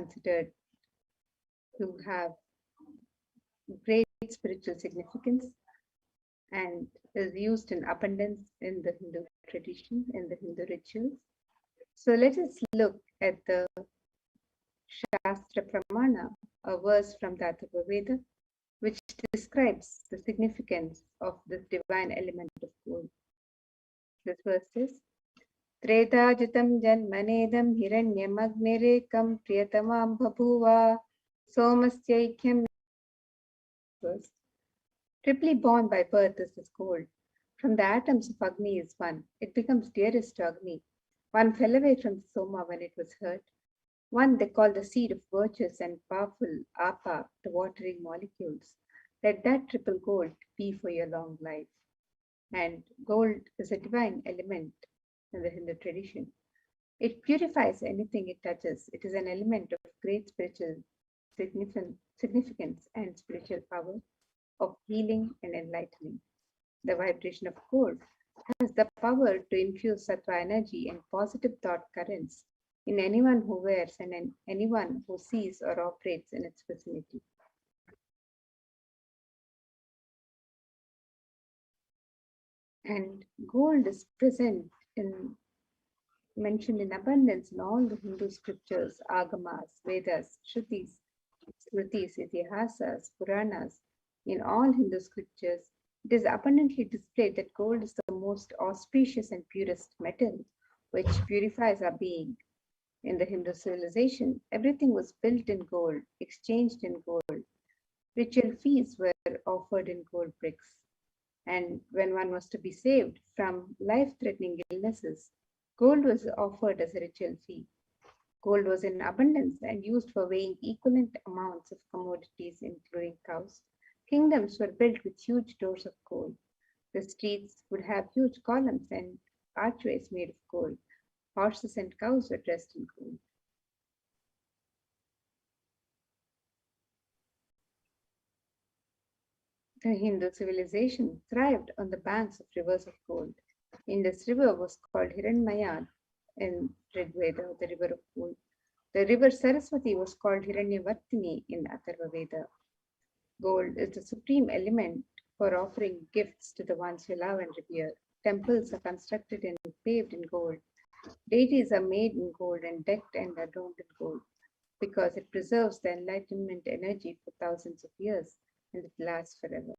considered to have great spiritual significance and is used in abundance in the Hindu tradition, in the Hindu rituals. So let us look at the Shastra Pramana, a verse from the Atharva Veda, which describes the significance of this divine element of gold. This verse is, Tredajitam janmanedam hiranyamagnirekam priyatamam bhabhuva somasyaikyam. Triply born by birth is this gold. From the atoms of Agni is one. It becomes dearest to Agni. One fell away from Soma when it was hurt. One they call the seed of virtuous and powerful Apa, the watering molecules. Let that triple gold be for your long life. And gold is a divine element in the Hindu tradition. It purifies anything it touches. It is an element of great spiritual significance and spiritual power, of healing and enlightening. The vibration of gold has the power to infuse sattva energy and positive thought currents in anyone who wears and in anyone who sees or operates in its vicinity. And gold is mentioned in abundance in all the Hindu scriptures, agamas, Vedas, Shrutis, Smritis, Itihasas, Puranas. In all Hindu scriptures, it is abundantly displayed that gold is the most auspicious and purest metal, which purifies our being. In the Hindu civilization, everything was built in gold, exchanged in gold. Ritual feasts were offered in gold bricks. And when one was to be saved from life-threatening illnesses, gold was offered as a ritual fee. Gold was in abundance and used for weighing equivalent amounts of commodities, including cows. Kingdoms were built with huge doors of gold. The streets would have huge columns and archways made of gold. Horses and cows were dressed in gold. The Hindu civilization thrived on the banks of rivers of gold. Indus River was called Hiranmaya in Rig Veda, the river of gold. The river Saraswati was called Hiranyavartini in Atharva Veda. Gold is the supreme element for offering gifts to the ones you love and revere. Temples are constructed and paved in gold. Deities are made in gold and decked and adorned in gold because it preserves the enlightenment energy for thousands of years and it lasts forever.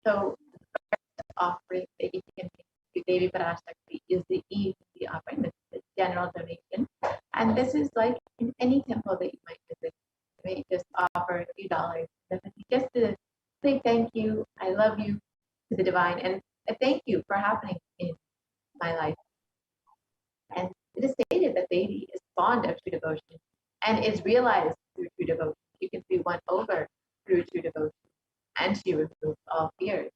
So, the offering that you can make to Devi Parashakti is the easy offering, the general donation. And this is like in any temple that you might visit. You may just offer a few dollars, just to say thank you, I love you to the divine, and a thank you for happening in my life. And it is stated that Devi is fond of true devotion and is realized through true devotion. You can be won over through true devotion, and she removes all fears.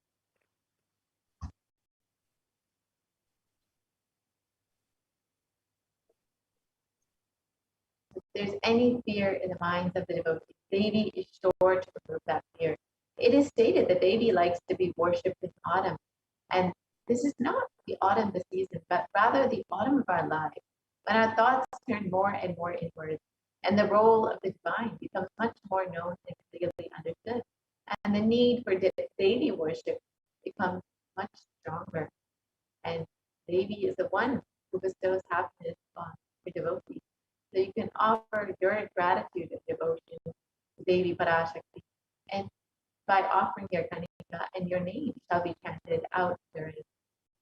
If there's any fear in the minds of the devotees, Devi is sure to remove that fear. It is stated that Devi likes to be worshipped in autumn. And this is not the autumn, the season, but rather the autumn of our lives, when our thoughts turn more and more inward, and the role of the divine becomes much more known and clearly understood. And the need for Devi worship becomes much stronger. And Devi is the one who bestows happiness on her devotees. So you can offer your gratitude and devotion to Devi Parashakti. And by offering your kanika, and your name shall be chanted out during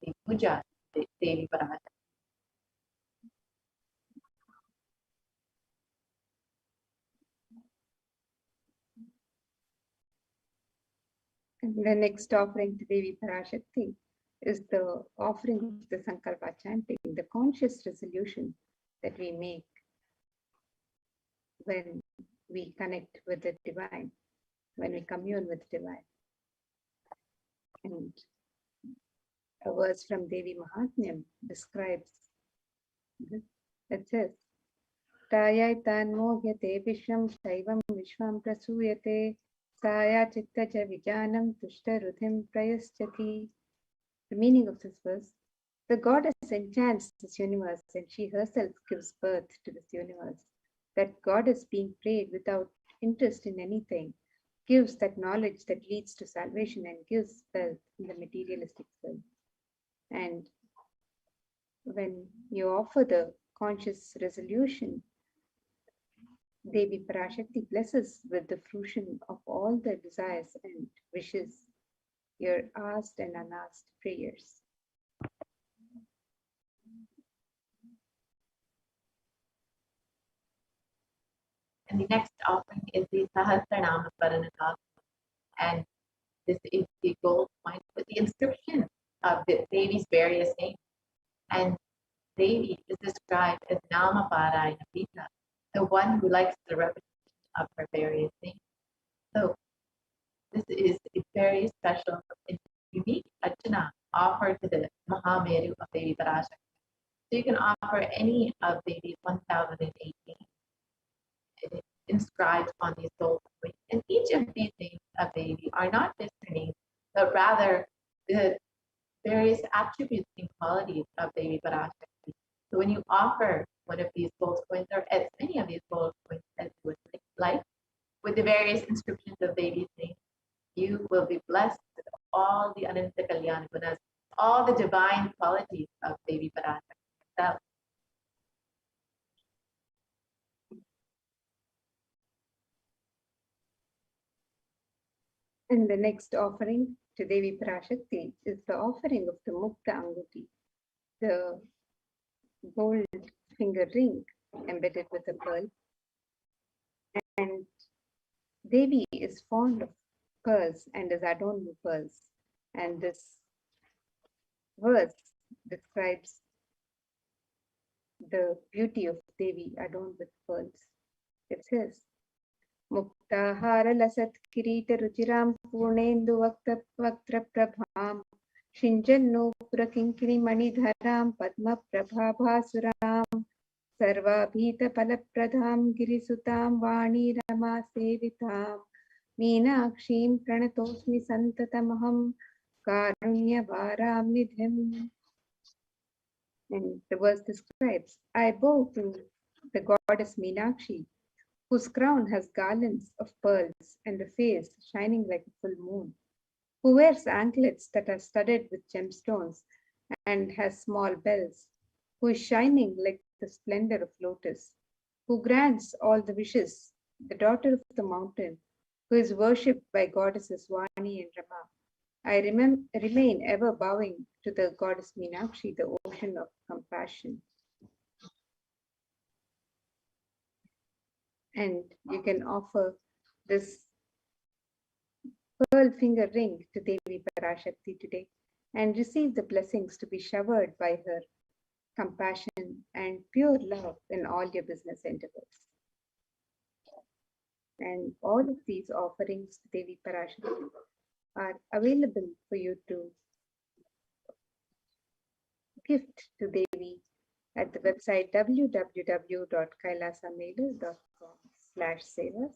the puja, the Devi Parashakti. And the next offering to Devi Parashakti is the offering of the Sankalpa chanting, the conscious resolution that we make when we connect with the divine, when we commune with the divine. And a verse from Devi Mahatmyam describes this. It says, Tayaitan mohyate vishram shaivam vishwam prasuyate saya chitta ja vijanam tushta ruthim prayaschati. The meaning of this verse, the goddess goddess enchants this universe and she herself gives birth to this universe. That goddess being prayed without interest in anything gives that knowledge that leads to salvation and gives wealth in the materialistic world. And when you offer the conscious resolution, Devi Parashakti blesses with the fruition of all the desires and wishes, your asked and unasked prayers. And the next offering is the Sahasranama Paranatha. And this is the gold coin with the inscription of the Devi's various names. And Devi is described as Nama Parayana Pita, the one who likes the repetition of her various names. So this is a very special and unique archana offered to the Mahameru of Devi Parashakti. So you can offer any of Devi's 1018 inscribed on these gold coins. And each of these names of Devi are not just her names, but rather the various attributes and qualities of Devi Parashakti. So when you offer one of these gold coins, or as many of these gold coins as you would like, with the various inscriptions of Devi's name, you will be blessed with all the Ananta Kalyana Gunas, all the divine qualities of Devi Parashakti herself. And the next offering to Devi Parashakti is the offering of the Mukta Anguti, the gold finger ring embedded with a pearl. And Devi is fond of pearls and is adorned with pearls. And this verse describes the beauty of Devi adorned with pearls. It says, Muktahara lasat kirita ruchiram purnendu vaktra prabham Shinjanno purakinkiri manidharam padma prabhabhasuram Sarvabhita palapradham girisutam vani rama sevitam Meenakshim pranatosmi santatamaham karunya varam nidhim. And the verse describes, I bow to the goddess Meenakshi, whose crown has garlands of pearls and a face shining like a full moon, who wears anklets that are studded with gemstones and has small bells, who is shining like the splendor of lotus, who grants all the wishes, the daughter of the mountain, who is worshipped by goddesses Vani and Rama. I remain ever bowing to the goddess Meenakshi, the ocean of compassion. And you can offer this pearl finger ring to Devi Parashakti today and receive the blessings to be showered by her compassion and pure love in all your business endeavors. And all of these offerings to Devi Parashakti are available for you to gift to Devi at the website www.kailasamailer.com/sevas.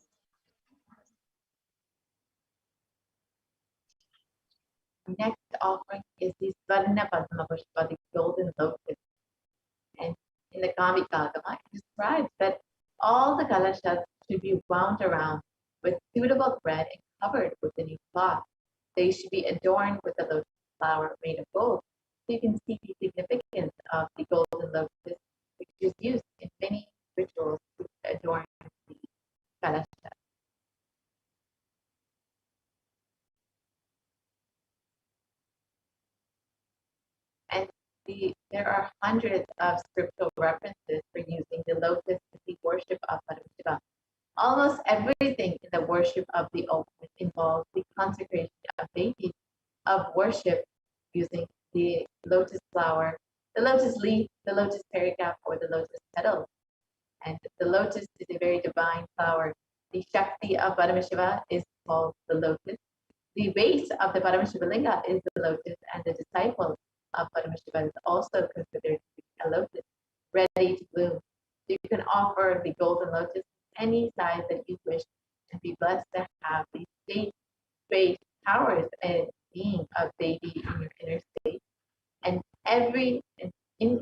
Next offering is the Svarna Padma Pushpa, the golden lotus. And in the Kamikagama, it describes that all the kalashas should be wound around with suitable thread and covered with a new cloth. They should be adorned with a lotus flower made of gold. So you can see the significance of the golden lotus, which is used in many rituals to adorn the kalasha. And there are hundreds of scriptural references for using the lotus in the worship of Paramashiva. Almost everything in the worship of the ultimate involves the consecration of deities, of worship using the lotus flower, the lotus leaf, the lotus pericarp, or the lotus petal. And the lotus is a very divine flower. The Shakti of Paramashiva is called the lotus. The base of the Paramashiva Linga is the lotus, and the disciple of Paramashiva is also considered to be a lotus, ready to bloom. So you can offer the golden lotus any size that you wish and be blessed to have these space, powers, and being of Devi in your inner state. And in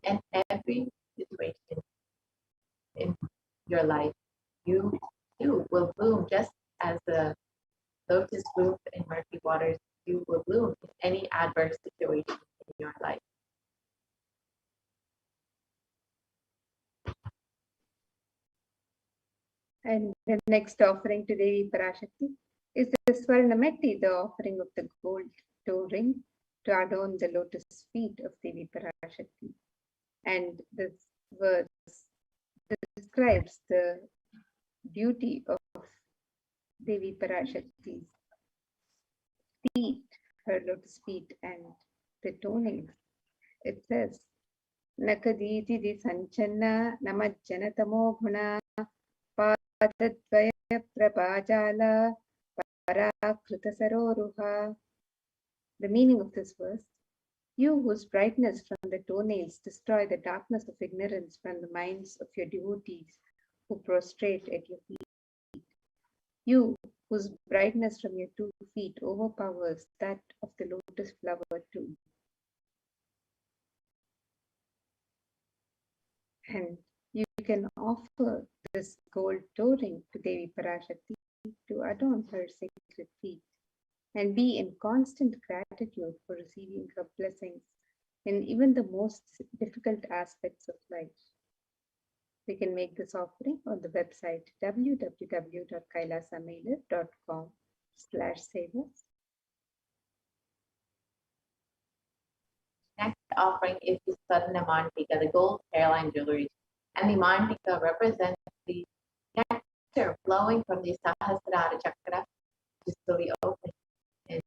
And the next offering to Devi Parashakti is the Swarnamati, the offering of the gold toe ring to adorn the lotus feet of Devi Parashakti. And this verse describes the beauty of Devi Parashakti's feet, her lotus feet, and the toenails. It says, Nakaditi di Sanchana Namajjana Tamo Guna Padadvaya Prabhajala Parakrita Saroruha. The meaning of this verse: you whose brightness from the toenails destroy the darkness of ignorance from the minds of your devotees who prostrate at your feet. You whose brightness from your 2 feet overpowers that of the lotus flower too. And you can offer this gold toe ring to Devi Parashakti to adorn her sacred feet and be in constant gratitude for receiving her blessings in even the most difficult aspects of life. We can make this offering on the website www.kailasamailer.com/savers. Next offering is the Sadhana Mantika, the gold hairline jewelry. And the Mantika represents the nectar flowing from the Sahasrara Chakra, which is fully open. And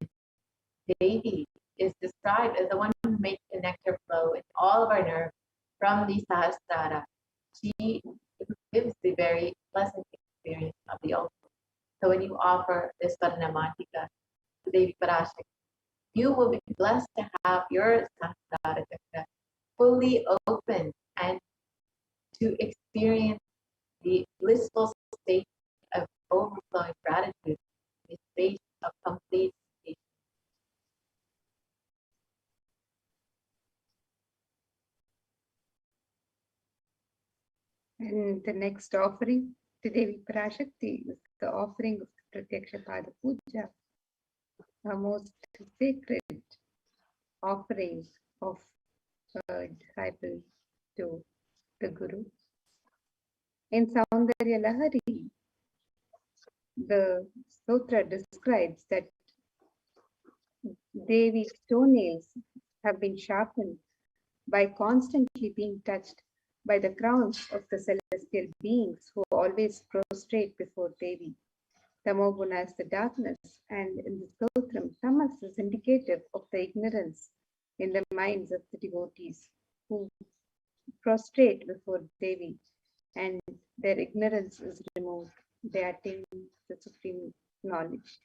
Devi is described as the one who makes the nectar flow in all of our nerves from the Sahasrara. She gives the very pleasant experience of the ultimate. So when you offer this Sadhana Mantika to Devi Parashakti, you will be blessed to have your Sahasrara Chakra fully open and to experience the blissful state of overflowing gratitude, the state of complete peace. And the next offering to Devi Parashakti is the offering of the Pratyaksha Pada Puja, a most sacred offering of a disciple to the Guru. In Saundarya Lahari, the sutra describes that Devi's toenails have been sharpened by constantly being touched by the crowns of the celestial beings who always prostrate before Devi. Tamoguna is the darkness, and in the Stotram, Tamas is indicative of the ignorance in the minds of the devotees who prostrate before Devi, and their ignorance is removed. They attain the supreme knowledge.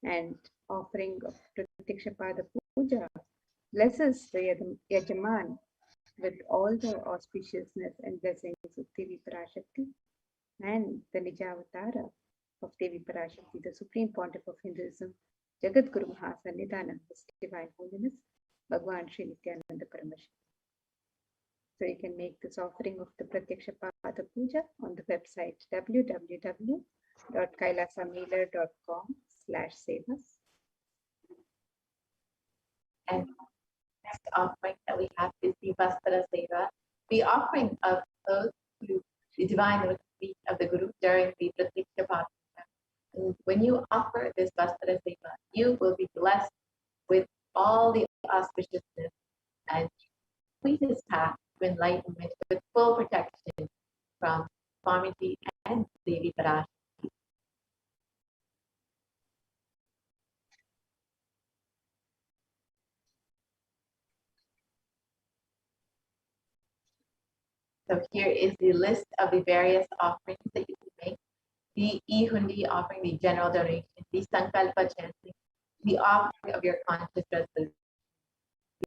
And offering of Pratyakshapada Puja blesses the Yajaman with all the auspiciousness and blessings of Devi Parashakti and the Nijavatara of Devi Parashakti, the Supreme Pontiff of Hinduism, Jagat Guru Mahasannidhanam, His Divine Holiness, Bhagwan Sri Nithyananda Paramashivam. So you can make this offering of the Pratyaksha Pada Puja on the website www.kailasamailer.com/savas. And next offering that we have is the Vastra Seva, the offering of those who the divine feet of the Guru during the Pratiksha Pada. And when you offer this Vastra Seva, you will be blessed with all the auspiciousness and sweetest path to enlightenment with full protection from Swamiji and Devi Parashakti. So here is the list of the various offerings that you can make. The E-Hundi offering, the general donation, the Sankalpa chanting, the offering of your conscious resolution,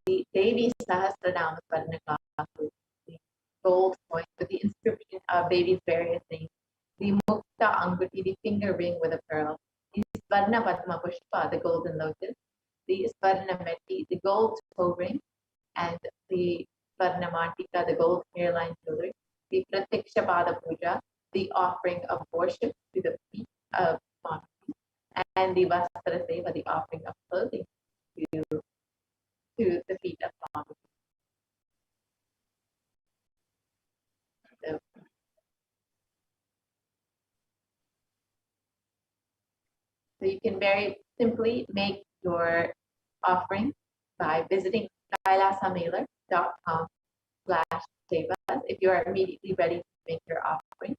the Devi Sahasranama Swarnakaku, the gold coin with the inscription of baby's various names, the Mukta Anguti, the finger ring with a pearl, the Swarna Padma Pushpa, the golden lotus, the Swarna Meti, the gold toe ring, and the Swarnamatika, the gold hairline jewelry, the Pratiksha Pada Puja, the offering of worship to the feet of Swami, and the Vastra Seva, the offering of clothing to the feet of Swami. So, So you can very simply make your offering by visiting kailasamailer.com/devas if you are immediately ready to make your offering.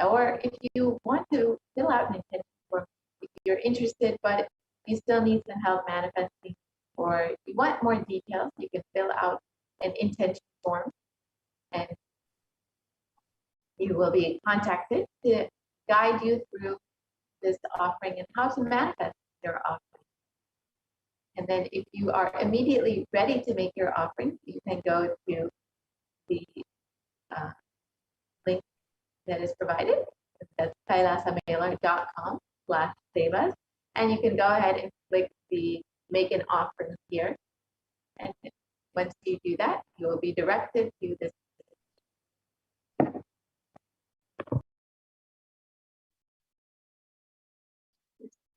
Or if you want to fill out an intention form, if you're interested but you still need some help manifesting, or you want more details, you can fill out an intention form and you will be contacted to guide you through this offering and how to manifest your offering. And then if you are immediately ready to make your offering, you can go to the link that is provided. That's kailasamailer.com/devas. And you can go ahead and click the make an offering here. And once you do that, you will be directed to this.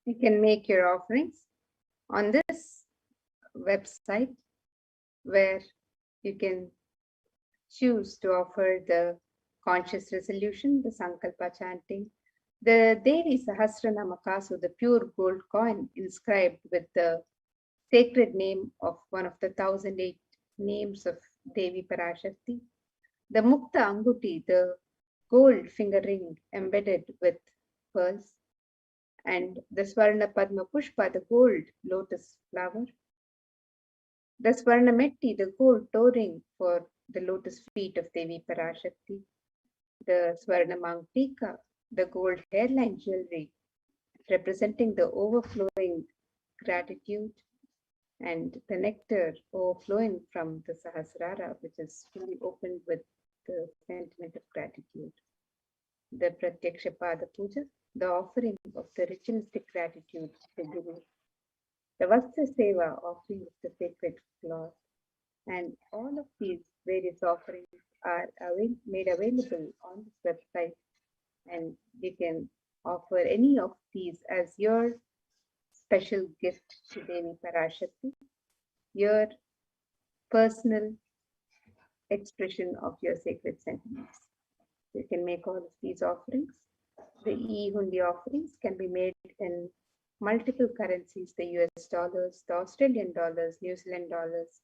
You can make your offerings on this website where you can choose to offer the conscious resolution, the Sankalpa chanting, the Devi Sahasranama Kasu, the pure gold coin inscribed with the sacred name of one of the 1008 names of Devi Parashakti, the Mukta Anguti, the gold finger ring embedded with pearls, and the Swarna Padma Pushpa, the gold lotus flower, the Swarna Metti, the gold toe ring for the lotus feet of Devi Parashakti, the Swarna Mangtika, the gold hairline jewelry representing the overflowing gratitude, and the nectar overflowing from the Sahasrara, which is fully opened with the sentiment of gratitude. The Pratyaksha Pada Puja, the offering of the ritualistic gratitude to the Guru, the Vastra Seva, offering of the sacred cloth, and all of these various offerings are made available on this website, and you can offer any of these as your special gift to Devi Parashakti, your personal expression of your sacred sentiments. You can make all of these offerings. The e-hundi offerings can be made in multiple currencies, the US dollars, the Australian dollars, New Zealand dollars,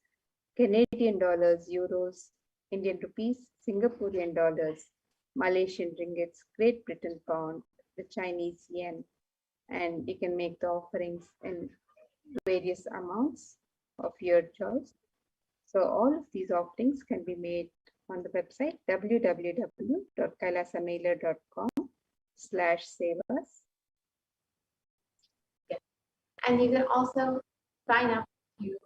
Canadian dollars, euros, Indian rupees, Singaporean dollars, Malaysian ringgits, Great Britain pound, the Chinese yen, and you can make the offerings in various amounts of your choice. So all of these offerings can be made on the website www.kailasamailer.com/sevas. Yes. And you can also sign up to,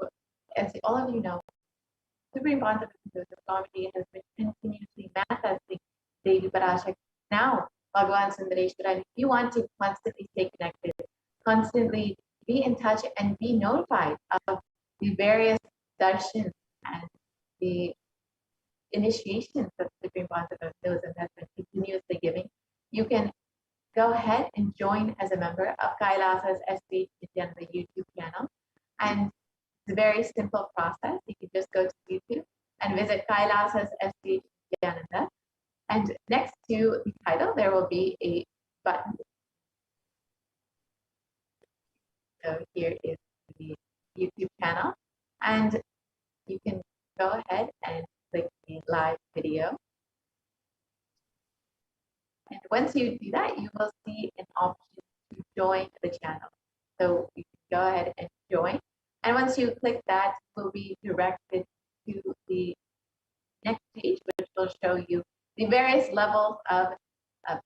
as all of you know, Supreme Bond of Comedy has been continuously manifesting Devi Parashak. Now, Bhagavan Sundareshwara, if you want to constantly stay connected, constantly be in touch and be notified of the various darshan and the initiations that Supreme Bond of those has been continuously giving, you can go ahead and join as a member of Kailasa's HDH Nithyananda YouTube channel. And it's a very simple process. You can just go to YouTube and visit Kailasa's HDH Nithyananda. And next to the title, there will be a button. So here is the YouTube channel. And you can go ahead and click the live video. And once you do that, you will see an option to join the channel. So you can go ahead and join. And once you click that, you will be directed to the next page, which will show you the various levels of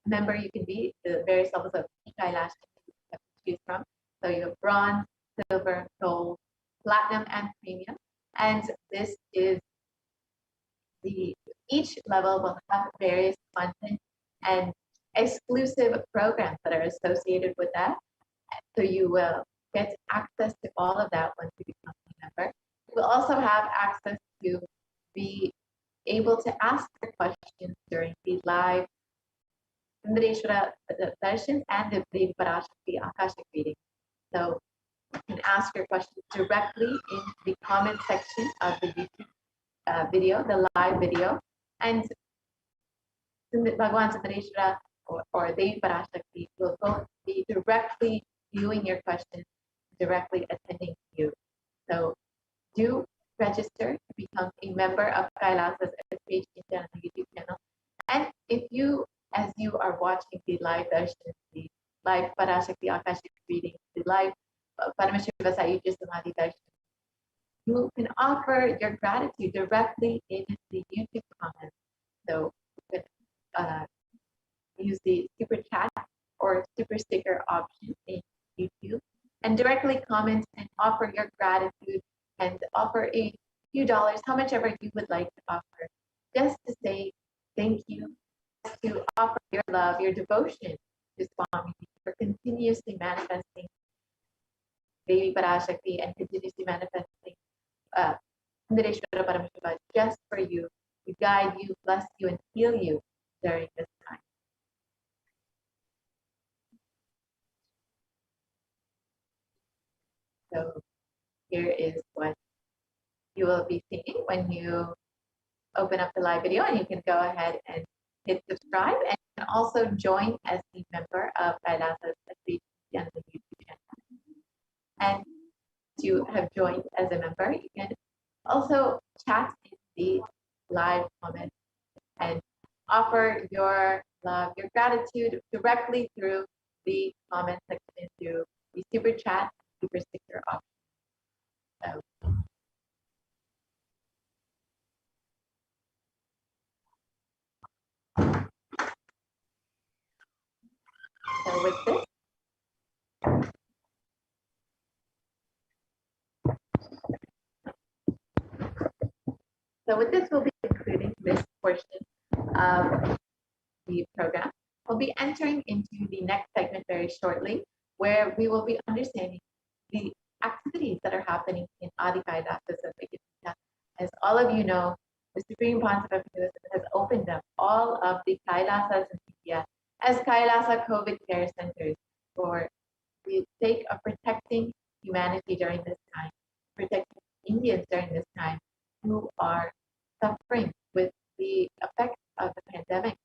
member you can be, the various levels of Kailash you have to choose from. So you have bronze, silver, gold, platinum, and premium. And this is each level will have various content and exclusive programs that are associated with that. So you will get access to all of that once you become a member. You will also have access to be able to ask your questions during the live Sundareshwara Darshan and the Devi Parashakti Akashic reading. So you can ask your questions directly in the comment section of the YouTube video, the live video, and Bhagavan Sundareshwara or Devi Parashakti will both be directly viewing your questions, directly attending to you. So do register to become a member of Kailasa's HDH Nithyananda YouTube channel. And if you, as you are watching the live Darshan, the live Parashakti Akashic reading, the live Paramashiva Sayujya Samadhi Darshan, you can offer your gratitude directly in the YouTube comments. So you can use the super chat or super sticker option in YouTube and directly comment and offer your gratitude and offer a few dollars, how much ever you would like to offer, just to say thank you, to offer your love, your devotion to Swami for continuously manifesting Devi Parashakti and continuously manifesting Sundareshwara Paramashiva just for you, to guide you, bless you, and heal you during this time. So here is what you will be seeing when you open up the live video, and you can go ahead and hit subscribe, and you can also join as a member of Kailasa's YouTube channel. And you have joined as a member, you can also chat in the live comments and offer your love, your gratitude directly through the comment section, through the super chat, super sticker option. So with this, we'll be concluding this portion of the program. We'll be entering into the next segment very shortly, where we will be understanding the activities that are happening in Adi Kailasas of India. As all of you know, the Supreme Council of Hinduism has opened up all of the Kailasas in India as Kailasa COVID care centers for the sake of protecting humanity during this time, protecting Indians during this time who are suffering with the effects of the pandemic.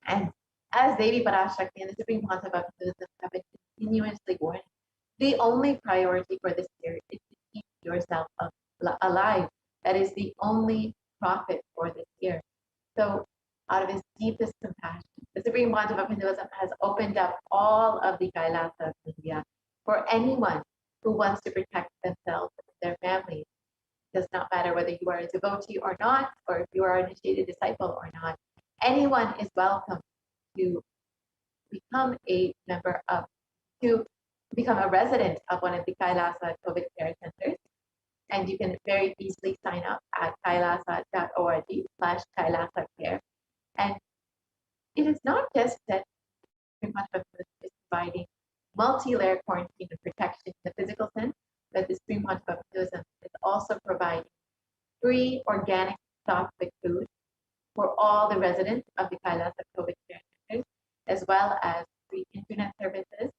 And as Devi Parashakti and the Supreme Council of Hinduism have been continuously warning, the only priority for this year is to keep yourself alive. That is the only profit for this year. So out of his deepest compassion, the Supreme Council of Hinduism has opened up all of the Kailasa of India for anyone who wants to protect themselves and their families. It does not matter whether you are a devotee or not, or if you are an initiated disciple or not. Anyone is welcome to become a member of, to become a resident of one of the Kailasa COVID care centers. And you can very easily sign up at kailasa.org/Kailasa care. And it is not just that Supreme Council is providing multi-layer quarantine and protection in the physical sense, but the Supreme Council of Hinduism is also providing free organic sattvic food for all the residents of the Kailasa COVID care centers, as well as free internet services,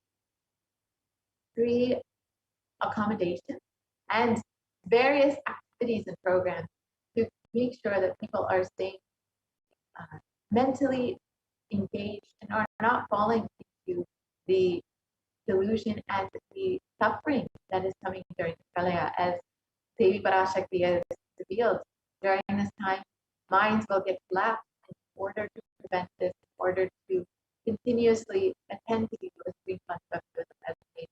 free accommodation, and various activities and programs to make sure that people are staying mentally engaged and are not falling into the delusion and the suffering that is coming during the Kalaya. As Devi Parashakti has revealed, during this time, minds will get lapsed in order to prevent this, in order to continuously attend to people as Supreme Council has made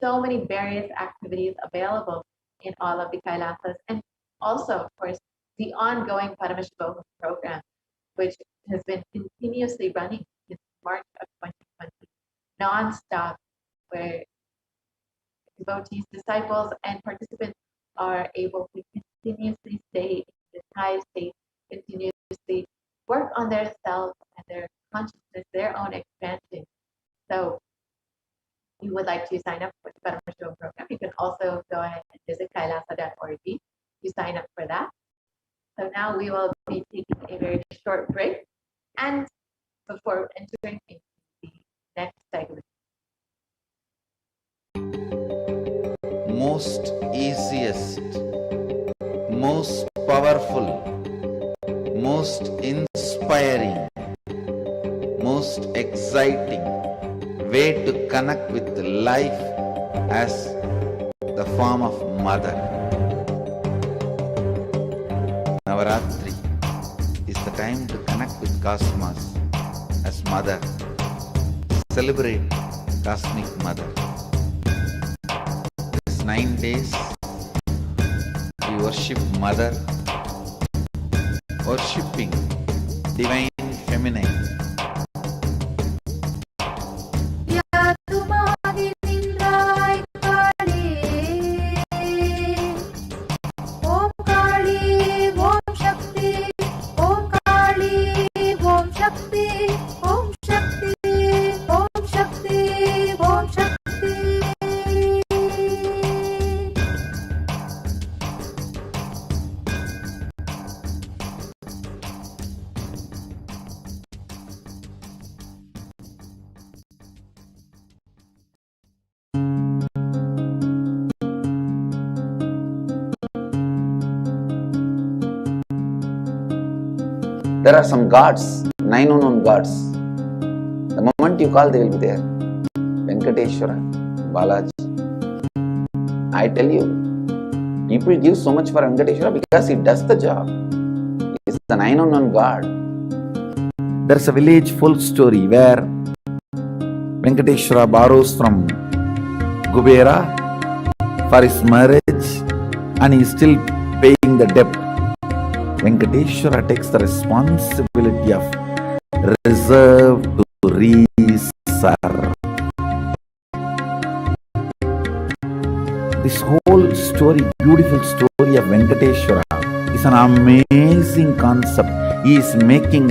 so many various activities available in all of the Kailasas, and also, of course, the ongoing Paramashivoham program, which has been continuously running since March of 2020, non-stop, where devotees, disciples, and participants are able to continuously stay in this high state, continuously work on their self and their consciousness, their own expansion. So you would like to sign up for the Paramashiva program, you can also go ahead and visit kailasa.org to sign up for that. So now we will be taking a very short break, and before entering into the next segment. Most easiest, most powerful, most inspiring, most exciting way to connect with life as the form of mother. Navaratri is the time to connect with cosmos as mother. Celebrate cosmic mother. These 9 days we worship mother, worshipping divine feminine. There are some gods, 9 unknown gods. The moment you call, they will be there. Venkateshwara, Balaji. I tell you, people give so much for Venkateshwara because he does the job. He is the 9 unknown god. There's a village folk story where Venkateshwara borrows from Kubera for his marriage and he is still paying the debt. Venkateshwara takes the responsibility of reserve to reserve. This whole story, beautiful story of Venkateshwara is an amazing concept. He is making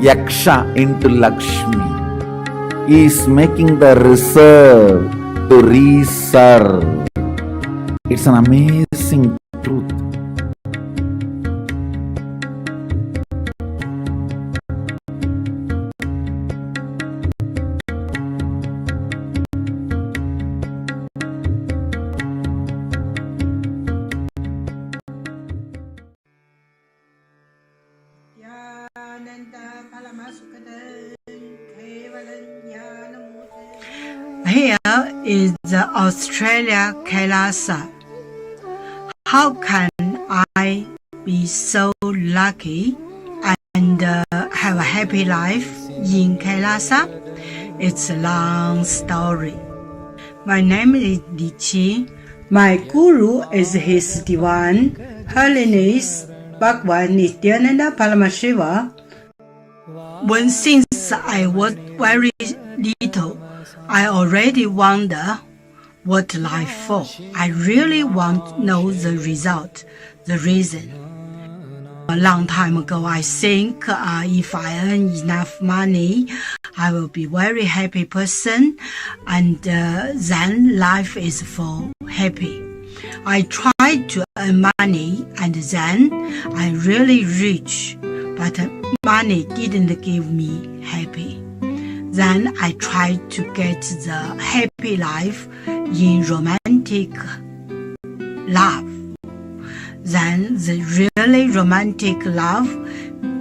Yaksha into Lakshmi. He is making the reserve to reserve. It's an amazing truth. Here is the Australia Kailasa. How can I be so lucky and have a happy life in Kailasa? It's a long story. My name is Li Qi. My guru is His Divine Holiness Bhagwan Nithyananda Paramashiva. Since I was very little, I already wonder what life for. I really want to know the result, the reason. A long time ago, I think if I earn enough money, I will be very happy person, and then life is for happy. I tried to earn money, and then I'm really rich, but money didn't give me happy. Then I tried to get the happy life in romantic love. Then the really romantic love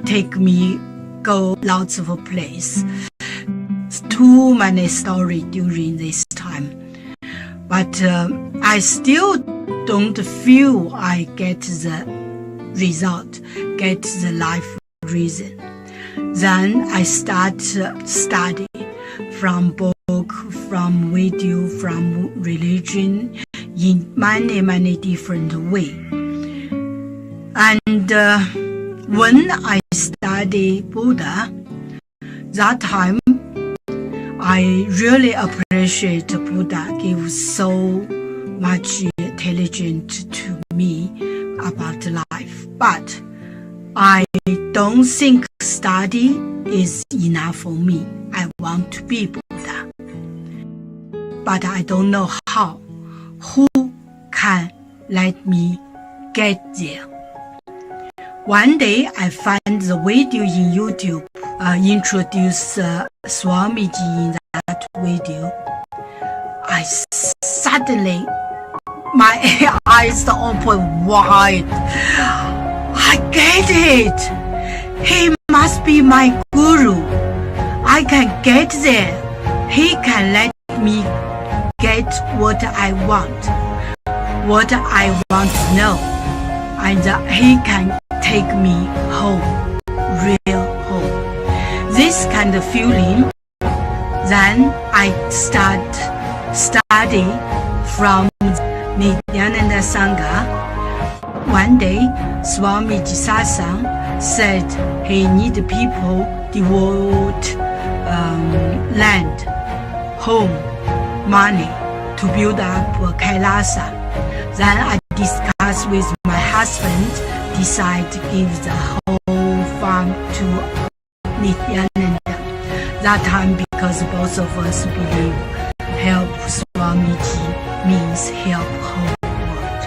take me go lots of places. Too many stories during this time. But I still don't feel I get the result, get the life reason. Then I start study from book, from video, from religion in many different ways. And when I study Buddha, that time I really appreciate Buddha gives so much intelligence to me about life. But I don't think study is enough for me. I want to be Buddha. But I don't know how. Who can let me get there? One day I find the video in YouTube, introduce Swamiji in that video. I suddenly, my eyes open wide. I get it. He must be my guru. I can get there. He can let me get what I want to know, and he can take me home, real home. This kind of feeling, then I study from Nithyananda Sangha. One day, Swamiji Satsang said he need people devote land, home, money to build up Kailasa. Then I discussed with my husband, decide to give the whole farm to Nithyananda. That time, because both of us believe help Swamiji means help whole world.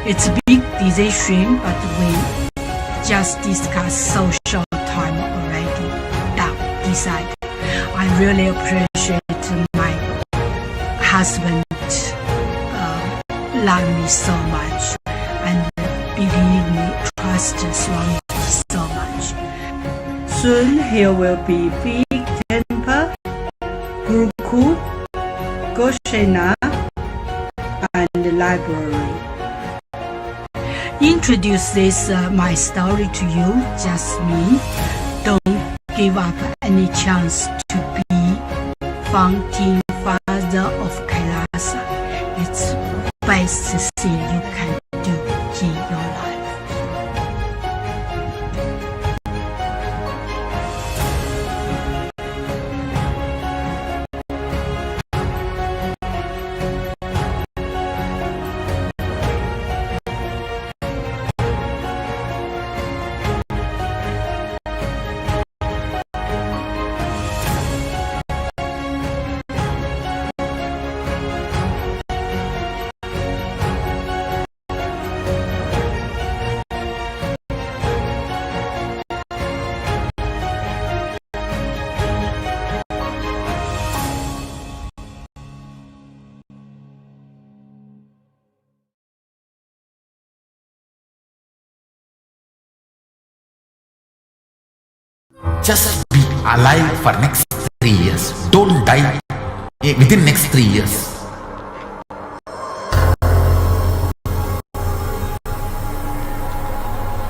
It's a big decision, but we just discussed so short time already. Decide. I really appreciate my husband love me so much and believe me, trust Swami so much. Soon here will be big temple, Gurukul, Goshena, and library. Introduce this my story to you, just me. Don't give up any chance to be founding father of Kailasa. It's the best thing you can do in your life. Just be alive for next 3 years. Don't die within next 3 years.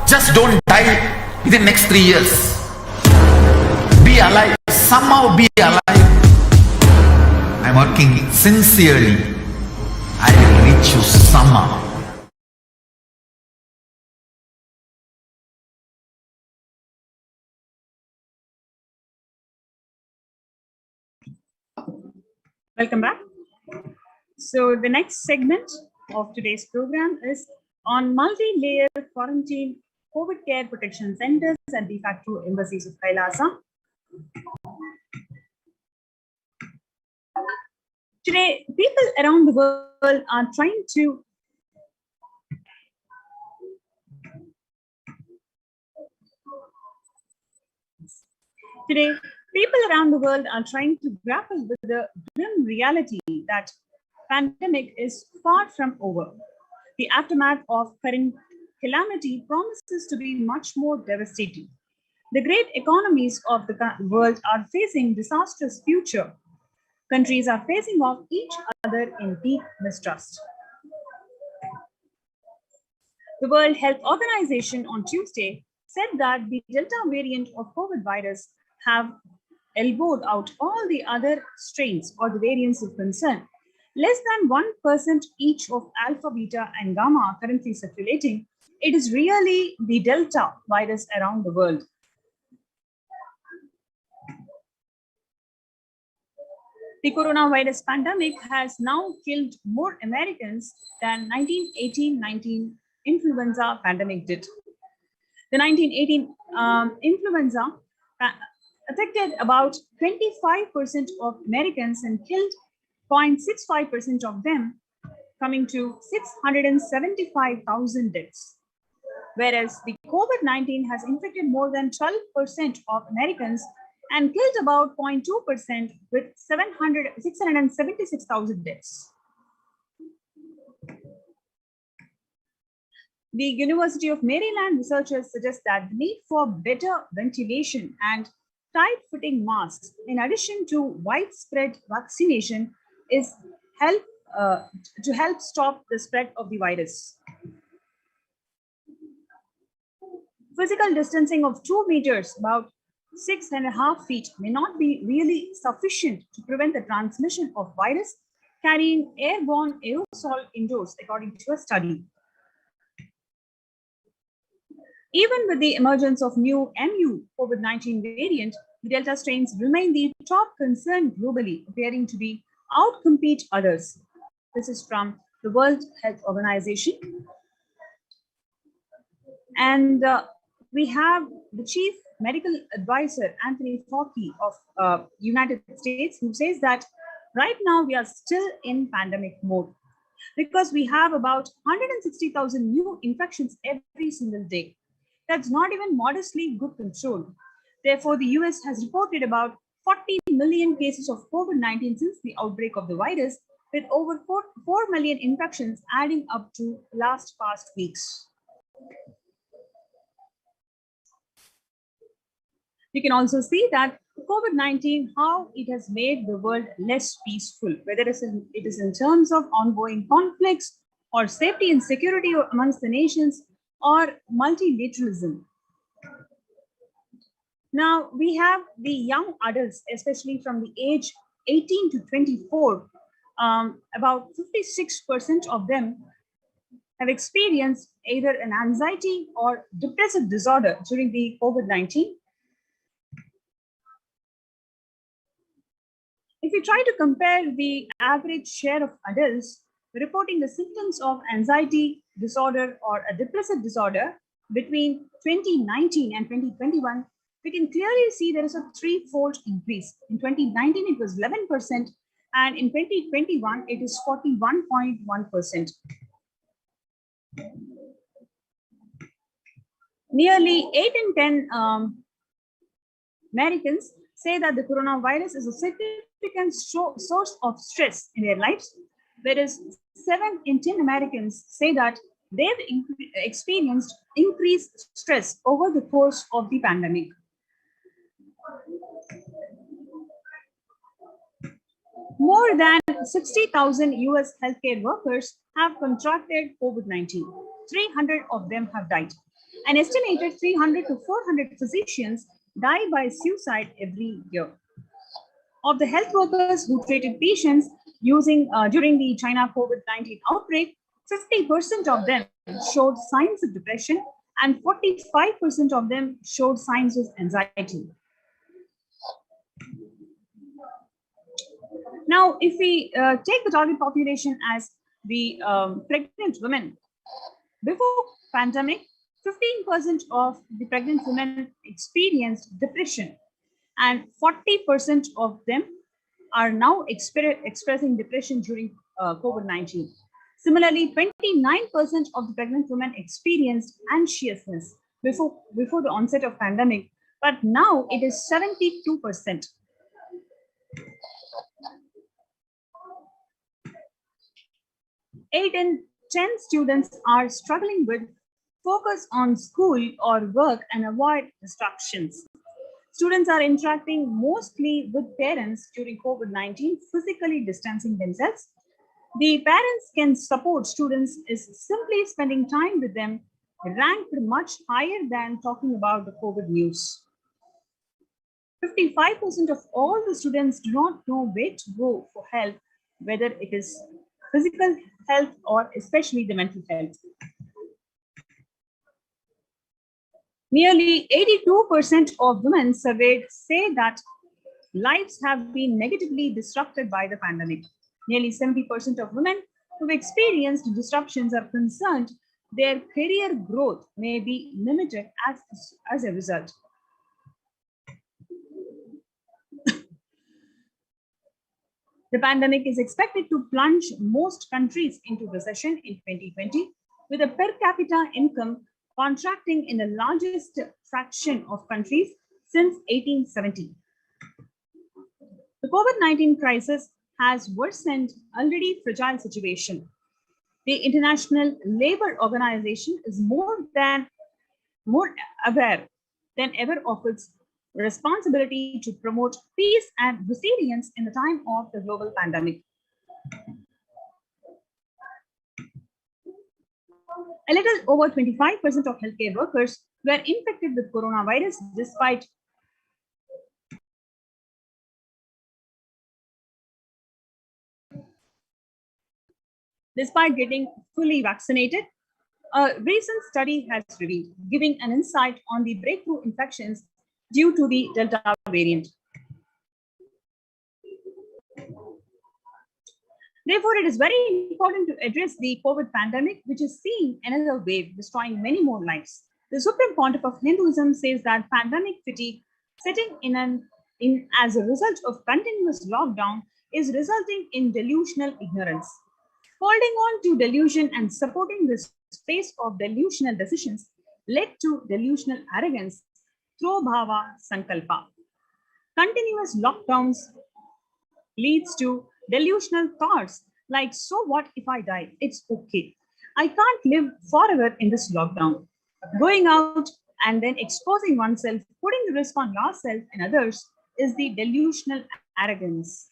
Just don't die within next 3 years. Be alive. Somehow be alive. I'm working sincerely. I will reach you somehow. Welcome back. So the next segment of today's program is on multi-layer quarantine COVID care protection centers and de facto embassies of Kailasa. Today, people around the world are trying to grapple with the grim reality that pandemic is far from over. The aftermath of current calamity promises to be much more devastating. The great economies of the world are facing disastrous future. Countries are facing off each other in deep mistrust. The World Health Organization on Tuesday said that the Delta variant of COVID virus have elbowed out all the other strains or the variants of concern. Less than 1% each of Alpha, Beta, and Gamma are currently circulating. It is really the Delta virus around the world. The coronavirus pandemic has now killed more Americans than 1918-19 influenza pandemic did. The 1918 influenza affected about 25% of Americans and killed 0.65% of them, coming to 675,000 deaths. Whereas the COVID-19 has infected more than 12% of Americans and killed about 0.2% with 676,000 deaths. The University of Maryland researchers suggest that the need for better ventilation and tight-fitting masks, in addition to widespread vaccination, is help to help stop the spread of the virus. Physical distancing of 2 meters, about 6.5 feet, may not be really sufficient to prevent the transmission of virus carrying airborne aerosol indoors, according to a study. Even with the emergence of new MU COVID-19 variant, the Delta strains remain the top concern globally, appearing to be outcompete others. This is from the World Health Organization. And we have the Chief Medical Advisor, Anthony Fauci of United States, who says that right now we are still in pandemic mode because we have about 160,000 new infections every single day. That's not even modestly good control. Therefore, the US has reported about 40 million cases of COVID-19 since the outbreak of the virus, with over 4 million infections adding up to past weeks. You can also see that COVID-19, how it has made the world less peaceful, whether it is in terms of ongoing conflicts or safety and security amongst the nations or multilateralism. Now, we have the young adults, especially from the age 18 to 24, about 56% of them have experienced either an anxiety or depressive disorder during the COVID-19. If we try to compare the average share of adults reporting the symptoms of anxiety disorder or a depressive disorder between 2019 and 2021, we can clearly see there is a threefold increase. In 2019, it was 11%, and in 2021, it is 41.1%. Nearly 8 in 10 Americans say that the coronavirus is a significant source of stress in their lives, whereas 7 in 10 Americans say that they've experienced increased stress over the course of the pandemic. More than 60,000 US healthcare workers have contracted COVID-19. 300 of them have died. An estimated 300 to 400 physicians die by suicide every year. Of the health workers who treated patients during the China COVID-19 outbreak, 50% of them showed signs of depression and 45% of them showed signs of anxiety. Now, if we take the target population as the pregnant women, before pandemic, 15% of the pregnant women experienced depression, and 40% of them are now expressing depression during COVID-19. Similarly, 29% of the pregnant women experienced anxiousness before the onset of pandemic, but now it is 72%. Eight in 10 students are struggling with focus on school or work and avoid distractions. Students are interacting mostly with parents during COVID-19, physically distancing themselves. The parents can support students is simply spending time with them, ranked much higher than talking about the COVID news. 55% of all the students do not know where to go for help, whether it is physical health or especially the mental health. Nearly 82% of women surveyed say that lives have been negatively disrupted by the pandemic. Nearly 70% of women who've experienced disruptions are concerned their career growth may be limited as a result. The pandemic is expected to plunge most countries into recession in 2020, with a per capita income contracting in the largest fraction of countries since 1870. The COVID-19 crisis has worsened already fragile situation. The International Labour Organization is more aware than ever of its responsibility to promote peace and resilience in the time of the global pandemic. A little over 25% of healthcare workers were infected with coronavirus despite getting fully vaccinated. A recent study has revealed, giving an insight on the breakthrough infections due to the Delta variant. Therefore, it is very important to address the COVID pandemic, which is seeing another wave, destroying many more lives. The Supreme Pontiff of Hinduism says that pandemic fatigue setting in as a result of continuous lockdown is resulting in delusional ignorance. Holding on to delusion and supporting the space of delusional decisions led to delusional arrogance through bhava sankalpa. Continuous lockdowns leads to delusional thoughts like, so what if I die? It's okay. I can't live forever in this lockdown. Going out and then exposing oneself, putting the risk on yourself and others is the delusional arrogance.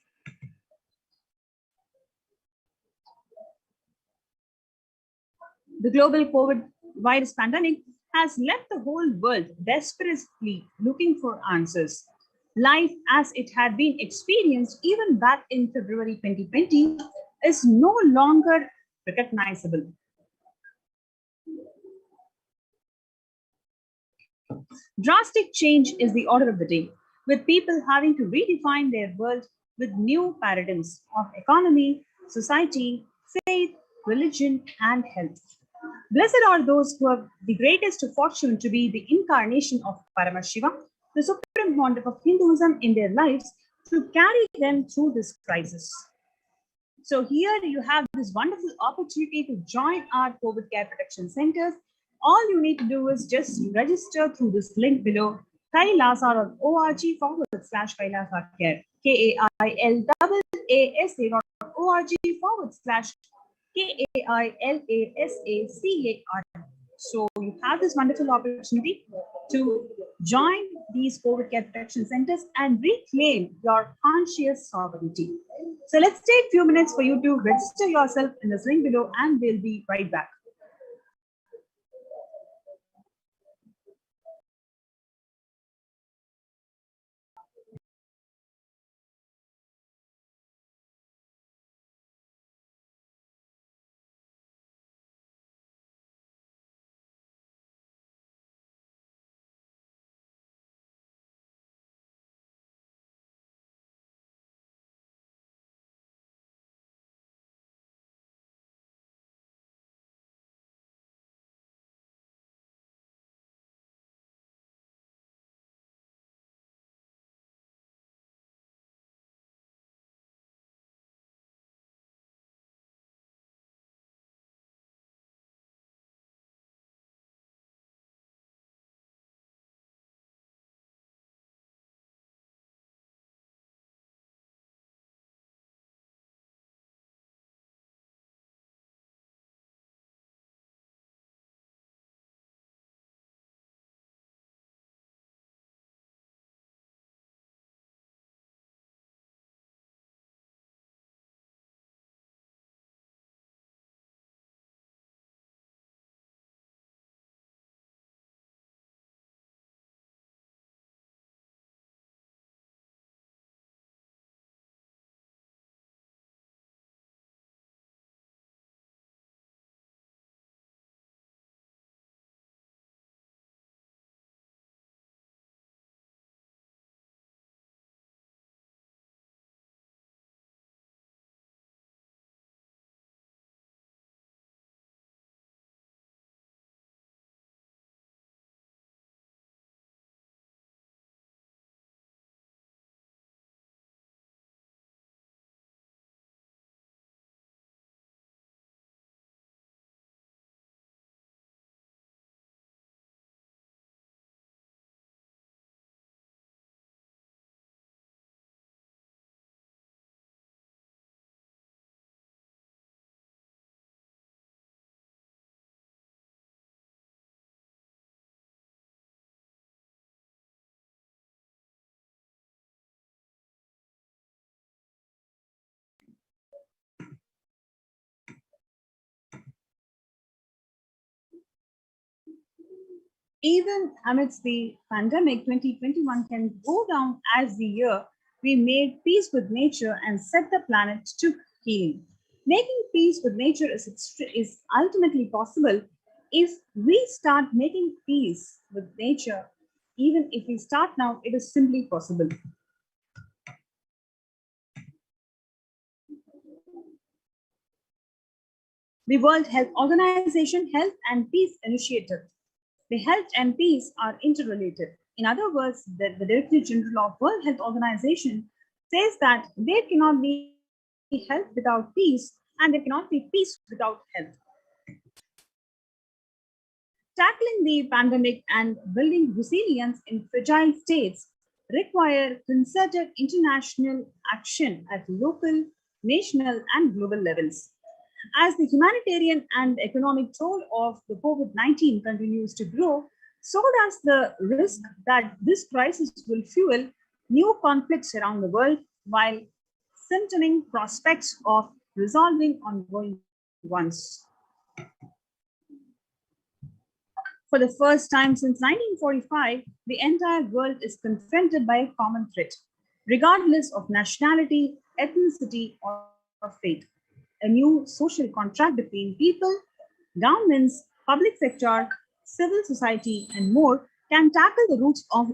The global COVID virus pandemic has left the whole world desperately looking for answers. Life as it had been experienced even back in February 2020 is no longer recognizable. Drastic change is the order of the day, with people having to redefine their world with new paradigms of economy, society, faith, religion, and health. Blessed are those who have the greatest fortune to be the incarnation of Paramashiva, the supreme pontiff of Hinduism in their lives, to carry them through this crisis. So here you have this wonderful opportunity to join our COVID care protection centers. All you need to do is just register through this link below, kailasa.org/Kailasa care, KAILASA.org/KAILASACAR. So you have this wonderful opportunity to join these COVID care protection centers and reclaim your conscious sovereignty. So let's take a few minutes for you to register yourself in this link below, and we'll be right back. Even amidst the pandemic, 2021 can go down as the year we made peace with nature and set the planet to healing. Making peace with nature is ultimately possible if we start making peace with nature. Even if we start now, it is simply possible. The World Health Organization Health and Peace Initiative. The health and peace are interrelated. In other words, the Director General of World Health Organization says that there cannot be health without peace, and there cannot be peace without health. Tackling the pandemic and building resilience in fragile states require concerted international action at local, national, and global levels. As the humanitarian and economic toll of the COVID-19 continues to grow, so does the risk that this crisis will fuel new conflicts around the world while symptoming prospects of resolving ongoing ones. For the first time since 1945, the entire world is confronted by a common threat, regardless of nationality, ethnicity, or faith. A new social contract between people, governments, public sector, civil society, and more can tackle the roots of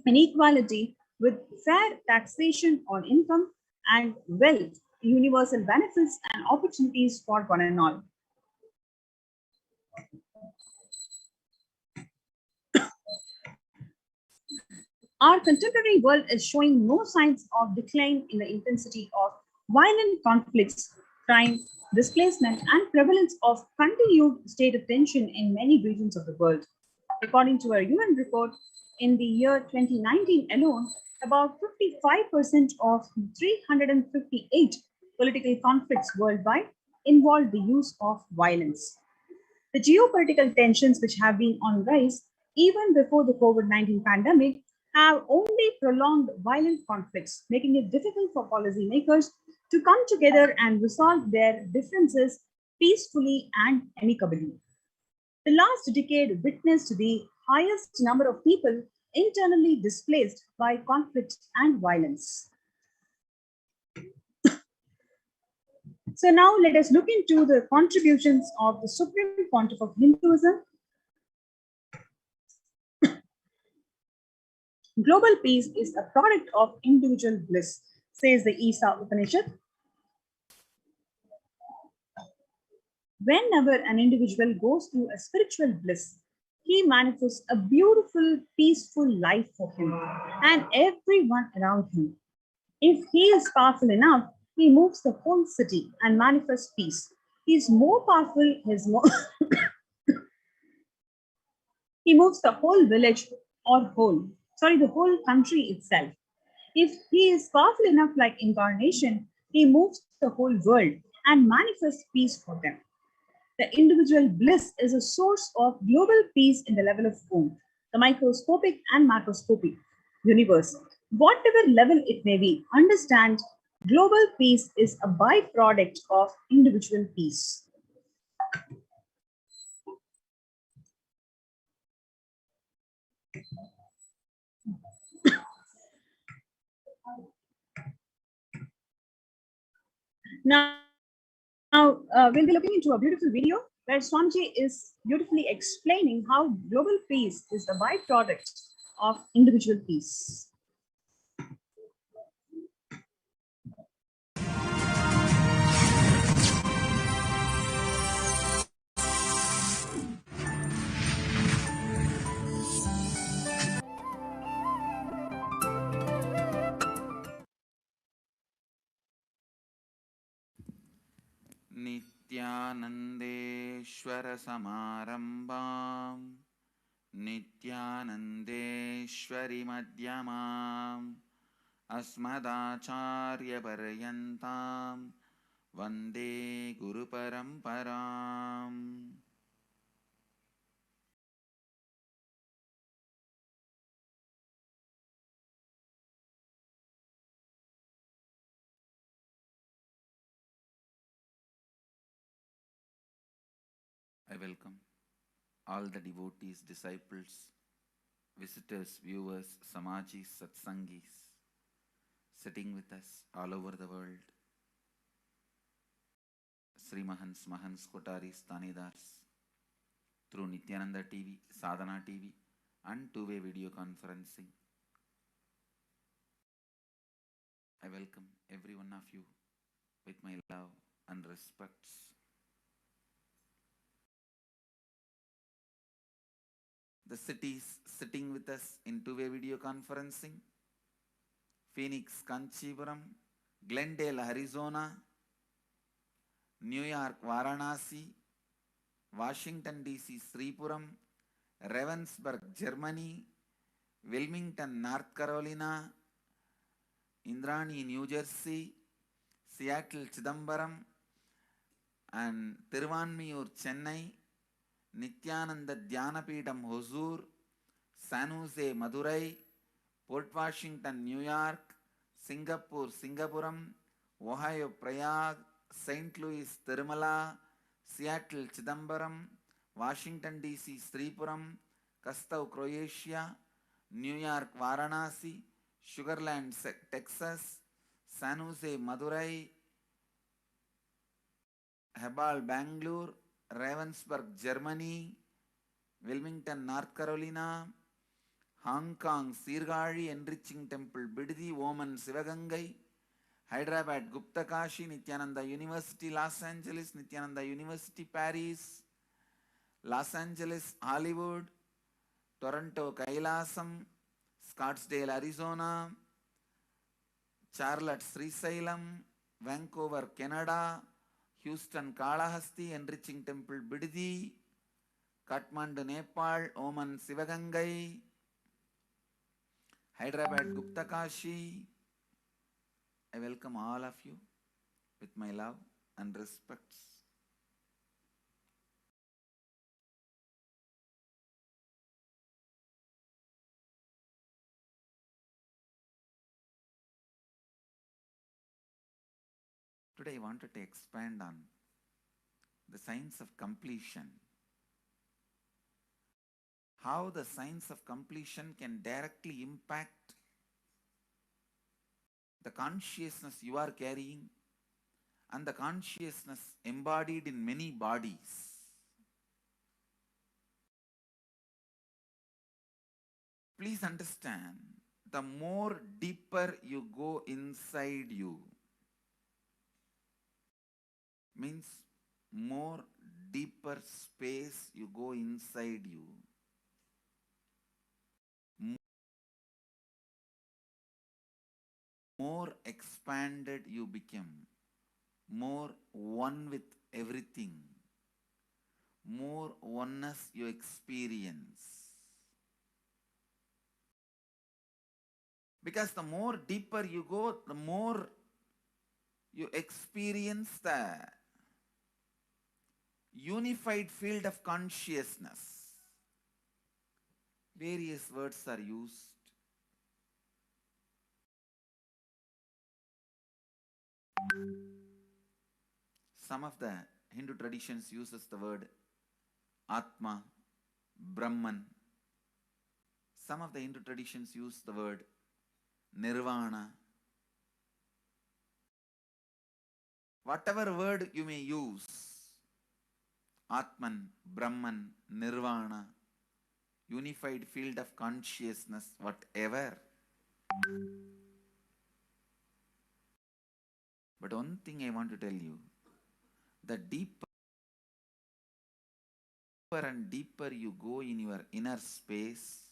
inequality with fair taxation on income and wealth, universal benefits, and opportunities for one and all. Our contemporary world is showing no signs of decline in the intensity of violent conflicts, crime, displacement, and prevalence of continued state of tension in many regions of the world. According to a UN report, in the year 2019 alone, about 55% of 358 political conflicts worldwide involved the use of violence. The geopolitical tensions, which have been on rise even before the COVID-19 pandemic, have only prolonged violent conflicts, making it difficult for policymakers to come together and resolve their differences peacefully and amicably. The last decade witnessed the highest number of people internally displaced by conflict and violence. So now let us look into the contributions of the Supreme Pontiff of Hinduism. Global peace is a product of individual bliss, says the Isa Upanishad. Whenever an individual goes through a spiritual bliss, he manifests a beautiful, peaceful life for him and everyone around him. If he is powerful enough, he moves the whole city and manifests peace. He is more powerful, he moves the whole village the whole country itself. If he is powerful enough like incarnation, he moves the whole world and manifests peace for them. The individual bliss is a source of global peace in the level of home, the microscopic and macroscopic universe. Whatever level it may be, understand global peace is a byproduct of individual peace. Now, we'll be looking into a beautiful video where Swamiji is beautifully explaining how global peace is the byproduct of individual peace. नित्यानन्देश्वरसमारम्भां नित्यानन्देश्वरिमध्यमाम् अस्मदाचार्यपर्यन्तां वन्दे गुरुपरम्पराम्. I welcome all the devotees, disciples, visitors, viewers, Samajis, Satsangis, sitting with us all over the world, Sri Mahans, Mahans, Kotaris, Tanidars, through Nithyananda TV, Sadhana TV, and two-way video conferencing. I welcome every one of you with my love and respects. The cities sitting with us in two-way video conferencing: Phoenix, Kanchipuram; Glendale, Arizona; New York, Varanasi; Washington, D.C., Sripuram; Ravensburg, Germany; Wilmington, North Carolina; Indrani, New Jersey; Seattle, Chidambaram; and Tiruvanmiyur, Chennai; Nithyananda Dhyanapidam, Hosur; San Jose, Madurai; Port Washington, New York; Singapore, Singapuram; Ohio, Prayag; St. Louis, Tirumala; Seattle, Chidambaram; Washington, D.C., Sripuram; Kastau, Croatia; New York, Varanasi; Sugarland, Texas; San Jose, Madurai; Hebal, Bangalore; Ravensburg, Germany; Wilmington, North Carolina; Hong Kong, Sirgari, Enriching Temple, Bididi, Oman, Sivagangai; Hyderabad, Guptakashi; Nithyananda University, Los Angeles; Nithyananda University, Paris; Los Angeles, Hollywood; Toronto, Kailasam; Scottsdale, Arizona; Charlotte, Srisailam; Vancouver, Canada; Houston, Kalahasti, Enriching Temple, Bididi; Kathmandu, Nepal; Oman, Sivagangai; Hyderabad, Guptakashi. I welcome all of you with my love and respects. Today I wanted to expand on the science of completion. How the science of completion can directly impact the consciousness you are carrying and the consciousness embodied in many bodies. Please understand, the more deeper you go inside you, means more deeper space you go inside you, more expanded you become, more one with everything, more oneness you experience. Because the more deeper you go, the more you experience the unified field of consciousness. Various words are used. Some of the Hindu traditions uses the word Atma, Brahman. Some of the Hindu traditions use the word Nirvana. Whatever word you may use, Atman, Brahman, Nirvana, unified field of consciousness, whatever. But one thing I want to tell you, the deeper and deeper you go in your inner space,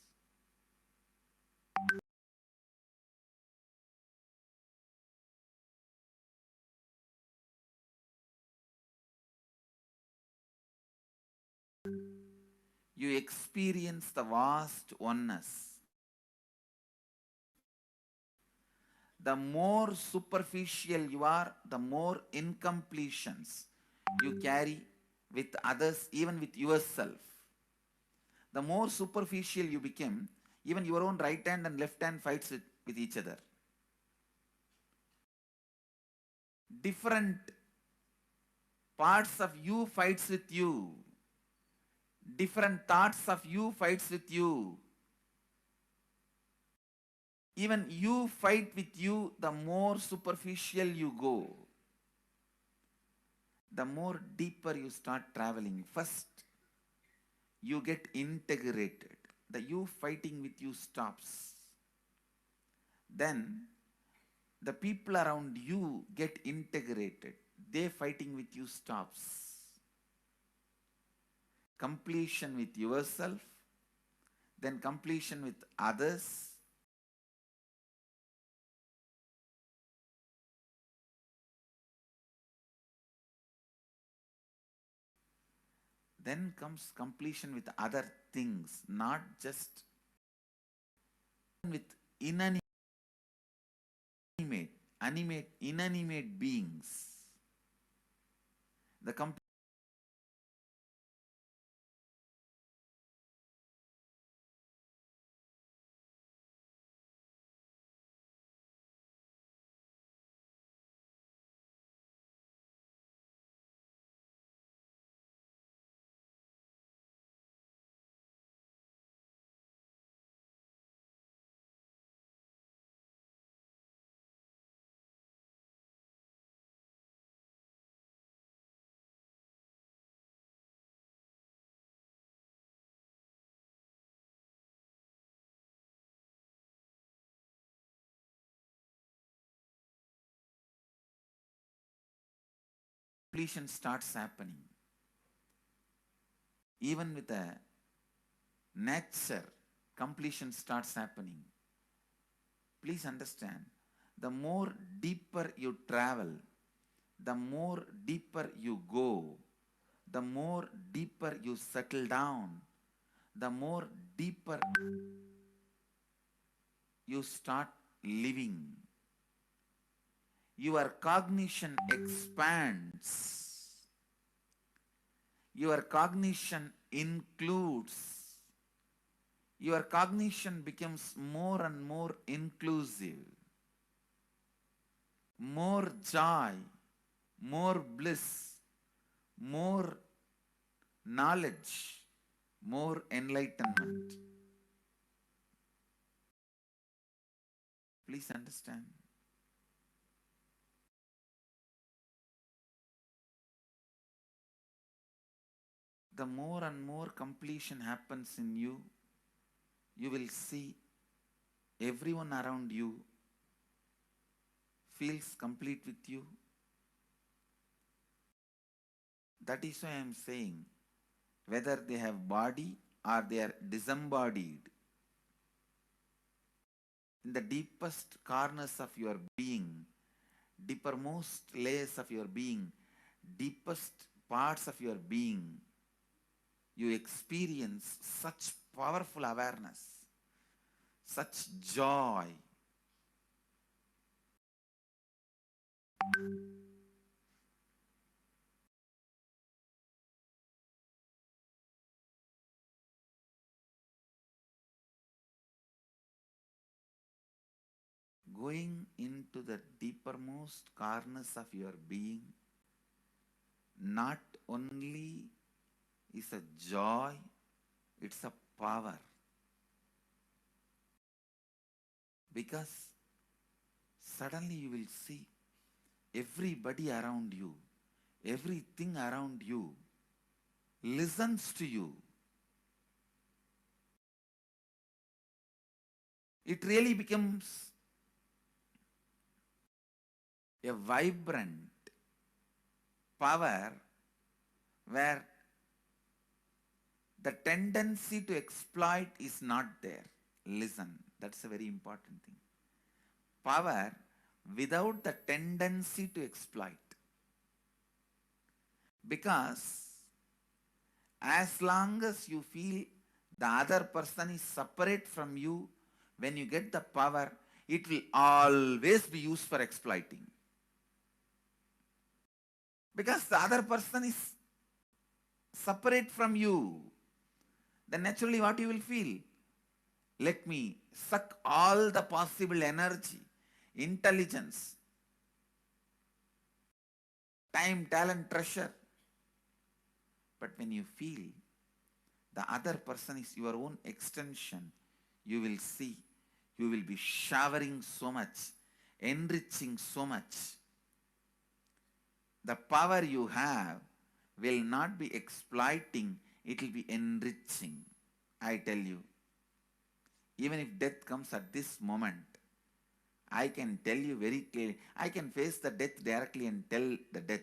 you experience the vast oneness. The more superficial you are, the more incompletions you carry with others, even with yourself. The more superficial you become, even your own right hand and left hand fights with each other. Different parts of you fights with you. Different thoughts of you fights with you. Even you fight with you, the more superficial you go, the more deeper you start traveling. First, you get integrated. The you fighting with you stops. Then, the people around you get integrated. They fighting with you stops. Completion with yourself, then completion with others. Then comes completion with other things, not just with inanimate, inanimate beings. The completion starts happening. Even with the nature, completion starts happening. Please understand, the more deeper you travel, the more deeper you go, the more deeper you settle down, the more deeper you start living. Your cognition expands. Your cognition includes. Your cognition becomes more and more inclusive. More joy, more bliss, more knowledge, more enlightenment. Please understand. The more and more completion happens in you, you will see everyone around you feels complete with you. That is why I am saying, whether they have body or they are disembodied, in the deepest corners of your being, deepermost layers of your being, deepest parts of your being, you experience such powerful awareness, such joy. Going into the deepermost corners of your being not only is a joy, it's a power. Because suddenly you will see everybody around you, everything around you listens to you. It really becomes a vibrant power where the tendency to exploit is not there. Listen, that's a very important thing. Power without the tendency to exploit. Because as long as you feel the other person is separate from you, when you get the power, it will always be used for exploiting. Because the other person is separate from you, then naturally what you will feel? Let me suck all the possible energy, intelligence, time, talent, treasure. But when you feel the other person is your own extension, you will see, you will be showering so much, enriching so much. The power you have will not be exploiting, it will be enriching. I tell you, even if death comes at this moment, I can tell you very clearly, I can face the death directly and tell the death,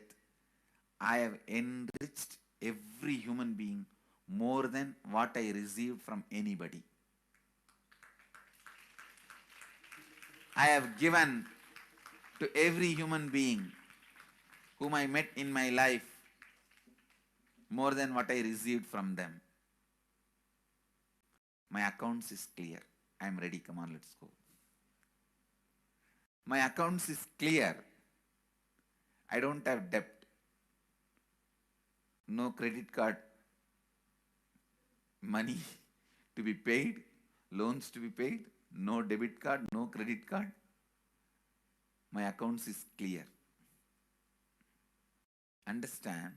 I have enriched every human being more than what I received from anybody. I have given to every human being whom I met in my life more than what I received from them. My accounts is clear. I am ready. Come on, let's go. My accounts is clear. I don't have debt. No credit card money to be paid, loans to be paid, no debit card, no credit card. My accounts is clear. Understand,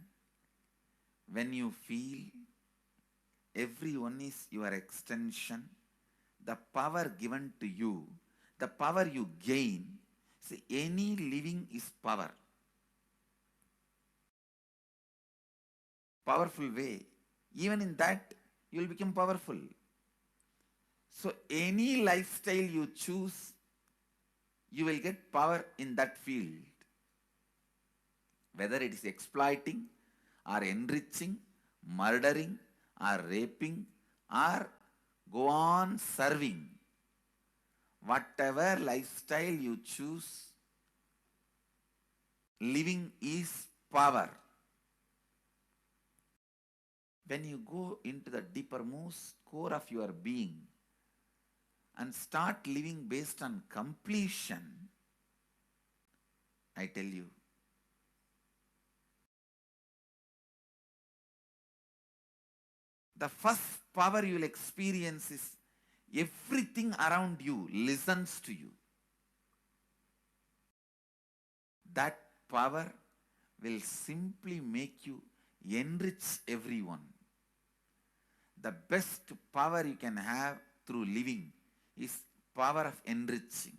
when you feel everyone is your extension, the power given to you, the power you gain, see, any living is power. Powerful way. Even in that, you will become powerful. So any lifestyle you choose, you will get power in that field. Whether it is exploiting or enriching, murdering or raping or go on serving. Whatever lifestyle you choose, living is power. When you go into the deepermost core of your being and start living based on completion, I tell you, the first power you will experience is everything around you listens to you. That power will simply make you enrich everyone. The best power you can have through living is power of enriching.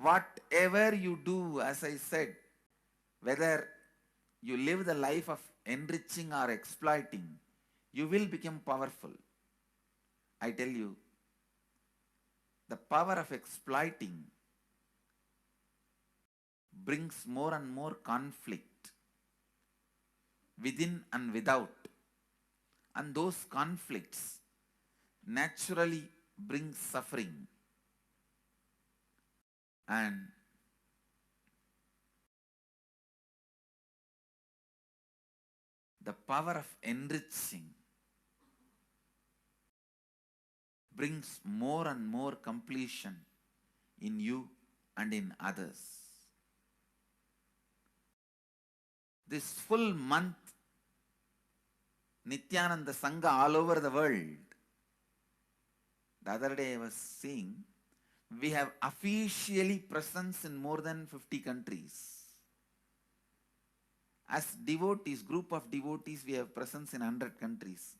Whatever you do, as I said, whether you live the life of enriching or exploiting, you will become powerful. I tell you, the power of exploiting brings more and more conflict within and without. And those conflicts naturally bring suffering. And the power of enriching brings more and more completion in you and in others. This full month, Nithyananda Sangha all over the world. The other day I was seeing, we have officially presence in more than 50 countries. As devotees, group of devotees, we have presence in 100 countries.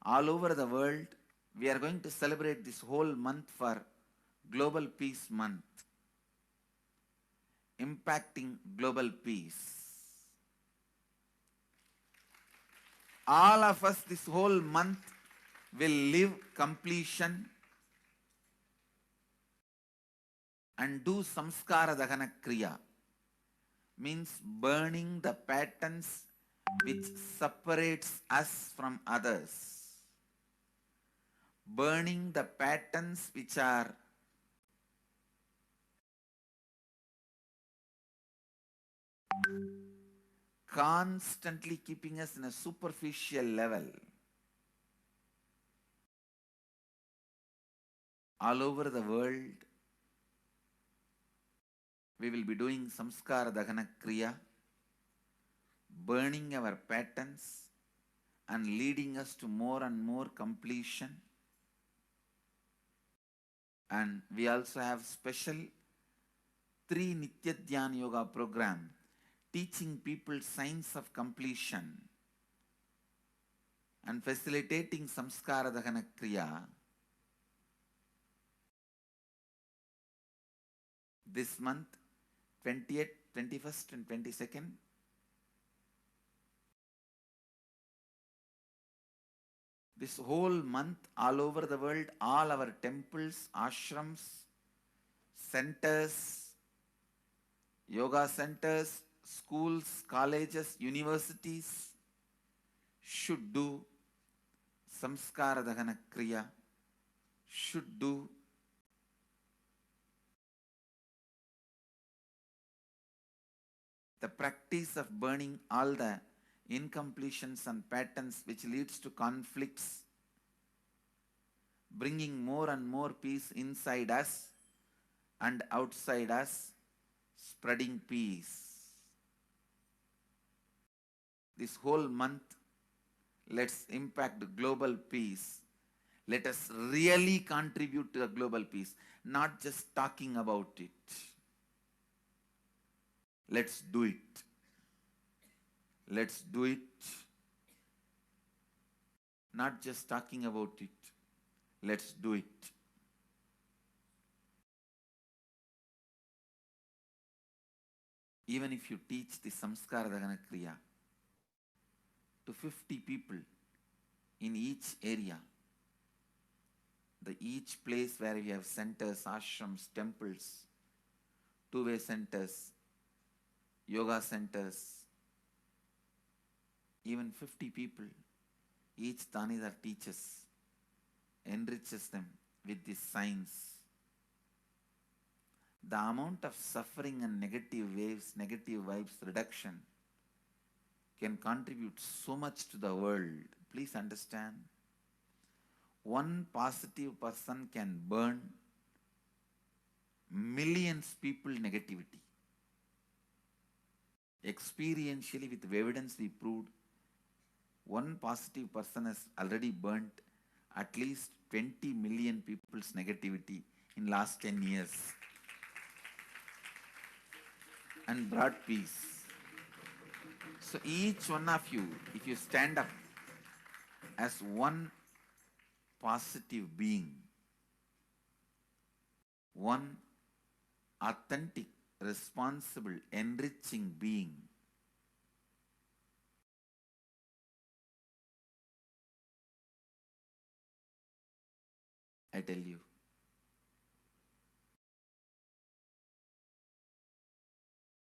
All over the world, we are going to celebrate this whole month for Global Peace Month, impacting global peace. All of us this whole month will live completion and do samskara dahana kriya, means burning the patterns which separates us from others. Burning the patterns which are constantly keeping us in a superficial level. All over the world, we will be doing samskara dahana kriya, burning our patterns and leading us to more and more completion. And we also have special 3 Nitya Dhyana Yoga program teaching people signs of completion and facilitating samskara dahana kriya. This month, 20th, 21st and 22nd, this whole month, all over the world, all our temples, ashrams, centers, yoga centers, schools, colleges, universities should do samskara dahana kriya, should do the practice of burning all the incompletions and patterns which leads to conflicts, bringing more and more peace inside us and outside us, spreading peace. This whole month, let's impact global peace. Let us really contribute to the global peace, not just talking about it. Let's do it. Let's do it. Not just talking about it. Let's do it. Even if you teach the samskara dahana kriya to 50 people in each area, each place where we have centers, ashrams, temples, two-way centers, yoga centers, even 50 people, each Tanidar teaches, enriches them with these signs. The amount of suffering and negative waves, negative vibes reduction can contribute so much to the world. Please understand. One positive person can burn millions people negativity. Experientially, with evidence we proved, one positive person has already burnt at least 20 million people's negativity in last 10 years and brought peace. So each one of you, if you stand up as one positive being, one authentic, responsible, enriching being, I tell you,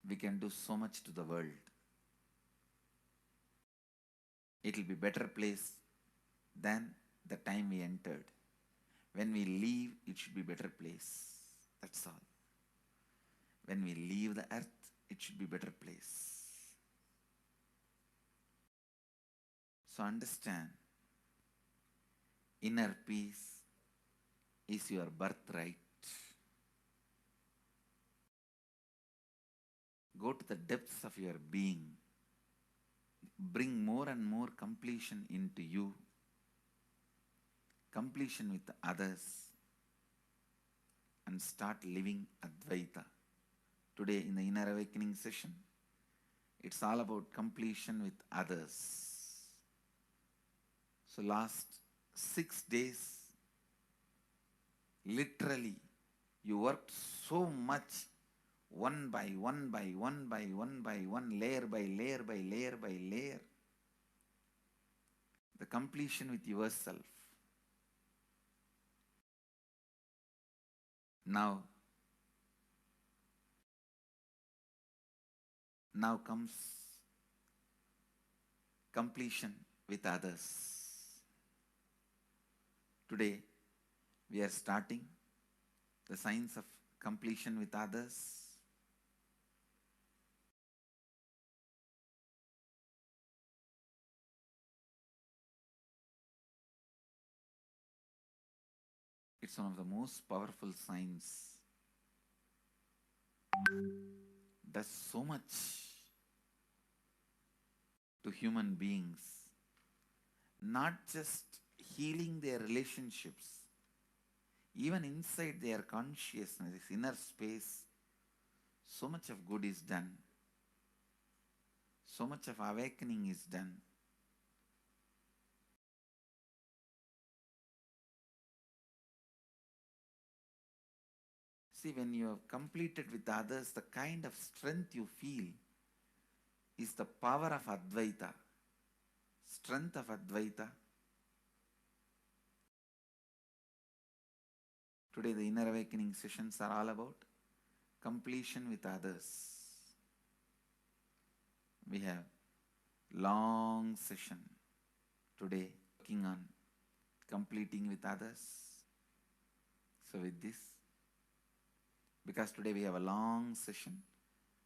we can do so much to the world. It will be a better place than the time we entered. When we leave, it should be a better place. That's all. When we leave the earth, it should be a better place. So understand, inner peace is your birthright. Go to the depths of your being. Bring more and more completion into you. Completion with others. And start living Advaita. Today in the Inner Awakening session, it's all about completion with others. So last 6 days, literally, you worked so much, one by one by one by one by one, layer by layer by layer by layer. The completion with yourself. Now comes completion with others. Today, we are starting the science of completion with others. It's one of the most powerful signs. Does so much to human beings, not just healing their relationships, even inside their consciousness, this inner space, so much of good is done. So much of awakening is done. See, when you have completed with others, the kind of strength you feel is the power of Advaita, strength of Advaita. Today the inner awakening sessions are all about completion with others. We have long session today working on completing with others. So with this, because today we have a long session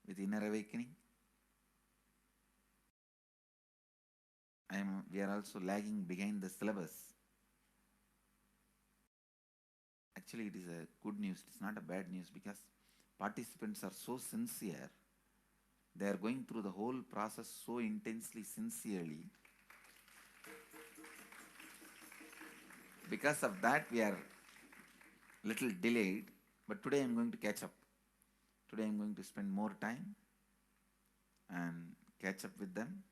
with inner awakening, we are also lagging behind the syllabus. Actually, it is a good news. It's not a bad news, because participants are so sincere. They are going through the whole process so intensely, sincerely. Because of that, we are little delayed. But today I am going to catch up. Today I am going to spend more time and catch up with them,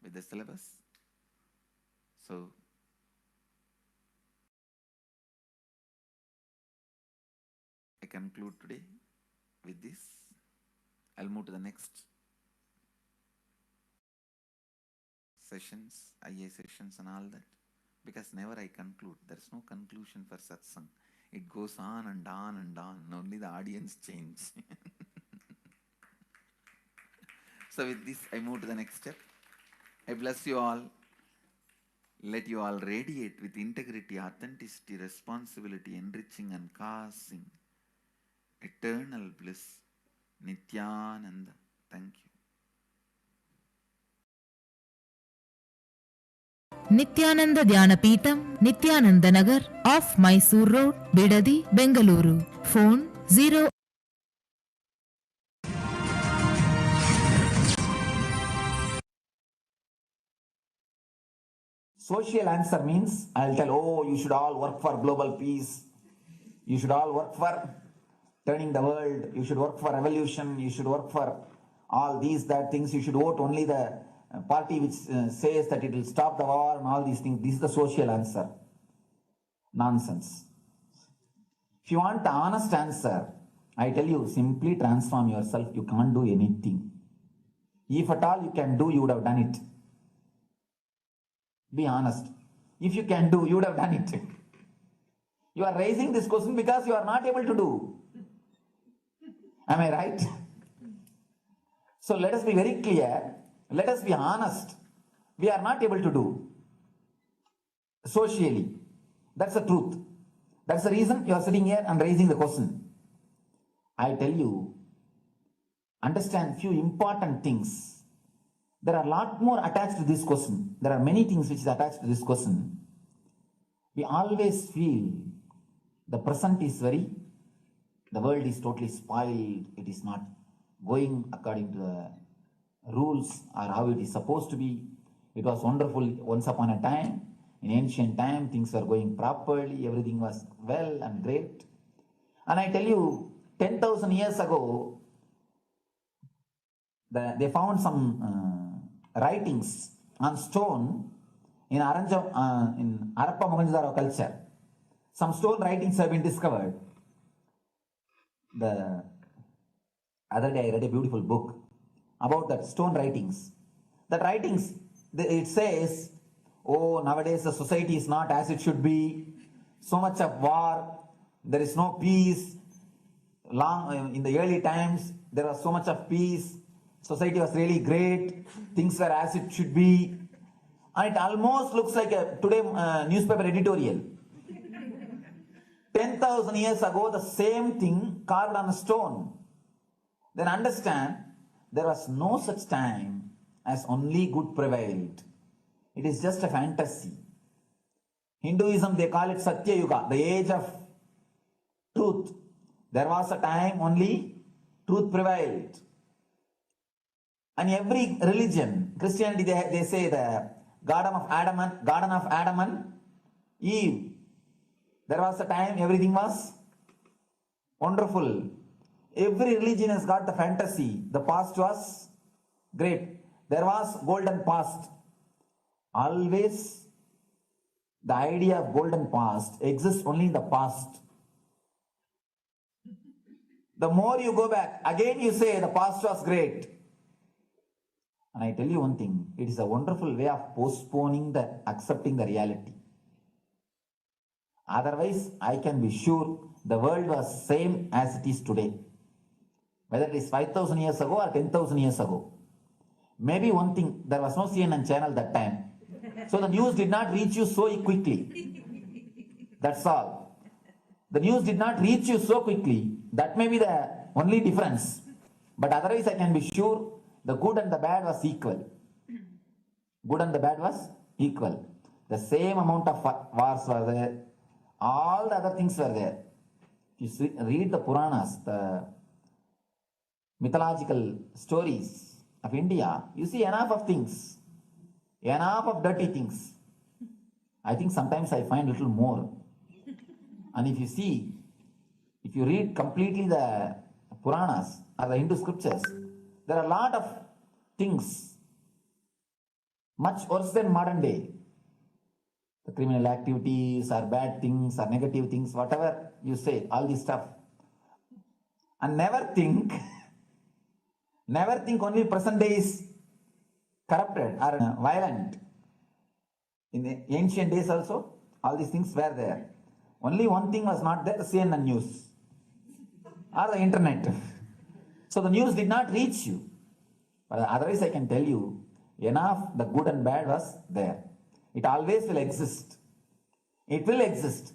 with the syllabus. So I conclude today with this. I'll move to the next sessions, IA sessions and all that, because never I conclude. There is no conclusion for satsang. It goes on and on and on. Only the audience change. So with this, I move to the next step. I bless you all. Let you all radiate with integrity, authenticity, responsibility, enriching and causing eternal bliss. Nithyananda. Thank you. Nithyananda Dhyanapītam, Nithyananda Nagar, off Mysore Road, Bidadi, Bengaluru. Phone 0. Social answer means I'll tell, oh, you should all work for global peace. You should all work for turning the world. You should work for revolution. You should work for all these, that things. You should vote only the party which says that it will stop the war and all these things. This is the social answer. Nonsense. If you want the honest answer, I tell you, simply transform yourself. You can't do anything. If at all you can do, you would have done it. Be honest. If you can do, you would have done it. You are raising this question because you are not able to do. Am I right? So let us be very clear. Let us be honest. We are not able to do socially. That's the truth. That's the reason you are sitting here and raising the question. I tell you, understand few important things. There are a lot more attached to this question. There are many things which is attached to this question. We always feel the present is the world is totally spoiled. It is not going according to the rules or how it is supposed to be. It was wonderful once upon a time. In ancient time, things were going properly. Everything was well and great. And I tell you, 10,000 years ago, they found some writings on stone in Harappa Mohenjo-daro culture. Some stone writings have been discovered. The other day I read a beautiful book about that stone writings. That writings, it says, oh, nowadays the society is not as it should be. So much of war. There is no peace. In the early times, there was so much of peace. Society was really great. Things were as it should be. And it almost looks like a today newspaper editorial. 10,000 years ago, the same thing carved on a stone. Then understand, there was no such time as only good prevailed. It is just a fantasy. Hinduism, they call it Satya Yuga, the age of truth. There was a time only truth prevailed. And every religion, Christianity, they say the Garden of Adam and Eve. There was a time everything was wonderful. Every religion has got the fantasy. The past was Great. There was golden past. Always the idea of golden past exists only in the past. The more you go back, again you say the past was great. And I tell you one thing, it is a wonderful way of postponing the accepting the reality. Otherwise, I can be sure the world was same as it is today. Whether it is 5,000 years ago or 10,000 years ago. Maybe one thing, there was no CNN channel that time. So the news did not reach you so quickly. That's all. The news did not reach you so quickly. That may be the only difference. But otherwise, I can be sure the good and the bad was equal. Good and the bad was equal. The same amount of wars were there. All the other things were there. If you read the Puranas, the mythological stories of India, you see enough of things. Enough of dirty things. I think sometimes I find a little more. And if you see, if you read completely the Puranas or the Hindu scriptures, there are a lot of things much worse than modern day. The criminal activities or bad things or negative things, whatever you say, all this stuff. And never think only present day is corrupted or violent. In the ancient days also, all these things were there. Only one thing was not there, the CNN news or the internet. So the news did not reach you. But otherwise I can tell you, enough the good and bad was there. It always will exist. It will exist.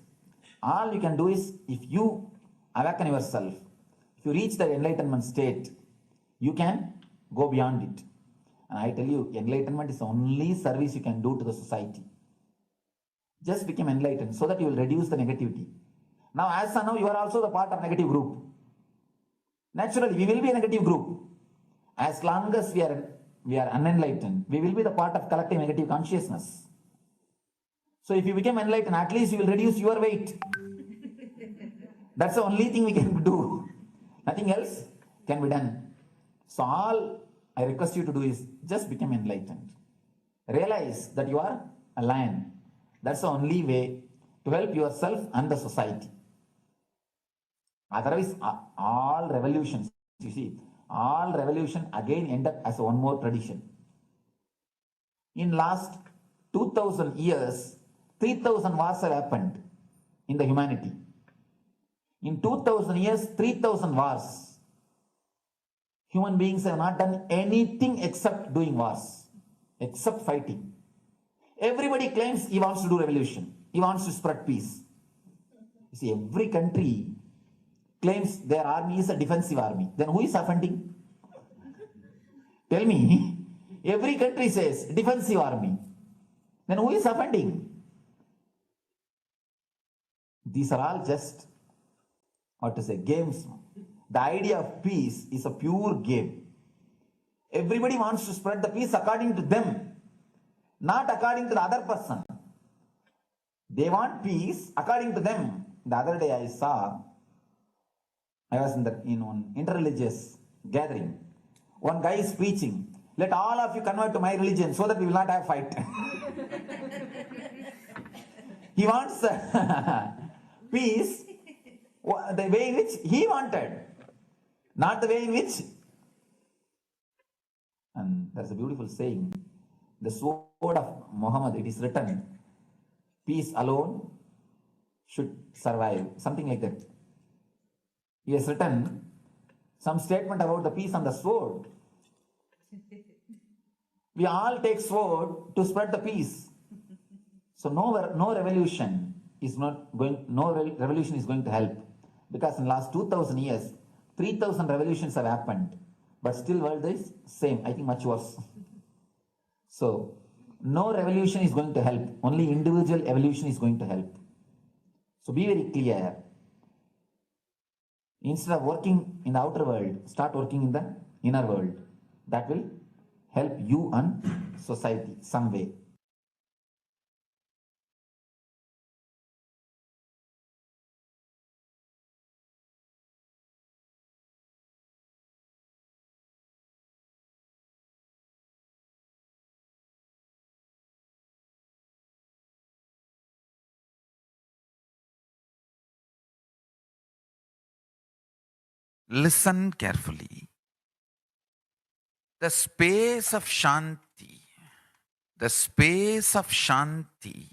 All you can do is, if you awaken yourself, if you reach the enlightenment state, you can go beyond it. And I tell you, enlightenment is the only service you can do to the society. Just become enlightened so that you will reduce the negativity. Now, as of now, you are also the part of negative group. Naturally, we will be a negative group. As long as we are unenlightened, we will be the part of collective negative consciousness. So if you become enlightened, at least you will reduce your weight. That's the only thing we can do. Nothing else can be done. So all I request you to do is just become enlightened. Realize that you are a lion. That's the only way to help yourself and the society. Otherwise, all revolutions, you see, all revolution again end up as one more tradition. In last 2000 years, 3000 wars have happened in the humanity. In 2000 years, 3000 wars. Human beings have not done anything except doing wars, except fighting. Everybody claims he wants to do revolution. He wants to spread peace. You see, every country claims their army is a defensive army. Then who is offending? Tell me. Every country says defensive army. Then who is offending? These are all just, games. The idea of peace is a pure game. Everybody wants to spread the peace according to them, not according to the other person. They want peace according to them. The other day I was in one interreligious gathering. One guy is preaching, let all of you convert to my religion so that we will not have fight. He wants peace the way in which he wanted, not the way in which. And there's a beautiful saying, the sword of Muhammad, it is written, peace alone should survive, something like that. He has written some statement about the peace on the sword. We all take sword to spread the peace. So no revolution is going to help, because in the last 2000 years, 3000 revolutions have happened, but still world is same, I think much worse. So no revolution is going to help, only individual evolution is going to help. So be very clear. Instead of working in the outer world, start working in the inner world. That will help you and society some way. Listen carefully. The space of Shanti, the space of Shanti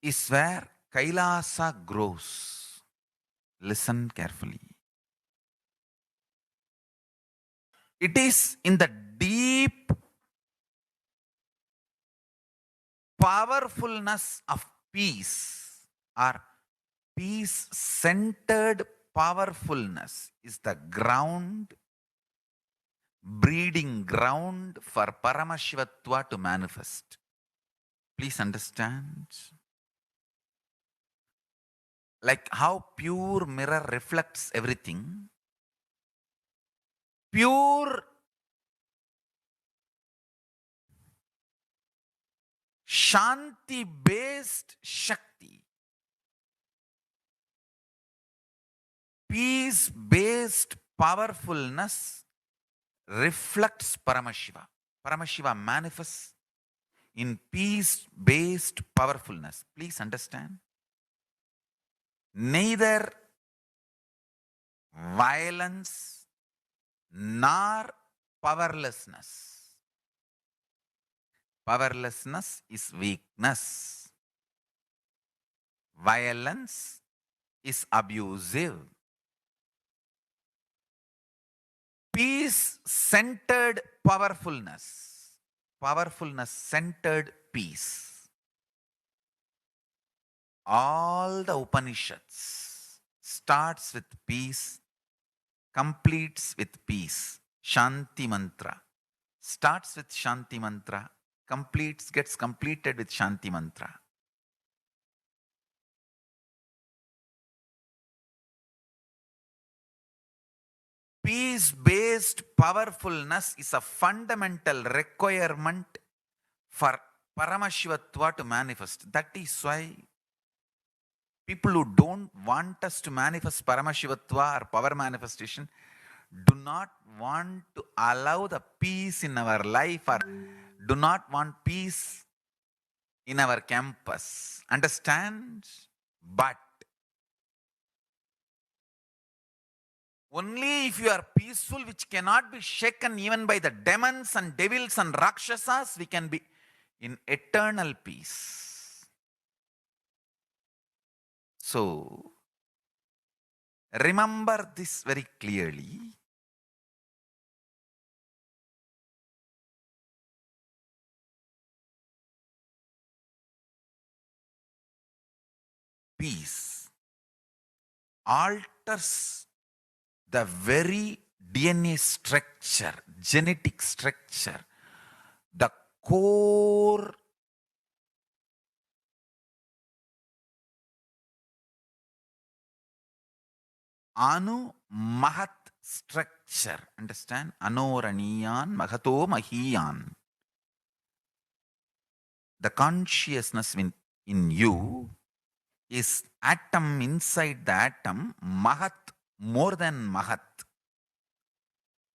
is where Kailasa grows. Listen carefully. It is in the deep powerfulness of peace, or peace-centered powerfulness is the ground, breeding ground for Paramashivatva to manifest. Please understand. Like how pure mirror reflects everything, pure Shanti-based Shakti, peace-based powerfulness reflects Paramashiva. Paramashiva manifests in peace-based powerfulness. Please understand. Neither violence nor powerlessness. Powerlessness is weakness. Violence is abusive. Peace-centered powerfulness. Powerfulness-centered peace. All the Upanishads starts with peace, completes with peace. Shanti mantra. Starts with Shanti mantra, gets completed with Shanti mantra. Peace-based powerfulness is a fundamental requirement for Paramashivatva to manifest. That is why people who don't want us to manifest Paramashivatva or power manifestation do not want to allow the peace in our life, or do not want peace in our campus. Understand? But only if you are peaceful, which cannot be shaken even by the demons and devils and rakshasas, we can be in eternal peace. So, remember this very clearly. Peace alters the very DNA structure, genetic structure, the core Anu Mahat structure. Understand? Anoraniyan Mahato Mahiyan. The consciousness in you is atom inside the atom, Mahat, more than Mahat.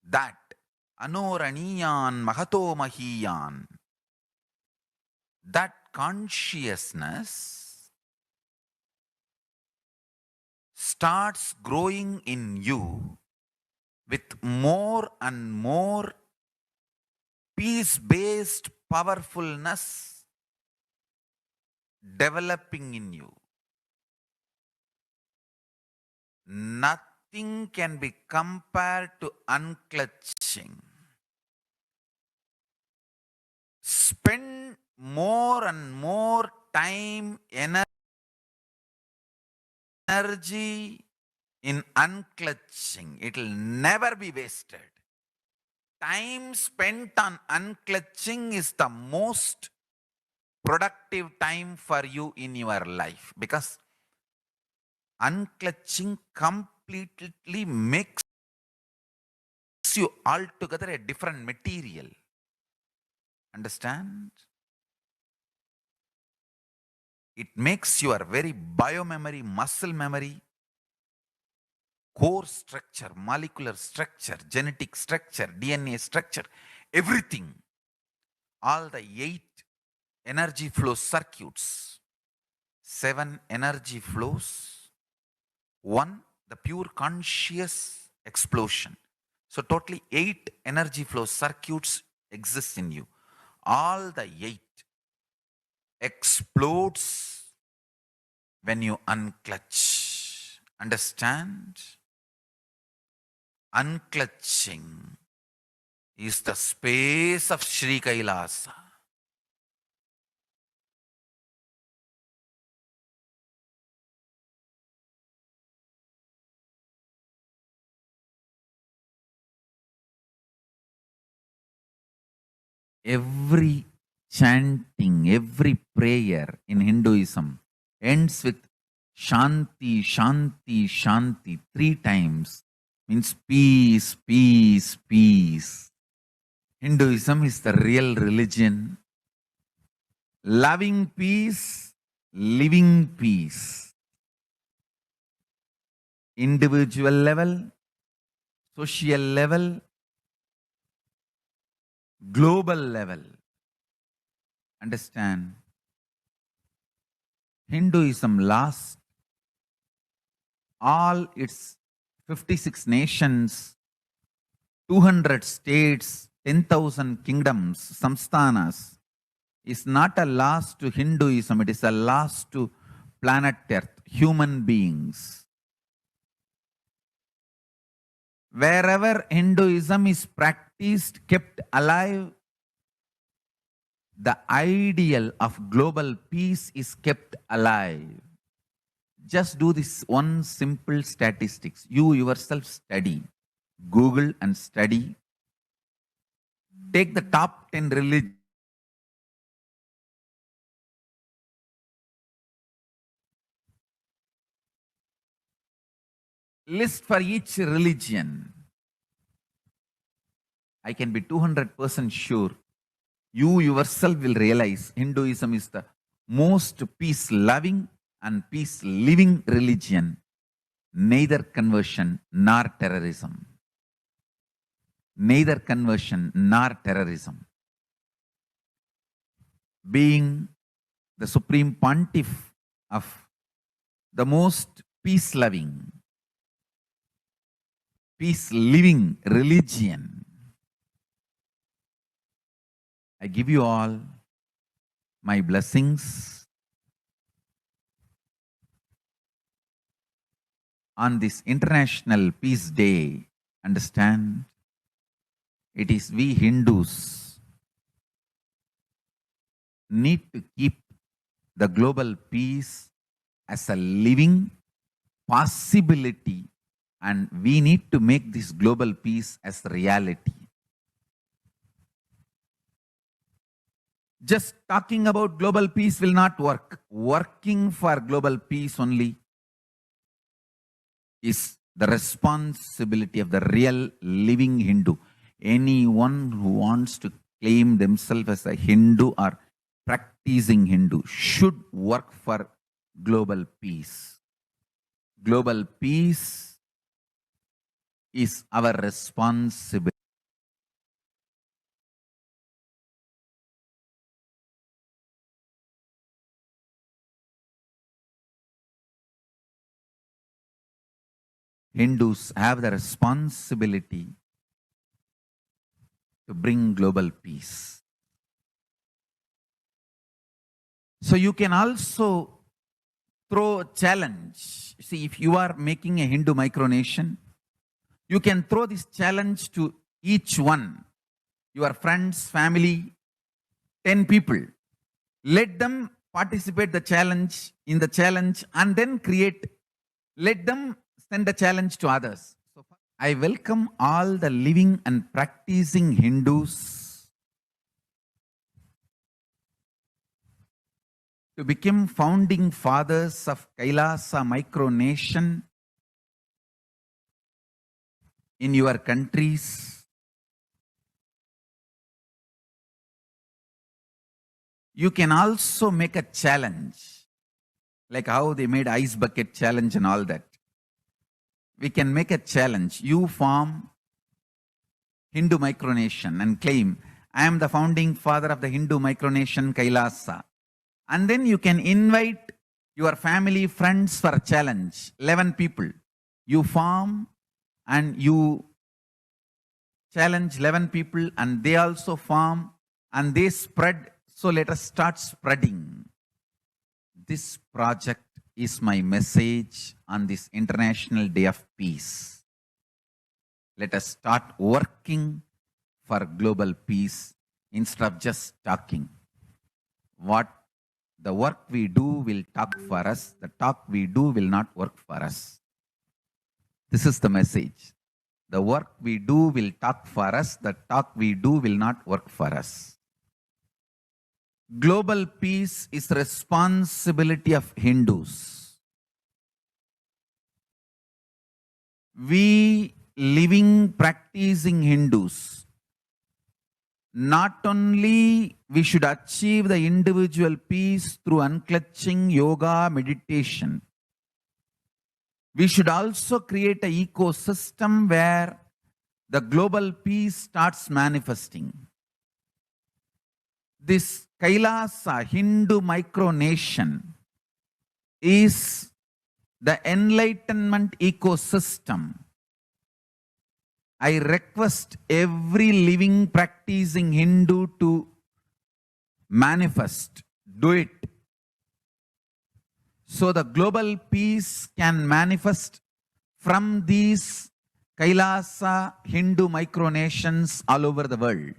That Anoraniyan Mahato Mahiyan. That consciousness starts growing in you with more and more peace-based powerfulness developing in you. Nothing can be compared to unclutching. Spend more and more time, energy in unclutching. It will never be wasted. Time spent on unclutching is the most productive time for you in your life, because unclutching completely makes you altogether a different material. Understand? It makes your very biomemory, muscle memory, core structure, molecular structure, genetic structure, DNA structure, everything, all the 8 energy flow circuits 7 energy flows. 1, the pure conscious explosion. So totally 8 energy flow circuits exist in you. All the 8 explodes when you unclutch. Understand? Unclutching is the space of Sri Kailasa. Every chanting, every prayer in Hinduism ends with Shanti, Shanti, Shanti 3 times. Means peace, peace, peace. Hinduism is the real religion. Loving peace, living peace. Individual level, social level, global level. Understand? Hinduism lasts all its 56 nations, 200 states, 10,000 kingdoms, samsthanas, is not a loss to Hinduism, it is a loss to planet Earth, human beings. Wherever Hinduism is practiced, kept alive, the ideal of global peace is kept alive. Just do this one simple statistics. You yourself study. Google and study. Take the top 10 religions. List for each religion. I can be 200% sure. You yourself will realize Hinduism is the most peace-loving and peace-living religion. Neither conversion nor terrorism. Neither conversion nor terrorism. Being the supreme pontiff of the most peace-loving, peace-living religion, I give you all my blessings on this International Peace Day. Understand? It is we Hindus need to keep the global peace as a living possibility, and we need to make this global peace as reality. Just talking about global peace will not work. Working for global peace only is the responsibility of the real living Hindu. Anyone who wants to claim themselves as a Hindu or practicing Hindu should work for global peace. Global peace is our responsibility. Hindus have the responsibility to bring global peace. So you can also throw a challenge. See, if you are making a Hindu micronation, you can throw this challenge to each one, your friends, family, 10 people. Let them participate in the challenge and then let them send a challenge to others. So I welcome all the living and practicing Hindus to become founding fathers of Kailasa micronation in your countries. You can also make a challenge, like how they made ice bucket challenge and all that. We can make a challenge. You form Hindu micronation and claim, I am the founding father of the Hindu micronation Kailasa. And then you can invite your family, friends for a challenge, 11 people. You form and you challenge 11 people and they also form and they spread. So let us start spreading. This project is my message on this International Day of Peace. Let us start working for global peace instead of just talking. What the work we do will talk for us. The talk we do will not work for us. This is the message. The work we do will talk for us. The talk we do will not work for us. Global peace is the responsibility of Hindus. We living, practicing Hindus, not only we should achieve the individual peace through unclutching, yoga, meditation, we should also create an ecosystem where the global peace starts manifesting. This Kailasa Hindu micronation is the enlightenment ecosystem. I request every living, practicing Hindu to manifest, do it. So the global peace can manifest from these Kailasa Hindu micronations all over the world.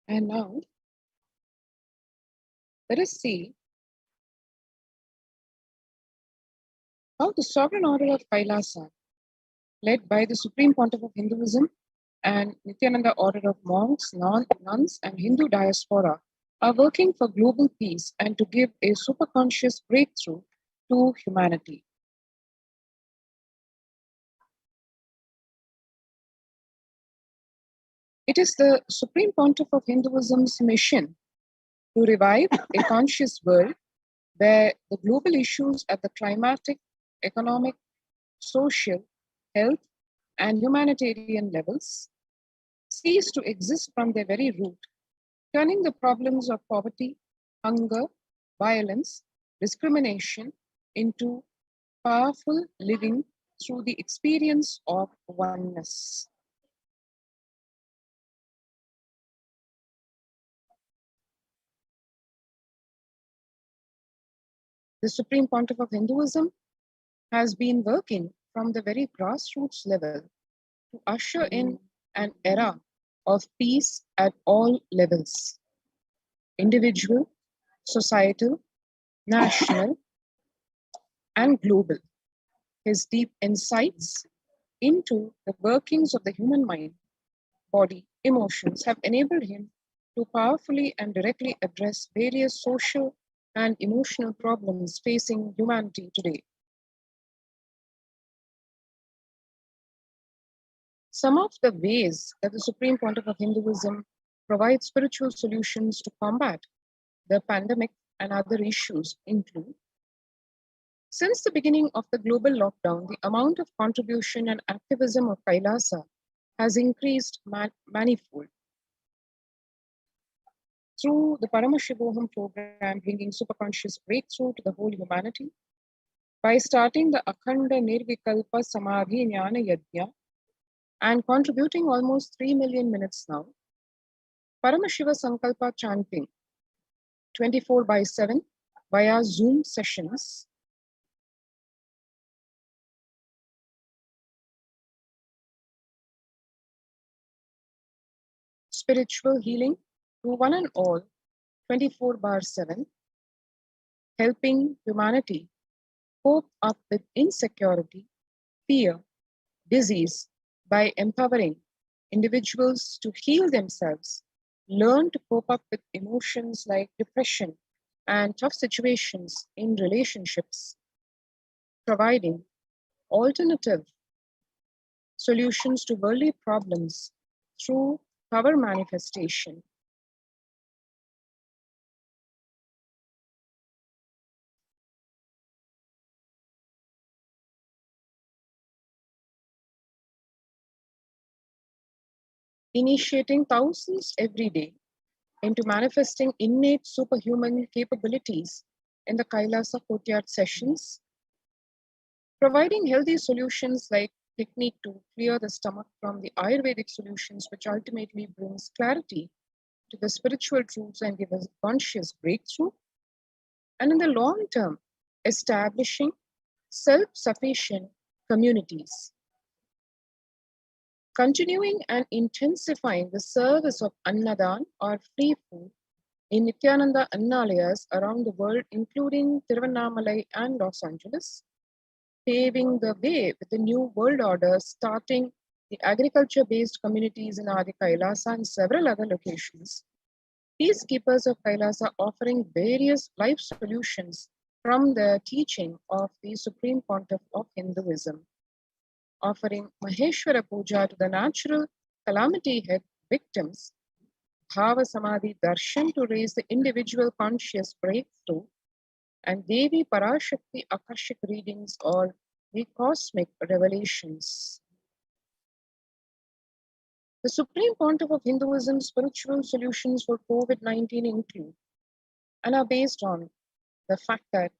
And now, let us see how the sovereign order of Kailasa, led by the Supreme Pontiff of Hinduism and Nithyananda order of monks, nuns, and Hindu diaspora, are working for global peace and to give a superconscious breakthrough to humanity. It is the Supreme Pontiff of Hinduism's mission to revive a conscious world where the global issues at the climatic, economic, social, health, and humanitarian levels cease to exist from their very root, turning the problems of poverty, hunger, violence, discrimination into powerful living through the experience of oneness. The Supreme Pontiff of Hinduism has been working from the very grassroots level to usher in an era of peace at all levels: individual, societal, national, and global. His deep insights into the workings of the human mind, body, emotions have enabled him to powerfully and directly address various social and emotional problems facing humanity today. Some of the ways that the Supreme Pontiff of Hinduism provide spiritual solutions to combat the pandemic and other issues include: since the beginning of the global lockdown, the amount of contribution and activism of Kailasa has increased manifold. Through the Paramashivoham program, bringing superconscious breakthrough to the whole humanity, by starting the Akhanda Nirvikalpa Samadhi Jnana Yajna and contributing almost 3 million minutes now, Paramashiva Sankalpa chanting 24/7 via Zoom sessions, spiritual healing to one and all 24/7, helping humanity cope up with insecurity, fear, disease by empowering individuals to heal themselves, learn to cope up with emotions like depression and tough situations in relationships, providing alternative solutions to worldly problems through power manifestation. Initiating thousands every day into manifesting innate superhuman capabilities in the Kailasa courtyard sessions, providing healthy solutions like technique to clear the stomach from the Ayurvedic solutions, which ultimately brings clarity to the spiritual truths and give us conscious breakthrough. And in the long term, establishing self-sufficient communities. Continuing and intensifying the service of Annadan or free food in Nithyananda Annalayas around the world, including Tiruvannamalai and Los Angeles, paving the way with the new world order, starting the agriculture-based communities in Adi Kailasa and several other locations. Peacekeepers of Kailasa offering various life solutions from the teaching of the Supreme Pontiff of Hinduism, offering Maheshwara Puja to the natural calamity head victims, Bhava Samadhi Darshan to raise the individual conscious breakthrough, and Devi Parashakti Akashik readings or the cosmic revelations. The Supreme Pontiff of Hinduism spiritual solutions for COVID-19 include and are based on the fact that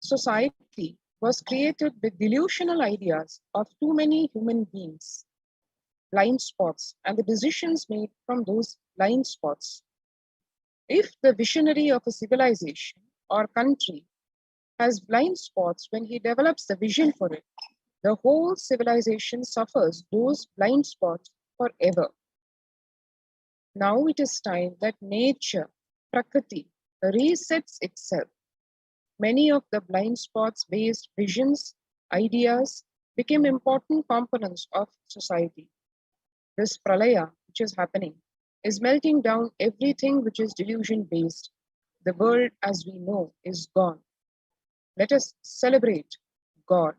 society was created with delusional ideas of too many human beings, blind spots, and the decisions made from those blind spots. If the visionary of a civilization or country has blind spots when he develops the vision for it, the whole civilization suffers those blind spots forever. Now it is time that nature, Prakriti, resets itself. Many of the blind spots based visions, ideas became important components of society. This pralaya, which is happening, is melting down everything which is delusion based. The world as we know is gone. Let us celebrate God.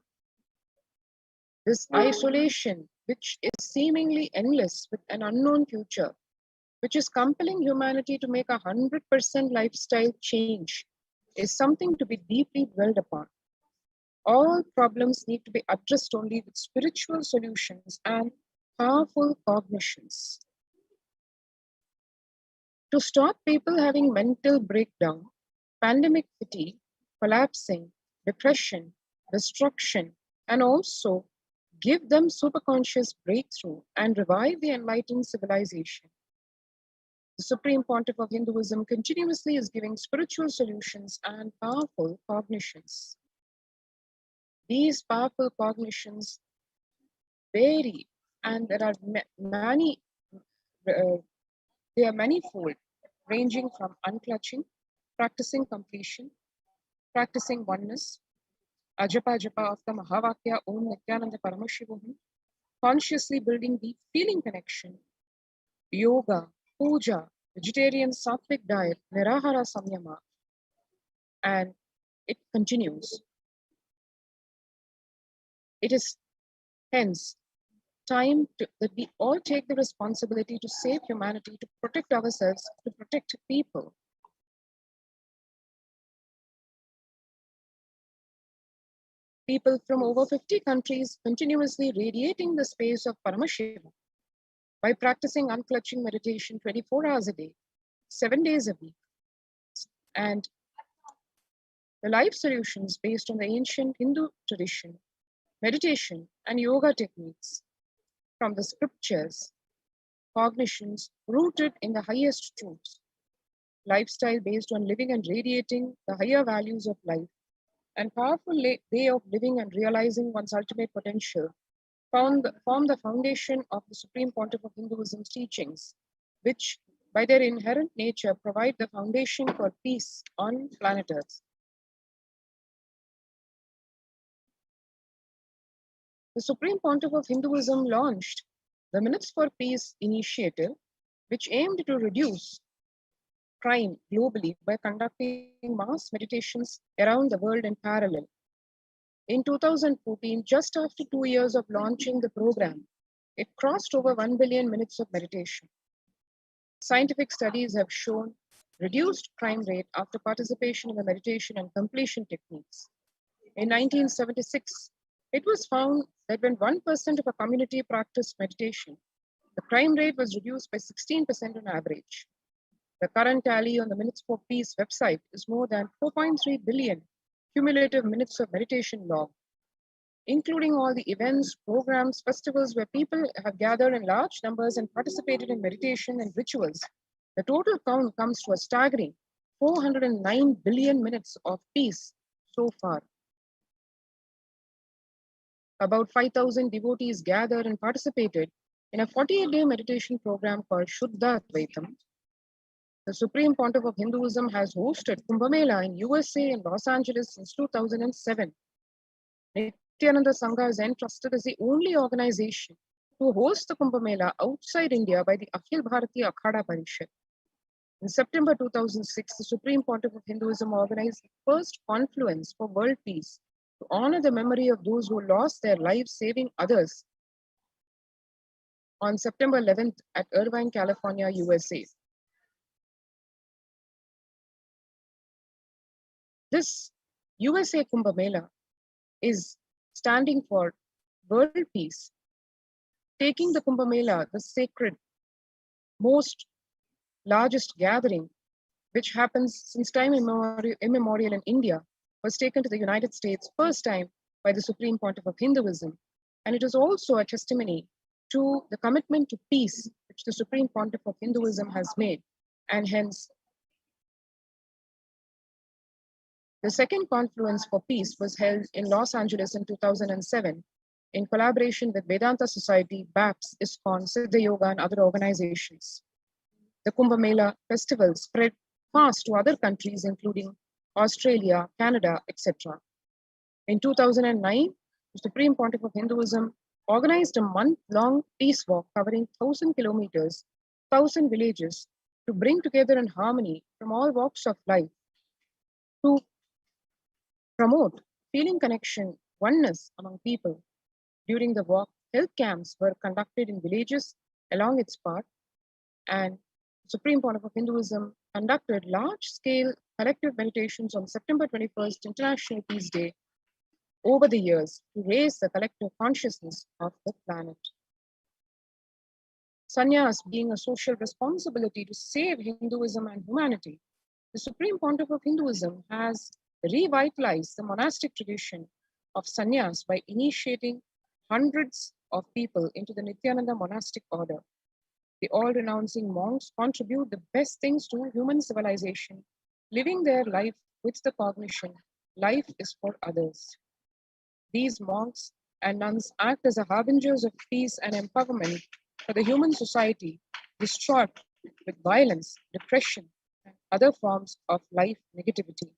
This isolation, which is seemingly endless with an unknown future, which is compelling humanity to make 100% lifestyle change, is something to be deeply dwelled upon. All problems need to be addressed only with spiritual solutions and powerful cognitions. To stop people having mental breakdown, pandemic fatigue, collapsing, depression, destruction, and also give them superconscious breakthrough and revive the enlightened civilization. The Supreme Pontiff of Hinduism continuously is giving spiritual solutions and powerful cognitions. These powerful cognitions vary, and there are they are manifold, ranging from unclutching, practicing completion, practicing oneness, ajapa japa of the Mahavakya Om Nithyananda Paramashivam, consciously building deep feeling connection, yoga, puja, vegetarian sattvic diet, nirahara samyama, and it continues. It is hence time that we all take the responsibility to save humanity, to protect ourselves, to protect people. People from over 50 countries continuously radiating the space of Paramashiva by practicing unclutching meditation 24 hours a day, 7 days a week, and the life solutions based on the ancient Hindu tradition, meditation, and yoga techniques from the scriptures, cognitions rooted in the highest truths, lifestyle based on living and radiating the higher values of life, and powerful way of living and realizing one's ultimate potential form the foundation of the Supreme Pontiff of Hinduism's teachings, which by their inherent nature provide the foundation for peace on planet Earth. The Supreme Pontiff of Hinduism launched the Minutes for Peace initiative, which aimed to reduce crime globally by conducting mass meditations around the world in parallel. In 2014, just after 2 years of launching the program, it crossed over 1 billion minutes of meditation. Scientific studies have shown reduced crime rate after participation in the meditation and completion techniques. In 1976, it was found that when 1% of a community practiced meditation, the crime rate was reduced by 16% on average. The current tally on the Minutes for Peace website is more than 4.3 billion cumulative minutes of meditation logged, including all the events, programs, festivals where people have gathered in large numbers and participated in meditation and rituals. The total count comes to a staggering 409 billion minutes of peace so far. About 5,000 devotees gathered and participated in a 48-day meditation program called Shuddha Advaitam. The Supreme Pontiff of Hinduism has hosted Kumbh Mela in USA and Los Angeles since 2007. Nithyananda Sangha is entrusted as the only organization to host the Kumbh Mela outside India by the Akhil Bharatiya Akhada Parishad. In September 2006, the Supreme Pontiff of Hinduism organized the first confluence for world peace to honor the memory of those who lost their lives saving others on September 11th at Irvine, California, USA. This USA Kumbh Mela is standing for world peace, taking the Kumbh Mela, the sacred, most largest gathering, which happens since time immemorial in India, was taken to the United States first time by the Supreme Pontiff of Hinduism. And it is also a testimony to the commitment to peace which the Supreme Pontiff of Hinduism has made, and hence the second confluence for peace was held in Los Angeles in 2007 in collaboration with Vedanta Society, BAPS, ISKCON, Siddha Yoga, and other organizations. The Kumbh Mela festival spread fast to other countries, including Australia, Canada, etc. In 2009, the Supreme Pontiff of Hinduism organized a month-long peace walk covering 1,000 kilometers, 1,000 villages, to bring together in harmony from all walks of life, to promote feeling connection, oneness among people. During the walk, health camps were conducted in villages along its path, and the Supreme Pontiff of Hinduism conducted large-scale collective meditations on September 21st, International Peace Day, over the years to raise the collective consciousness of the planet. Sannyas being a social responsibility to save Hinduism and humanity, the Supreme Pontiff of Hinduism has revitalized the monastic tradition of sannyas by initiating hundreds of people into the Nithyananda monastic order. The all-renouncing monks contribute the best things to human civilization, living their life with the cognition, life is for others. These monks and nuns act as the harbingers of peace and empowerment for the human society distraught with violence, depression, and other forms of life negativity.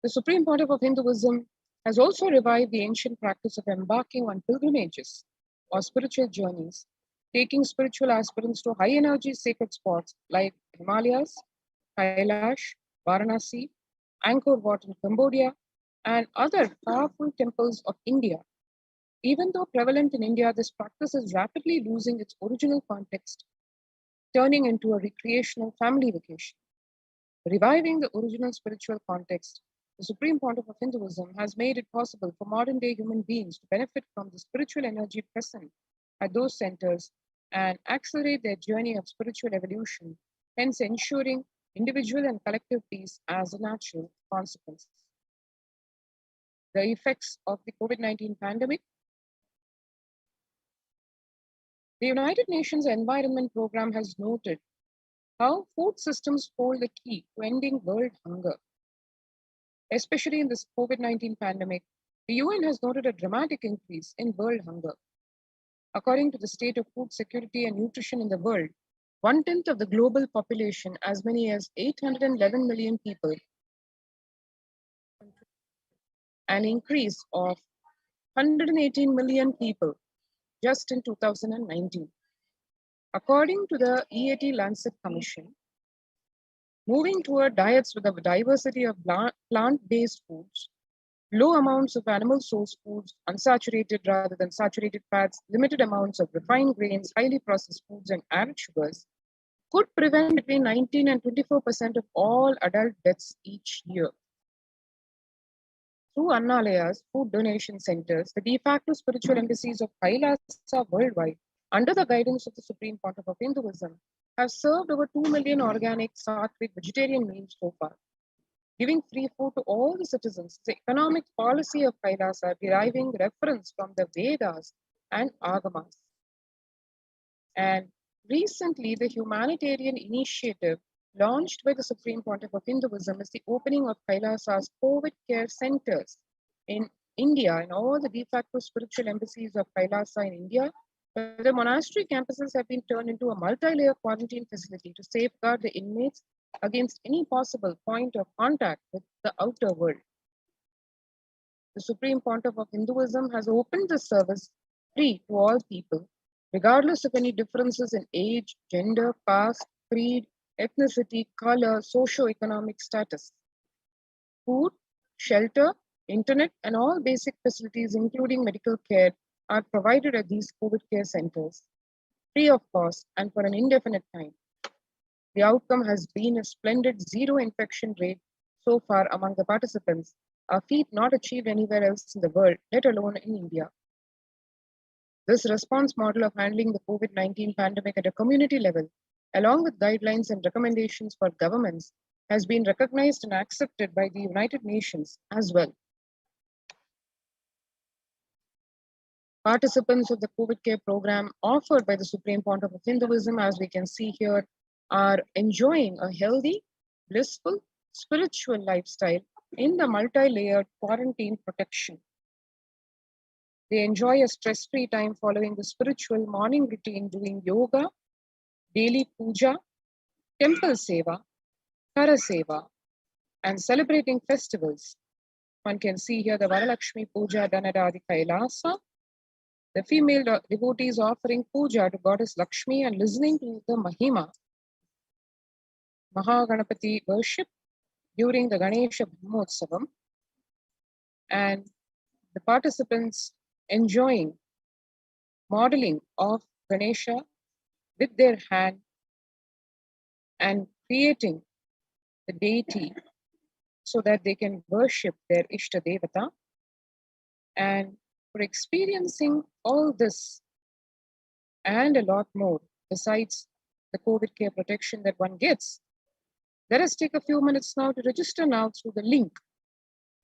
The Supreme Pontiff of Hinduism has also revived the ancient practice of embarking on pilgrimages or spiritual journeys, taking spiritual aspirants to high-energy sacred spots like Himalayas, Kailasa, Varanasi, Angkor Wat in Cambodia, and other powerful temples of India Even though prevalent in India, this practice is rapidly losing its original context, turning into a recreational family vacation. Reviving the original spiritual context, the Supreme Pontiff of Hinduism has made it possible for modern day human beings to benefit from the spiritual energy present at those centers and accelerate their journey of spiritual evolution, hence ensuring individual and collective peace as a natural consequence. The effects of the COVID-19 pandemic. The United Nations Environment Programme has noted how food systems hold the key to ending world hunger. Especially in this COVID-19 pandemic, the UN has noted a dramatic increase in world hunger. According to the state of food security and nutrition in the world, 1/10 of the global population, as many as 811 million people, an increase of 118 million people just in 2019. According to the EAT Lancet Commission, moving toward diets with a diversity of plant-based foods, low amounts of animal source foods, unsaturated rather than saturated fats, limited amounts of refined grains, highly processed foods, and added sugars could prevent between 19 and 24% of all adult deaths each year. Through Annalayas, food donation centers, the de facto spiritual embassies of Kailasa worldwide, under the guidance of the Supreme Pontiff of Hinduism, have served over 2 million organic, sattvic, vegetarian meals so far. Giving free food to all the citizens is the economic policy of Kailasa, deriving reference from the Vedas and Agamas. And recently, the humanitarian initiative launched by the Supreme Pontiff of Hinduism is the opening of Kailasa's COVID care centers in India and all the de facto spiritual embassies of Kailasa in India. The monastery campuses have been turned into a multi-layer quarantine facility to safeguard the inmates against any possible point of contact with the outer world. The Supreme Pontiff of Hinduism has opened the service free to all people, regardless of any differences in age, gender, caste, creed, ethnicity, color, socio-economic status. Food, shelter, internet, and all basic facilities, including medical care, are provided at these COVID care centers, free of cost and for an indefinite time. The outcome has been a splendid zero infection rate so far among the participants, a feat not achieved anywhere else in the world, let alone in India. This response model of handling the COVID-19 pandemic at a community level, along with guidelines and recommendations for governments, has been recognized and accepted by the United Nations as well. Participants of the COVID care program offered by the Supreme Pontiff of Hinduism, as we can see here, are enjoying a healthy, blissful, spiritual lifestyle in the multi-layered quarantine protection. They enjoy a stress-free time following the spiritual morning routine, doing yoga, daily puja, temple seva, kara seva, and celebrating festivals. One can see here the Varalakshmi Puja done at Adi Kailasa, the female devotees offering puja to Goddess Lakshmi and listening to the Mahima, Mahaganapati worship during the Ganesha Brahmotsavam, and the participants enjoying modeling of Ganesha with their hand and creating the deity so that they can worship their Ishta Devata. And for experiencing all this and a lot more besides the COVID care protection that one gets, let us take a few minutes now to register now through the link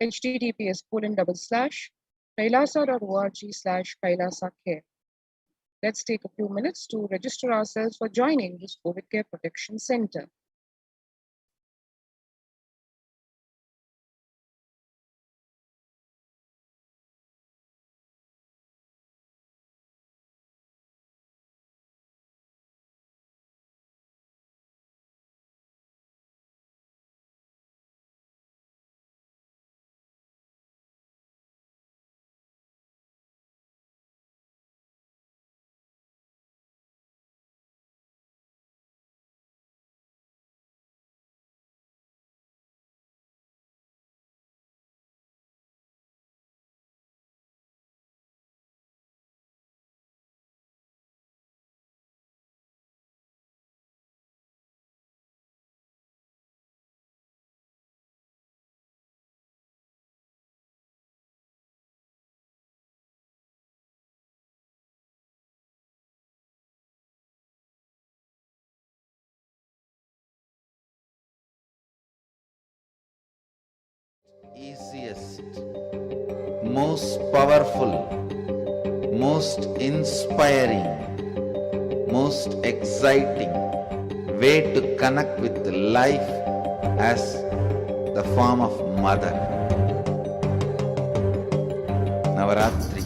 https://kailasa.org/kailasacare. Let's take a few minutes to register ourselves for joining this COVID care protection center. easiest, most powerful, most inspiring, most exciting way to connect with life as the form of mother. Navaratri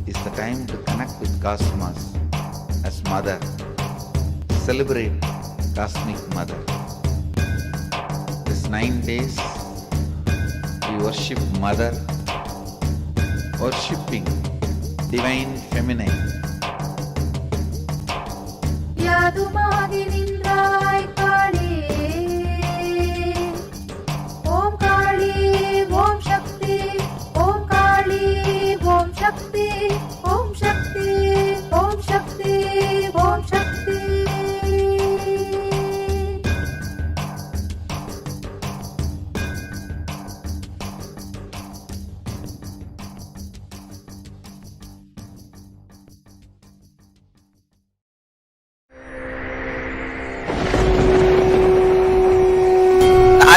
is the time to connect with Cosmos as mother. Celebrate Cosmic Mother. This 9 days we worship Mother, worshipping Divine Feminine. யாதுமாகி நின்றாய் காளி ஓம் காளி ஓம் சக்தி ஓம் காளி ஓம் சக்தி ஓம் சக்தி ஓம் சக்தி ஓம் சக்தி.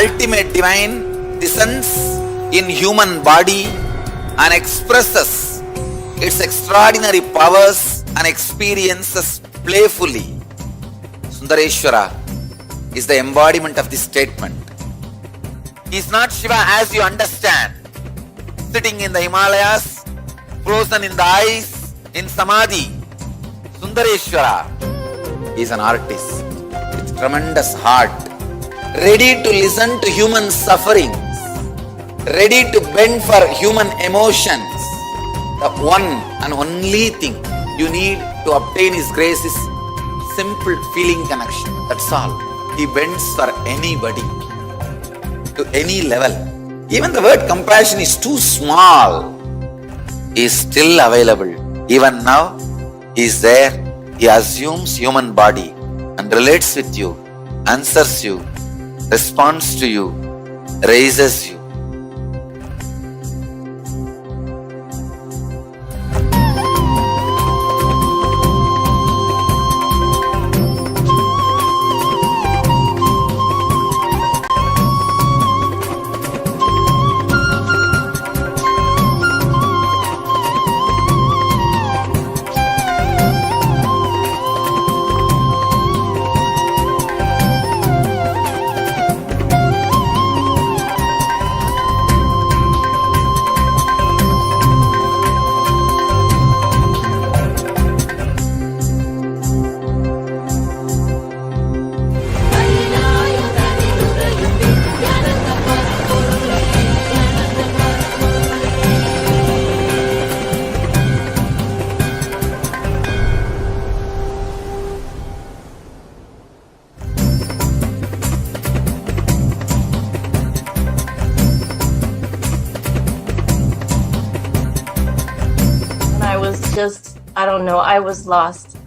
Ultimate divine descends in human body and expresses its extraordinary powers and experiences playfully. Sundareshwara is the embodiment of this statement. He is not Shiva as you understand, sitting in the Himalayas, frozen in the ice, in Samadhi. Sundareshwara is an artist with tremendous heart, ready to listen to human sufferings, ready to bend for human emotions. The one and only thing you need to obtain His grace is simple feeling connection. That's all. He bends for anybody, to any level. Even the word compassion is too small. He is still available. Even now, He is there. He assumes human body and relates with you, answers you, responds to you, raises you. I don't know, I was lost.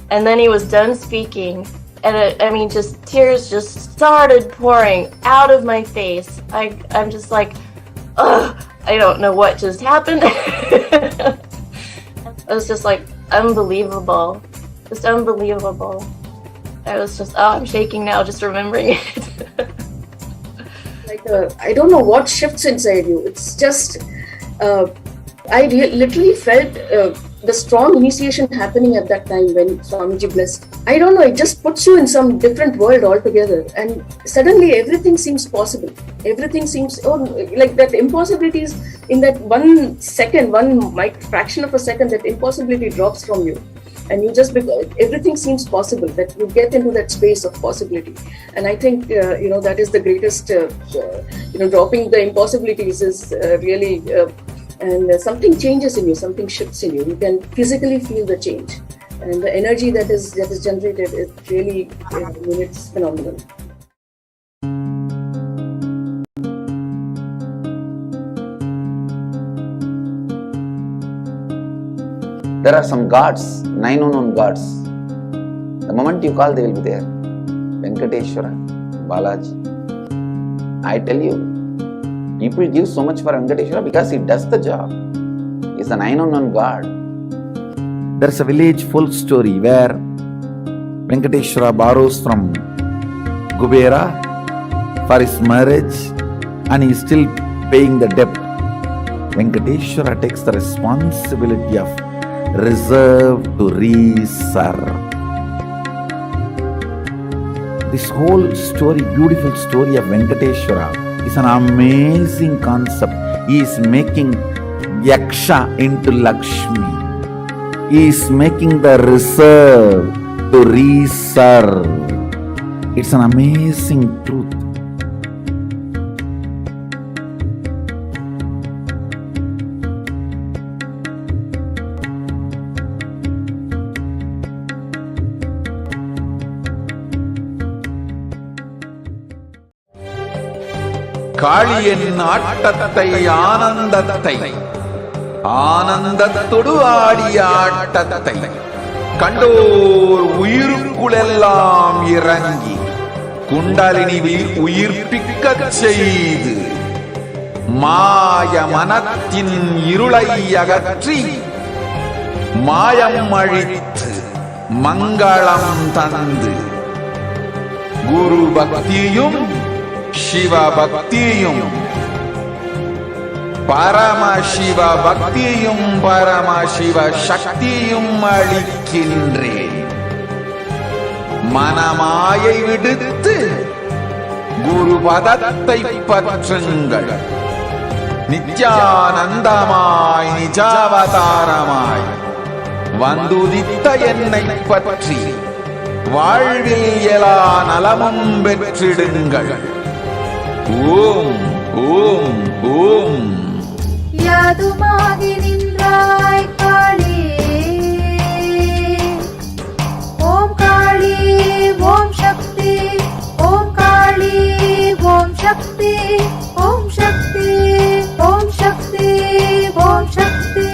And then he was done speaking, and just tears just started pouring out of my face. I'm just like, ugh, I don't know what just happened. It was just like unbelievable, just unbelievable. I was just, I'm shaking now just remembering it. I don't know what shifts inside you. It's just, I literally felt the strong initiation happening at that time when Swamiji blessed. I don't know, it just puts you in some different world altogether, and suddenly everything seems possible. Everything seems, like that impossibilities in that 1 second, fraction of a second, that impossibility drops from you. And you just, everything seems possible, that you get into that space of possibility. And I think, that is the greatest, dropping the impossibilities is really, and something changes in you, something shifts in you. You can physically feel the change. And the energy that is generated, it really, it's phenomenal. There are some gods, 9 unknown gods. The moment you call, they will be there. Venkateshwara, Balaji. I tell you, people give so much for Venkateshwara because he does the job. He's the 9 unknown god. There's a village folk story where Venkateshwara borrows from Kubera for his marriage, and he still paying the debt. Venkateshwara takes the responsibility of reserve to reserve. This whole story, beautiful story of Venkateshwara is an amazing concept. He is making Yaksha into Lakshmi. He is making the reserve to reserve. It's an amazing truth. காளியின் ஆட்டத்தை ஆனந்தத்தை ஆனந்தத்தொடு ஆடிய ஆட்டத்தை கண்டோர் உயிருக்குளெல்லாம் இறங்கி குண்டலினி உயிர்ப்பிக்கச் செய்து மாய மனத்தின் இருளை அகற்றி மாயம் அழித்து மங்களம் தந்து குரு பக்தியும் சிவ பக்தியும் பரமசிவ பக்தியும் பரமசிவ சக்தியும் அளிக்கின்றேன். மனமாயை விடுத்து குரு பதத்தை பற்றுங்கள். நித்யானந்தமாய் நிஜாவதாரமாய் வந்துதித்த என்னை பற்றி வாழ்வில் எல்லா நலமும் பெற்றிடுங்கள். ஓம் ஓம் ஓம். யாதுமாகி நின்றாய் காளி, ஓம் காளி ஓம் சக்தி, ஓம் காளி ஓம் சக்தி, ஓம் சக்தி ஓம் சக்தி ஓம் சக்தி.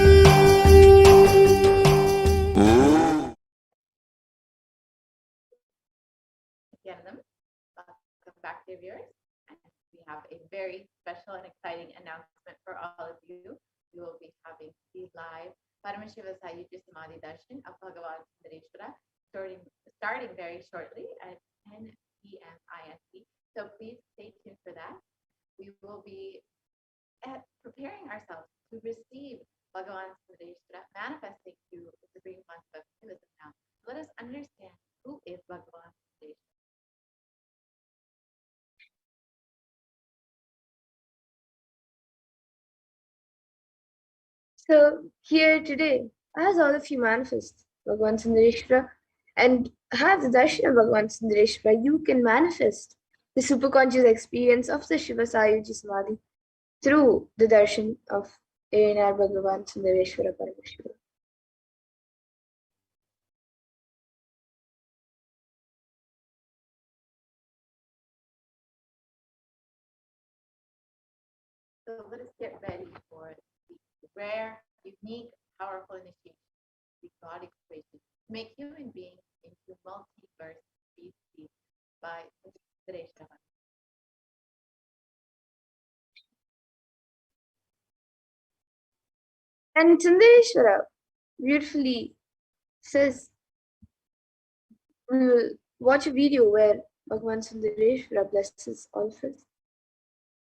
Welcome back to viewers. We have a very special and exciting announcement for all of you. We will be having the live Paramashiva Sayujya Samadhi Darshan of Bhagavan Sundareshwara starting very shortly at 10 p.m. IST. So please stay tuned for that. We will be preparing ourselves to receive Bhagavan Sundareshwara, manifesting through the supreme concept of Hinduism now. So let us understand who is Bhagavan Sundareshwara. So here today, as all of you manifest Bhagavan Sundareshwara and have the darshan of Bhagavan Sundareshwara, you can manifest the superconscious experience of the Shiva Sayujya Samadhi through the darshan of ANR Bhagavan Sundareshwara Paramashiva. So let us get ready for the rare, unique, powerful initiation, the God equation, to make human beings into multiverse species by Sundareshwara. And Sundareshwara beautifully says, we will watch a video where Bhagavan Sundareshwara blesses all of us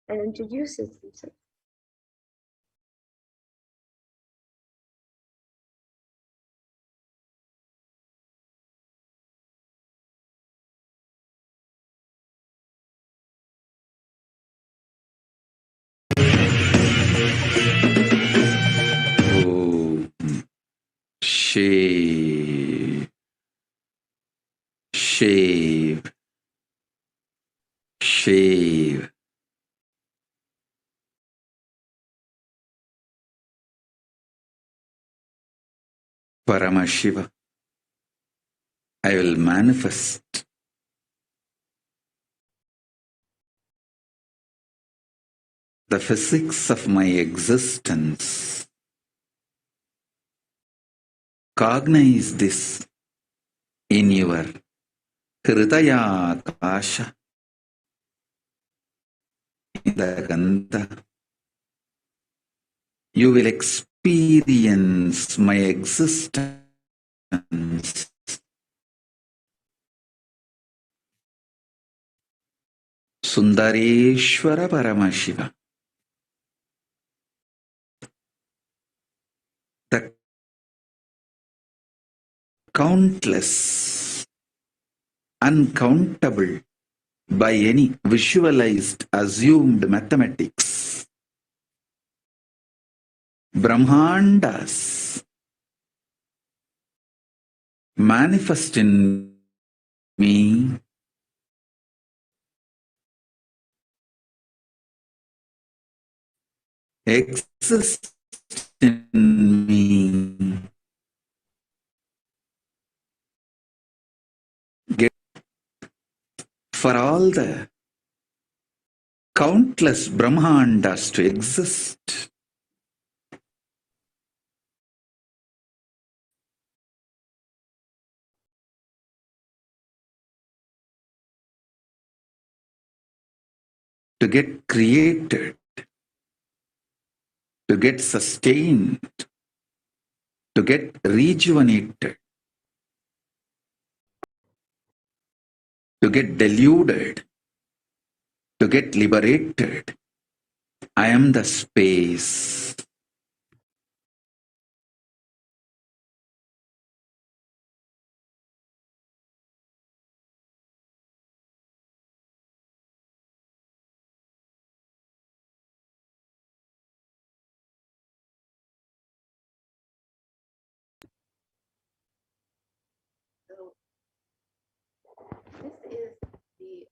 and introduces himself. Shave, shave, shave. Paramashiva, I will manifest the physics of my existence. Cognize this in your Hridaya Kasha, in the Gandha. You will experience my existence. Sundareshwara Paramashiva, the countless, uncountable by any visualized, assumed mathematics, Brahmandas manifest in me exist in me, get for all the countless Brahmandas to exist, to get created, to get sustained, to get rejuvenated, to get deluded, to get liberated. I am the space. So this is the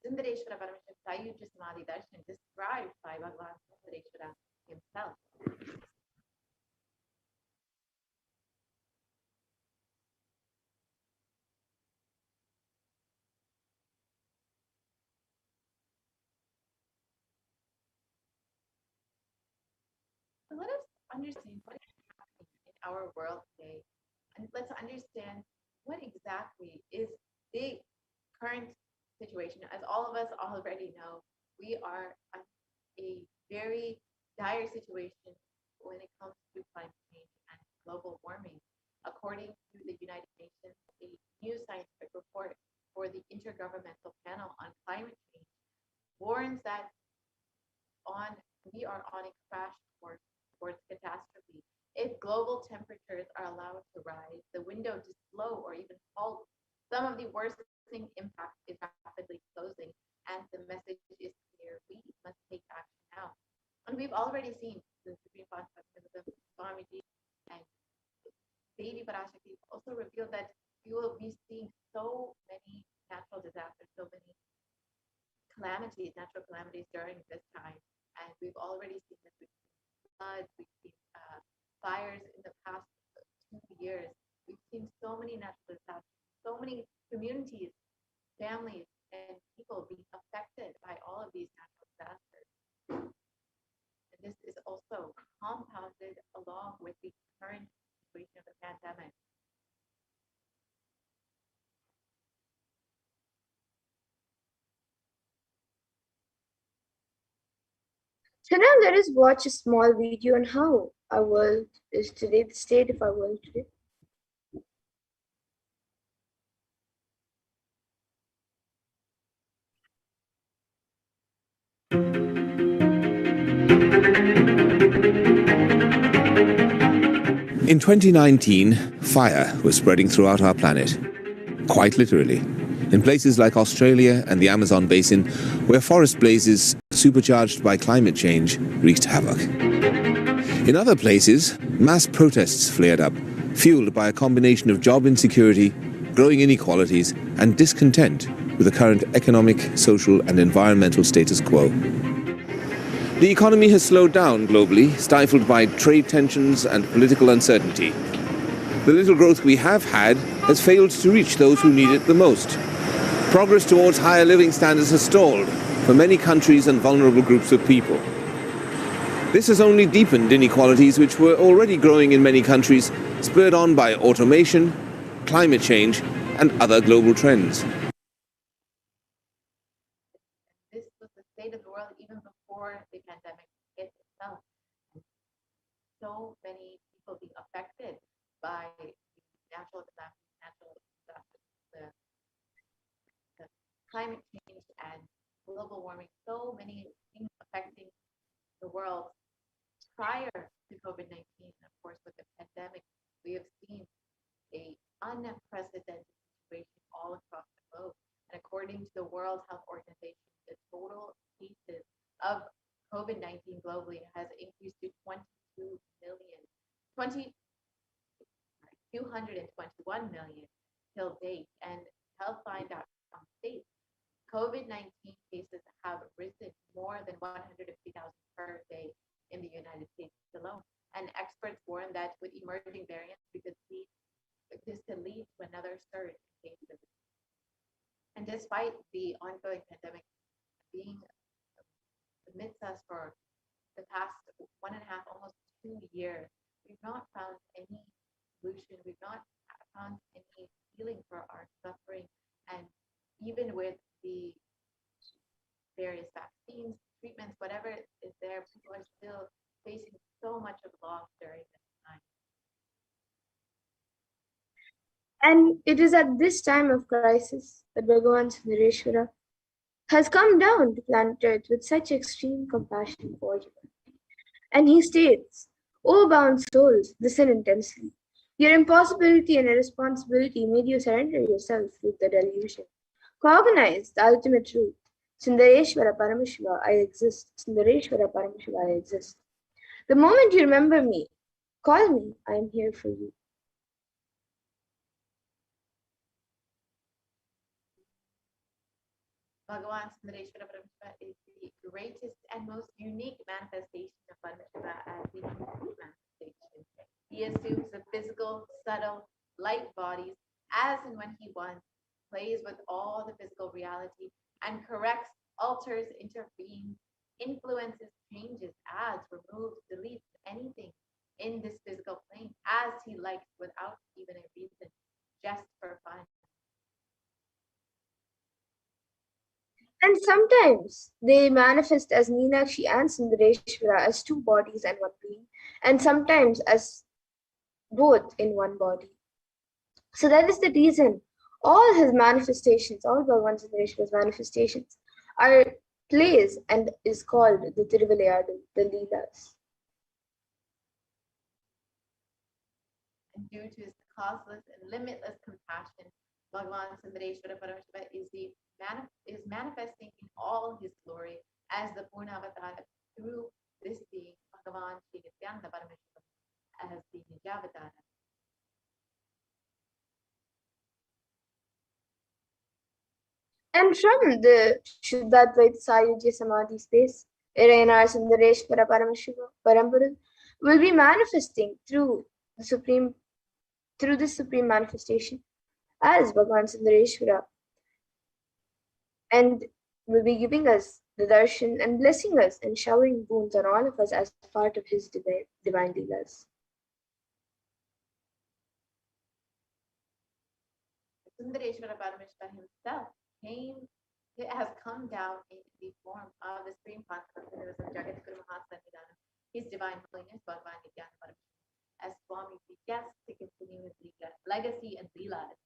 Sundareshwara Paramashiva Sayujya Samadhi Darshan described by Bhagavan Sundareshwara himself. So let us understand what is happening in our world today, and let's understand what exactly is the current situation. As all of us already know, we are in a very dire situation when it comes to climate change and global warming. According to the United Nations, a new scientific report for the Intergovernmental Panel on Climate Change warns that we are on a crash course towards catastrophe. If global temperatures are allowed to rise, the window to slow or even halt some of the worsening impact is rapidly closing, and the message is clear. We must take action now. And we've already seen the Supreme Contact Swamiji and Devi Parashakti also revealed that we will be seeing so many natural disasters, so many calamities, natural calamities during this time. And we've already seen this. We've seen floods, we've seen fires in the past 2 years. We've seen so many natural disasters, so many communities, families, and people being affected by all of these natural disasters. And this is also compounded along with the current situation of the pandemic. So now let us watch a small video on how our world is today, the state of our world today. In 2019, fire was spreading throughout our planet, quite literally, in places like Australia and the Amazon basin, where forest blazes, supercharged by climate change, wreaked havoc. In other places, mass protests flared up, fueled by a combination of job insecurity, growing inequalities, and discontent with the current economic, social, and environmental status quo. The economy has slowed down globally, stifled by trade tensions and political uncertainty. The little growth we have had has failed to reach those who need it the most. Progress towards higher living standards has stalled for many countries and vulnerable groups of people. This has only deepened inequalities which were already growing in many countries, spurred on by automation, climate change, and other global trends. This was the state of the world even before the pandemic hit itself. So many people being affected by natural disasters, the climate change and global warming, so many things affecting the world. prior to COVID-19, of course, with the pandemic, we have seen a unprecedented situation all across the globe. And according to the World Health Organization, the total cases of COVID-19 globally has increased to 221 million till date. And Healthline.com states COVID-19 cases have risen more than 150,000 per day in the United States alone. And experts warn that with emerging variants, this could lead to another surge in cases. And despite the ongoing pandemic being amidst us for the past 1.5, almost 2 years, we've not found any solution. We've not found any healing for our suffering. And even with the various vaccines, treatments, whatever is there, people are still facing so much of loss during this time. And it is at this time of crisis that Bhagavan Sundareshwara has come down to planet Earth with such extreme compassion for humanity. And he states, "O bound souls, listen intensely. Your impossibility and irresponsibility made you surrender yourself to the delusion. Cognize the ultimate truth. Sundareshwara Paramashiva, I exist. Sundareshwara Paramashiva, I exist. The moment you remember me, call me, I am here for you." Bhagavan Sundareshwara Paramashiva is the greatest and most unique manifestation of Paramashiva as the complete manifestation. He assumes the physical, subtle, light bodies as and when he wants, plays with all the physical reality, and corrects, alters, intervenes, influences, changes, adds, removes, deletes anything in this physical plane as he likes without even a reason, just for fun. And sometimes they manifest as Meenakshi and Sundareshwara as two bodies and one being, and sometimes as both in one body. So that is the reason all his manifestations, all Bhagavan Sundareshwara's manifestations, are plays and is called the Tiruvilayadu, the Leelas. And due to his causeless and limitless compassion, Bhagavan Sundareshwara Paramashiva is manifesting in all his glory as the Purna Avatar through this being Bhagavan Shri Nithyananda Paramashivam as the Nijavatara. And from the Shuddhadvaita Sayujya Samadhi space, Irayanar Sundareshwara Paramashiva Parampura will be manifesting through this supreme manifestation as Bhagavan Sundareshwara, and will be giving us the darshan and blessing us and showering boons on all of us as part of his divine leelas. Sundareshwara Paramashiva himself has come down in the form of the Supreme Concept of Jagadguru Mahasannidhanam, His Divine Holiness Bhagavan Nithyananda Paramashiva, as Swami suggests to continue his legacy and leelas.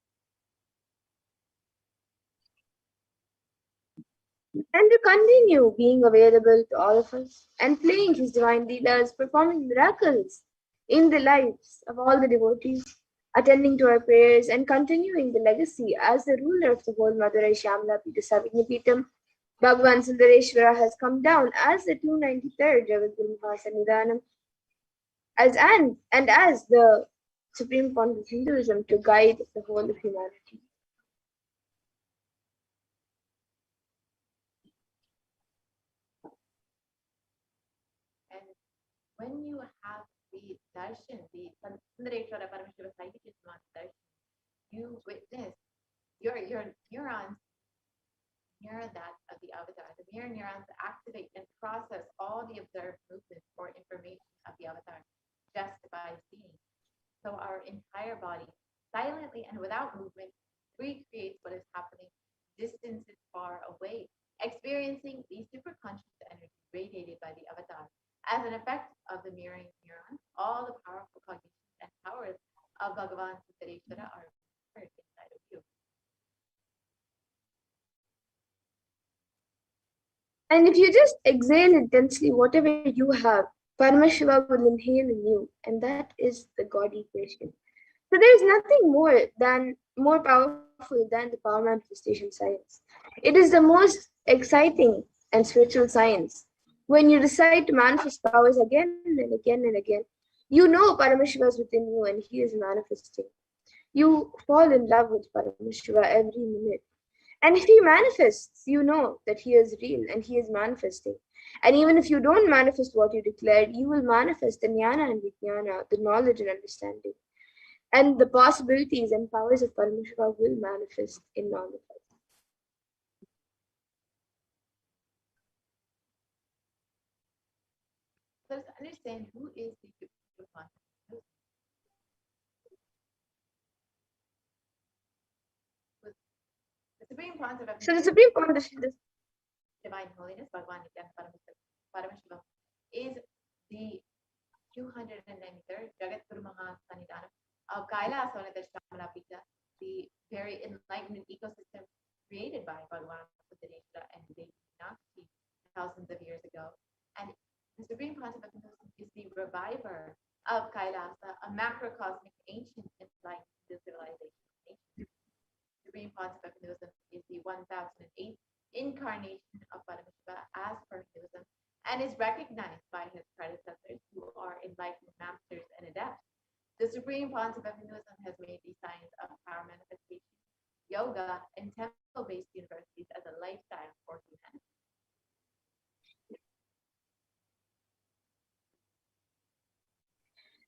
And to continue being available to all of us and playing his divine leelas, performing miracles in the lives of all the devotees, attending to our prayers and continuing the legacy as the ruler of the whole Madurai Shyamala Pita Savignapitam, Bhagavan Sundareshwara has come down as the 293rd Jagadguru Mahasannidhanam as the supreme fount of Hinduism to guide the whole of humanity. And when you have the darshan, the Sundareshwara Paramashiva Sayujya darshan, you witness your neurons mirror that of the avatar. The mirror neurons activate and process all the observed movements or information of the avatar just by seeing. So our entire body, silently and without movement, recreates what is happening distances far away, experiencing the superconscious energy radiated by the avatar. As an effect of the mirroring neurons, all the powerful cognitions and powers of Bhagavan Sundareshwara are heard inside of you. And if you just exhale intensely whatever you have Paramashiva will inhale in you, and that is the God equation. So there is nothing more powerful than the power manifestation science. It is the most exciting and spiritual science. When you decide to manifest powers again and again and again, you know Paramashiva is within you and he is manifesting. You fall in love with Paramashiva every minute. And if he manifests, you know that he is real and he is manifesting. And even if you don't manifest what you declared, you will manifest the jnana and vijnana, the knowledge and understanding. And the possibilities and powers of Paramashiva will manifest in all of us. So let's understand who is the Supreme Consciousness. The Supreme Concept of So the Supreme Consciousness, Divine Holiness, Bhagavan Nityananda Paramashivam, is the 293rd Jagat Guru Mahasannidhanam of Kailasa, the very enlightenment ecosystem created by Bhagavan Sundareshwara and Devi Meenakshi thousands of years ago. And the Supreme Concept of Hinduism is the reviver of Kailasa, a macrocosmic ancient enlightened civilization. The Supreme Concept of Hinduism is the 1008th incarnation of Paramashiva as per Hinduism and is recognized by his predecessors who are enlightened masters and adepts. The Supreme Concept of Hinduism has made the science of power manifestation, yoga, and temple-based universities as a lifestyle for humanity.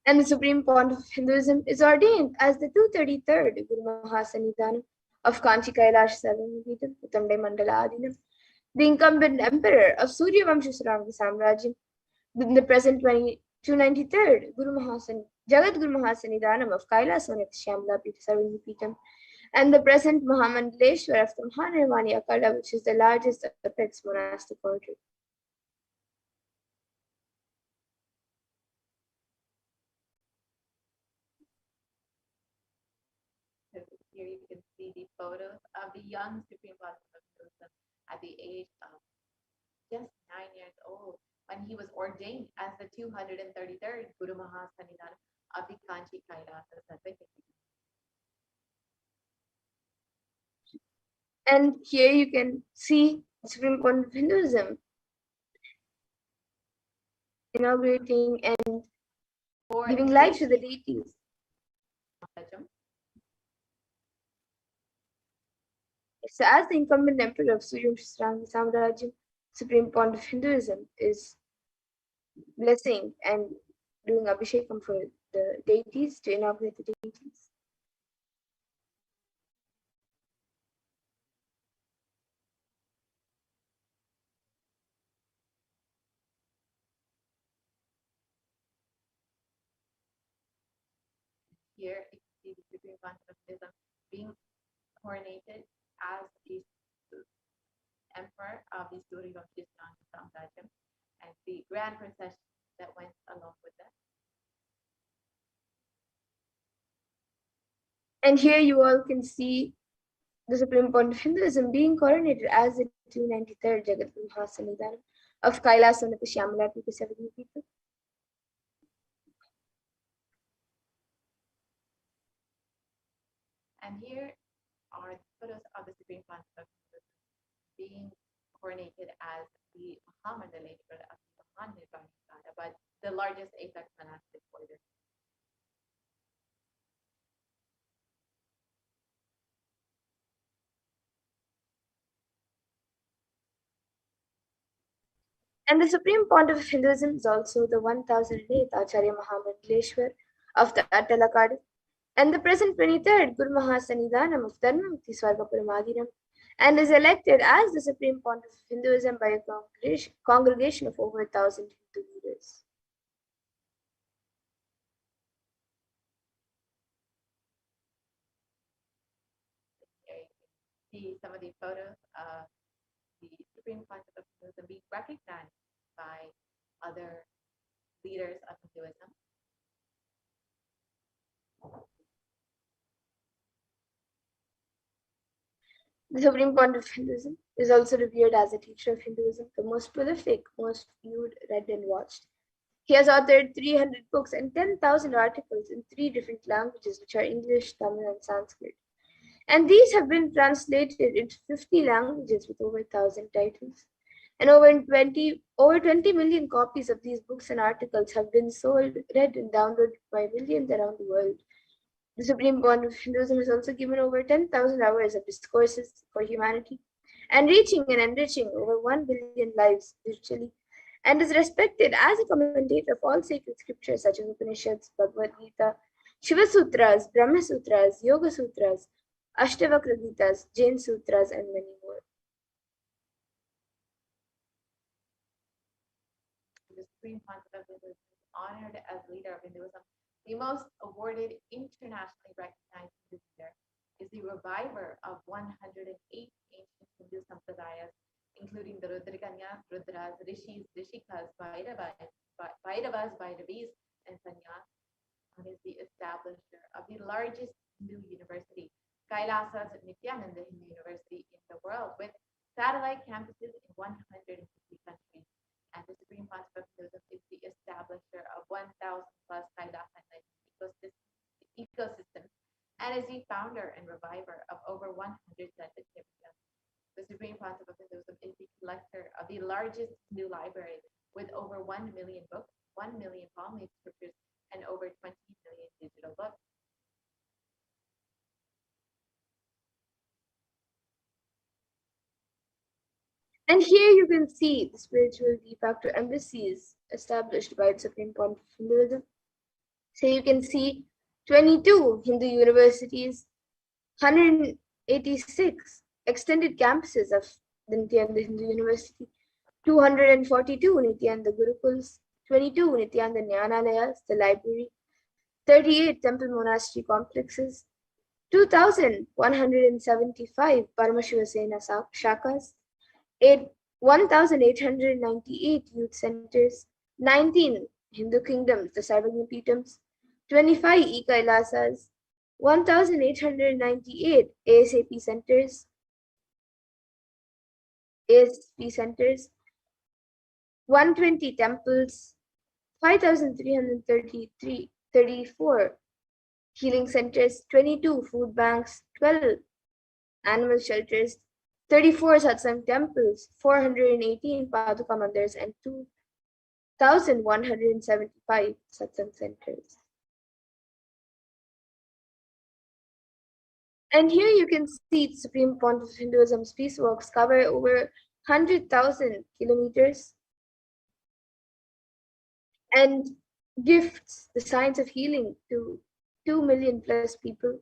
and the Supreme Pontiff of Hinduism is ordained as the 233rd Guru Mahasannidhanam of Kanchi Kailash Salangapitam, Uttamde Mandala Adinam, the incumbent emperor of Surya Vamsha Saranga Samrajyam, the present 293rd Jagat Guru Mahasannidhanam of Kailasa Shyamala Pita Sarangapitam, and the present Mahamandaleshwar of the Mahanirvani Akala, which is the largest apex monastic order. Here you can see the photos of the young Supreme Concept of Hinduism at the age of just 9 years old when he was ordained as the 233rd Guru Mahasannidhanam of the Kanchi Kailasa Sattva. And here you can see the Supreme Pontiff of Hinduism inaugurating and giving life to the deities. So as the incumbent emperor of Surya Vamsha Samrajyam, Supreme Pontiff of Hinduism is blessing and doing abhishekam for the deities to inaugurate the deities. Here you can see the Supreme Concept of Hinduism being coronated as the emperor of the Surya Vamsha Samrajyam and the grand procession that went along with that. And here you all can see the Supreme Pontiff of Hinduism being coronated as the 293rd Jagat Guru Mahasannidhanam of Kailasa Shyamala Pita Sarangapitam. And here are the photos of the Supreme Concept of Hinduism being coronated as the Mahamandaleshwara of the Mahanirvani Akala, but the largest apex monastic order. And the Supreme Pontiff of Hinduism is also the 1008th Acharya Mahamandaleshwar of the Attalakadu and the present 23rd Guru Mahasannidhanam of Dharmamukti Swargapuram Adinam, and is elected as the Supreme Pontiff of Hinduism by a congregation of over 1,000 Hindu leaders. See some of the photos of the Supreme Concept of Hinduism being recognized by other leaders of Hinduism. The Supreme Pontiff of Hinduism is also revered as a teacher of Hinduism, the most prolific, most viewed, read, and watched. He has authored 300 books and 10,000 articles in 3 different languages, which are English, Tamil, and Sanskrit. And these have been translated into 50 languages with over 1,000 titles. And over 20 million copies of these books and articles have been sold, read, and downloaded by millions around the world. The Supreme Bond of Hinduism has also given over 10,000 hours of discourses for humanity and reaching and enriching over 1 billion lives virtually, and is respected as a commentator of all sacred scriptures such as Upanishads, Bhagavad Gita, Shiva Sutras, Brahma Sutras, Yoga Sutras, Ashtavakra Gitas, Jain Sutras, and many more. The Supreme Concept of Hinduism is honored as leader of Hinduism. The most awarded, internationally recognized leader is the reviver of 108 ancient Hindu sampradayas, including the Rudrakanyas, Rudras, Rishis, Rishikas, Bhairavas, Bhairavis, and Sanyas, and is the establisher of the largest Hindu university, Kailasa's Nithyananda Hindu University in the world, with satellite campuses in 150 countries. And the Supreme Concept of Hinduism is the establisher of 1,000 plus Kailasa ecosystems, and is the founder and reviver of over 100 Santa temples. The Supreme Concept of Hinduism is the collector of the largest Hindu library with over 1 million books, 1 million palm leaf scriptures, and over 20 million digital books. And here you can see the spiritual de facto embassies established by the Supreme Court of Hinduism. So you can see 22 Hindu universities, 186 extended campuses of the Nithyananda Hindu University, 242 Nithyananda Gurukuls, 22 Nithyananda Jnanalayas, the library, 38 temple monastery complexes, 2,175 Paramashiva shakas, 1,898 youth centers, 19 Hindu kingdoms, the Sarvagna Pitams, 25 e-Kailasas, 1,898 ASP centers, 120 temples, 5,334 healing centers, 22 food banks, 12 animal shelters, 34 satsang temples, 418 paduka mandirs, and 2,175 satsang centers. And here you can see the Supreme Font of Hinduism's peace walks cover over 100,000 kilometers and gifts the science of healing to 2 million plus people,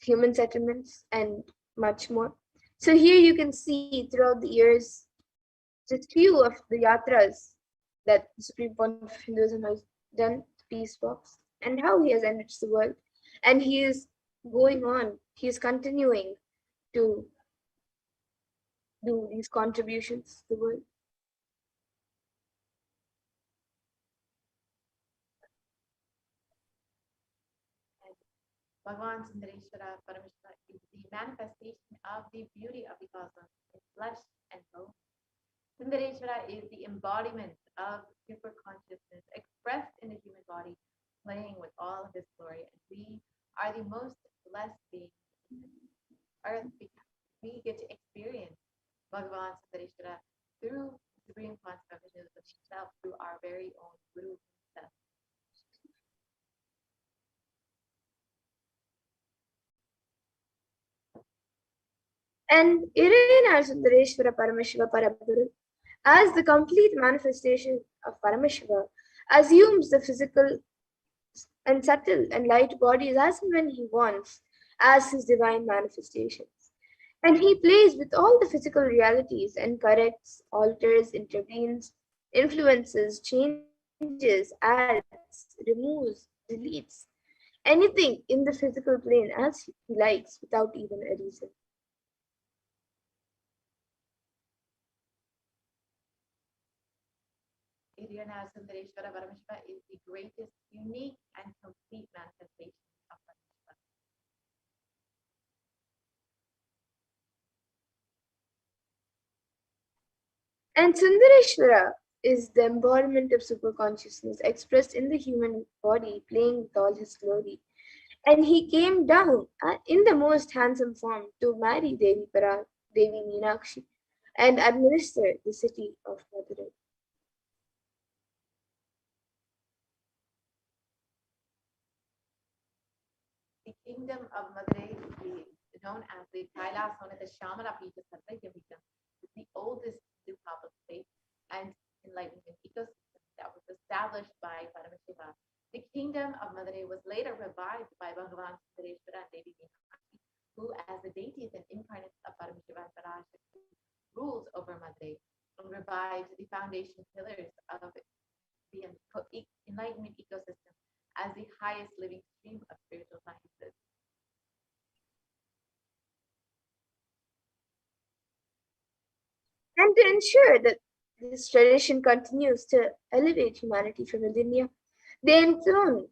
human settlements, and much more. So here you can see throughout the years just few of the yatras that the Supreme Font of Hinduism has done, peace walks, and how he has enriched the world. And he is going on, he is continuing to do these contributions to the world. Bhagavan Sundareshwara Paramashiva is the manifestation of the beauty of the cosmos in flesh and bone. Sundareshwara is the embodiment of super consciousness expressed in the human body, playing with all of his glory. And we are the most blessed beings on earth because we get to experience Bhagavan Sundareshwara through the Supreme Concept of Hinduism itself, through our very own Guru himself. And Irena Sundareshwara Paramashiva Parabhuru, as the complete manifestation of Paramashiva, assumes the physical and subtle and light bodies as and when he wants, as his divine manifestations. And he plays with all the physical realities and corrects, alters, intervenes, influences, changes, adds, removes, deletes anything in the physical plane as he likes without even a reason. Irena Sundareshwara Paramashiva is the greatest, unique, and complete manifestation of Paramashiva. And Sundareshwara is the embodiment of superconsciousness expressed in the human body, playing with all his glory. And he came down in the most handsome form to marry Devi Meenakshi, and administer the city of Madurai. The kingdom of Madurai, known as the Kailasa, the Shamala Pita Satyajya Pita, is the oldest Hindu state and enlightenment ecosystem that was established by Paramashiva. The kingdom of Madurai was later revived by Bhagavan Sundareshwara and Devi Meenakshi, who, as the deities and incarnates of Paramashiva and Parashakti, rules over Madurai and revived the foundation pillars of the enlightenment ecosystem as the highest living stream of spiritual sciences. And to ensure that this tradition continues to elevate humanity for millennia, they enthrone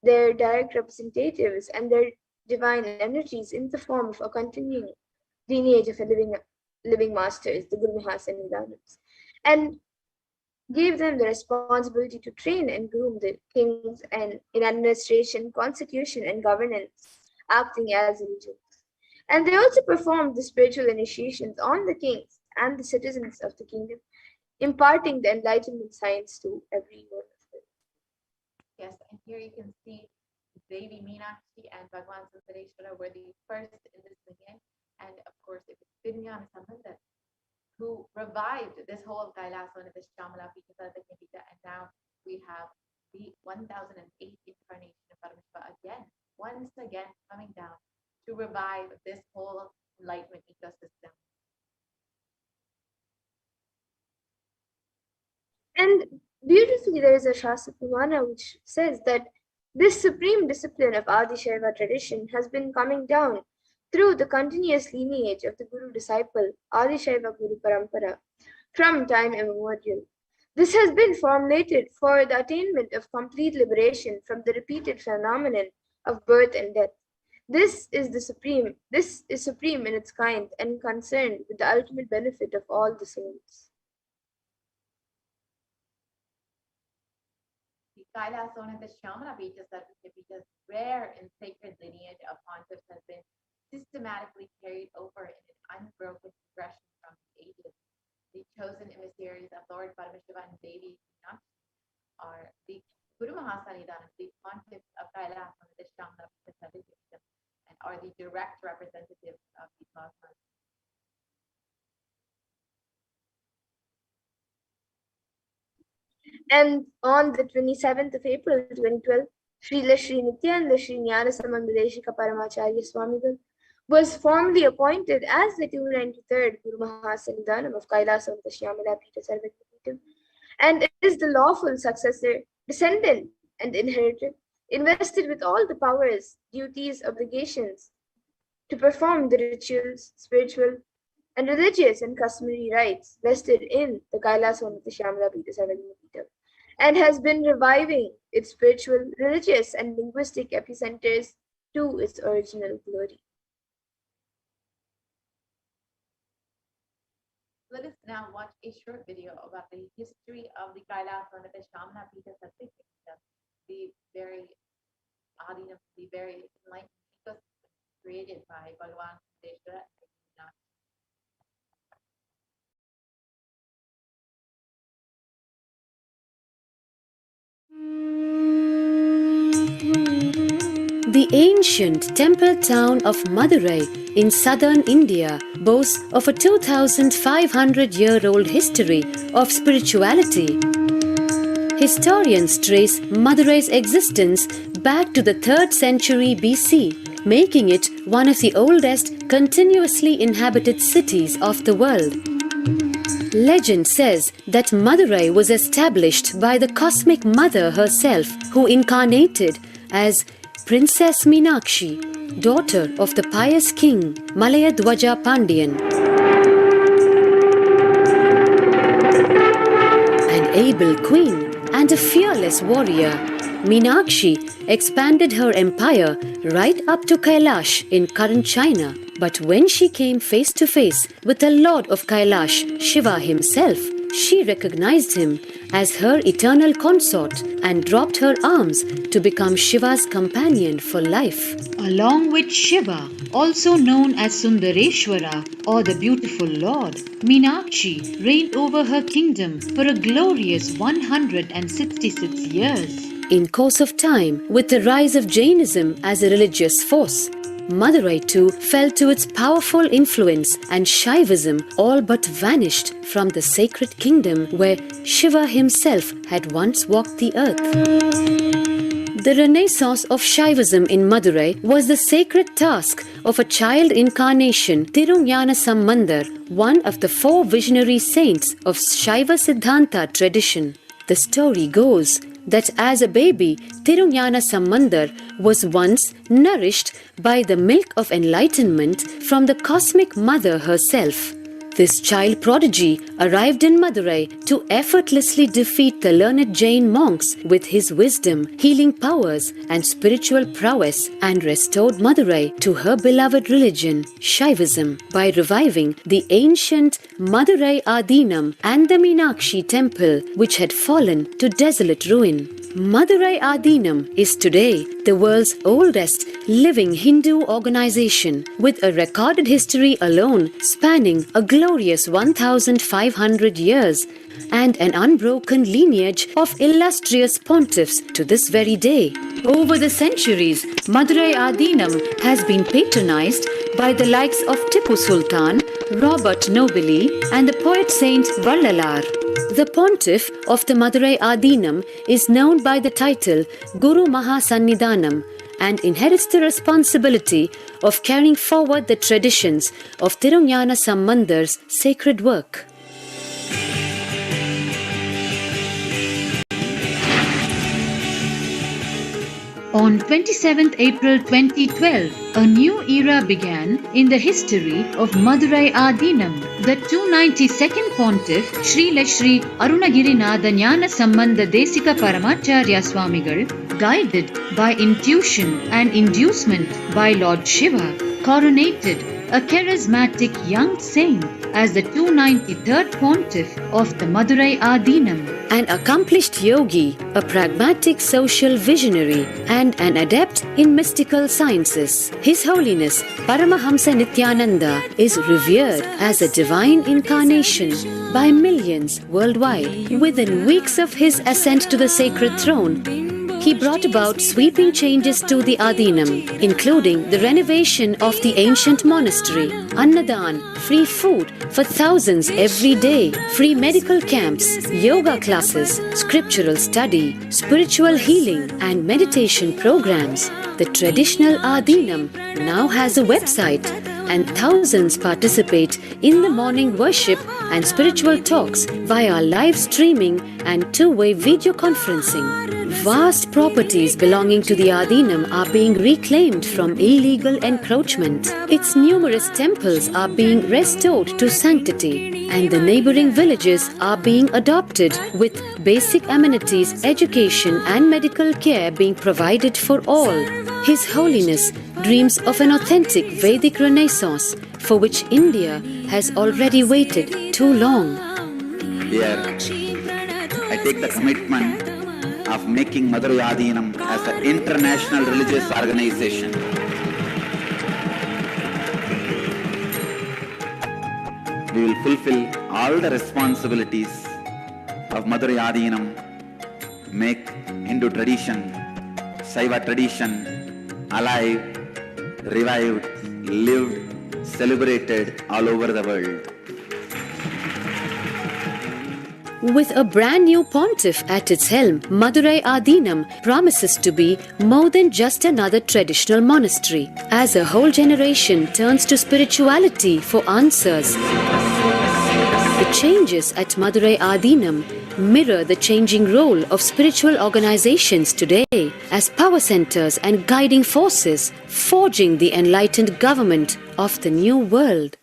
their direct representatives and their divine energies in the form of a continuing lineage of living masters, the Guru Mahasannidhanams, and gave them the responsibility to train and groom the kings and in administration, constitution, and governance, acting as regents. And they also performed the spiritual initiations on the kings and the citizens of the kingdom, imparting the enlightenment science to every one of them. Yes, and here you can see Devi Meenakshi and Bhagavan Sundareshwara were the first in this lineage, and of course it was Vinyana Sambandha who revived this whole Kailasa and the Shamala Pita Satyajya Pita, and now we have the 1008 incarnation of Paramashiva once again coming down to revive this whole enlightenment ecosystem. And beautifully, there is a Shastra Pramana which says that this supreme discipline of Adi Shaiva tradition has been coming down through the continuous lineage of the Guru disciple Adi Shaiva Guru Parampara from time immemorial. This has been formulated for the attainment of complete liberation from the repeated phenomenon of birth and death. This is supreme in its kind and concerned with the ultimate benefit of all the souls. The Kailasa and the Shamala Pita Satyajya Pita, rare and sacred lineage of pontiffs, has been systematically carried over in an unbroken progression from the ages. The chosen emissaries of Lord Paramashiva and Devi Meenakshi are the Guru Mahasannidhanam, the pontiffs of Kailasa and the Shamala Pita Satyajya Pita, and are the direct representatives of these lost ones. And on the 27th of April 2012, Srila Sri Nithyananda Nithyananda Paramacharya Swamigal was formally appointed as the 293rd Guru Mahasannidhanam of Kailasa of the Shyamala Pita Sarvagya Pita, and is the lawful successor, descendant, and inheritor, invested with all the powers, duties, obligations to perform the rituals, spiritual, and religious and customary rites vested in the Kailasa of the Shyamala Pita Sarvagya Pita, and has been reviving its spiritual, religious, and linguistic epicenters to its original glory. Let us now watch a short video about the history of the Kailasa and the Shamala Pita Satyajya Pita, the very Adinam, the very enlightened ecosystem created by Bhagavan Sundareshwara and Meenakshi. The ancient temple town of Madurai in southern India boasts of a 2,500-year-old history of spirituality. Historians trace Madurai's existence back to the 3rd century BC, making it one of the oldest continuously inhabited cities of the world. Legend says that Madurai was established by the Cosmic Mother herself, who incarnated as Princess Meenakshi, daughter of the pious king Malayadwaja Pandian. An able queen and a fearless warrior, Meenakshi expanded her empire right up to Kailash in current China. But when she came face to face with the Lord of Kailash, Shiva himself, she recognized him as her eternal consort and dropped her arms to become Shiva's companion for life. Along with Shiva, also known as Sundareshwara or the beautiful Lord, Meenakshi reigned over her kingdom for a glorious 166 years. In course of time, with the rise of Jainism as a religious force, Madurai too fell to its powerful influence and Shaivism all but vanished from the sacred kingdom where Shiva himself had once walked the earth. The renaissance of Shaivism in Madurai was the sacred task of a child incarnation, Tirunjana Sambandar, one of the 4 visionary saints of Shaiva Siddhanta tradition. The story goes that as a baby, Tirunjana Sambandar was once nourished by the milk of enlightenment from the cosmic mother herself. This child prodigy arrived in Madurai to effortlessly defeat the learned Jain monks with his wisdom, healing powers, and spiritual prowess, and restored Madurai to her beloved religion, Shaivism, by reviving the ancient Madurai Adinam and the Meenakshi temple, which had fallen to desolate ruin. Madurai Adinam is today the world's oldest living Hindu organization, with a recorded history alone spanning a glorious 1,500 years and an unbroken lineage of illustrious pontiffs to this very day. Over the centuries, Madurai Adinam has been patronized by the likes of Tipu Sultan, Robert Nobili, and the poet saint Vallalar. The pontiff of the Madurai Adinam is known by the title Guru Mahasannidhanam and inherits the responsibility of carrying forward the traditions of Tirunjana Sambandar's sacred work. On 27th April 2012, a new era began in the history of Madurai Adinam. The 292nd Pontiff, Sri Shri Arunagirinatha Jnana Sambandha Desika Paramacharya Swamigal, guided by intuition and inducement by Lord Shiva, coronated a charismatic young saint as the 293rd Pontiff of the Madurai Adinam. An accomplished yogi, a pragmatic social visionary, and an adept in mystical sciences, His Holiness Paramahamsa Nithyananda is revered as a divine incarnation by millions worldwide. Within weeks of his ascent to the sacred throne, he brought about sweeping changes to the Adinam, including the renovation of the ancient monastery, Annadan, free food for thousands every day, free medical camps, yoga classes, scriptural study, spiritual healing, and meditation programs. The traditional Adinam now has a website, and thousands participate in the morning worship and spiritual talks via live streaming and two-way video conferencing. Vast properties belonging to the Adinam are being reclaimed from illegal encroachment. Its numerous temples are being restored to sanctity, and the neighboring villages are being adopted with basic amenities, education, and medical care being provided for all. His Holiness dreams of an authentic Vedic renaissance for which India has already waited too long. Here, I take the commitment of making Madurai Adinam as an international religious organization. We will fulfill all the responsibilities of Madurai Adinam, make Hindu tradition, Saiva tradition alive, revived, lived, celebrated all over the world. With a brand new pontiff at its helm, Madurai Adinam promises to be more than just another traditional monastery, as a whole generation turns to spirituality for answers. The changes at Madurai Adinam mirror the changing role of spiritual organizations today as power centers and guiding forces, forging the enlightened government of the new world.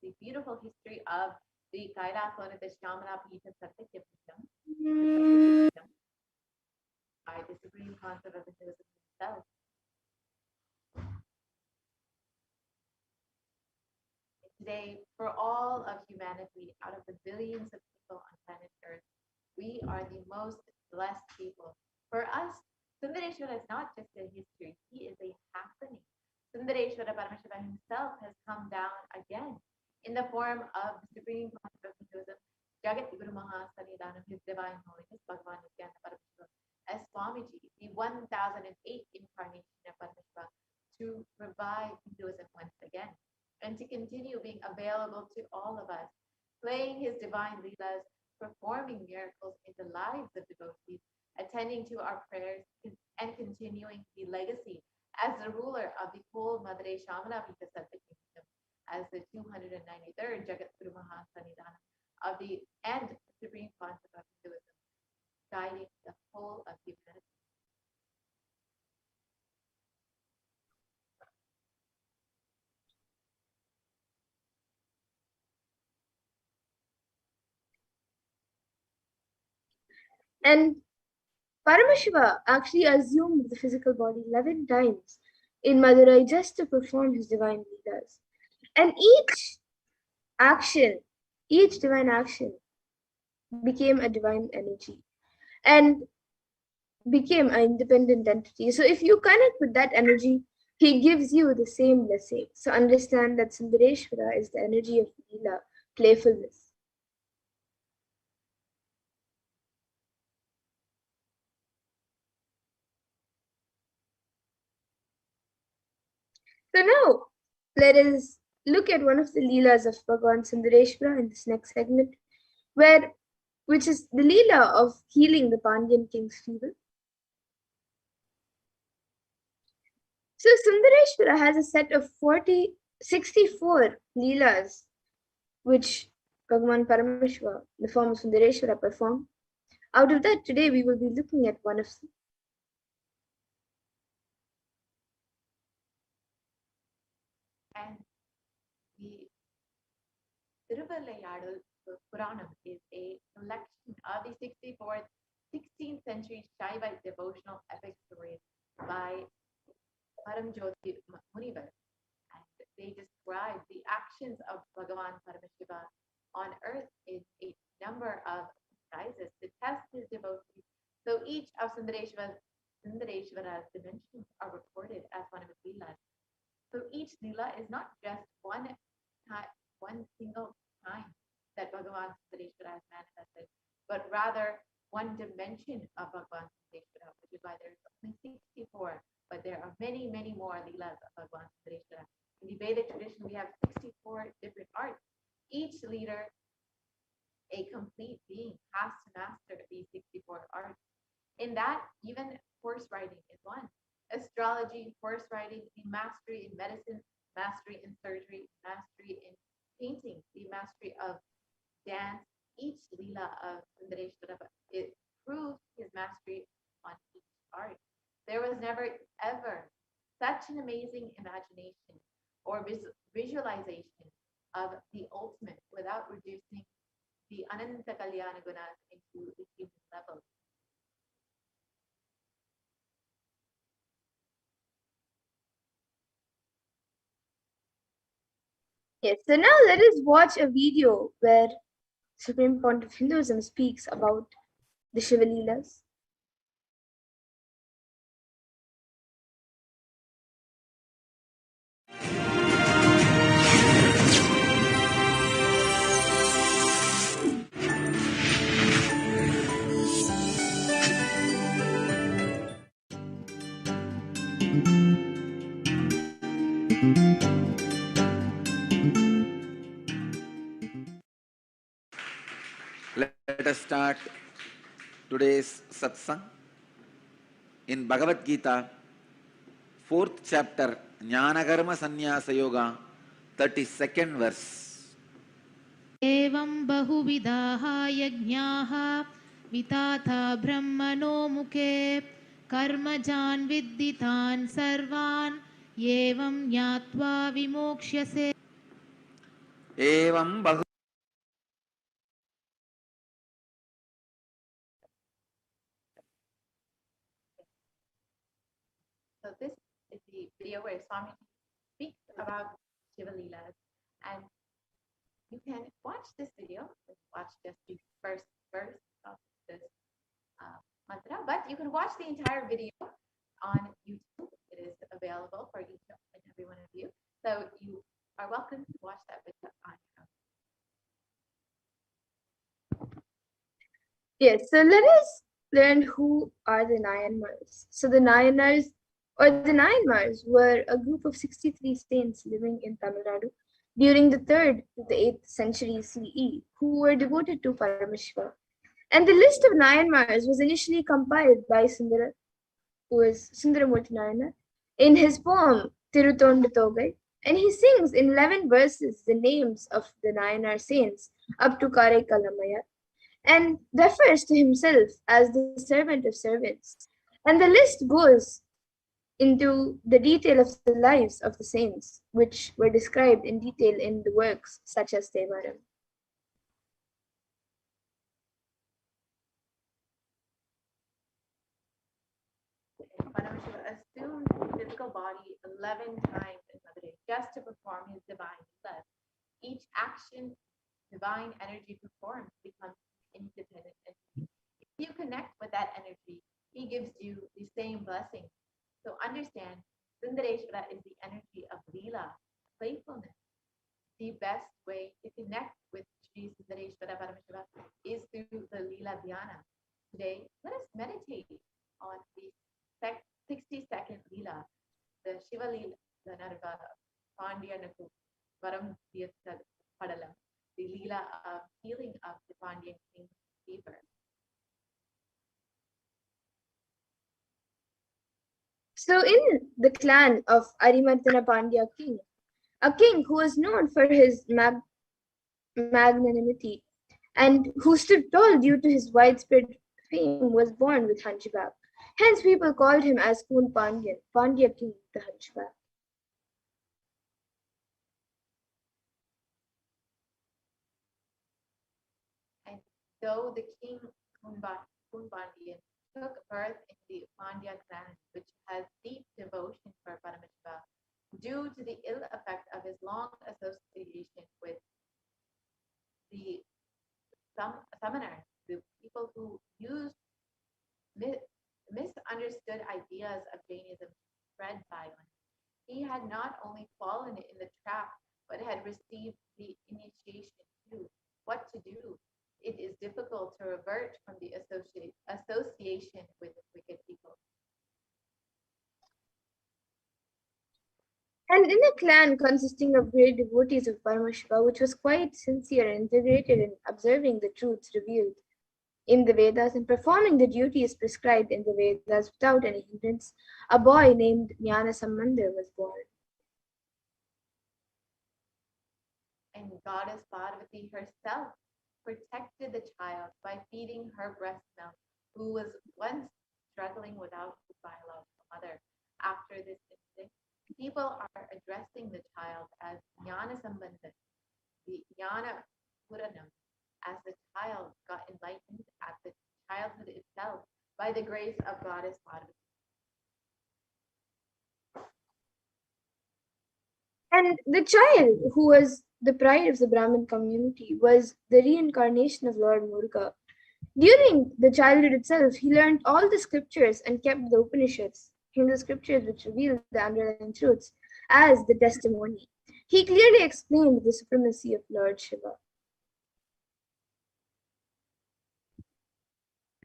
the beautiful history of the Kailasa Shamana Pita Satyakya Pitam by the Supreme Concept of Hinduism himself. Today, for all of humanity, out of the billions of people on planet Earth, we are the most blessed people. For us, Sundareshwara is not just a history, he is a happening. Sundareshwara Paramashiva himself has come down again in the form of the Supreme Concept of Hinduism, Jagat Guru Maha Sanidhanam, His Divine Holiness, Bhagavan Nithyananda Paramashivam, as Swamiji, the 1008 incarnation of Paramashiva, to revive Hinduism once again, and to continue being available to all of us, playing his divine leelas, performing miracles in the lives of devotees, attending to our prayers, and continuing the legacy as the ruler of the whole Madre Shamana Pita Sattva Kingdom, as the 293rd Jagat Guru Maha Sanidhanam of the and Supreme Concept of Hinduism, guiding the whole of humanity. And Paramashiva actually assumed the physical body 11 times in Madurai just to perform his divine leelas. And each divine action became a divine energy and became an independent entity. So if you connect with that energy, he gives you the same blessing. So understand that Sundareshwara is the energy of leela, playfulness. So now, let us look at one of the leelas of Bhagavan Sundareshwara in this next segment, which is the leela of healing the Pandyan king's fever. So Sundareshwara has a set of 64 leelas, which Bhagavan Paramashiva, the form of Sundareshwara, performed. Out of that, today we will be looking at one of them. And the Tiruvallayadu Puranam is a collection of the 16th century Shaiva devotional epic stories by Paramjyoti Munivar. And they describe the actions of Bhagavan Paramashiva on earth in a number of guises to test his devotees. So each of Sundareshwara's dimensions are recorded as one of his leelas. So each leela is not just one single time that Bhagavan Sundareshwara has manifested, but rather one dimension of Bhagavan Sundareshwara, which is why there's only 64, but there are many, many more leelas of Bhagavan Sundareshwara. In the Vedic tradition, we have 64 different arts. Each leader, a complete being, has to master these 64 arts. In that, even horse riding is one. Astrology, horse riding, the mastery in medicine, mastery in surgery, mastery in painting, the mastery of dance. Each leela of Sundareshwara, it proves his mastery on each art. There was never ever such an amazing imagination or visualization of the ultimate without reducing the Ananta Kalyana Gunas into the human level. Yes, so now let us watch a video where Supreme Pontiff of Hinduism speaks about the Shiva Leelas. Let us start today's satsang in Bhagavad Gita, 4th chapter, Jnanakarma Sannyasa Yoga, 32nd verse. एवं बहुविधाः यज्ञाः विताथा ब्रह्मणो मुखे कर्मजान् विद्धितान् सर्वान् एवं ज्ञात्वा विमोक्ष्यसे. Evam bahu. So this is the video where Swami speaks about Shiva Leelas, and you can watch this video, watch just the first verse of this mantra, but you can watch the entire video on YouTube. It is available for each and every one of you. So you are welcome to watch that video on your own. Yes, so let us learn who are the Nayanmars. So the Nayanars or the Nayanmars were a group of 63 saints living in Tamil Nadu during the 3rd to the 8th century CE who were devoted to Paramashiva. And the list of Nayanmars was initially compiled by Sundara, who is Sundaramurti Nayanar, in his poem Tirutondu Togai, and he sings in 11 verses the names of the Nayanar saints up to Kareikalamaya, and refers to himself as the servant of servants. And the list goes into the detail of the lives of the saints, which were described in detail in the works such as Devaram. Paramashiva assumed physical body 11 times in Madurai just to perform his divine love. Each action divine energy performs becomes independent. And if you connect with that energy, he gives you the same blessing. So understand, Sundareshwara is the energy of Leela, playfulness. The best way to connect with Sri Sundareshwara Paramashiva is through the Leela Dhyana. Today, let us meditate on the 60-second Leela, the Shiva Leela Narva Pandiyanaku Varam Padalam, the Leela of healing of the Pandyan King's fever. So in the clan of Arimartana Pandya king, a king who was known for his magnanimity and who stood tall due to his widespread fame, was born with hunchback. Hence people called him as Kun Pandyan, Pandya king, the hunchback. And though the king Kunpandian took birth in the Pandya clan, which has deep devotion for Paramashiva, due to the ill effect of his long association with the summoners, the people who used misunderstood ideas of Jainism to spread violence, he had not only fallen in the trap, but had received the initiation to what to do. It is difficult to revert from the association with wicked people. And in a clan consisting of great devotees of Paramashiva, which was quite sincere and integrated in observing the truths revealed in the Vedas and performing the duties prescribed in the Vedas without any hindrance, a boy named Jnana Sambandha was born. And goddess Parvati herself protected the child by feeding her breast milk, who was once struggling without his biological mother. After this incident, people are addressing the child as Jnana Sambandha, the Jnana Puranam, as the child got enlightened at the childhood itself by the grace of goddess Parvati. And the child, who was the pride of the Brahmin community, was the reincarnation of Lord Muruga. During the childhood itself, he learned all the scriptures and kept the Upanishads, Hindu scriptures which reveal the underlying truths, as the testimony. He clearly explained the supremacy of Lord Shiva.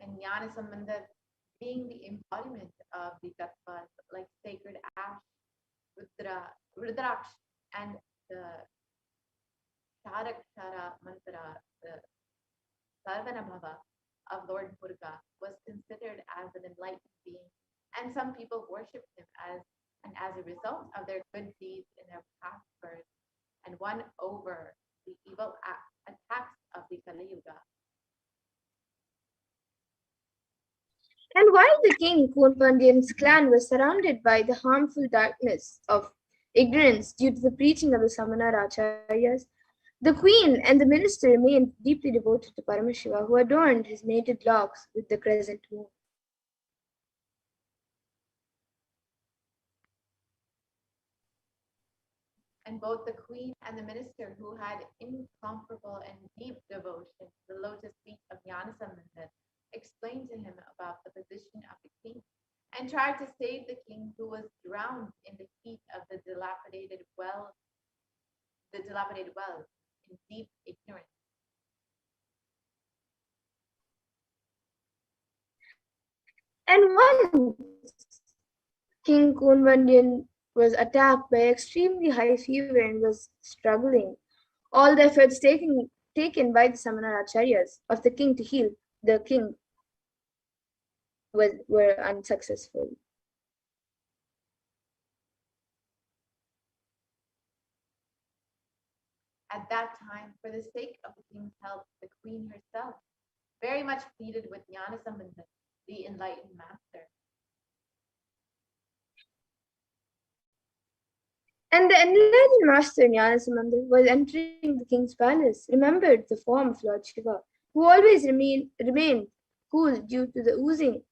And Jnana Sambandha being the embodiment of the tattvas like sacred ash, Rudraksh, and the Sharakshara mantra, the Sarvanabhava of Lord Muruga, was considered as an enlightened being, and some people worshipped him as a result of their good deeds in their past births, and won over the evil attacks of the Kali Yuga. And while the king Kunpandian's clan was surrounded by the harmful darkness of ignorance due to the preaching of the Samana Acharyas, The queen and the minister remained deeply devoted to Paramashiva, who adorned his mated locks with the crescent moon. And both the queen and the minister, who had incomparable and deep devotion to the lotus feet of Jnanasamanda, explained to him about the position of the king and tried to save the king, who was drowned in the heat of the dilapidated well in deep ignorance. And once King Kunvandian was attacked by extremely high fever and was struggling. All the efforts taken by the Samana Acharyas of the king to heal the king were unsuccessful. At that time, for the sake of the king's health, the queen herself very much pleaded with Jnanasamanda, the enlightened master. And the enlightened master Jnanasamanda was entering the king's palace, remembered the form of Lord Shiva, who always remained cool due to the oozing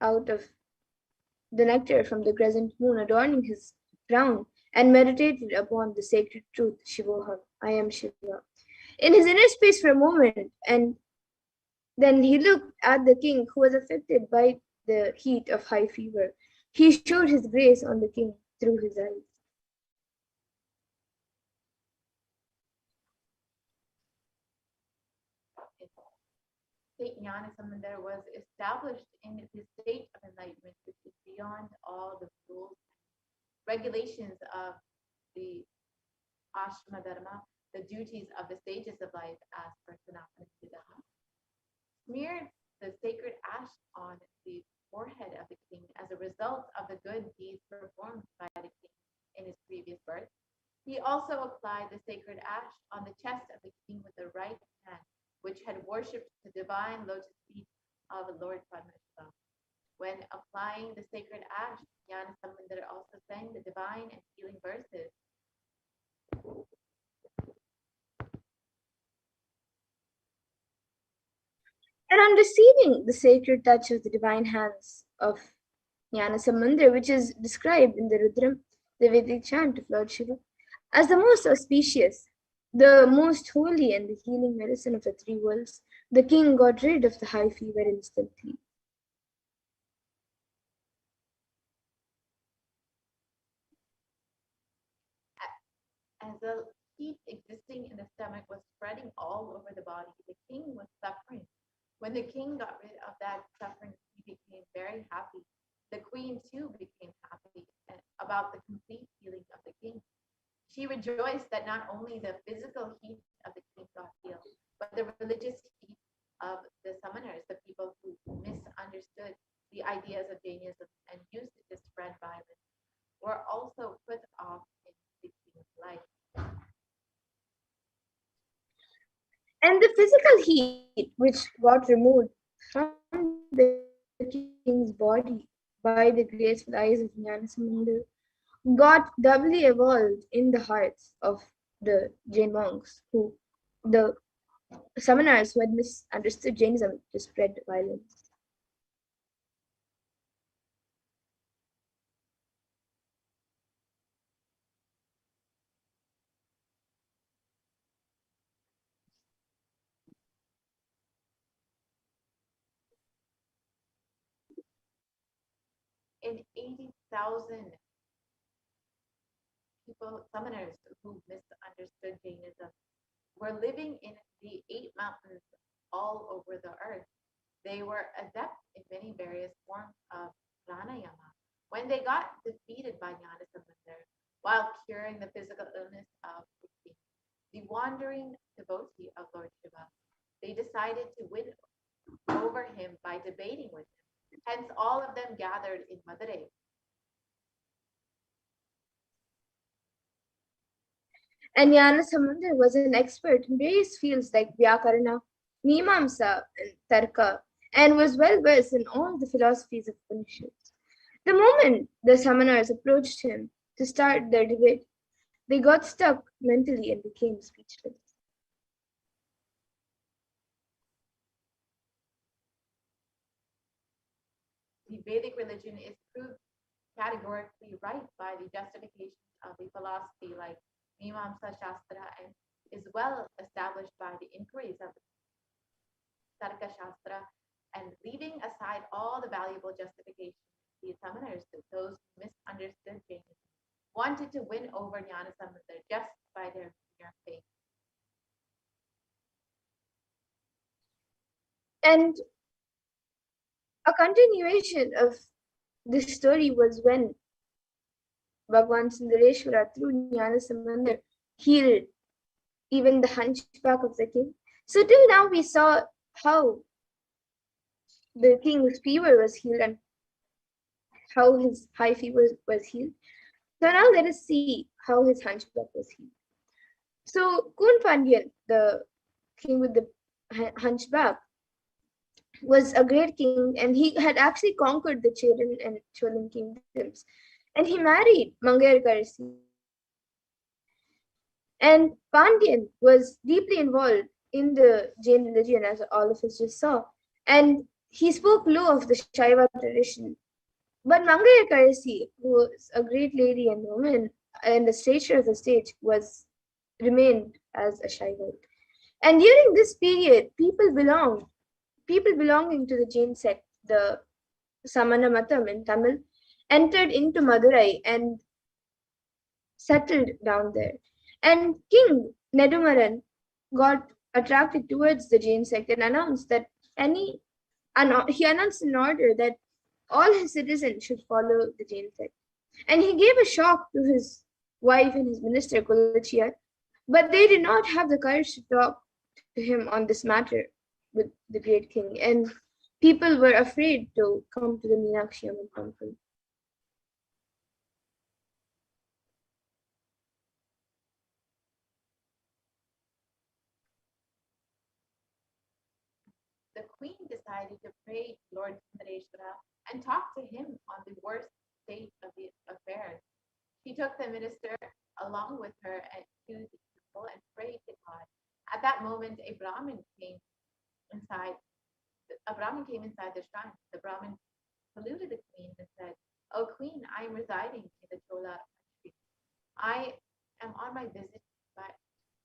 out of the nectar from the crescent moon adorning his crown, and meditated upon the sacred truth, Shivoham, I am Shiva, in his inner space for a moment, and then he looked at the king, who was affected by the heat of high fever. He showed his grace on the king through his eyes. Saint Jnanasamanda was established in the state of enlightenment, which is beyond all the rules and regulations of the ashrama dharma, the duties of the stages of life as per Sanatana Siddha. Smeared the sacred ash on the forehead of the king as a result of the good deeds performed by the king in his previous birth. He also applied the sacred ash on the chest of the king with the right hand, which had worshipped the divine lotus feet of Lord Paramashiva. When applying the sacred ash, Jnanasamanda also sang the divine and healing verses. And on receiving the sacred touch of the divine hands of Jnanasamanda, which is described in the Rudram, the Vedic chant of Lord Shiva, as the most auspicious, the most holy, and the healing medicine of the three worlds, the king got rid of the high fever instantly. As the heat existing in the stomach was spreading all over the body, the king was suffering. When the king got rid of that suffering, he became very happy. The queen too became happy about the complete healing of the king. She rejoiced that not only the physical heat of the king got healed, but the religious heat of the summoners, the people who misunderstood the ideas of Jainism and used it to spread violence, were also put off in the king's life. And the physical heat, which got removed from the king's body by the graceful eyes of Jnanasamanda, got doubly evolved in the hearts of the Jain monks, the summoners who had misunderstood Jainism to spread violence. In 80,000 people, summoners who misunderstood Jainism, were living in the 8 mountains all over the earth. They were adept in many various forms of pranayama. When they got defeated by Jnanasamanda while curing the physical illness of the king, the wandering devotee of Lord Shiva, they decided to win over him by debating with him. Hence, all of them gathered in Madurai. And Jnanasamanda was an expert in various fields like Vyakarana, Mimamsa, and Tarka, and was well versed in all the philosophies of Upanishads. The moment the summoners approached him to start their debate, they got stuck mentally and became speechless. the Vedic religion is proved categorically right by the justification of the philosophy like Mimamsa Shastra, and is well established by the inquiries of Tarka Shastra, and leaving aside all the valuable justifications, the summoners, those who misunderstood Jainism, wanted to win over Jnanasambandar just by their mere faith. And a continuation of this story was when Bhagwan Sundareshwara through Jnanasambandar healed even the hunchback of the king. So till now we saw how the king's fever was healed and how his high fever was healed. So now let us see how his hunchback was healed. So Kun Pandyan, the king with the hunchback, was a great king, and he had actually conquered the Cheran and Cholan kingdoms. And he married Mangayakarsi. And Pandyan was deeply involved in the Jain religion, as all of us just saw. And he spoke low of the Shaiva tradition. But Mangayakarsi, who was a great lady and woman, and the stature of the stage remained as a Shaivite. And during this period, people belonging to the Jain sect, the Samana Matam in Tamil, entered into Madurai and settled down there. And King Nedumaran got attracted towards the Jain sect and announced that he announced an order that all his citizens should follow the Jain sect. And he gave a shock to his wife and his minister Kulachiyar, but they did not have the courage to talk to him on this matter with the great king, and people were afraid to come to the Meenakshi Amman temple. The queen decided to pray to Lord Sundareshwara and talk to him on the worst state of the affairs. She took the minister along with her to the temple and prayed to God. At that moment, a Brahmin came inside the shrine. The Brahmin saluted the queen and said, "O queen, I am residing in the Chola country. I am on my visit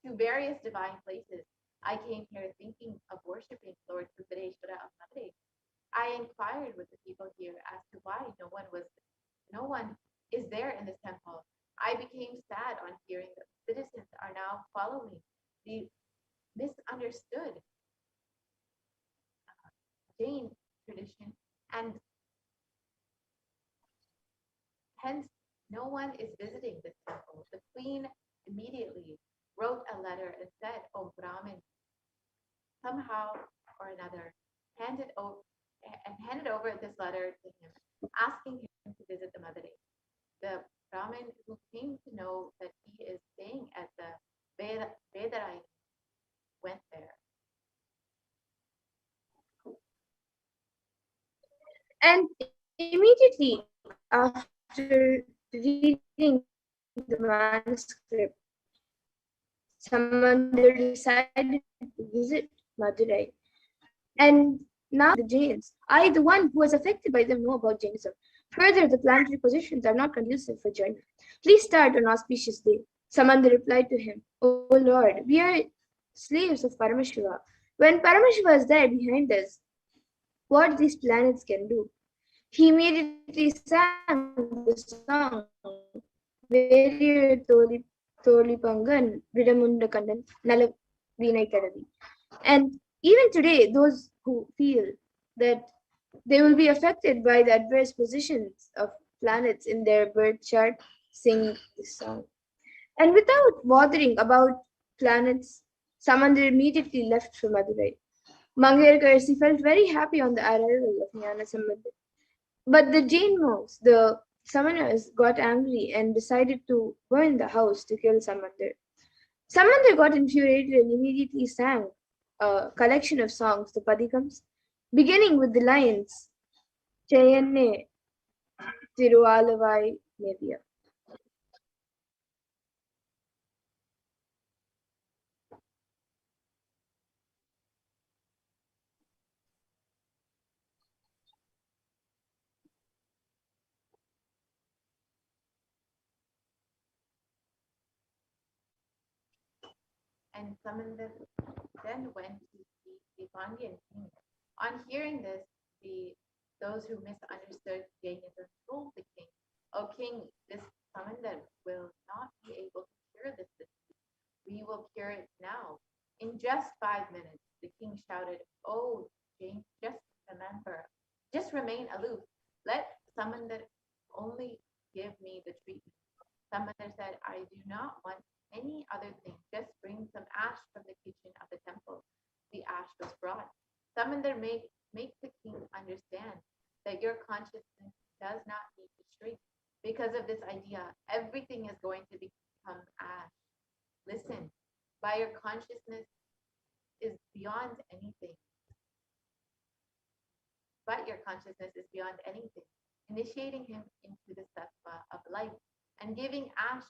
to various divine places. I came here thinking of worshipping Lord Sundareshwara of Madurai. I inquired with the people here as to why no one is there in this temple. I became sad on hearing that citizens are now following the misunderstood Jain tradition, and hence no one is visiting this temple." The queen immediately wrote a letter and said, "O Brahmin, somehow or another, handed over this letter to him, asking him to visit the Madurai." The Brahmin, who came to know that he is staying at the Vedarai, went there. And immediately after reading the manuscript, Samandar decided to visit Madurai. And now the Jains, I, the one who was affected by them, know about Jainism. Further, the planetary positions are not conducive for journey. Please start on auspicious day. Samandar replied to him, "O Lord, we are slaves of Paramashiva. When Paramashiva is there behind us, what these planets can do?" He immediately sang the song, "Varier Toli Pangan, Vidamunda Kandan, Nala Vinay Kadavi." And even today, those who feel that they will be affected by the adverse positions of planets in their birth chart sing this song. And without bothering about planets, Samandar immediately left for Madurai. Mangayakarsi felt very happy on the arrival of Jnanasambandar. But the Jain monks, the summoners, got angry and decided to burn the house to kill Samandar. Samandar got infuriated and immediately sang a collection of songs, the Padikams, beginning with the lines, "Chayenne Tiruvalavai Nevia." and Samandar then went to see the Pandyan king. On hearing this, those who misunderstood Jainism told the king, "O king, this Samandar will not be able to cure this disease. We will cure it now." In just 5 minutes, the king shouted, "Oh, Jain, just remain aloof. Let Samandar only give me the treatment." Samandar said, "I do not want any other thing. Just bring some ash from the kitchen of the temple." The ash was brought. Samandar make the king understand that your consciousness does not need to shrink. Because of this idea, everything is going to become ash. Listen, by your consciousness is beyond anything. But your consciousness is beyond anything. Initiating him into the tattva of life and giving ash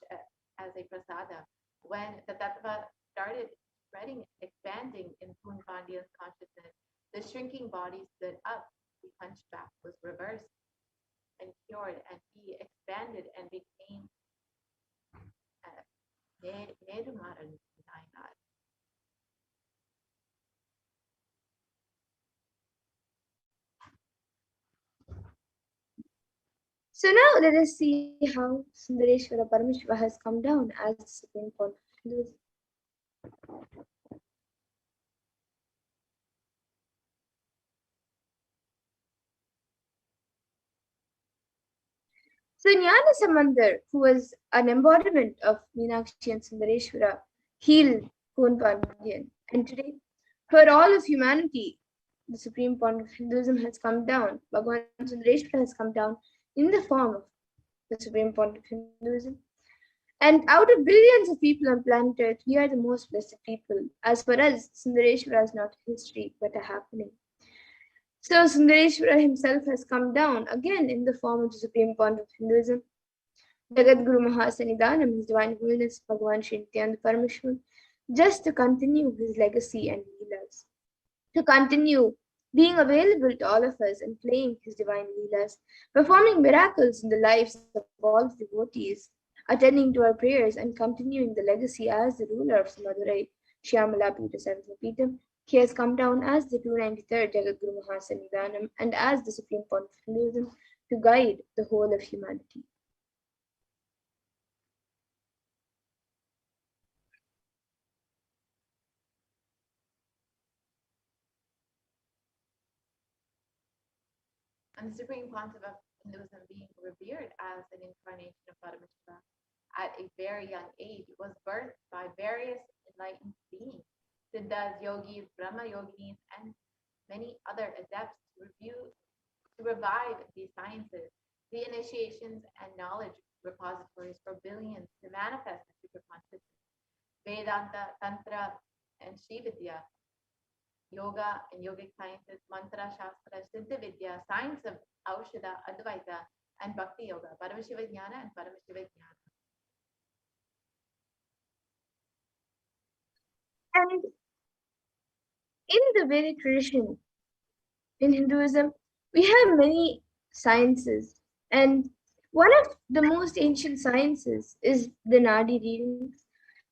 as a prasada. When the tattva started spreading, expanding in Poon Pandya's consciousness, the shrinking body stood up. The hunchback was reversed and cured, and he expanded and became Nedumaran Nainar. So now let us see how Sundareshwara Paramashiva has come down as the Supreme Court of Hinduism. So Jnana Samandar, who was an embodiment of Meenakshi and Sundareshwara, healed Poon Pandyan. And today, for all of humanity, the Supreme Point of Hinduism has come down. Bhagavan Sundareshwara has come down in the form of the Supreme Point of Hinduism. And out of billions of people on planet Earth, we are the most blessed people. As for us, Sundareshwara is not a history, but a happening. So Sundareshwara himself has come down again in the form of the Supreme Point of Hinduism. Jagat Guru Mahasanidanam, His Divine Holiness Bhagavan Sri Nithyananda Paramashivam, just to continue his legacy and leelas, to continue being available to all of us and playing his divine leelas, performing miracles in the lives of all the devotees, attending to our prayers and continuing the legacy as the ruler of Madurai, Shyamala Pita Sarvapitam. He has come down as the 293rd Jagat Guru Mahasanidanam and as the Supreme Point of Hinduism to guide the whole of humanity. And the Supreme Pontiff of Hinduism, being revered as an incarnation of Paramashiva at a very young age, was birthed by various enlightened beings, Siddhas, yogis, Brahma yoginis, and many other adepts to revive these sciences, the initiations and knowledge repositories for billions to manifest the super consciousness. Vedanta, Tantra, and Shividya, yoga and yogic sciences, mantra, shastra, siddha vidya, science of Aushadha, Advaita, and Bhakti Yoga, Paramashiva Jnana and Paramashiva Jnana. And in the Vedic tradition, in Hinduism, we have many sciences, and one of the most ancient sciences is the Nadi readings.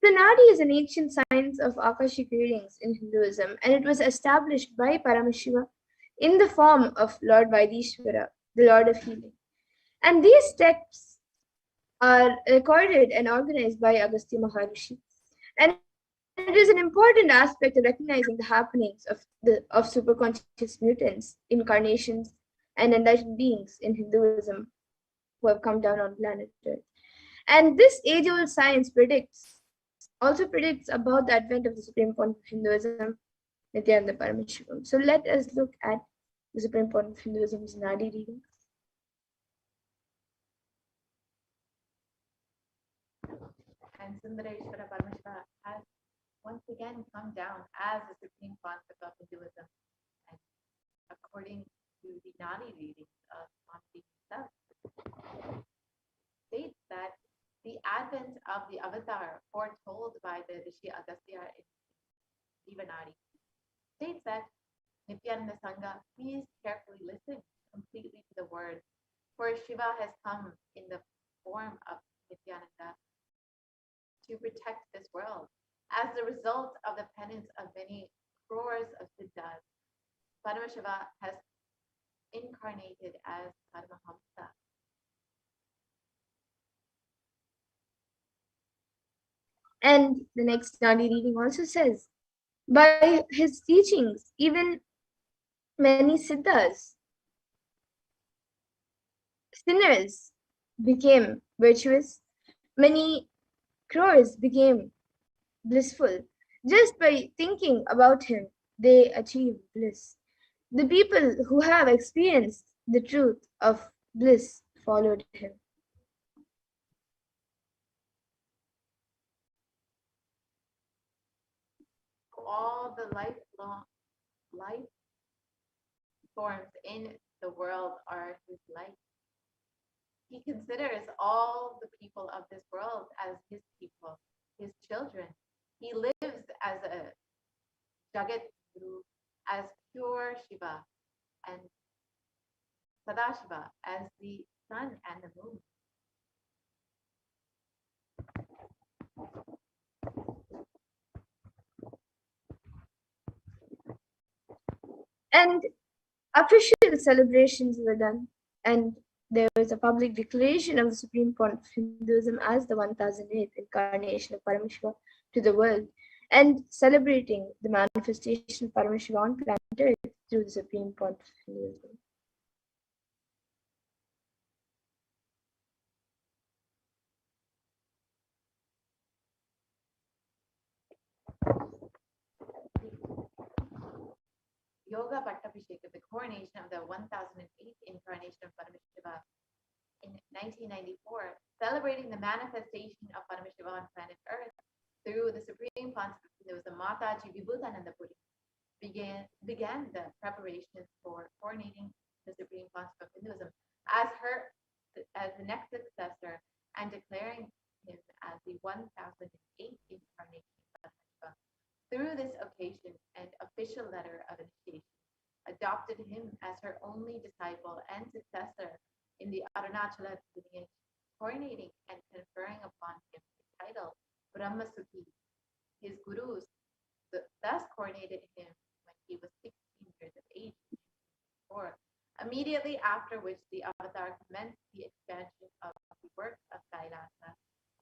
The Nadi is an ancient science of Akashic readings in Hinduism, and it was established by Paramashiva in the form of Lord Vaidishvara, the Lord of Healing. And these texts are recorded and organized by Agastya Maharishi. And it is an important aspect of recognizing the happenings of superconscious mutants, incarnations, and enlightened beings in Hinduism who have come down on planet Earth. And this age-old science also predicts about the advent of the Supreme Point of Hinduism, Nithyananda Paramashivam. So let us look at the Supreme Point of Hinduism's Nadi readings. And Sundareshwara Paramashiva has once again come down as the Supreme Pontiff of Hinduism. And according to the Nadi readings of Swami himself, states that the advent of the avatar foretold by the Rishi Agastya in Jivanadi states that Nithyananda Sangha, please carefully listen completely to the words, for Shiva has come in the form of Nithyananda to protect this world. As the result of the penance of many crores of siddhas, Paramashiva has incarnated as Paramahamsa. And the next Nadi reading also says, by his teachings, even many siddhas, sinners became virtuous, many crores became blissful. Just by thinking about him, they achieve bliss. The people who have experienced the truth of bliss followed him. All the life forms in the world are his light. He considers all the people of this world as his people, his children. He lives as a Jagat Guru, as pure Shiva, and Sadashiva as the sun and the moon. And official celebrations were done, and there was a public declaration of the Supreme Point of Hinduism as the 1008th incarnation of Paramashiva to the world, and celebrating the manifestation of Paramashiva on planet Earth through the Supreme Point of Hinduism. Yoga Bhattabhisheka, the coronation of the 1008th incarnation of Paramashiva in 1994, celebrating the manifestation of Paramashiva on planet Earth through the Supreme Pontiff of Hinduism, Mataji Vibhutananda Puri, began the preparations for coronating the Supreme Pontiff of Hinduism as the next successor and declaring him as the 1008th incarnation of Paramashiva. Through this occasion and official letter of initiation, adopted him as her only disciple and successor in the Arunachala lineage, coronating and conferring upon him the title Brahmasukhi. His gurus thus coronated him when he was 16 years of age, immediately after which the avatar commenced the expansion of the work of Kailasa.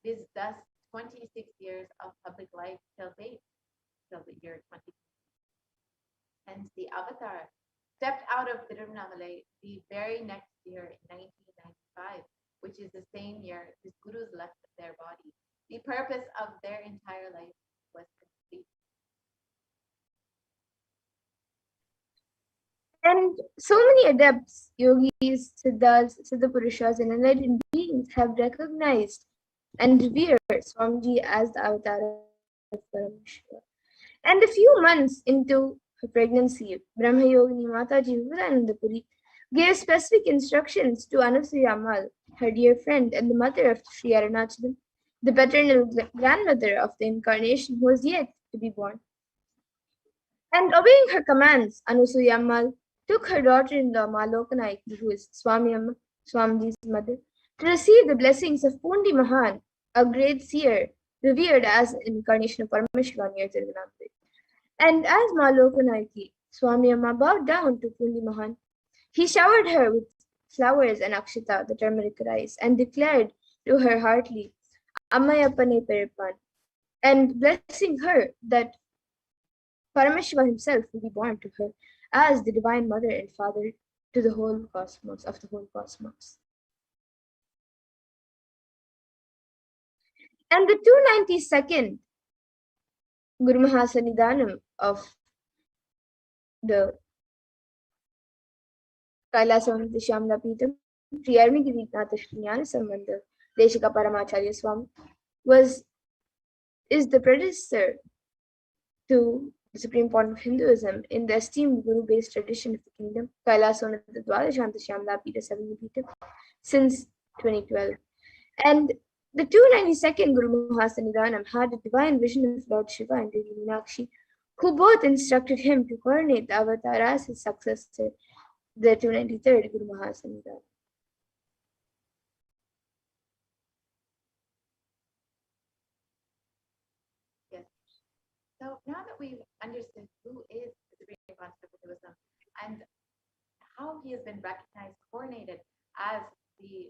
It is thus 26 years of public life till date, till the year 2020. Hence, the avatar stepped out of Tiruvannamalai the very next year in 1995, which is the same year his gurus left their body. The purpose of their entire life was complete. And so many adepts, yogis, siddhas, siddhapurushas, and enlightened beings have recognized and revered Swamiji as the avatar of Paramashiva. And a few months into her pregnancy, Brahma Yogini Mataji Vibhutananda Puri gave specific instructions to Anasuya Ammal, her dear friend and the mother of Sri Arunachalam, the paternal grandmother of the incarnation who was yet to be born. And obeying her commands, Anasuya Ammal took her daughter-in-law Malokanayaki, who is Swami Amma, Swamiji's mother, to receive the blessings of Pundi Mahan, a great seer revered as an incarnation of Paramashiva near Tiruvannamalai. And as Malokanayaki, Swami Amma bowed down to Pundi Mahan, he showered her with flowers and akshita, the turmeric rice, and declared to her heartily, Ammayapane Peripan, and blessing her that Paramashiva himself will be born to her as the divine mother and father to the whole cosmos, of the whole cosmos. And the 292nd Guru Mahasannidhanam of the Kailasa Nithyananda Paramashivam, Sri Arunagirinath Jnana Sambandha Deshika Paramacharya Swami, is the predecessor to the Supreme Point of Hinduism in the esteemed Guru-based tradition of the kingdom, Kailasa Dwadashanta Shyamla Pita Savini since 2012. And the 292nd Guru Mahasannidhanam had a divine vision of Lord Shiva and Devi Meenakshi, who both instructed him to coronate the avatar as his successor, the 293rd Guru Mahasannidhanam. Yes. So now that we've understood who is the Supreme Concept of Hinduism and how he has been recognized, coronated as the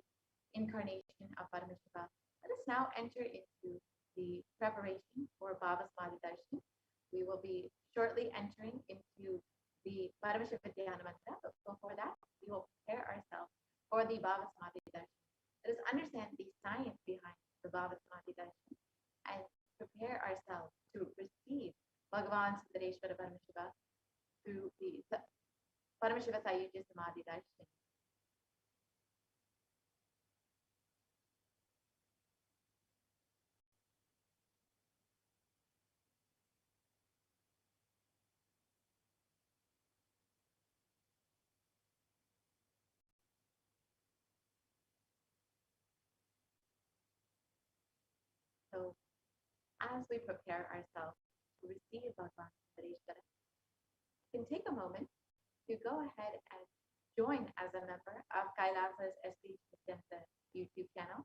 incarnation of Paramashiva, let us now enter into the preparation for Bhava Samadhi Darshan. We will be shortly entering into the Paramashiva Dhyana Mantra, but before that, we will prepare ourselves for the Bhava Samadhi Darshan. Let us understand the science behind the Bhava Samadhi Darshan and prepare ourselves to receive Bhagavan Sundareshwara Paramashiva through the Paramashiva Sayujya Samadhi Darshan. So as we prepare ourselves to receive Bhagavan Sundareshwara, you can take a moment to go ahead and join as a member of Kailasa's HDH Nithyananda YouTube channel.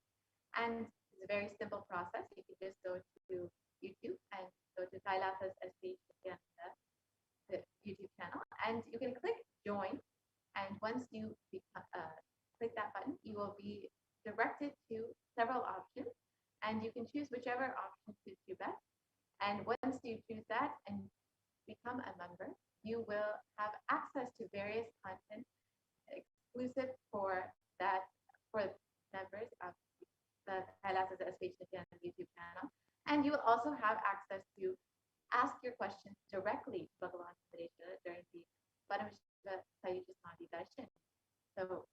And it's a very simple process. You can just go to YouTube and go to Kailasa's HDH Nithyananda YouTube channel, and you can click join. And once you click that button, you will be directed to several options, and you can choose whichever option suits you best. And once you choose that and become a member, you will have access to various content exclusive for members of the Kailasa's HDH Nithyananda YouTube channel. And you will also have access to ask your questions directly to Bhagavan Sundareshwara during the Paramashiva Sayujya Samadhi Darshan. So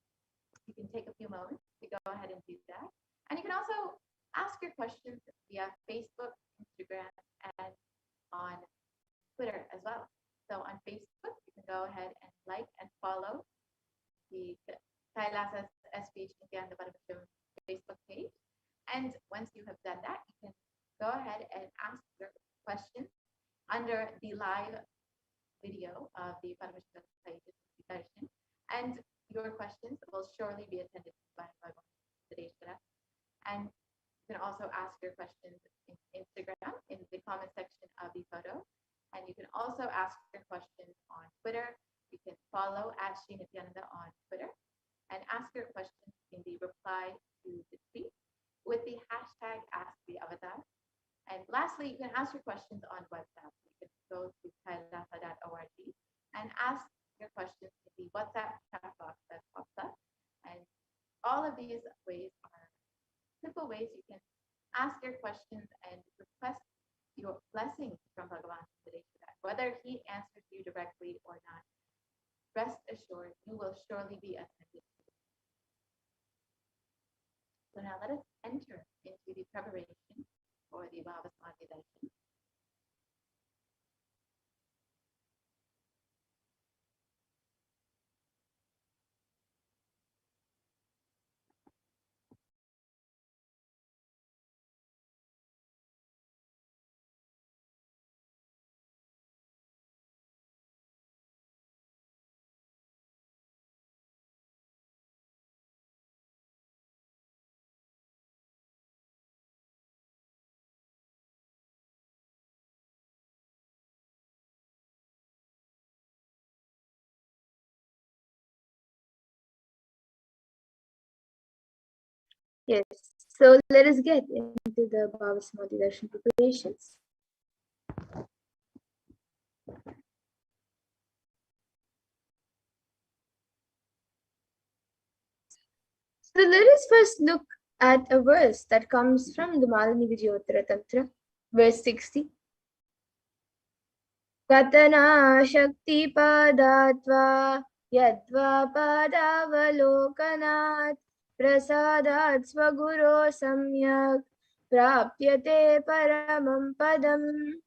you can take a few moments to go ahead and do that. And you can also ask your questions via Facebook, Instagram, and on Twitter as well. So on Facebook, you can go ahead and like and follow the Kailasa's HDH Nithyananda Paramashivam Facebook page. And once you have done that, you can go ahead and ask your questions under the live video of the Paramashiva Sayujya Darshan. And your questions will surely be attended to by Bhagavan Sundareshwara. And you can also ask your questions in Instagram in the comment section of the photo. And you can also ask your questions on Twitter. You can follow @Shri Nithyananda on Twitter and ask your questions in the reply to the tweet with the hashtag #AskTheAvatar. And lastly, you can ask your questions on WhatsApp. You can go to kailasa.org and ask your questions in the WhatsApp chat box that pops up. And all of these ways are simple ways you can ask your questions and request your blessings from Bhagavan Sundareshwara. Whether he answers you directly or not, rest assured you will surely be attended to. So now let us enter into the preparation for the Bhava Samadhi Darshan. Yes, so let us get into the Bhava Samadhi Darshan preparations. So let us first look at a verse that comes from the Malini Vijayottara Tantra, verse 60. Katana Shakti Padatva Yadva Padavalokanat Prasadat Svaguro Samyak Prapyate Paramam Padam.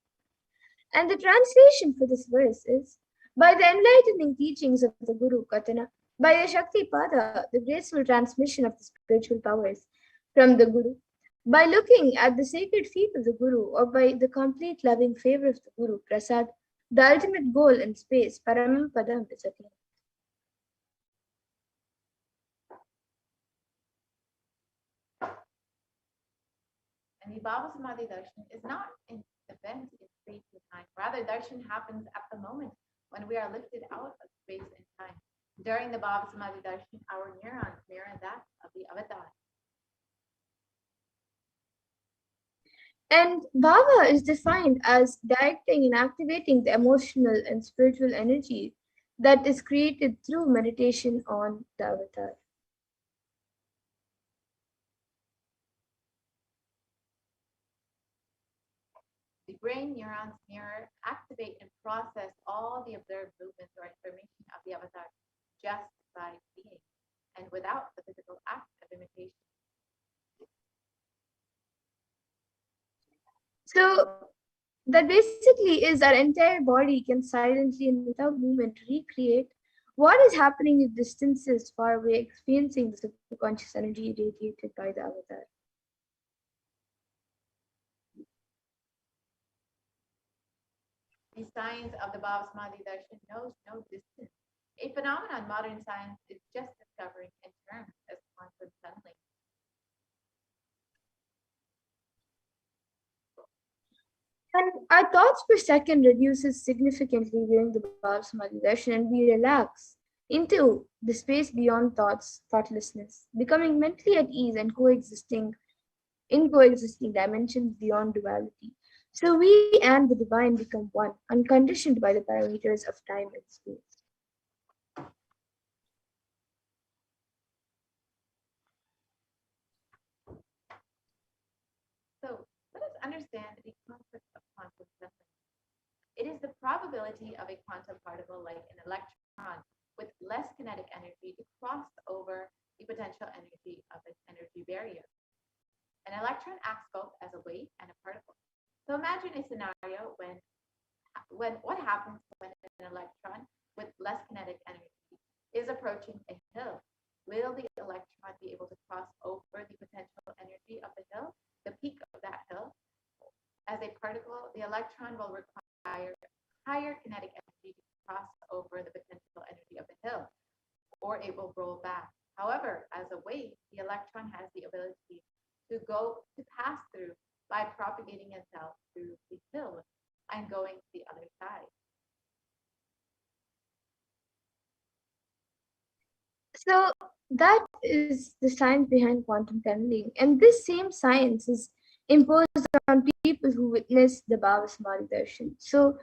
And the translation for this verse is, by the enlightening teachings of the Guru Katana, by the Shakti Pada, the graceful transmission of the spiritual powers from the Guru, by looking at the sacred feet of the Guru, or by the complete loving favor of the Guru, Prasad, the ultimate goal in space, Paramam Padam, is attained. And the Baba Samadhi Darshan is not an event in space and time. Rather, Darshan happens at the moment when we are lifted out of space and time. During the Baba Samadhi Darshan, our neurons mirror that of the avatar. And Bhava is defined as directing and activating the emotional and spiritual energy that is created through meditation on the avatar. The brain neurons mirror, activate, and process all the observed movements or information of the avatar just by being and without the physical act of imitation. So that basically is our entire body can silently and without movement recreate what is happening at distances far away, experiencing the subconscious energy radiated by the avatar. The science of the Baba Samadhi Darshan knows no distance, a phenomenon modern science is just discovering in terms as quantum tunneling. And our thoughts per second reduces significantly during the Baba Samadhi Darshan, and we relax into the space beyond thoughts, thoughtlessness, becoming mentally at ease and coexisting in coexisting dimensions beyond duality. So we and the divine become one, unconditioned by the parameters of time and space. So let us understand the concept of quantum tunneling. It is the probability of a quantum particle like an electron with less kinetic energy to cross over the potential energy of an energy barrier. An electron acts both as a wave and a particle. So imagine a scenario when what happens when an electron with less kinetic energy is approaching a hill. Will the electron be able to cross over the potential energy of the hill, the peak of that hill? As a particle, the electron will require higher kinetic energy to cross over the potential energy of the hill, or it will roll back. However, as a wave, the electron has the ability to pass through by propagating itself through the hill and going to the other side. So that is the science behind quantum tunneling. And this same science is imposed on people who witness the Baba Samadhi Darshan. So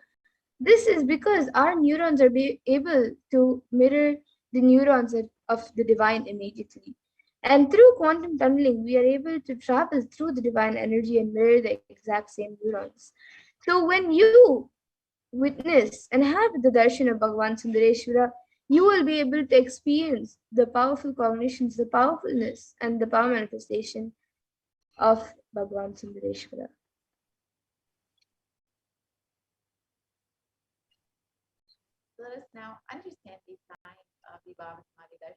this is because our neurons are able to mirror the neurons of the divine immediately. And through quantum tunneling, we are able to travel through the divine energy and mirror the exact same neurons. So when you witness and have the darshan of Bhagavan Sundareshwara, you will be able to experience the powerful cognitions, the powerfulness, and the power manifestation of Bhagavan Sundareshwara. Let us now understand the signs of the Baba Samadhi Darshan.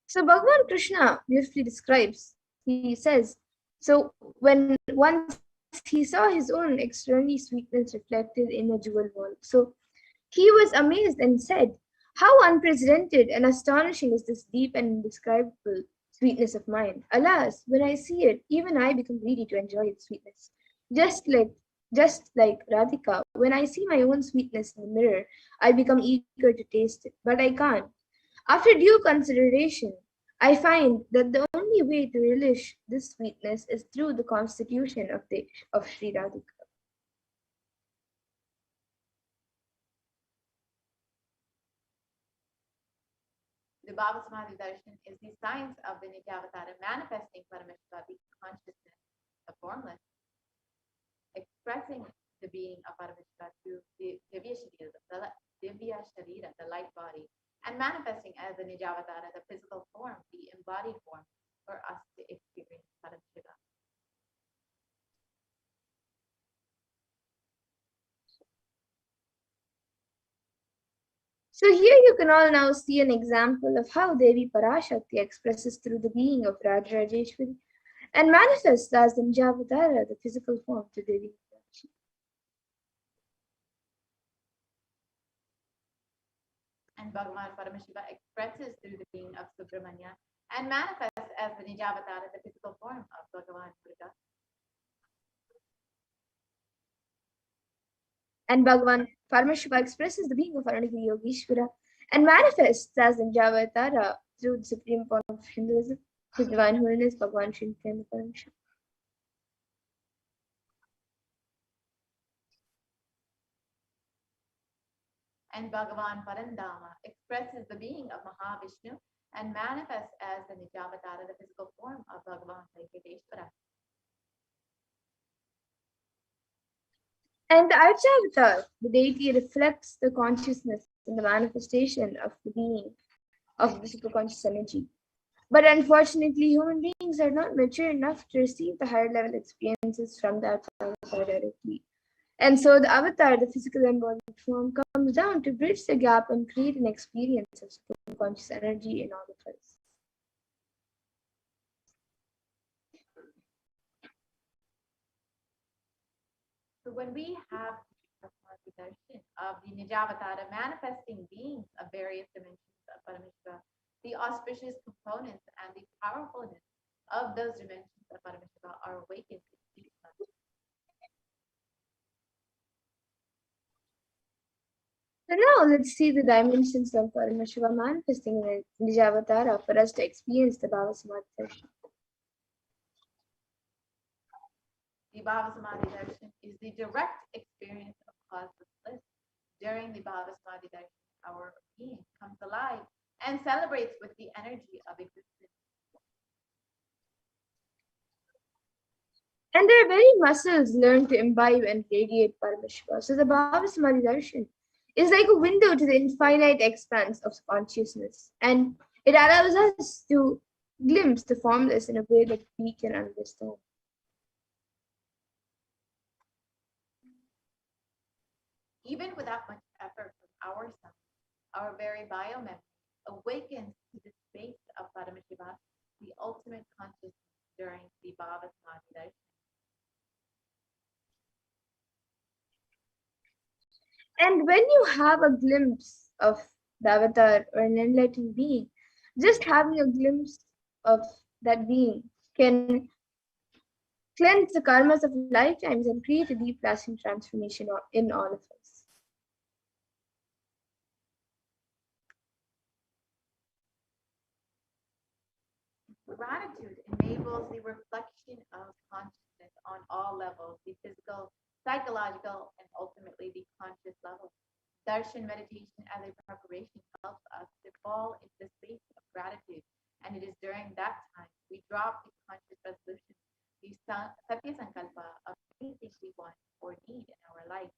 So Bhagavan Krishna beautifully describes, he says, so when once he saw his own extraordinary sweetness reflected in a jewel wall, so he was amazed and said, how unprecedented and astonishing is this deep and indescribable sweetness of mine. Alas, when I see it, even I become greedy to enjoy its sweetness. Just like Radhika, when I see my own sweetness in the mirror, I become eager to taste it, but I can't. After due consideration, I find that the only way to relish this sweetness is through the constitution of Sri Radhika. The Baba Samadhi Darshan is the science of the Nityavatara manifesting Paramashiva, the consciousness, the formless, expressing the being of Paramashiva through the Divya Sharira, the light body, and manifesting as the Nijavatara, the physical form, the embodied form, for us to experience Paramashiva. So here you can all now see an example of how Devi Parashakti expresses through the being of Rajarajeshwari and manifests as the Nijavatara, the physical form to Devi. and Bhagavan Paramashiva expresses through the being of Subramanya and manifests as the Nijavatara, the physical form of Bhagavan Buddha. And Bhagavan Paramashiva expresses the being of Arunagiri Yogeshwara and manifests as the Nijavatara through the supreme form of Hinduism, His Divine Holiness Bhagavan Sri Nithyananda Paramashivam. And Bhagavan Parandama expresses the being of Mahavishnu and manifests as the Nijavatara, the physical form of Bhagavan Venkateshwara. And the Archavatar, the deity, reflects the consciousness and the manifestation of the being of the superconscious energy. But unfortunately, human beings are not mature enough to receive the higher level experiences from the Archavatar directly. And so the avatar, the physical embodied form, comes down to bridge the gap and create an experience of superconscious energy in all of us. So when we have the darshan of the Nijavatara manifesting beings of various dimensions of Paramashiva, the auspicious components and the powerfulness of those dimensions of Paramashiva are awakened in each of us. So now let's see the dimensions of Paramashiva manifesting in Nijavatara for us to experience the Bhava Samadhi darshan. The Bhava Samadhi darshan is the direct experience of causeless bliss. During the Bhava Samadhi darshan, our being comes alive and celebrates with the energy of existence. And their very muscles learn to imbibe and radiate Paramashiva. So the Bhava Samadhi darshan is like a window to the infinite expanse of consciousness. And it allows us to glimpse the formless in a way that we can understand. Even without much effort from ourselves, our very biomemory awakens to the space of Paramashiva, the ultimate consciousness during the Bhava Samadhi darshan. And when you have a glimpse of the avatar or an enlightened being, just having a glimpse of that being can cleanse the karmas of lifetimes and create a deep lasting transformation in all of us. Gratitude enables the reflection of consciousness on all levels, the physical, psychological, and ultimately the conscious level. Darshan meditation as a preparation helps us to fall into the space of gratitude, and it is during that time we drop the conscious resolution, the Satya Sankalpa of anything we want or need in our life.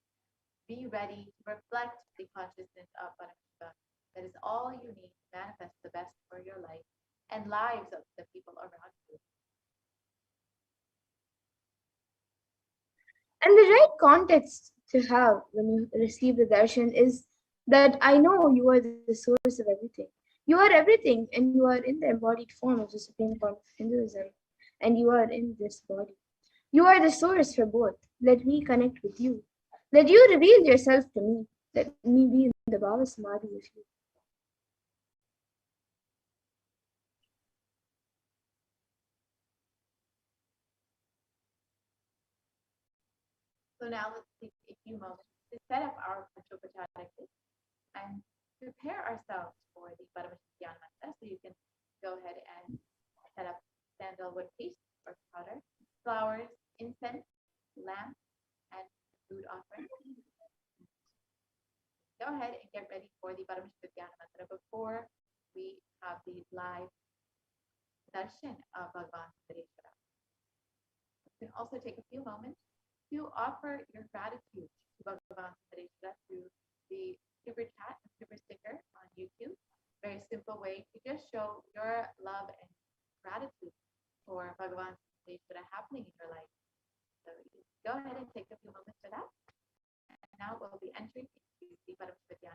Be ready to reflect the consciousness of Paramashiva. That is all you need to manifest the best for your life and lives of the people around you. And the right context to have when you receive the darshan is that I know you are the source of everything. You are everything, and you are in the embodied form of the supreme form of Hinduism, and you are in this body. You are the source for both. Let me connect with you. Let you reveal yourself to me. Let me be in the Bhava Samadhi with you. So now let's take a few moments to set up our Panchopachara kit and prepare ourselves for the Paramashiva mantra. So you can go ahead and set up sandalwood paste or powder, flowers, incense, lamp, and food offering. Go ahead and get ready for the Paramashiva mantra before we have the live darshan of Bhagavan Sundareshwara. You can also take a few moments to offer your gratitude to Bhagavan Sundareshwara through the super chat and super sticker on YouTube. Very simple way to just show your love and gratitude for Bhagavan Sundareshwara happening in your life. So go ahead and take a few moments for that. And now we'll be entering into the Paramashiva.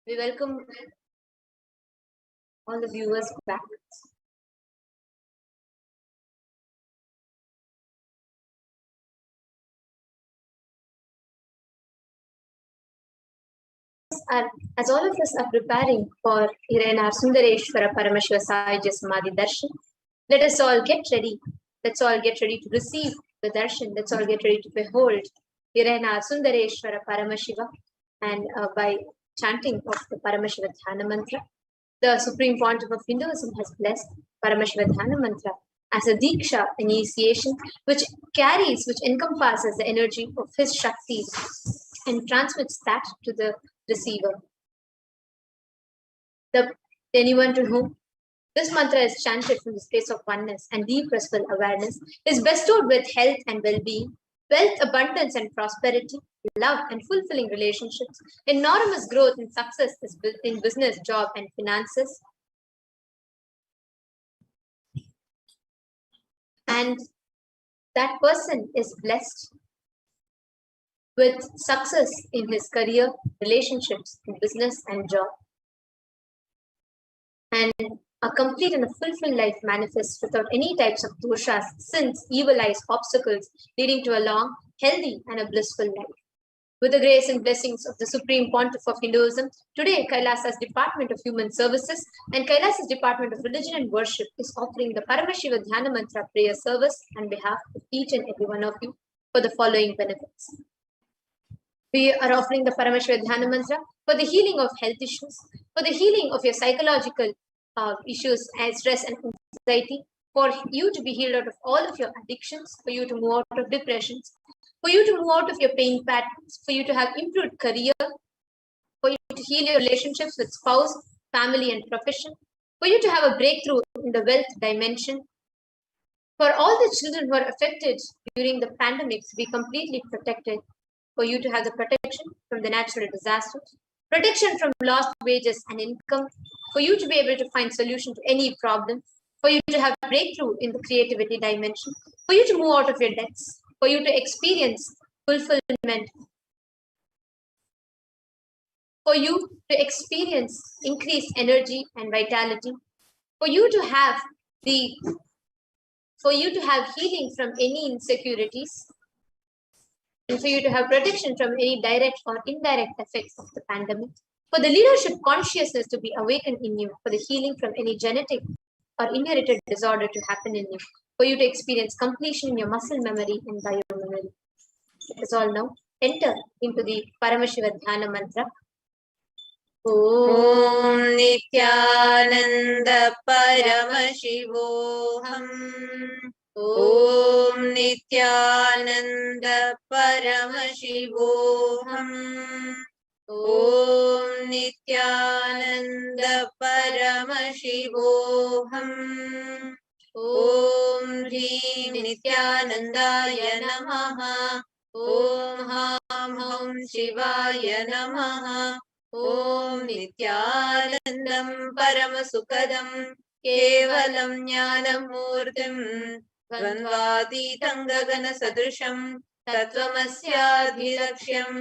We welcome all the viewers back. As all of us are preparing for our Sundareshwara Paramashiva Sayujya Samadhi Darshan, let us all get ready. Let's all get ready to receive the Darshan. Let's all get ready to behold our Sundareshwara Paramashiva. And by chanting of the Paramashiva Dhyana Mantra, the Supreme Pontiff of Hinduism has blessed Paramashiva Dhyana Mantra as a Diksha initiation, which encompasses the energy of his Shakti and transmits that to the receiver. Anyone to whom this mantra is chanted from the space of oneness and deep restful awareness is bestowed with health and well-being, wealth, abundance and prosperity, love and fulfilling relationships, enormous growth and success in business, job and finances. And that person is blessed with success in his career, relationships, in business and job. And a complete and a fulfilled life manifests without any types of doshas, sins, evil eyes, obstacles, leading to a long, healthy and a blissful life. With the grace and blessings of the Supreme Pontiff of Hinduism, today Kailasa's Department of Human Services and Kailasa's Department of Religion and Worship is offering the Paramashiva Dhyana Mantra prayer service on behalf of each and every one of you for the following benefits. We are offering the Paramashiva Dhyana Mantra for the healing of health issues, for the healing of your psychological issues and stress and anxiety, for you to be healed out of all of your addictions, for you to move out of depressions, for you to move out of your pain patterns, for you to have improved career, for you to heal your relationships with spouse, family and profession, for you to have a breakthrough in the wealth dimension, for all the children who are affected during the pandemic to be completely protected, for you to have the protection from the natural disasters, protection from lost wages and income, for you to be able to find solution to any problem, for you to have breakthrough in the creativity dimension, for you to move out of your debts, for you to experience fulfillment, for you to experience increased energy and vitality, for you to have healing from any insecurities, and for you to have protection from any direct or indirect effects of the pandemic, for the leadership consciousness to be awakened in you, for the healing from any genetic or inherited disorder to happen in you, for you to experience completion in your muscle memory and biomemory. Let us all now enter into the Paramashiva Dhyana Mantra. Om Nithyananda Paramashivoham. Om Nithyananda Paramashivoham. Om Nithyananda Paramashivoham. Om Hrim Nithyanandaya Namaha. Om Ham Hum Shivaya Namaha. Om Nithyanandam Paramasukadam Kevalam Jnanamurtim Dvandvatitam Gagana Sadrisham Tattvamasyaadhilaksham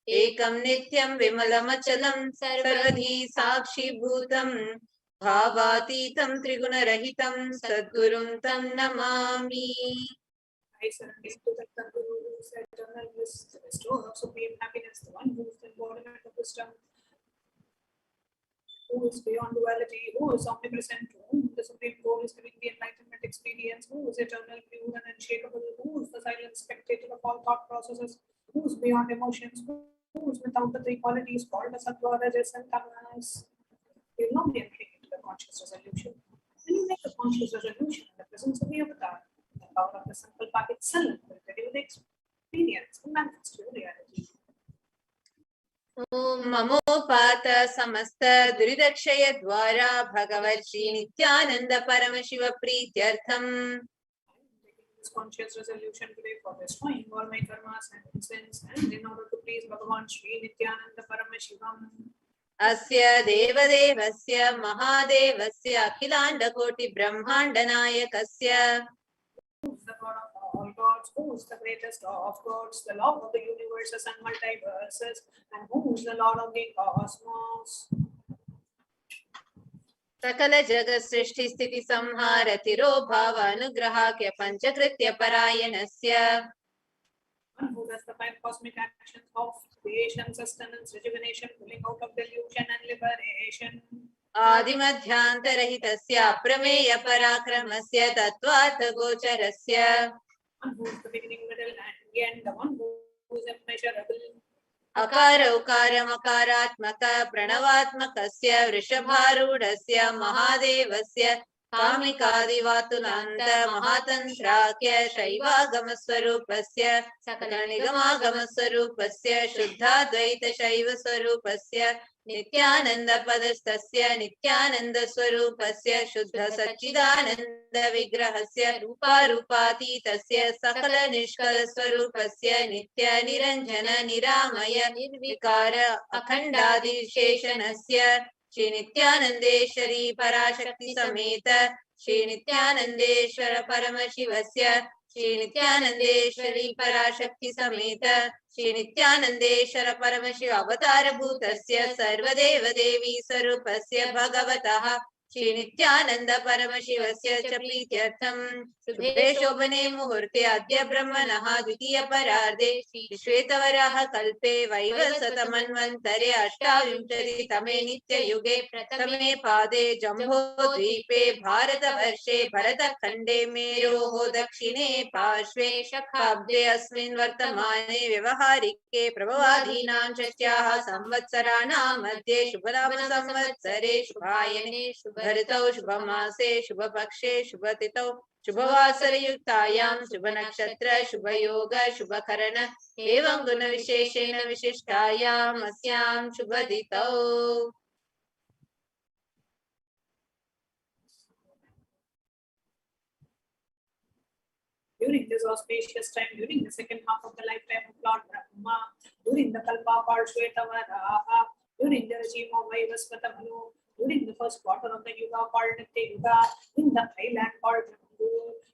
Ekam Nityam Vimalamachalam Sarvadhi Sakshi Bhutam Bhavatitam Triguna-rahitam Sadgurum Tam Namami. I surrender to the Guru, eternal bliss, the bestower of supreme happiness, the one who is the embodiment of wisdom, who is beyond duality, who is omnipresent, to whom the supreme goal is giving the enlightenment experience, who is eternal, pure and unshakable, who is the silent spectator of all thought processes, who is beyond emotions, who is without the three qualities called as Sattva, Rajas and Tamas. You will not be entering into the conscious resolution. When you make a conscious resolution in the presence of the avatar, the power of the Sankalpa itself will deliver the experience and manifest your reality. Om Mamopata Samasta Duridakshaya Dwara Bhagavat Shri Nithyananda Paramashiva Prityartham. This conscious resolution today for destroying all my karmas and sins, and in order to please Bhagavan Shri Nithyananda Paramashivam. Asya Devadevasya Mahadevasya Akhilanda Koti Brahmanda Nayakasya. Who is the God of all gods? Who is the greatest of gods? The Lord of the universes and multiverses, and who is the Lord of the cosmos? सकल जगत् सृष्टि स्थिति संहार तिरोभाव अनुग्रहाख्य पंचकृत्य परायणस्य One who does the five cosmic actions of creation, sustenance, rejuvenation, pulling out of delusion and liberation. आदिमध्यान्तरहितस्य अप्रमेय पराक्रमस्य तत्त्वार्थ गोचरस्य One who is the beginning, middle, and end, the one who is immeasurable. अकार उकार मकारात्मक प्रणवात्मकस्य वृषभारूढस्य महादेवस्य कामिकादिवातुलान्त महातन्त्राख्य शैवागमस्वरूपस्य सकलनिगमागमस्वरूपस्य शुद्धाद्वैतशैवस्वरूपस्य नित्यानन्दपदस्थस्य नित्यानन्दस्वरूपस्य शुद्ध सच्चिदानन्दविग्रहस्य रूपारूपातीतस्य सकलनिष्कलस्वरूपस्य नित्यनिरञ्जन निरामय निर्विकार अखण्डादिशेषणस्य श्री नित्यानन्देश्वरी पराशक्ति समेत श्री नित्यानन्देश्वर परमशिवस्य श्री नित्यानन्देश्वरी पराशक्ति समेत श्री नित्यानन्देश्वर परमशिव अवतार भूतस्य सर्वदेव देवी स्वरूपस्य भगवतः श्री नित्यानंद परमशिवस्य च प्रीत्यर्थं शुभे शोभने मुहूर्ते अद्य ब्रह्मणः द्वितीय परार्धे श्री श्वेतवराह कल्पे वैवस्वतमन्वन्तरे अष्टाविंशतितमे नित्ययुगे प्रथमे पादे जम्बोद्वीपे भारतवर्षे भरतखण्डे मेरोः दक्षिणे पार्श्वे शकाब्दे अस्मिन् वर्तमाने व्यवहारिके प्रभवादीनां षष्ट्याः संवत्सराणां मध्ये शुभनाम संवत्सरे शुभायने भरतौ शुभमासे शुभपक्षे शुभतिथौ शुभवासरयुक्तायां शुभनक्षत्र शुभयोग शुभकरण एवं गुणविशेषेण विशिष्टायाम् अस्यां शुभतिथौ During this auspicious time, during the second half of the lifetime of Lord Brahma, during the Kalpa called Shvetavaraha, during the regime of Vaivasvatamanu, during the first quarter of the Yuga called Nitya Yuga, in the island called Jambu,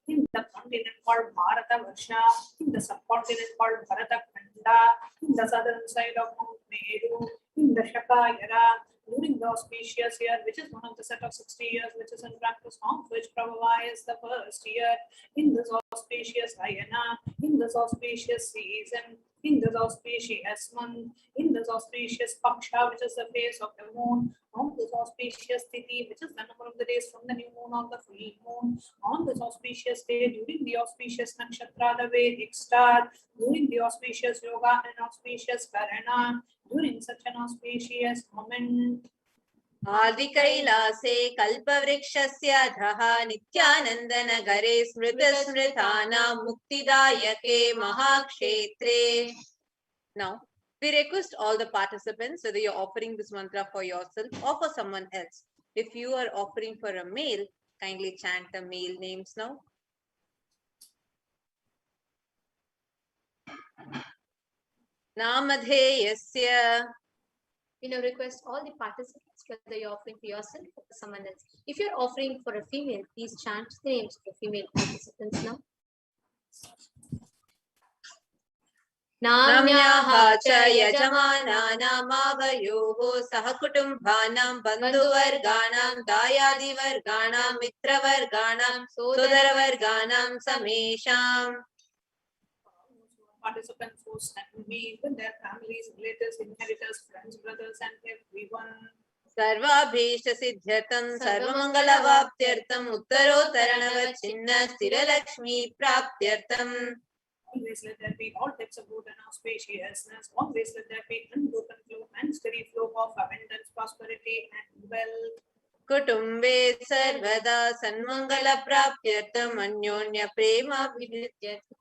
in the continent called Bharata Varsha, in the subcontinent called Bharata Khanda, in the southern side of Mount Meru, in the Shaka era, during the auspicious year, which is one of the set of 60 years, which is in practice of which Prabhupada is the first year, in this auspicious Ayana, in this auspicious season, in this auspicious month, in this auspicious Paksha, which is the face of the moon, on this auspicious Tithi, which is the number of the days from the new moon or the full moon, on this auspicious day, during the auspicious Nakshatra, the Vedic star, during the auspicious Yoga and auspicious Karana, during such an auspicious moment. आदिकैलासे कल्पवृक्षस्य अधः नित्यानन्दनगरे स्मृतस्मृतानां मुक्तिदायके महाक्षेत्रे. Now, we request all the participants, whether you're offering this mantra for yourself or for someone else. If you are offering for a male, kindly chant the male names now. Namadheyasya. We now request all the participants, whether you're offering for yourself or for someone else. If you're offering for a female, please chant the names of the female participants now. नाम्याः च यजमानानामावयोः सहकुटुम्बानां बन्धुवर्गाणां दायादिवर्गाणां मित्रवर्गाणां सोदरवर्गाणां समेषाम्. Participants who stand me with their families, relatives, inheritors, friends, brothers, and everyone. सर्वाभीष्टसिद्ध्यर्थं सर्वमङ्गलवाप्त्यर्थं उत्तरोत्तरणवच्छिन्न स्थिरलक्ष्मी प्राप्त्यर्थं. Always let there be all types of good and auspiciousness. Always let there be unbroken flow and steady flow of abundance, prosperity, and wealth. कुटुम्बे सर्वदा सन्मङ्गलप्राप्त्यर्थम् अन्योन्यप्रेमाभिवृद्ध्यर्थं.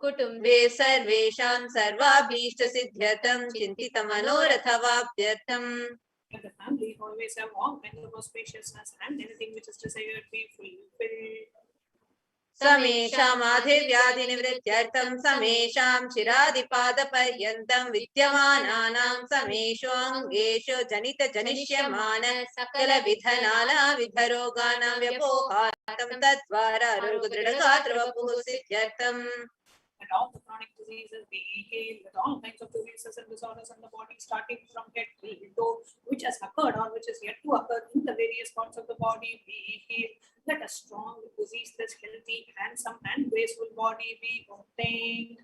कुटुम्बे सर्वेषां सर्वाभीष्टसिद्ध्यर्थं चिन्तितमनोरथवाप्त्यर्थम्. Let the family always have all kinds of auspiciousness and anything which is desired be fulfilled. समेषामाधिव्याधिनिवृत्त्यर्थं समेषां शिरादिपादपर्यन्तं विद्यमानानां समेषु अङ्गेषु जनितजनिष्यमान सकलविधनानाविधरोगाणां व्यपोहार्थं तद्वारा रोगदृढगात्रवपुः सिद्ध्यर्थम्. Let all the chronic diseases be healed. Let all kinds of diseases and disorders in the body, starting from head till toe, which has occurred or which is yet to occur in the various parts of the body, be healed. Let a strong, diseaseless, healthy, handsome, and graceful body be obtained.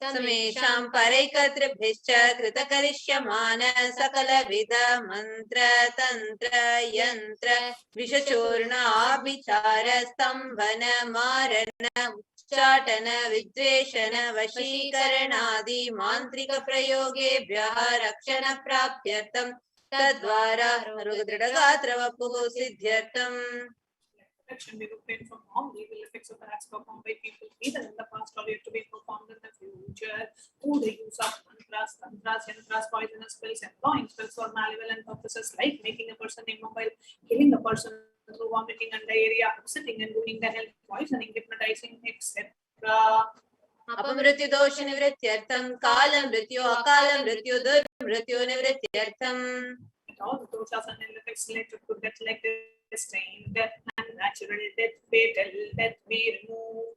समेषां परैकत्रिभिश्च कृतकरिष्यमान सकलविध मन्त्र तन्त्र यन्त्र विषचूर्णाभिचार स्तम्भन मारण उच्चाटन विद्वेषण वशीकरणादि मान्त्रिक प्रयोगेभ्यः रक्षण प्राप्त्यर्थं तद्वारा दृढगात्रवपुः सिद्ध्यर्थम्. Protection be obtained from all evil effects of acts performed by people, either in the past or yet to be performed in the future, through the use of mantras, tantras, yantras, poisonous spells, employing spells for malevolent purposes like making a person immobile, killing a person through vomiting and diarrhea, upsetting and ruining the health, poisoning, hypnotizing, etc. अपमृत्यु दोष निवृत्त्यर्थं काल मृत्यु अकाल मृत्यु दुर्मृत्यु निवृत्त्यर्थं. All the doshas and ill effects related to death, like destined death, unnatural death, fatal death, be removed.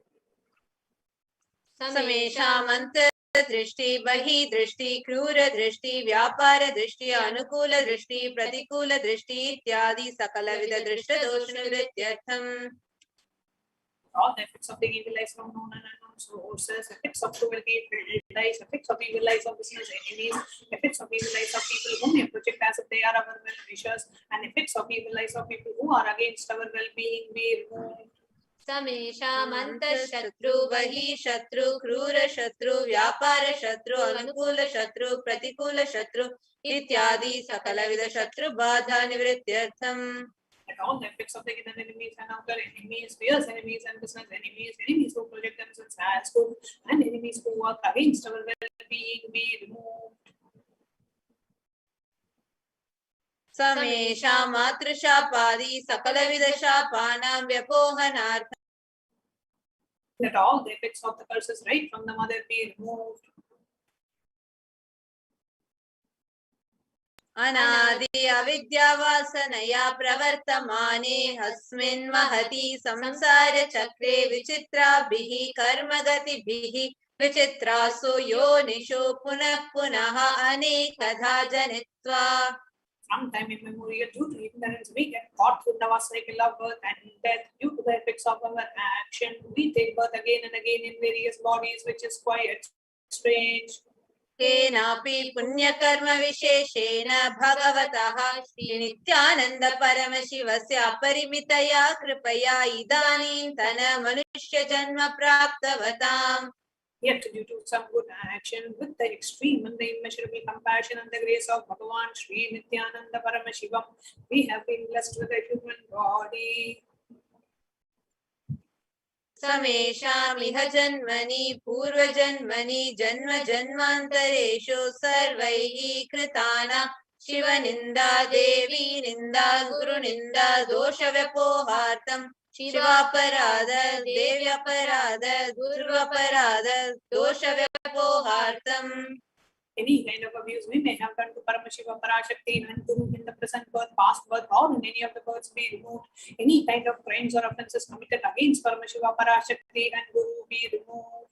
समेषाम् अंतर्दृष्टि बहिर्दृष्टि क्रूर दृष्टि व्यापार दृष्टि अनुकूल दृष्टि प्रतिकूल दृष्टि इत्यादि सकलविध दृष्ट दोष निवृत्त्यर्थम्. All the effects of the evil eyes from known and unknown sources, effects of cruelty, evil eyes, effects of evil eyes of business enemies, effects of evil eyes of people whom we project as if they are our well-wishers, and effects of evil eyes of people who are against our well-being be removed. समेषाम् अंतःशत्रु बहिःशत्रु क्रूर शत्रु व्यापार शत्रु अनुकूल शत्रु प्रतिकूल शत्रु इत्यादि सकलविध शत्रु बाधा निवृत्त्यर्थम्. At all the effects of the hidden enemies and outer enemies, fierce enemies and business enemies, enemies who project themselves as good, and enemies who work against our well-being be removed. समेषाम् मातृशापादि सकलविध शापानां व्यपोहनार्थम्. Let all the effects of the curses right from the mother be removed. अनादि अविद्यावासनया प्रवर्तमाने अस्मिन् महति संसार चक्रे विचित्राभिः कर्मगतिभिः विचित्रासु योनिषु पुनः पुनः अनेकधा जनित्वा. Sometime immemorial, due to ignorance, we get caught in the vast cycle of birth and death. Due to the effects of our action, we take birth again and again in various bodies, which is quite strange. केनापि पुण्यकर्म विशेषेण भगवतः श्रीनित्यानन्द परमशिवस्य अपरिमितया कृपया इदानीन्तन मनुष्य जन्म प्राप्तवताम्. Yet, due to some good action, with the extreme and the immeasurable compassion and the grace of Bhagavan Sri Nithyananda Paramashivam, we have been blessed with a human body. समेषामिह जन्मनि पूर्वजन्मनि जन्म जन्मान्तरेषु सर्वैः कृतानां शिवनिन्दा देवी निन्दा गुरुनिन्दा दोषव्यपोहार्थं शिवापराध देव्यपराध गुरुवपराध दोषव्यपोहार्थम्. Any kind of abuse we may have done to Paramashiva, Parashakti, and Guru in the present birth, past birth, or in any of the births be removed. Any kind of crimes or offences committed against Paramashiva, Parashakti, and Guru be removed.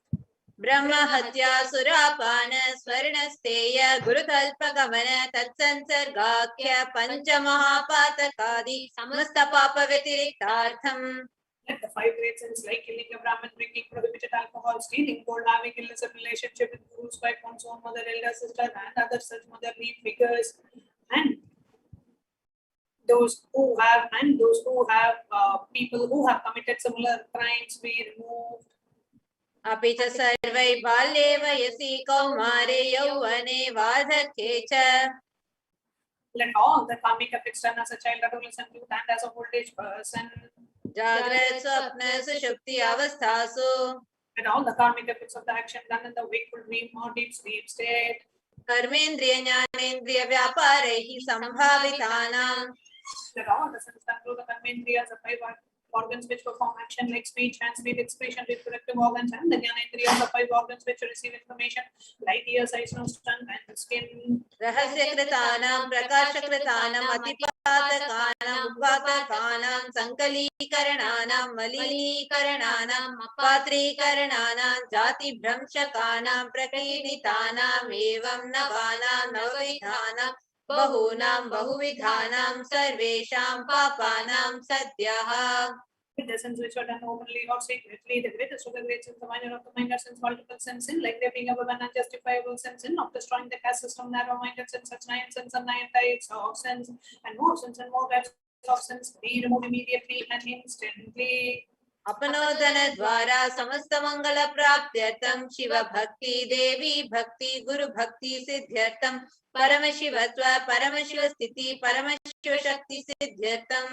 ब्रह्महत्या सुरापान स्वर्णस्तेय गुरुकल्पगमन तत्संसर्गाख्य पंचमहापातकादि समस्त पाप व्यतिरिक्तार्थम्. Let the 5 great sins like killing a Brahmin, drinking prohibited alcohol, stealing gold, having illicit relationship with Guru's wife, one's own mother, elder sister, and other such motherly figures, and those who have people who have committed similar crimes be removed. अपि च सर्वै बाल्ये वयसि कौमारे यौवने वार्धक्ये च. Let all the karmic effects done as a child, adolescent, youth, and as a old age person. जाग्रत स्वप्न सुषुप्ति अवस्थासु. Let all the karmic effects of the action done in the wakeful dream or deep sleep state. कर्मेन्द्रिय ज्ञानेन्द्रिय व्यापारैः संभावितानां. Let all the senses done through the karmendriyas, the 5 organs which perform action like speech, hands, feet, expression, reproductive organs, and the jnanendriyas, the 5 organs which receive information like ears, eyes, nose, tongue, and skin. रहस्यकृतानां प्रकाशकृतानां अतिपाप उद्घातकानां संकलीकरणानां मलिनीकरणानां पात्रीकरणानां जातिभ्रंशकानां प्रकीर्णितानाम् एवं नवानां नवविधानां बहूनां बहुविधानां सर्वेषां पापानां सद्यः. With the sins which are done openly or secretly, the greatest of the great sins, the minor of the minor sins, multiple sins in, like there being above an unjustifiable sins in, of destroying the caste system, narrow-minded sins, such 9 sins and 9 types of sins, and more sins and more types of sins, be removed immediately and instantly. अपनोदन द्वारा समस्त मंगल प्राप्त्यर्थं शिव भक्ति देवी भक्ति गुरु भक्ति सिद्ध्यर्थं परमशिवत्व परमशिव स्थिति परमशिव शक्ति सिद्ध्यर्थं.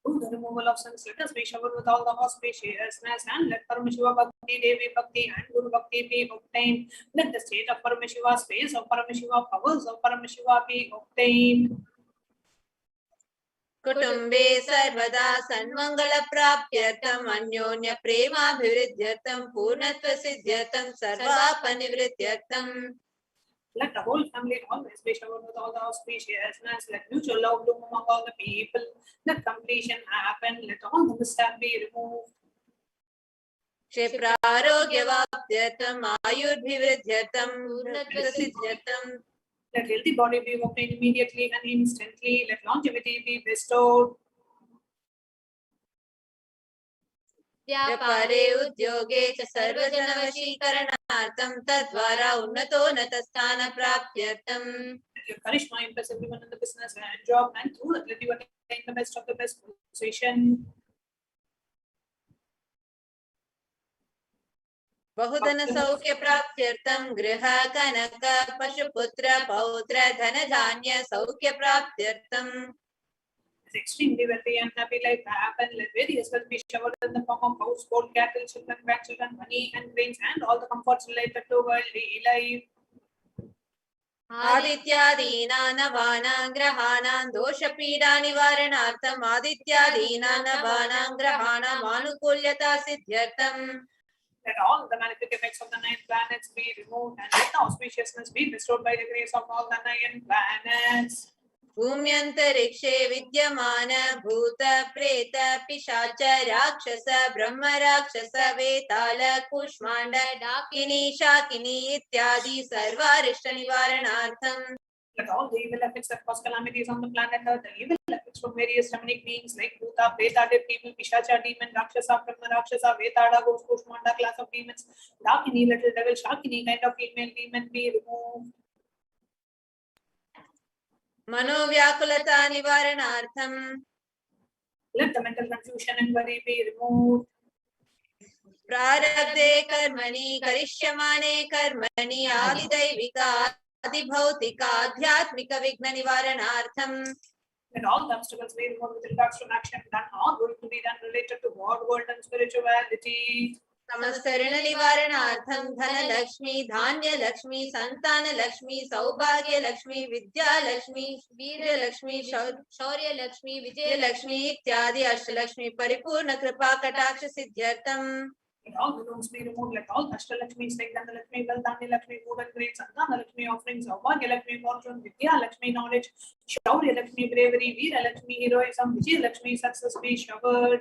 Through the removal of sins, let us be showered with all the auspiciousness, and let Paramashiva Bhakti, Devi Bhakti, and Guru Bhakti be obtained. Let the state of Paramashiva, space of Paramashiva, powers of Paramashiva be obtained. कुटुंबे सर्वदा सन्मंगल प्राप्त्यर्थं अन्योन्य प्रेमाभिवृद्ध्यर्थं पूर्णत्व सिद्ध्यर्थं सर्वापनिवृत्त्यर्थं. Let the whole family always be showered with all the auspiciousness. Let mutual love bloom among all the people. Let completion happen. Let all the mishap be removed. क्षिप्रारोग्यवाप्त्यर्थं आयुर्भिवृद्ध्यर्थं पूर्णत्व सिद्ध्यर्थं. Let healthy body be obtained immediately and instantly. Let longevity be bestowed. व्यापारे उद्योगे च सर्वजनवशीकरणार्थं तद्वारा उन्नतोन्नतस्थान प्राप्त्यर्थं. Your charisma impress everyone in the business and job, and through that let you attain the best of the best position. बहुधन सौख्य प्राप्त्यर्थं गृह कनक पशुपुत्र पौत्र धन धान्य सौख्य प्राप्त्यर्थं. It's extremely wealthy and happy life happen. Let various wealth be showered in the form of house, gold, cattle, children, grandchildren, money, and grains, and all the comforts related to worldly life. आदित्यादीनां नवानां ग्रहाणां दोषपीडा निवारणार्थं आदित्यादीनां नवानां ग्रहाणां आनुकूल्यता सिद्ध्यर्थं. Let all the malefic effects of the 9 planets be removed, and let the auspiciousness be bestowed by the grace of all the 9 planets. भूम्यन्तरिक्षे विद्यमान भूत प्रेत पिशाच राक्षस ब्रह्म राक्षस वेताल कूष्मांड डाकिनी शाकिनी इत्यादि सर्वारिष्ट निवारणार्थं. Let all the evil effects that cause calamities on the planet Earth, the evil effects from various demonic beings like Bhuta, Preta, dead people, Pishacha, demon, Rakshasa, Brahma, Rakshasa, Vetada, ghost, Kushmanda, class of demons, Dakini, little devil, Shakini, kind of female demon be removed. मनोव्याकुलता निवारणार्थं. Let the mental confusion and worry be removed. प्रारब्धे कर्मणि करिष्यमाणे कर्मणि आदिदैविक आदिभौतिक आध्यात्मिक विघ्न निवारणार्थं. Let all the obstacles be removed with regards to action done or going to be done related to God, world, and spirituality. समस्त ऋण निवारणार्थं धन लक्ष्मी धान्य लक्ष्मी संतान लक्ष्मी सौभाग्य लक्ष्मी विद्या लक्ष्मी वीर लक्ष्मी शौर्य लक्ष्मी विजय लक्ष्मी इत्यादि अष्टलक्ष्मी परिपूर्ण कृपा कटाक्ष सिद्ध्यर्थं. Let all the rooms be removed. Let all the Ashtalakshmis like Dana Lakshmi, Valdani Lakshmi, food and grains, Santana Lakshmi, offerings, Saubhagya Lakshmi, fortune, Vidya Lakshmi, knowledge, Shaurya Lakshmi, bravery, Veera Lakshmi, heroism, Vijay Lakshmi, success be showered.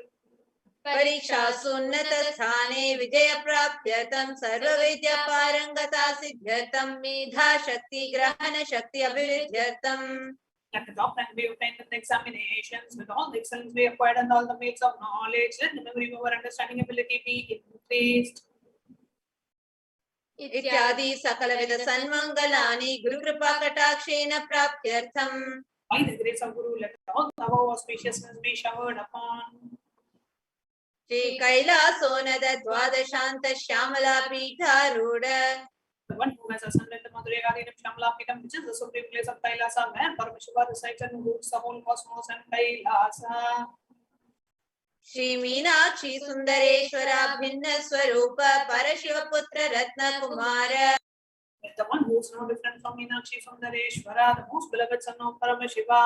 परीक्षासु उन्नत स्थाने विजय प्राप्त्यर्थं सर्वविद्या पारंगता सिद्ध्यर्थं मेधा शक्ति ग्रहण शक्ति अभिवृद्ध्यर्थं. Let the top rank be obtained in the examinations, with all the excellence be acquired and all the fields of knowledge. Let the memory power, understanding ability be increased. इत्यादि सकलविध सन्मंगलानि गुरु कृपा कटाक्षेन प्राप्त्यर्थं. By the grace of Guru, let all the above auspiciousness be showered upon. Shri कैलासोनद द्वादशांत Shyamala पीठारूढ़. The one who has ascended the Madurai Adinam Shamla Pitam, which is the supreme place of Kailasa, where Paramashiva resides and rules the whole cosmos and Kailasa. Shri Meenakshi सुंदरेश्वरा भिन्न स्वरूप परशिव पुत्र रत्न Kumar. The one who is no different from Meenakshi Sundareshwara, the most beloved son of Paramashiva.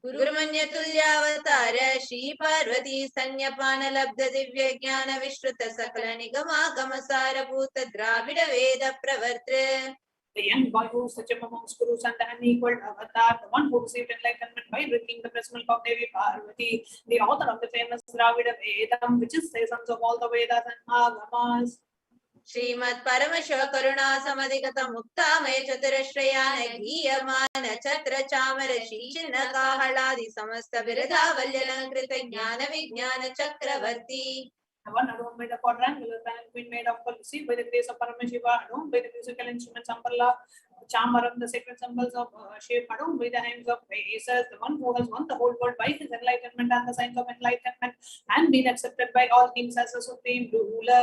गुरुमन्य तुल्यावतार Shri Parvati स्तन्यपान लब्ध दिव्य ज्ञान विश्रुत सकल निगमागम सारभूत द्राविड वेद प्रवर्त्र. The young boy who such amongst gurus and the unequaled avatar, the one who received enlightenment by drinking the breast milk of Devi Parvati, the author of the famous Dravida Vedam, which is the essence of all the Vedas and Agamas. Srimad Paramashiva Karuna Samadhigata Mukta May Chaturashrayana Giyamana Chatra Chamara Shichinna Kahaladi Samasta Virada Valyalankrita Jnana Vijnana Chakravarti. The one adorned by the quadrangular palanquin made of policy by the grace of Paramashiva, adorned by the musical instruments Ambala, Chamaram, the sacred symbols of shape, adorned by the hands of Jesus, the one who has won the whole world by his enlightenment and the signs of enlightenment, and been accepted by all kings as a supreme ruler.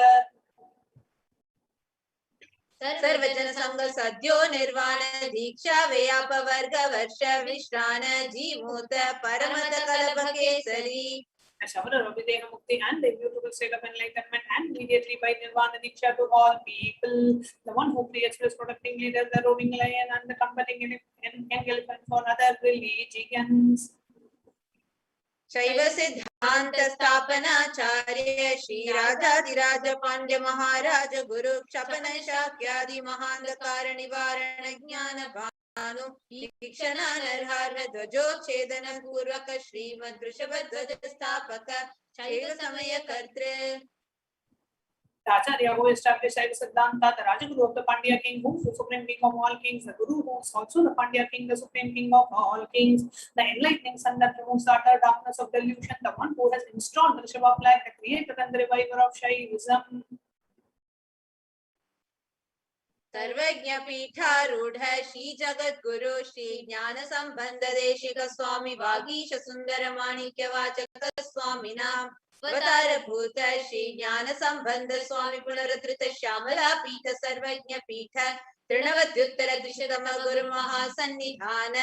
सर्वजन संग सद्यो निर्वाण दीक्षा व्याप वर्ग वर्ष विश्रान Jimuta परमत कलभ Kesari. A shower of Videha Mukti and the immutable state of enlightenment, and immediately by Nirvana Diksha to all people. The one who creates this protecting leader, the roaring lion, and the comforting elephant for other religions. शैव सिद्धांत स्थापनाचार्य श्री राजाधिराज पांड्य महाराज गुरु क्षपन शाक्यादि महांधकार निवारण ज्ञान भानु दीक्षणा नरहर ध्वजोच्छेदन पूर्वक श्रीमद वृषभ ध्वज स्थापक शैव समय कर्तृ. The Acharya who established Shaiva Siddhanta, the Rajaguru of the Pandya king, who is the supreme king of all kings, the Guru who is also the Pandya king, the supreme king of all kings, the enlightening sun that removes the utter darkness of delusion, the one who has installed the Shiva flag, the creator and the reviver of Shaivism. सर्वज्ञ पीठारूढ़ श्री जगत गुरु श्री ज्ञान संबंध देशिक स्वामी वागीश सुंदर माणिक्य वाचक स्वामी नाम अवतार भूत श्री ज्ञान संबंध स्वामी पुनरुद्धृत श्यामला पीठ सर्वज्ञ पीठ तृणवद्युत्तर द्विशतम गुरु महासन्निधान.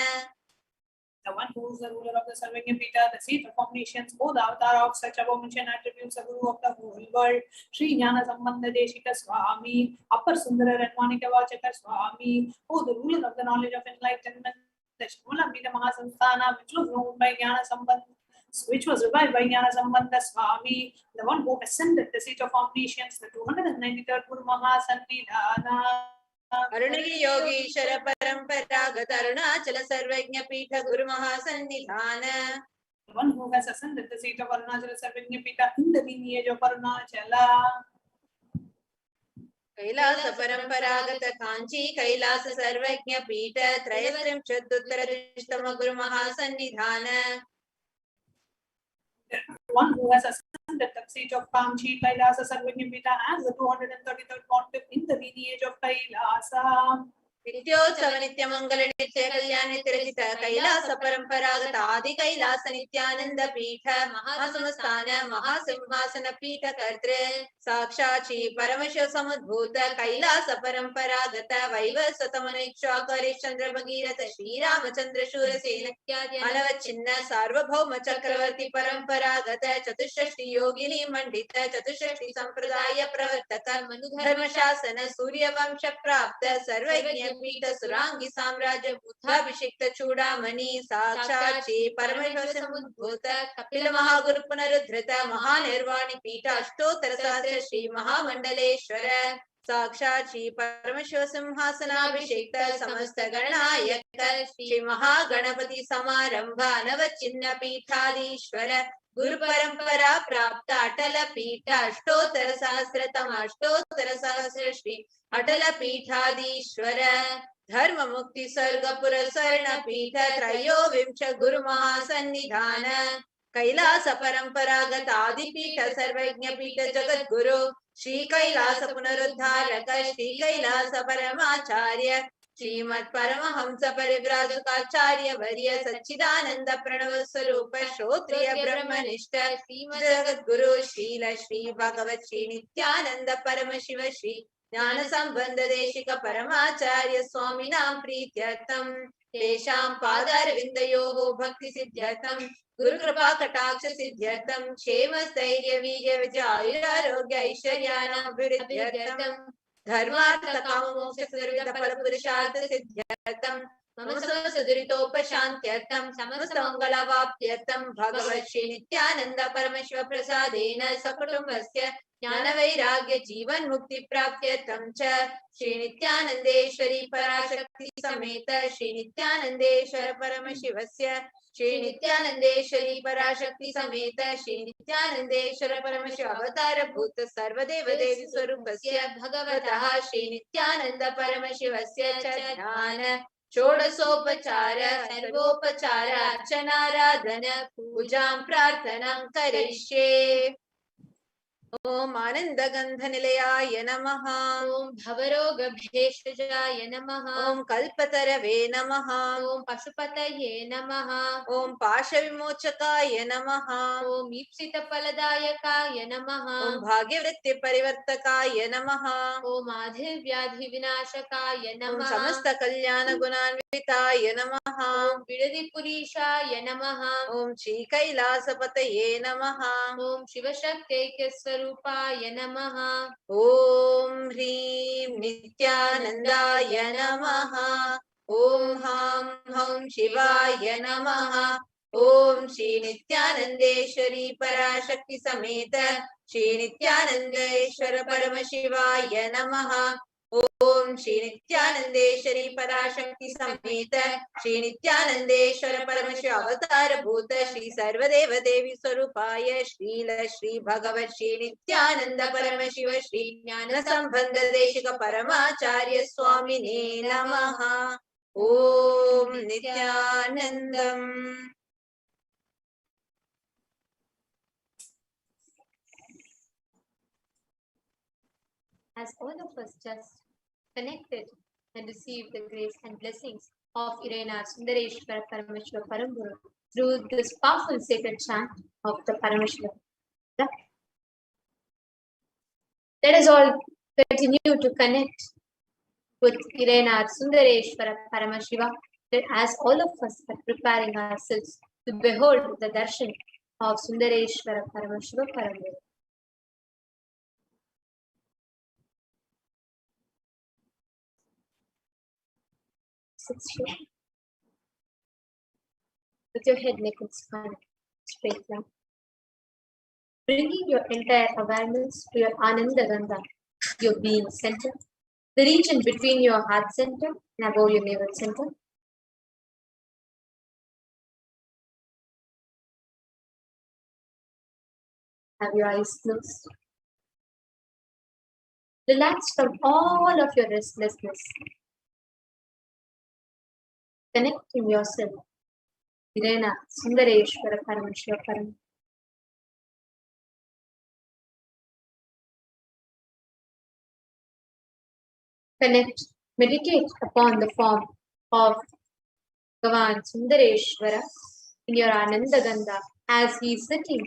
The one who is the ruler of the Sarvagya Pita, the seat of omniscience, both avatar of such abomination attributes, the Guru of the whole world, Sri Jnana Sambandha Deshika Swami, Upper Sundara and Manika Vachaka Swami, who the ruler of the knowledge of enlightenment, the Shmula Pita Mahasamsthana, which was known by Jnana Sambandha, which was revived by Jnana Sambandha Swami, the one who ascended the seat of omniscience, the 293rd Guru Mahasannidhana. अरुणगिरि Yogeshwar परंपरागत अरुणाचल सर्वज्ञ पीठ गुरु महासन्निधान. The one who has ascended the seat of Arunachala Sarvagya Pita in the lineage of Arunachala. Kailash परंपरागत कांची कैलास सर्वज्ञ पीठ त्रयस्त्रिंशदुत्तर द्विशतम गुरु महासन्निधान. One who has ascended the seat of Kamchi, Kailasa Sarvagya Pita as the 233rd pontiff in the lineage of Kailasa. नित्योत्सव नित्य मंगल नित्य कल्याण नित्यरचित कैलास परंपरागत आदि कैलास नित्यानंद पीठ महासंस्थान महासिंहासन पीठ कर्तृ साक्षात् श्री परमशिव समुद्भूत कैलास परंपरागत वैवस्वत मनीक्षाकरे चंद्र भगीरथ श्री रामचंद्र शूरसेन अनवच्छिन्न सार्वभौम चक्रवर्ती परंपरागत चतुष्षष्टि योगिनी मंडित चतुष्षष्टि संप्रदाय प्रवर्तक धर्म शासन सूर्य वंश प्राप्त सर्वज्ञ पीठ सुरांगी साम्राज्य बुद्धाभिषिक्त चूड़ामणि साक्षात् श्री परमेश्वर समुद्भूत कपिल महागुरु पुनरुद्धृत महानिर्वाणी पीठ अष्टोत्तर सहस्र श्री महामंडलेश्वर साक्षात् श्री परमेश्वर सिंहासनाभिषिक्त समस्त गणनायक श्री महागणपति समारंभ नवचिन्ह पीठाधीश्वर गुरु परंपरा प्राप्त अटल पीठ अष्टोत्तर सहस्रतम अष्टोत्तर सहस्र श्री अटल पीठाधीश्वर धर्म मुक्ति स्वर्ग पुरस्वर्ण पीठ त्रयोविंश गुरु महासन्निधान कैलास परंपरागत आदिपीठ सर्वज्ञ पीठ जगत गुरु श्री कैलास पुनरुद्धारक श्री कैलास परमाचार्य श्रीमद परमहंस परिव्राजकाचार्य वर्य सच्चिदानंद प्रणव स्वरूप श्रोत्रिय ब्रह्मनिष्ठ श्रीमद जगत गुरु श्रील श्री भगवत श्री नित्यानंद परमशिव श्री ज्ञान संबंध देशिक परमाचार्य स्वामिनां प्रीत्यर्थम तेषां पादारविन्दयोः भक्ति सिद्ध्यर्थम गुरु कृपा कटाक्ष सिद्ध्यर्थम क्षेम स्थैर्य वीर्य विजय आयुरारोग्य ऐश्वर्याणाभिवृद्ध्यर्थम धर्मार्थ काम मोक्ष सर्वविध फल पुरुषार्थ सिद्ध्यर्थम मम समस्त दुरितोपशान्त्यर्थं समस्तमङ्गलवाप्त्यर्थं भगवत् श्री नित्यानन्द परमशिव प्रसादेन सकुटुम्बस्य ज्ञानवैराग्य जीवन मुक्ति प्राप्त्यर्थं च श्री नित्यानन्देश्वरी पराशक्ति समेत श्री नित्यानन्देश्वर परमशिवस्य श्री नित्यानन्देश्वरी पराशक्ति समेत श्री नित्यानन्देश्वर परमशिव अवतार भूत सर्वदेव देवी स्वरूपस्य भगवतः श्री नित्यानन्द परमशिवस्य च ध्यान षोडशोपचार सर्वोपचार अर्चनाराधन पूजां प्रार्थनां करिष्ये। ओम आनन्दगन्धनिलयाय नमः। ओम भवरोगभेषजाय नमः। ओम कल्पतरवे नमः। ओम पशुपतये नमः। ओम पाशविमोचकाय नमः। ओम ईप्सितफलदायकाय नमः। ओम भाग्यवृत्तिपरिवर्तकाय नमः। ओम आधिर्व्याधिविनाशकाय नमः। ओम समस्तकल्याणगुणान्विताय नमः। ओम विडदिपुरीशाय नमः। ओम श्रीकैलासपतये नमः। ओम शिवशक्त्यैक्यस्वरूपाय नमः। ओम ह्रीं नित्यानन्दाय नमः। ओम हां हौं शिवाय नमः। ओम श्री नित्यानन्देश्वरी पराशक्ति समेत श्री नित्यानन्देश्वर परमशिवाय नमः। ओम श्री नित्यानन्देश्वरी पराशक्ति समेत श्री नित्यानन्देश्वर परमशिव अवतार भूत श्री सर्वदेव देवी स्वरूपाय श्रील श्री भगवत श्री नित्यानंद परमशिव श्री ज्ञान संबंध देशिक परमाचार्य स्वामिने नमः। ओम Nityanandam. As all of us just connected and received the grace and blessings of Irena Sundareshwara Paramashiva Paramburu through this powerful sacred chant of the Paramashiva, let us all continue to connect with Irena Sundareshwara Paramashiva, as all of us are preparing ourselves to behold the darshan of Sundareshwara Paramashiva Paramburu. Sit straight, with your head, neck, and spine straight line. Bringing your entire awareness to your Ananda Ganga, your being center, the region between your heart center and above your navel center. Have your eyes closed. Relax from all of your restlessness. Connecting yourself. Irena Sundareshwara Paramashiva Param. Connect, meditate upon the form of Bhagavan Sundareshwara in your Ananda Ganga as he is sitting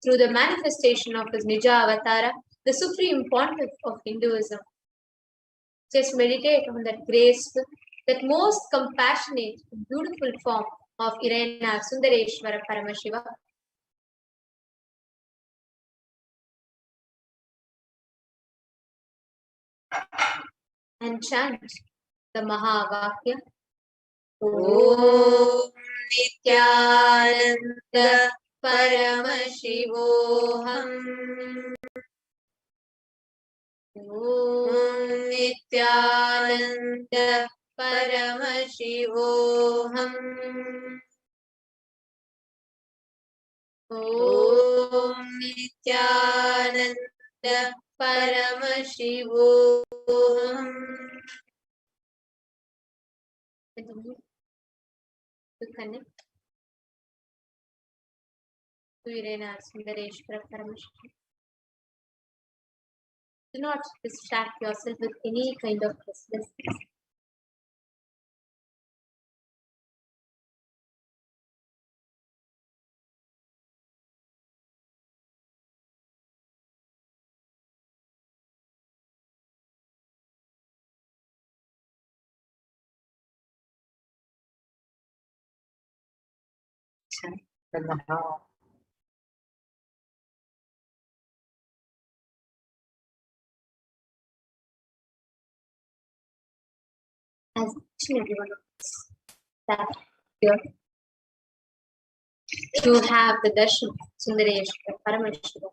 through the manifestation of his Nija Avatara, the supreme pontiff of Hinduism. Just meditate on that graceful, that most compassionate, beautiful form of Irena Sundareshwara Paramashiva. And chant the Mahavakya. Om Nithyananda Paramashivoham. Om Nithyananda Paramashivoham. Om Nithyananda Paramashivoham. Continue to connect to Irena Sundareshwara Paramashiva. Do not distract yourself with any kind of restlessness. as each and every one of us that here to have the Darshan Sundareshwara Paramashiva.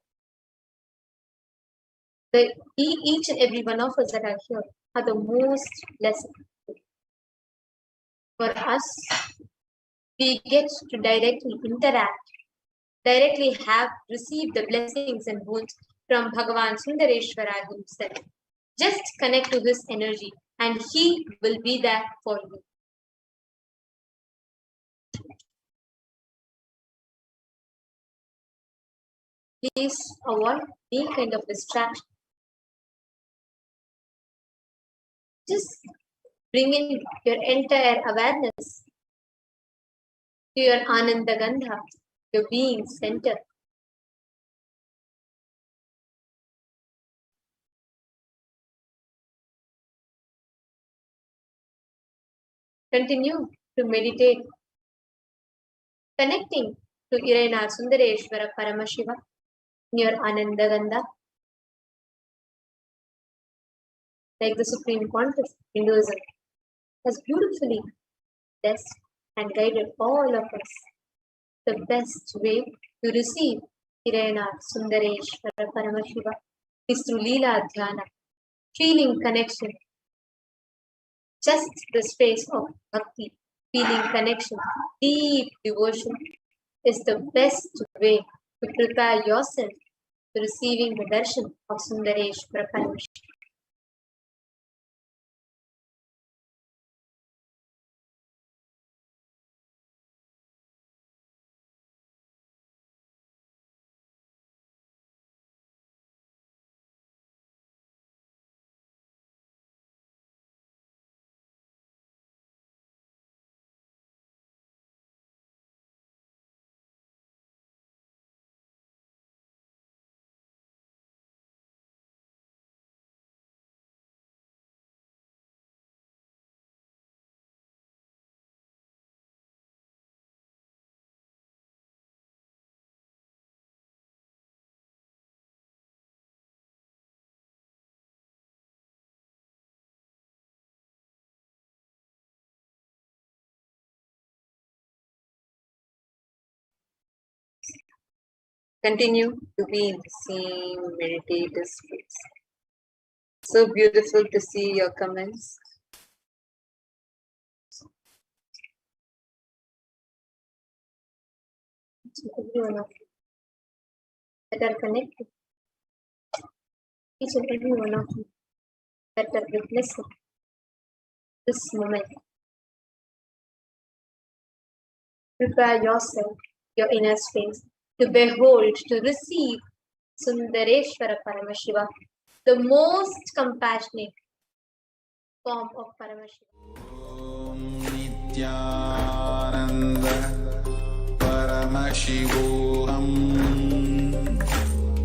Each and every one of us that are here are the most blessed. For us, we get to directly interact, directly have received the blessings and boons from Bhagavan Sundareshwara himself. Just connect to this energy and he will be there for you. Please avoid any kind of distraction. Just bring in your entire awareness to your Ananda Gandha, your being center. Continue to meditate, connecting to Irena Sundareshwara Paramashiva in your Ananda Gandha. Like the Supreme Pontiff, Hinduism has beautifully blessed and guided all of us. The best way to receive Irena Sundareshwara Paramashiva is through Leela Dhyana, feeling connection. Just the space of bhakti, feeling connection, deep devotion is the best way to prepare yourself to receiving the darshan of Sundareshwara Paramashiva. Continue to be in the same meditative space. So beautiful to see your comments. Each and every one of you that are connected, each and every one of you that are witnessing this moment. Prepare yourself, your inner space, to behold, to receive Sundareshwara Paramashiva, the most compassionate form of Paramashiva. Nithyananda Paramashivoham.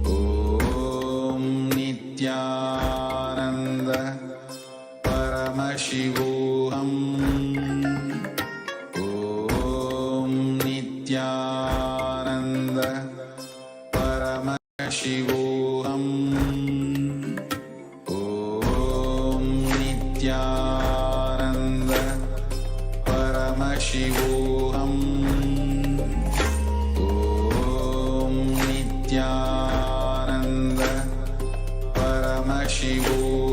Om Nithyananda Paramashivoham. Om Nithyananda Paramashivoham. Om Nithyananda Paramashivoham. Om Nithyananda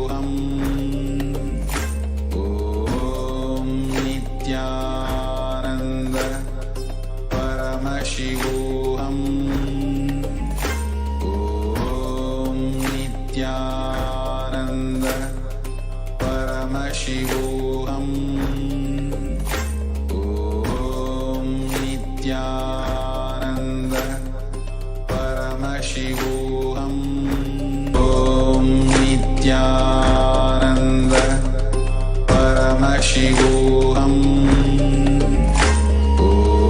Paramashivoham. Om Nithyananda Paramashivoham. Om Nithyananda Paramashivoham. Om Nithyananda Paramashivoham. Om Nithyananda Paramashivoham.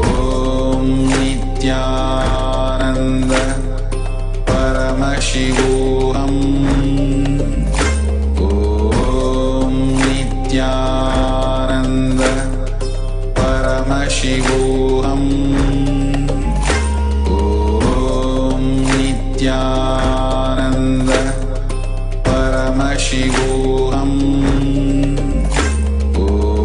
Om Nithyananda Paramashivoham. Om Nithyananda Paramashivoham. Om Nithyananda Paramashivoham. Om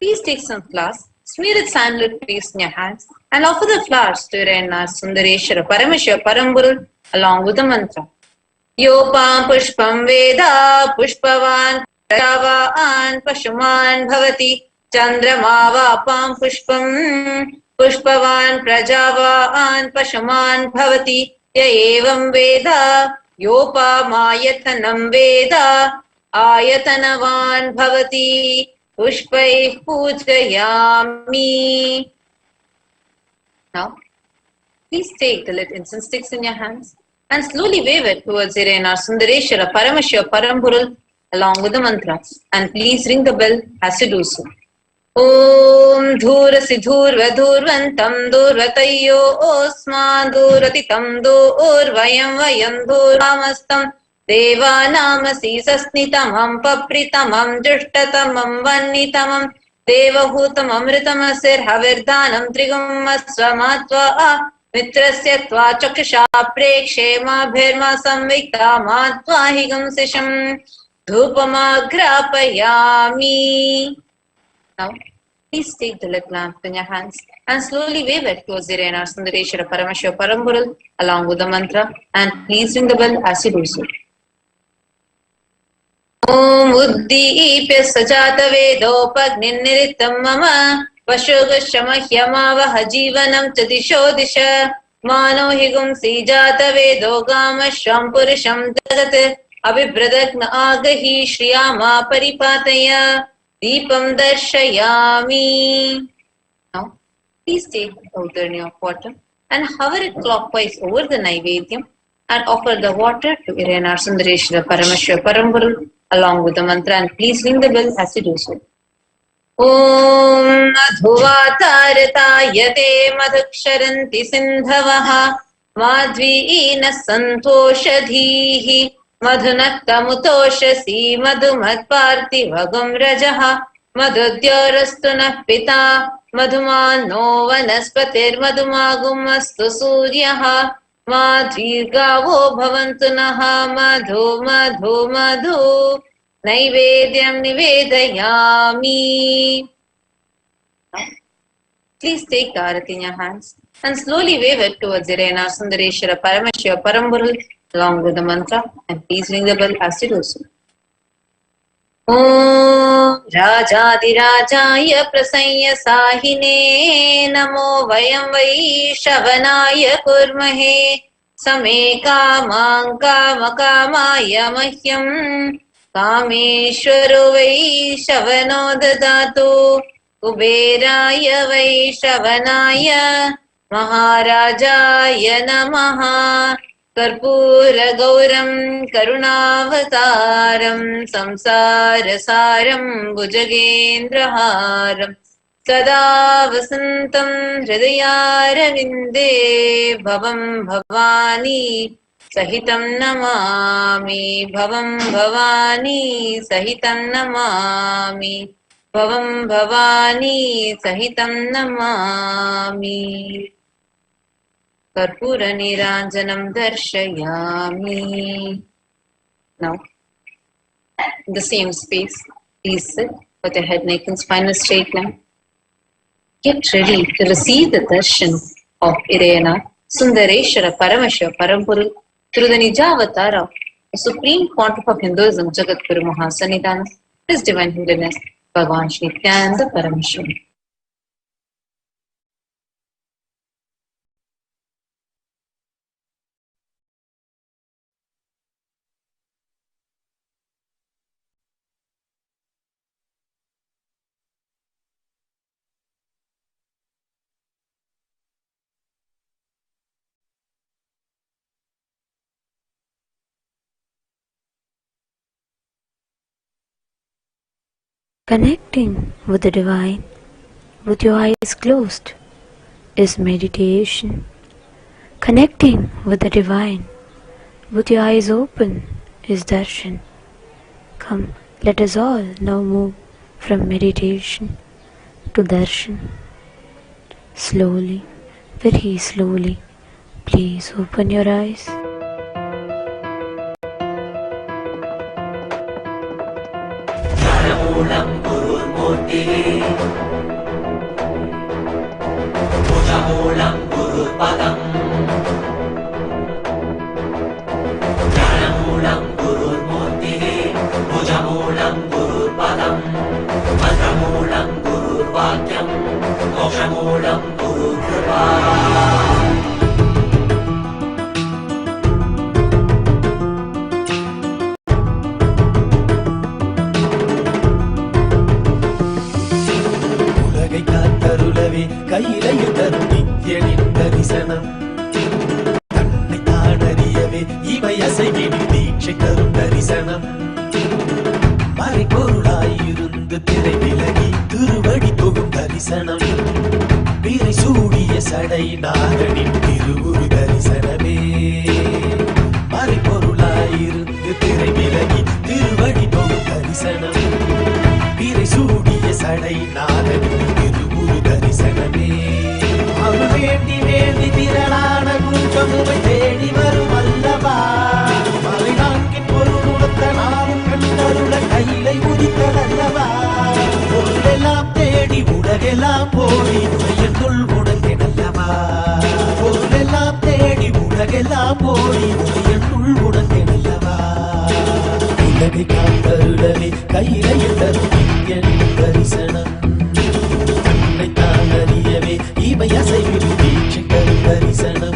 Please take some flowers, smear its sandalwood paste in your hands, and offer the flowers to your Sundareshwara Paramashiva Paramburul along with the mantra. Yopam pushpam veda pushpavan prajavaan pashuman bhavati chandramavapam pushpam pushpavan prajavaan pashuman bhavati ya evam veda yopamayathanam veda ayatanavan bhavati pushpai pujayami. Now, please take the lit incense sticks in your hands and slowly wave it towards Sundareshwara Paramashiva Paramburul along with the mantras. And please ring the bell as you do so. Om Dhurasi Dhurva Dhurvantam Dhurvatayyo Osman Dhuratitam Dhurvayam Vayam Dhuramastam Devanamasi Sasnitamam Papritamam Jushtatamam Vannitamam Devahootam Amritamasir Havirdanam Trigum Asvamatva Mitrasya tva chakshasha prekshe ma bherma samvikta ma tvahigam sisham dhupamagrapayami. Now, please take the lit lamp in your hands and slowly wave it towards Sundareshwara Paramashiva Paramburul along with the mantra, and please ring the bell as you do so. Om Uddipya Sajata Vedopagniniritam Mama Vashogashamahyamávaha Jivanam Chadisho Disha Mano Higum Sijata Vedo Gamashram Purisham Dagat Abhibradagna Agahi Shriyama Paripataya Deepam Darshayami. Now, please take out the urn of water and hover it clockwise over the Naivedyam and offer the water to Sundareshwara Paramashiva Paramburul along with the mantra, and please ring the bell as you do so. Om Madhuvatartayate Madhuksharanti Sindhavaha Madhvina Santoshadhihi Madhunaktamutoshasi Madhumatpartivagam Rajaha Madhudyarastuna Pita Madhumano Vanaspatir Madhumagumastu Suryaha Madhvirgavo Bhavantunaha Madhu Madhu Madhu Naivedyam Nivedayami. Please take the arati in your hands and slowly wave it towards Sundareshwara Paramashiva Paramburul along with the mantra, and please ring the bell as you do so. Om Rajadhirajaya Prasanya Sahine Namo Vayam Vaishavanaya Kurmahe Same Kamang Kamakamaya Mahyam Kameshwaro Vaishavano Dadatu Kuberaya Vaishavanaya Maharajaya Namaha Karpura Gauram Karunavataram Samsara Saram Bhujagendraharam Sada Vasantam Hridayaravindev Bhavam Bhavani Sahitam Namami Bhavam Bhavani Sahitam Namami Bhavam Bhavani Sahitam Namami. Karpura Niranjanam Darshayami. Now, in the same space, please sit with your head, neck and spine in a straight line. Get ready to receive the darshan of Sundareshwara Paramashiva Paramburul through the Nijavatara, the supreme pontiff of Hinduism, Jagadguru Mahasanidana, His Divine Holiness, Bhagavan Shri Nithyananda Paramashivam. Connecting with the divine with your eyes closed is meditation. Connecting with the divine with your eyes open is darshan. Come, let us all now move from meditation to darshan. Slowly, very slowly, please open your eyes. Moolam Gurur Murti मोक्षमूलं कुरु कृपा உலகை காத்தருளவே கையிலையில் தரும் நித்யனின் தரிசனம் தன்னை தானறியவே இவை அசைவினில் தீட்சை தரும் தரிசனம் மறைபொருளாயிருந்து திரை விலகி திருவடி தொகும் தரிசனம் பிறை சூடிய சடை நாதனின் திருவுரு தரிசனமே மறைபொருளாயிருந்து திரை விலகி திருவடி தொகும் தரிசனம் பிறை சூடிய சடை நாதனின் திருவுரு தரிசனமே அவன் வேண்டி வேண்டி திரளான குஞ்சமுவை தேடி வரும் அல்லவா மலை நான்கின் பொருளுத்த நானும் கண்டருள கையிலை உதித்ததல்லவா பொருளெல்லாம் தேடி உலகெல்லாம் போடி உடையனுள் உணர்ந்தேனல்லவா பொருளெல்லாம் தேடி உலகெல்லாம் போடி உடையனுள் உணர்ந்தேனல்லவா உலகை காத்தருளவே கையிலையில் தரும் நித்யன் தரிசனம் தன்னை தான் அறியவே இவை அசைவில் தீட்சை தரும் தரிசனம்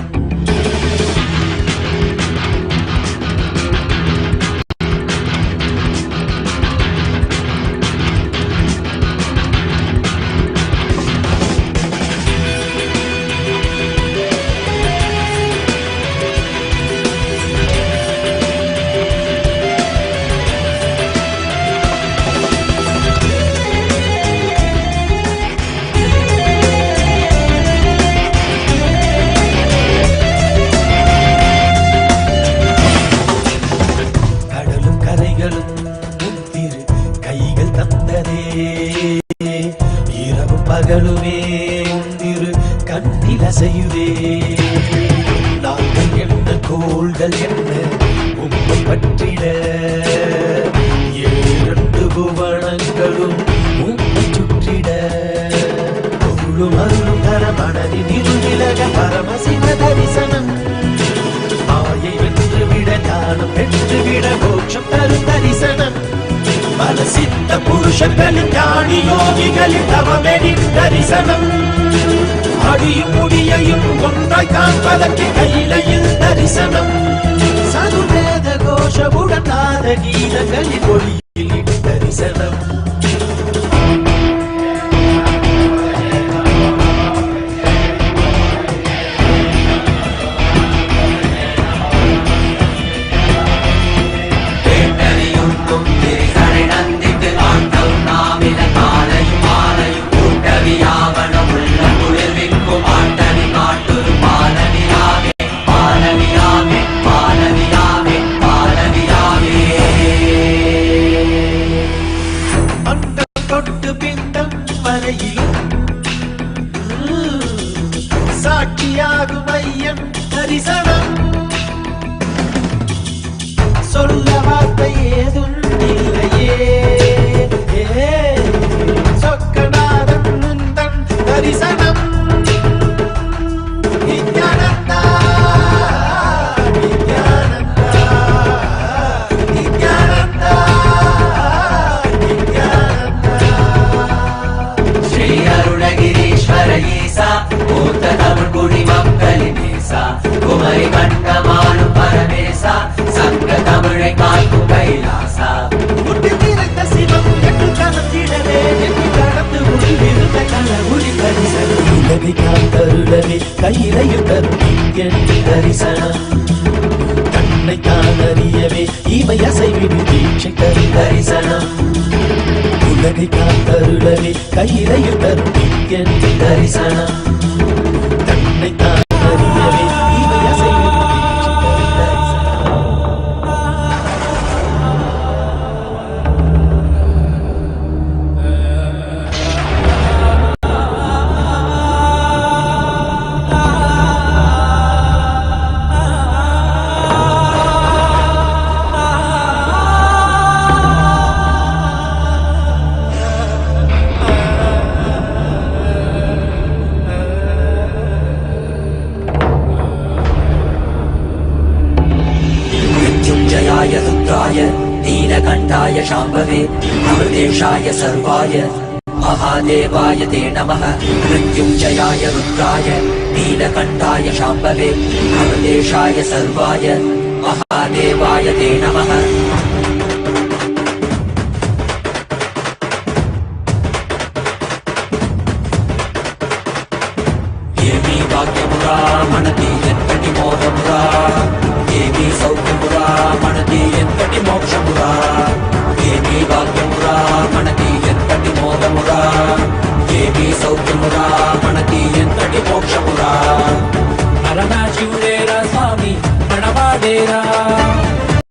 பகலுமே உந்திரு கண்ணில் அசையுதே நாங்கள் என்ன கோள்கள் என்ன உம்மை பற்றிட இரண்டு புவனங்களும் உம்மை சுற்றிட பொருளும் அருளும் தர மனதின் இருவிலக பரமசிவ தரிசனம் மாயை வென்று விட ஞானம் பெற்றுவிட மோட்சம் தரும் தரிசனம் பல சித்த புருஷர்களின் ஞானி யோகிகளின் தவமெனின் தரிசனம் அடியும் முடியையும் ஒன்றாய் காண்பதற்கு கையிலையில் தரிசனம் சதுர்வேத கோஷவுடன் நாத கீதங்களின் ஒளியில் தரிசனம் சாட்சியாகும் ஐயன் தரிசனம் சொல்ல வார்த்தை ஏதும் இல்லையே சொக்கநாதன் முந்தன் தரிசனம் நித்யானந்தா நித்யானந்தா நித்யானந்தா நித்யானந்தா ஸ்ரீ அருணகிரீஸ்வர ஈசா மூத்த தமிழ் குடி மக்களின் நேசா குமரி கண்டமானும் பரமேசா சங்க தமிழை காக்கும் கைலாசா முட்டி நிறைந்த சிவம் என்று கலத்திடவே என்று கடந்து உள்ளிருந்த கலவுரி தரிசனம் உலகை காத்தருளவே கையிலையில் தரும் நித்யன் தரிசனம் தன்னை தான் அறியவே இவை அசைவில் தீட்சை தரும் தரிசனம் உலகை காத்தருளவே கையிலையில் தரும் நித்யன் தரிசனம் தன்னை தான் அறியவே இவை அசைவில் नीलकण्ठाय शाम्भवे अमृतेशाय सर्वाय महादेवाय ते नमः मृत्युञ्जयाय रुद्राय नीलकण्ठाय शाम्भवे भवदेशाय सर्वाय महादेवाय ते नमः ఏమీ భాగ్యమురా మనది ఎంతటి మోదమురా ఏమీ సౌఖ్యమురా మనది ఎంతటి మోక్షమురా ఏమీ భాగ్యమురా మనది ఎంతటి మోదమురా ఏమీ సౌఖ్యమురా మనది ఎంతటి మోక్షమురా పరమశివుడేరా స్వామి మనవాడేరా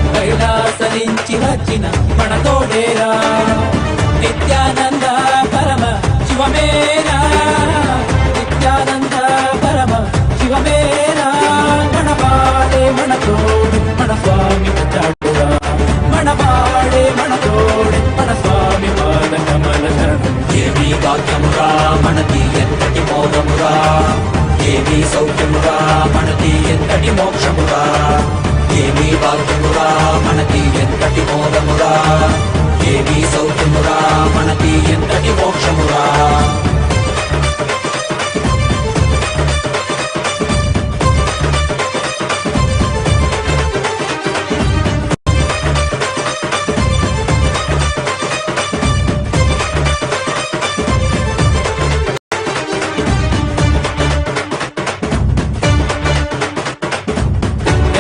కైలాస నుంచి వచ్చిన మనతోడేరా నిత్యానంద పరమ శివమేరా నిత్యానంద పరమ శివమేరా మనవాడే మనతోడు మన స్వామి వచ్చాడురా మనవాడే మనతోడు మన స్వామి పాద కమల ఏమీ భాగ్యమురా మనది ఎంతటి మోదమురా ఏమీ సౌఖ్యమురా మనది ఎంతటి మోక్షమురా ఏమీ భాగ్యమురా మనది ఎంతటి మోదమురా ఏమీ సౌఖ్యమురా మనది ఎంతటి మోక్షమురా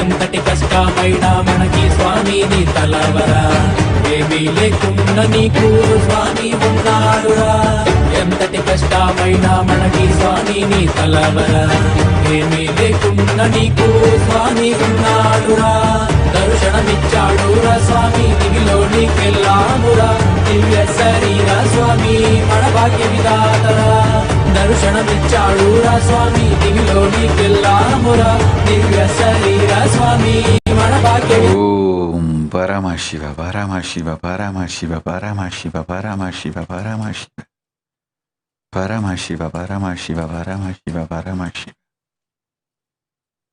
ఎంతటి కష్టమైనా మనకి స్వామిని తలవరా ఏమీ లేకుండా నీకు స్వామి ఉన్నాడురా ఎంతటి కష్టమైనా మనకి స్వామిని తలవరా ఏమీ లేకుండా నీకు స్వామి ఉన్నాడురా దర్శనమిచ్చాడురా స్వామి దిగిలోనికెళ్ళామురా దివ్య శరీర స్వామి మన భాగ్య విధాతరా దర్శనమిచ్చాడురా స్వామి దిగిలోనికెళ్ళామురా దివ్య శరీర స్వామి మన భాగ్య ఓం పరమశివ పరమశివ పరమశివ పరమశివ పరమశివ పరమశివ పరమశివ పరమశివ పరమశివ పరమశివ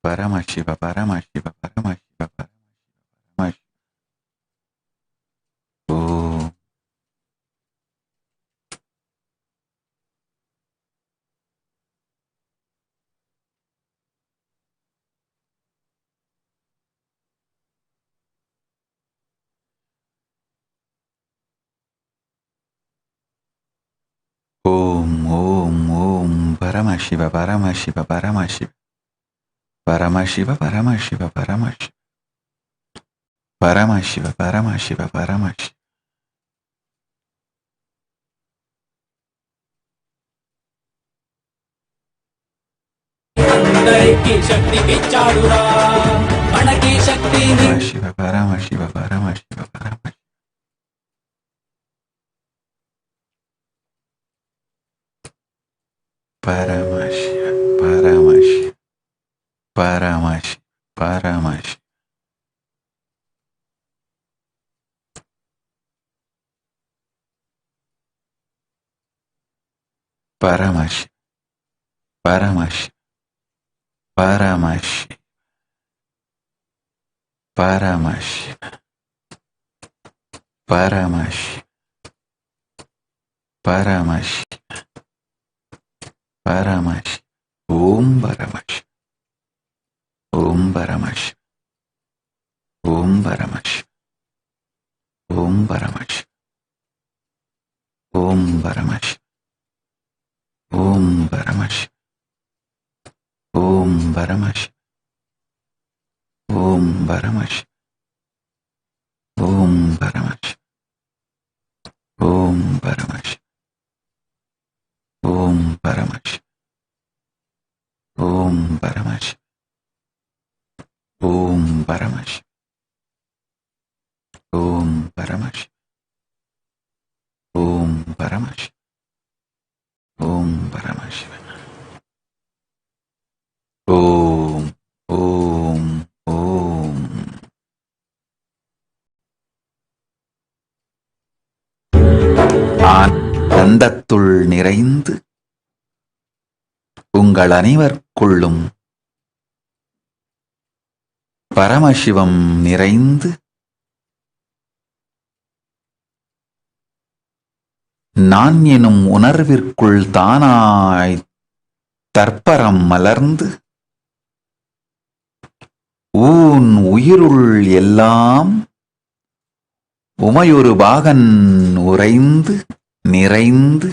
పరమశివ పరమశివ పరమశివ పరమశివ ఓం ఓం ఓం ఓం పరమశివ పరమశివ పరమశివ పరమశివ పరమశివ పరమశివ పరమశివ పరమశివ పరమశివ అందరికీ శక్తినిచ్చాడురా మనకి శక్తిని శివ పరమశివ పరమశివ పరమశివ పరమశివ పరమశివ పరమశివ పరమశివ పరమశివ పరమశివ పరమశివ పరమశివ పరమశివ పరమశివ పరమశివ ఓం పరమశివ ఓం పరమశివ ఓం పరమశివ ఓం పరమశివ ఓం పరమశివ ఓం పరమశివ ఓం పరమశివ ఓం పరమశివ ఓం పరమశివ ఓం పరమశివ ఓం పరమశివ ఓం పరమశివ ఓం పరమశివ ఓం పరమశివ ఓం పరమశివ ఓం పరమశివ ఓం ఓం ఓం ஆனந்தத்துள் நிறைந்து உங்கள் அனைவருக்குள்ளும் பரமசிவம் நிறைந்து நான் எனும் உணர்விற்குள் தானாய் தற்பரம் மலர்ந்து ஊன் உயிருள் எல்லாம் உமையொரு பாகன் உறைந்து நிறைந்து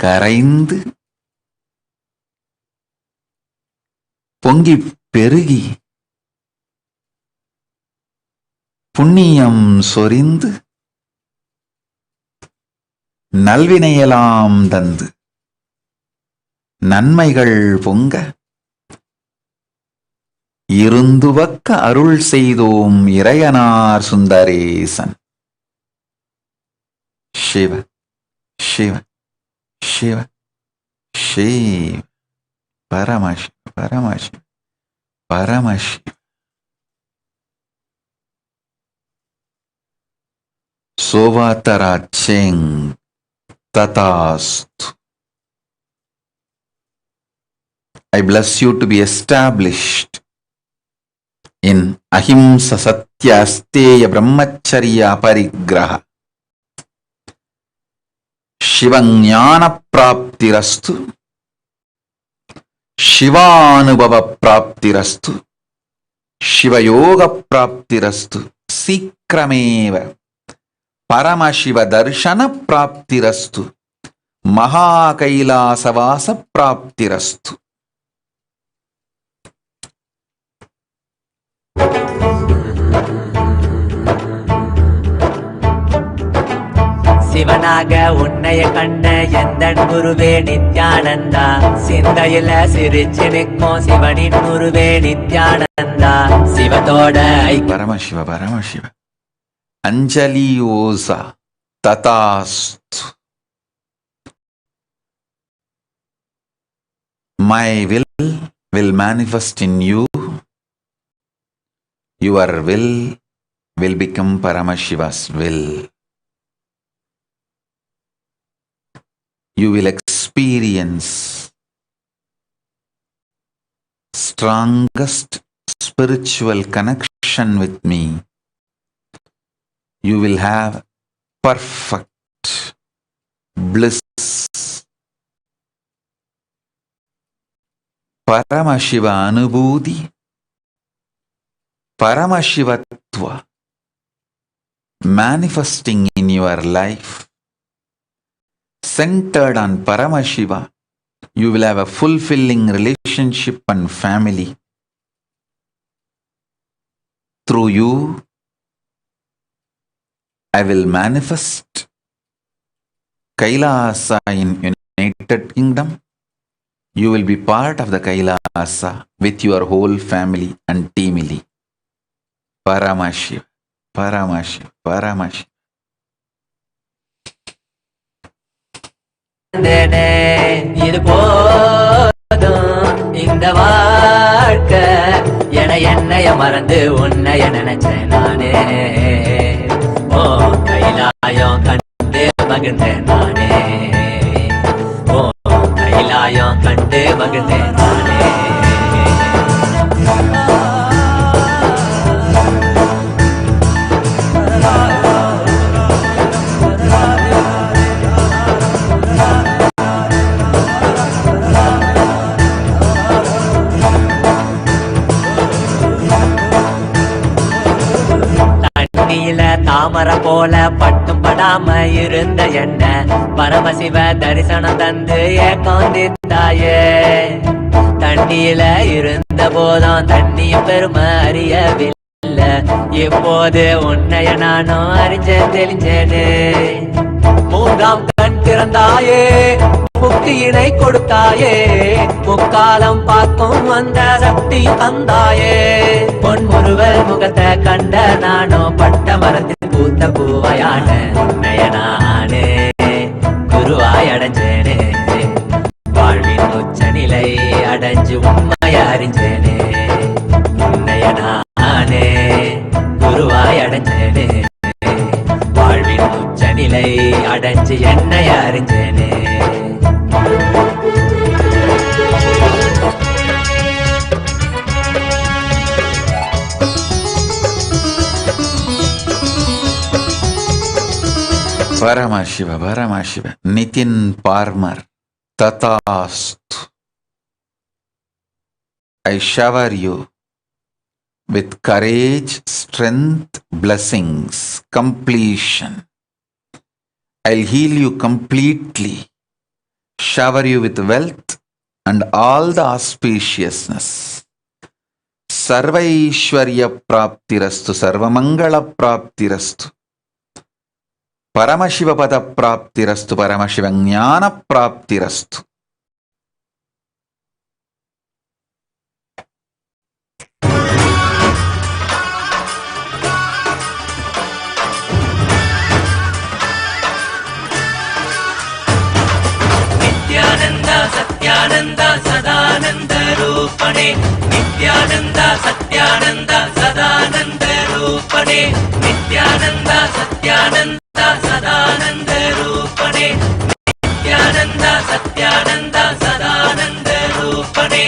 கரைந்து பொங்கிப் பெருகி புண்ணியம் சொரிந்து நல்வினையெல்லாம் தந்து நன்மைகள் பொங்க இருந்துவக்க அருள் செய்தோம் Iraiyanar Sundaresan. Shiva Shiva Shiva Shiva Paramasiva Paramasiva Paramasiva. சோவாத்தராச்சேங் ததாஸ்து. I bless you to be established in ahimsa satya asteya brahmacharya parigraha. Shivajnana praptirastu, Shivanubhava praptirastu, Shivayoga praptirastu, Sikrameva Paramashiva Darshana praptirastu, Maha Kailasa Vasa praptirastu. சிவனாக உன்னைய கண்ட எந்தன் குருவே நித்யானந்தா, சிந்தையில சிரிச்சு நிற்கும் சிவனின் குருவே நித்யானந்தா, சிவத்தோட பரமசிவ பரமசிவ. அஞ்சலி ஓசா ததாஸ்து. My will manifest in you. Your will become Paramashiva's will. You will experience strongest spiritual connection with me. You will have perfect bliss. Paramashiva Anubhuti, Paramashivatva manifesting in your life. Centered on Paramashiva, you will have a fulfilling relationship and family. Through you, I will manifest Kailasa in United Kingdom. You will be part of the Kailasa with your whole family and teamily. Paramashiva, Paramashiva, Paramashiva. இது போதும் இந்த வாழ்க்கை என என்னைய மறந்து உன்னைய நினைச்சேன் நானே. ஓ கைலாயம் கண்டு மகிழ்ந்தேன் நானே. ஓ கைலாயம் கண்டு மகிழ்ந்தேன் நானே. தாமர போல பட்டும் படாம இருந்த என்ன பரமசிவ தரிசனம் தந்து ஏகாந்தித்தாயே. தண்ணியில இருந்த போதும் தண்ணியும் பெருமை அறியவில்லை, இப்போது உன்னைய நானும் அறிஞ்சேன் தெளிஞ்சேனே. மூன்றாம் கண் திறந்தாயே, முக்தியினை கொடுத்தாயே, முக்காலம் பார்க்கும் அந்த சக்தி தந்தாயே. பொன்முருவல் முகத்தை கண்ட நானோ பட்ட மரத்தில் பூத்த பூவையான உன்னைய நானே குருவாய் அடைஞ்சேனே. வாழ்வின் உச்ச நிலை அடைஞ்சு உண்மைய அறிஞ்சேனே. உன்னைய நானே குருவாய் அடைஞ்சேனே. வாழ்வின் உச்ச நிலை அடைஞ்சு என்னைய அறிஞ்சேனே. Paramashiva, Paramashiva. Nitin Parmar, Tatastu. I shower you with courage, strength, blessings, completion. I'll heal you completely, shower you with wealth and all the auspiciousness. Sarvaishwarya praptirastu, Sarvamangala praptirastu. Paramashiva pada praptirastu, Paramashiva jnana praptirastu. Nityananda Sadananda Rupane Nityananda Satyananda Sadananda Rupane Nityananda Satyananda Sadananda Rupane Nityananda Satyananda Sadananda Rupane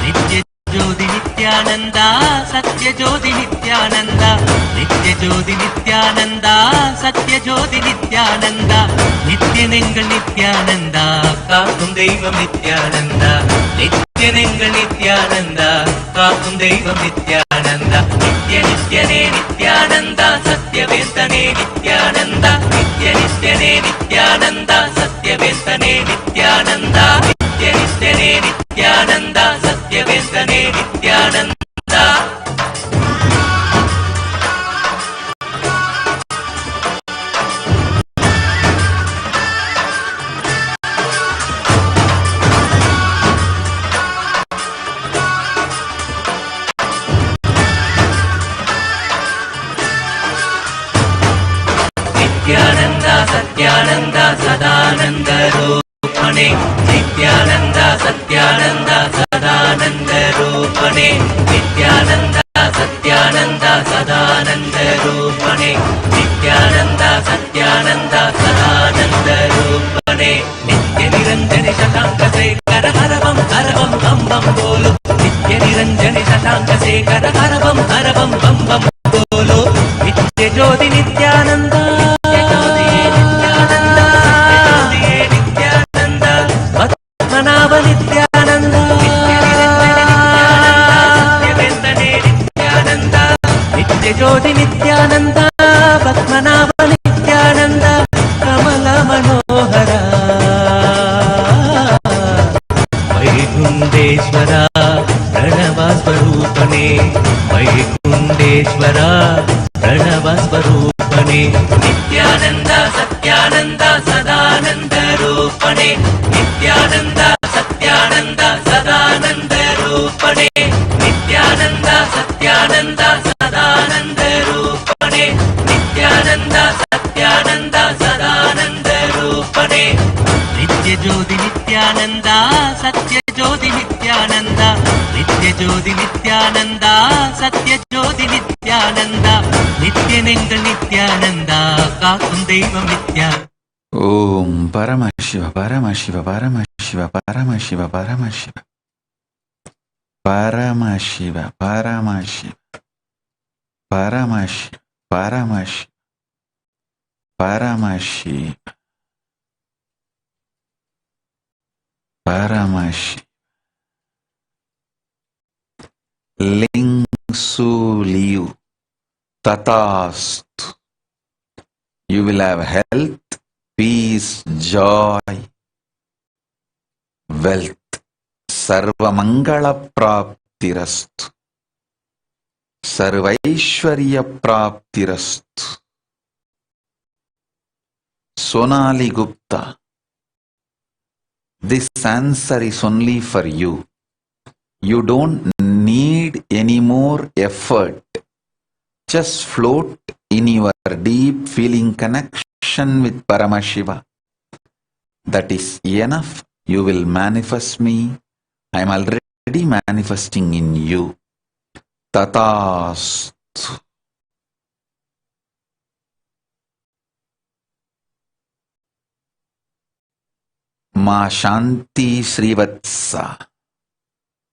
Nitya Jyoti Nityananda Satya Jyoti Nityananda Nitya Jyoti Nityananda Satya Jyoti Nityananda Nityanengal Nityananda Kaakum Deivam Nityananda Nityanengal Nityananda Kaakum Deivam Nityananda Nitya Nityane Nityananda Satya Ventane Nityananda Nitya Nityane Nityananda Satya Ventane Nityananda Nitya Nityane Nityananda Satya Ventane Nityananda Nityananda Satyananda Sadananda Rupane Nityananda Satyananda Sadananda Rupane Nityananda Satyananda Sadananda Rupane Nityananda Satyananda Sadananda Rupane Nitya Niranjani Shatanka Sekara Haravam Haravam Bam Bam Bolo Nitya Niranjani Shatanka Sekara Haravam Haravam Bam Bam Bolo Nitya Jyoti Nityananda Nityananda Nitya Jyoti Nityananda Padmanabha Nityananda Kamala Manohara Vaikundeshwara Pranava Swarupane Vaikundeshwara Pranava Swarupane Nityananda Satyananda Sadananda Rupane Nityananda Satyananda Sadananda Rupane Nityananda Satyananda Sadananda Rupane Nityananda Satyananda Sadananda Rupane Nitya Jyoti Nityananda Satya Jyoti Nityananda Nitya Jyoti Nityananda Satya Jyoti Nityananda Nityanengal Nityananda Kaakum Deivam Nityananda Om Paramashiva, Paramashiva, Paramashiva, Paramashiva, Paramashiva. Paramashiva, Paramashiva. Paramashiva, Paramashiva. Paramashiva. Paramashiva. Lingsu Liu. Tatastu. You will have health, peace, joy, wealth. Sarvamangala praptirastu. Sarvaishwarya praptirastu. Sonali Gupta, this answer is only for you. You don't need any more effort. Just float in your deep feeling connection with Paramashiva. That is enough. You will manifest me. I am already manifesting in you. Tatastu. Ma Shanti Srivatsa.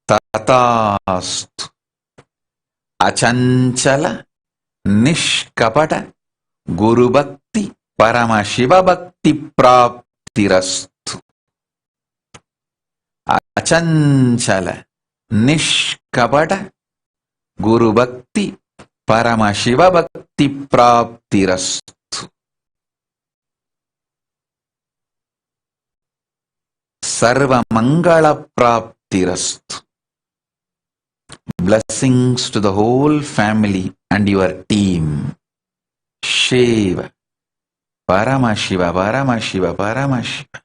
Tatastu. Achanchala Nishkapada Guru Bhakti Paramashiva Bhakti Praptirastu. Achanchala Nishkapata Guru Bhakti Paramashiva Bhakti Praptirastu. Sarva Mangala Praptirastu. Blessings to the whole family and your team. Shiva. Paramashiva, Paramashiva, Paramashiva.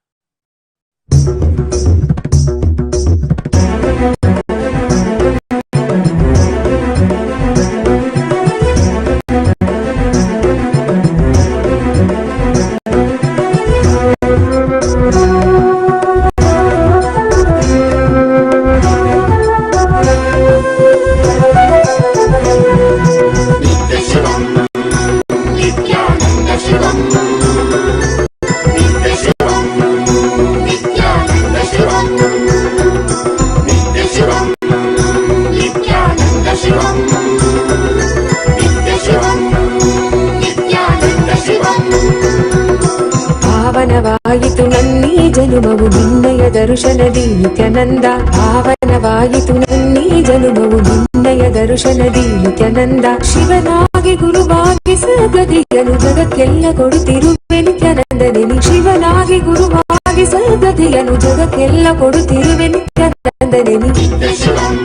ಪಾವನವಾಯಿತು ನನ್ನೀ ಜನುಮವು ನಿನ್ನಯ ದರ್ಶನದಿ ನಿತ್ಯಾನಂದ. ಪಾವನವಾಯಿತು ನನ್ನೀ ಜನುಮವು ನಿನ್ನಯ ದರ್ಶನದಿ ನಿತ್ಯಾನಂದ. ಶಿವನಾಗಿ ಗುರುವಾಗಿ ಸದ್ಗತಿಯನು ಜಗಕ್ಕೆಲ್ಲ ಕೊಡುತ್ತಿರುವೆ ನಿತ್ಯಾನಂದನೆ. ಶಿವನಾಗಿ ಗುರುವಾಗಿ ಸದ್ಗತಿಯನು ಜಗಕ್ಕೆಲ್ಲ ಕೊಡುತ್ತಿರುವೆ ನಿತ್ಯಾನಂದನೆ. ನಿತ್ಯ ಶಿವಂ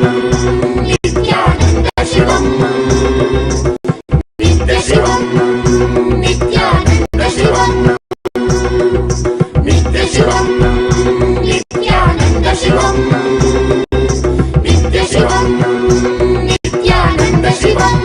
ನಿತ್ಯಾನಂದ ಶಿವಂ ನಿತ್ಯ ಶಿವಂ ನಿತ್ಯಾನಂದ ಶಿವಂ ನಿತ್ಯ ಶಿವಂ ನಿತ್ಯಾನಂದ ಶಿವಂ ನಿತ್ಯ ಶಿವಂ ನಿತ್ಯಾನಂದ ಶಿವಂ.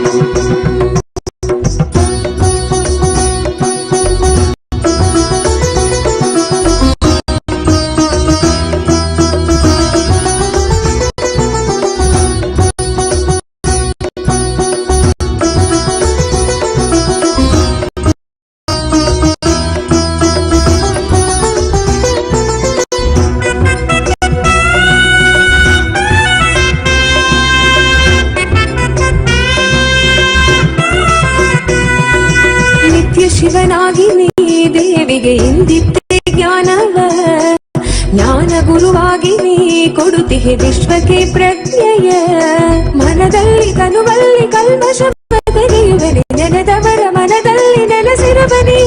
ಶಿವನಾಗಿ ನೀ ದೇವಿಗೆ ಎಂದಿದ್ದೆ ಜ್ಞಾನವ. ಜ್ಞಾನ ಗುರುವಾಗಿ ನೀ ಕೊಡುತ್ತಿಹೆ ವಿಶ್ವಕ್ಕೆ ಪ್ರಜ್ಞೆಯ. ಮನದಲ್ಲಿ ತನುವಲ್ಲಿ ಕಲ್ಮಶ ತೆಗೆಯುವನೆ ನೆನೆದವರ ಮನದಲ್ಲಿ ನೆಲೆಸಿರುವನೆ.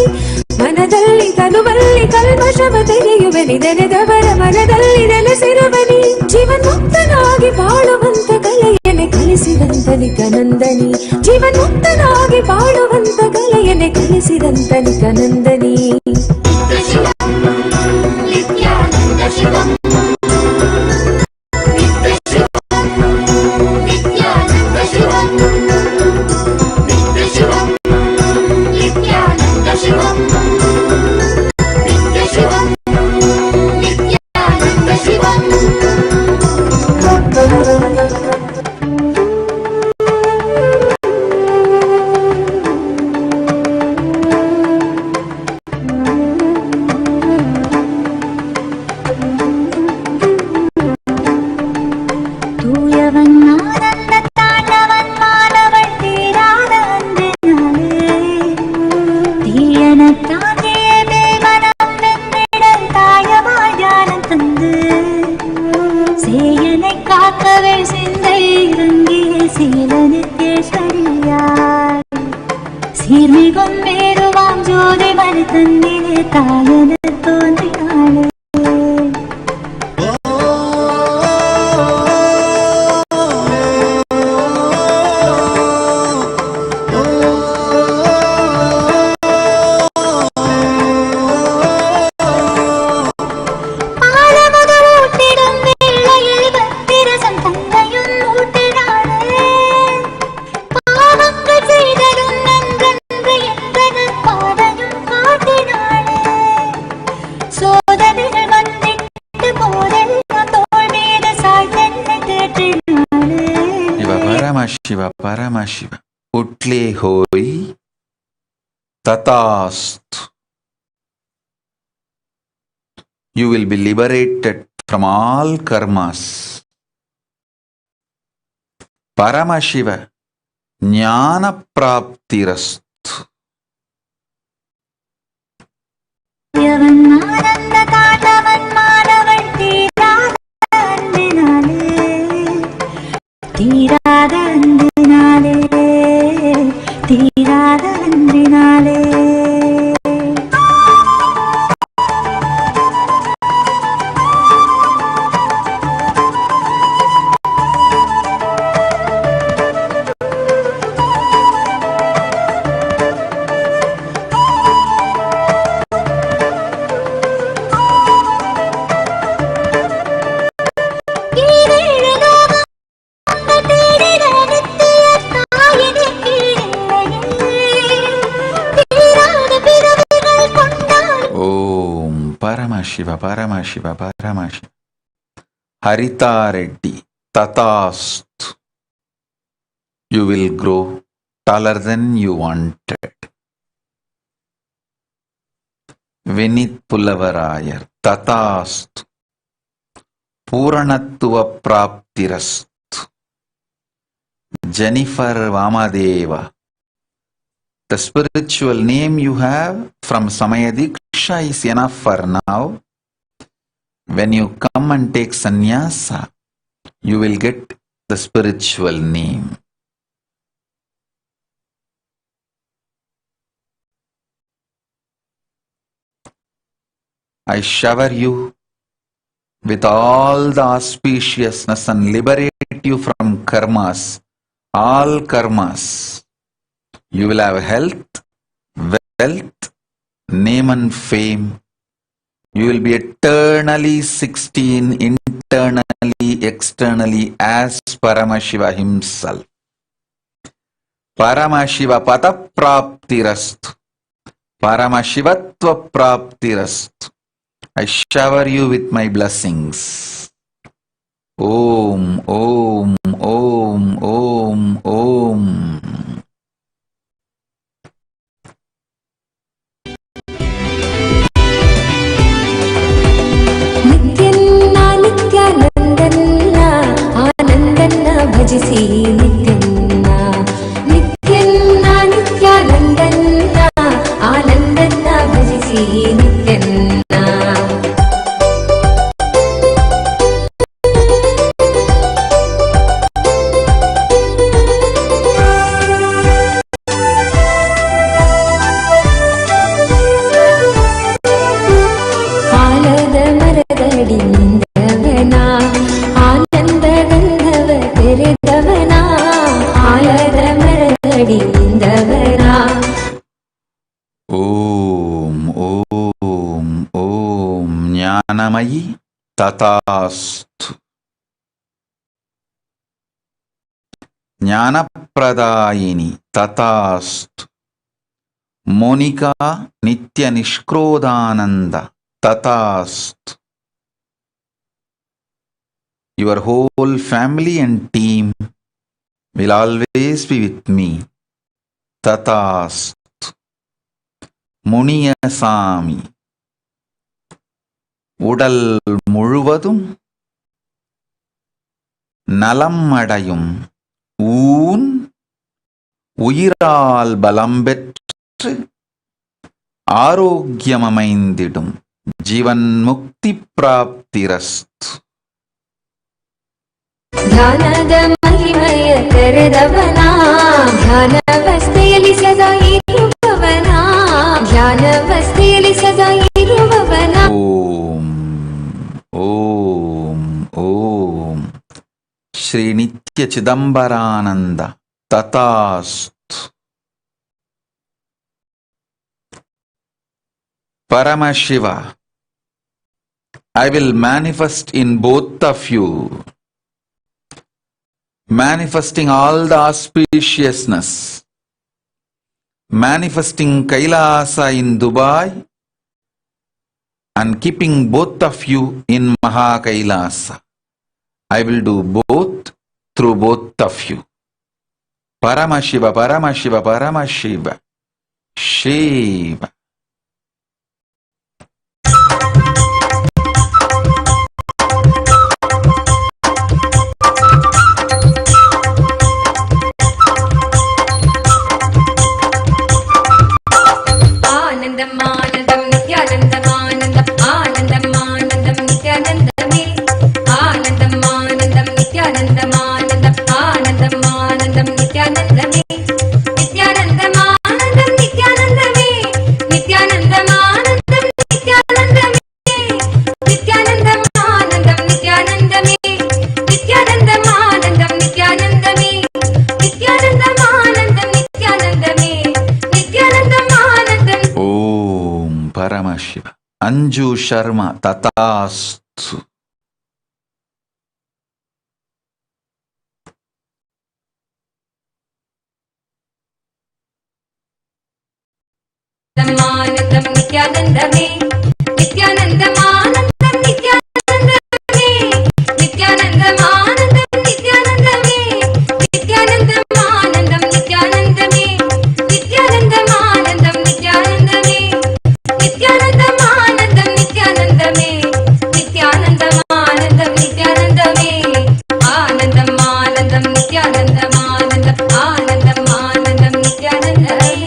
ಮನದಲ್ಲಿ ತನುವಲ್ಲಿ ಕಲ್ಮಶವ ತೆಗೆಯುವನೆ ನೆನೆದವರ ಮನದಲ್ಲಿ ನೆಲೆಸಿರುವನೆ. ಜೀವನ್ಮುಕ್ತನಾಗಿ ಬಾಳುವಂತ ಕಲೆಯನೆ ಕಲಿಸಿದಂತ ನಿತ್ಯಾನಂದನಿ. ಜೀವನ್ಮುಕ್ತನಾಗಿ ಬಾಳುವಂತ ಕಲೆಯನೆ ಕಲಿಸಿದಂತ ನಿತ್ಯಾನಂದನಿ. ನಿತ್ಯ ಶಿವಂ ನಿತ್ಯಾನಂದ ಶಿವಂ ನಿತ್ಯ ಶಿವಂ ನಿತ್ಯಾನಂದ ಶಿವಂ ನಿತ್ಯ ಶಿವಂ ನಿತ್ಯಾನಂದ ಶಿವಂ ನಿತ್ಯ ಶಿವಂ ನಿತ್ಯಾನಂದ ಶಿವಂ. சீர்மிகொன்னேருவாம் ஜோதி மணி தன்னிலே தாயன தோன்றினாளே. Paramashiva, Paramashiva. Utle hoi tatastu. You will be liberated from all karmas. Paramashiva, jnana praptirastu. ஆடியவன் ஆனந்த தாண்டவன் மாணவன் தீராத அன்பினாலே தீராத அன்பினாலே தீராத அன்பினாலே Paramashiva, Paramashiva, Paramashiva. Harita Reddy, Tathastu. You will grow taller than you wanted. Vinit Pullavarayar, Tathastu. Puranattuva Praptirastu. Jennifer Vamadeva. The spiritual name you have from Samayadiksha is enough for now. When you come and take sannyasa, you will get the spiritual name. I shower you with all the auspiciousness and liberate you from karmas, all karmas. You will have health, wealth, name and fame. You will be eternally 16, internally, externally as Paramashiva himself. Paramashiva Pata Praptirastu. Paramashivatva Praptirastu. I shower you with my blessings. Om, Om, Om, Om, Om. ಭಜಿಸಿ ನಿತ್ಯನ್ನ ನಿತ್ಯನ್ನ ನಿತ್ಯಾನಂದನ್ನ ಆನಂದನ್ನ ಭಜಿಸಿ ನಿತ್ಯನ್ನ ಆಲದ ಮರದಡಿ ನಿಂದವನ ಆನಂದ ಗಂಧವ ತೆರೆದವನ ಆಲದ ಮರದಡಿ ನಿಂದವನ Om, Om, Om, Jnanamayi Tathastu. Jnanapradayini Tathastu. Monika Nitya Nishkrodananda Tathastu. Your whole family and team will always be with me. Tathastu. Muniyasami. உடல் முழுவதும் நலம் அடையும் ஊன் உயிரால் பலம் பெற்று ஆரோக்கியமமைந்திடும் ஜீவன் முக்தி பிராப்திரஸ்து. ಧ್ಯಾನದ ಮಹಿಮೆಯ ತೆರೆದವನ ಧ್ಯಾನವಸ್ಥೆಯಲ್ಲಿ ಸದಾ ಇರುವವನ ಧ್ಯಾನವಸ್ಥೆಯಲ್ಲಿ ಸದಾ ಇರುವವನ ಓಂ ಓಂ ಓಂ ಶ್ರೀ ನಿತ್ಯ ಚಿದಂಬರಾನಂದ ತಥಾಸ್ತು. Paramashiva, I will manifest in both of you, manifesting all the auspiciousness, manifesting Kailasa in Dubai and keeping both of you in Maha Kailasa. I will do both through both of you. Paramashiva, Paramashiva, Paramashiva, Shiva. ஆனந்தம் ஆனந்தம் நித்யானந்தமா Anju Sharma, Tataastu. Anandam Nithyanandame, Nithyanandam Anandam Nithyanandame, Nithyanandam Anandam Nithyanandame, Nithyanandam Anandam Nithyanandame, Nithyanandam Anandam Nithyanandame, Nithyanandam Anandam Nithyanandame, Nithyanandam Anandam Nithyanandame, Anandam Anandam Nithyanandam Anandam Anandam Anandam Nithyanandame.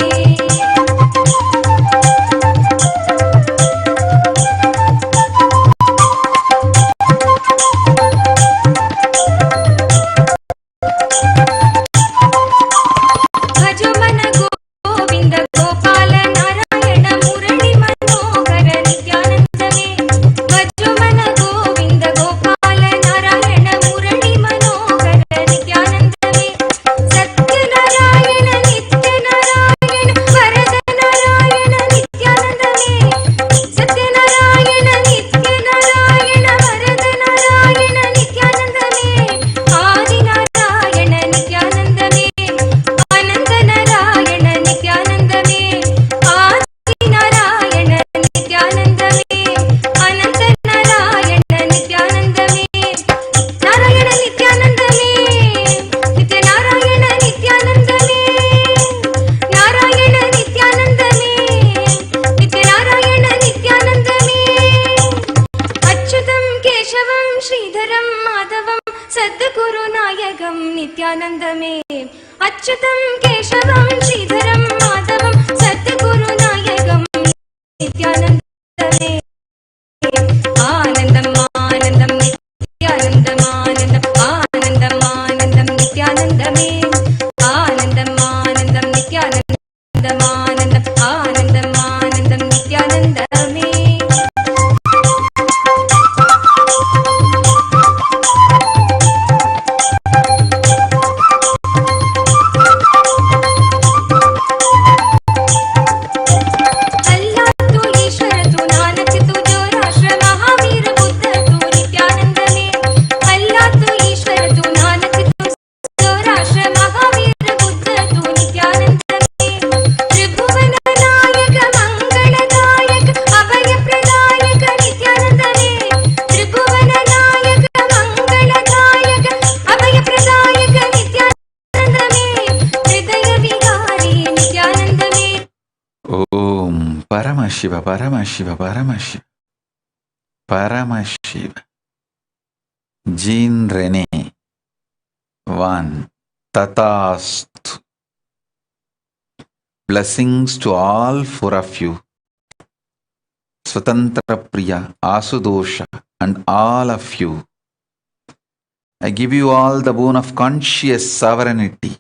Nityanandame, Achyutam Keshavam Sridharam Madhavam Sadguru Nayakam Nityanandame, Anandam Anandam Nityanandam Anandam Anandam Anandam Nityanandame, Anandam Anandam Nityanandam Anandam Anandam Anandam Nityanandame. Paramashiva, Paramashiva, Paramashiva, Paramashiva. Jean Rene, 1. Tataastu. Blessings to all four of you, Swatantra Priya, Asudosha, and all of you. I give you all the boon of conscious sovereignty.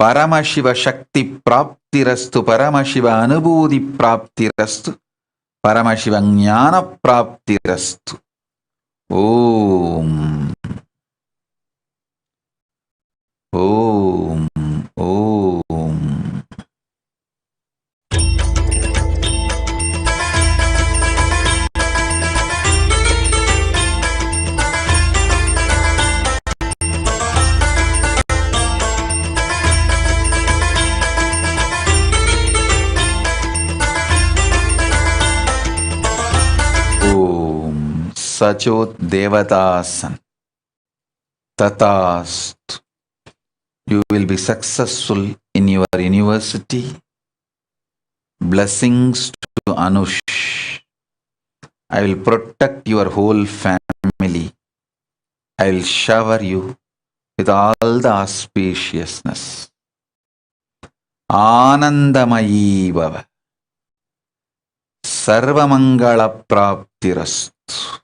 Paramashiva Shakti Praptirastu, Paramashiva Anubhuti Praptirastu, Paramashiva Jnana Praptirastu. Om. Om. Om. Sachot Devadasan. Tataastu. You will be successful in your university. Blessings to Anush. I will protect your whole family. I will shower you with all the auspiciousness. Anandamayi Bhava. Sarvamangala Praptirastu.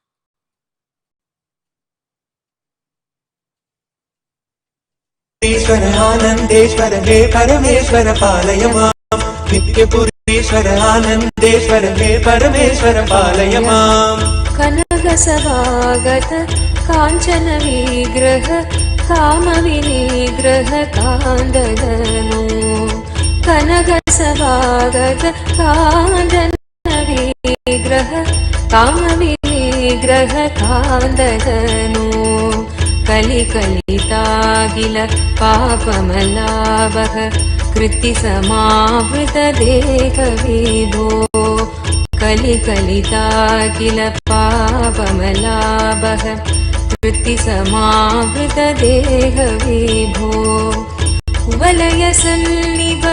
ईश्वर आनंदेश्वर हे परमेश्वर पालय मां नित्यपुरीश्वर आनंदेश्वर हे परमेश्वर पालय मां कनकसभागत कांचन विग्रह कामविनिग्रह कांदनो कनकसभागत कांचन कामविनिग्रह कामविनिग्रह कान्दनो कलिकलितागिल पापमलावः कृतिसमावृतदेहविभो कलिकलितागिल पापमलावः कृतिसमावृतदेहविभो कुवलयसन्निभ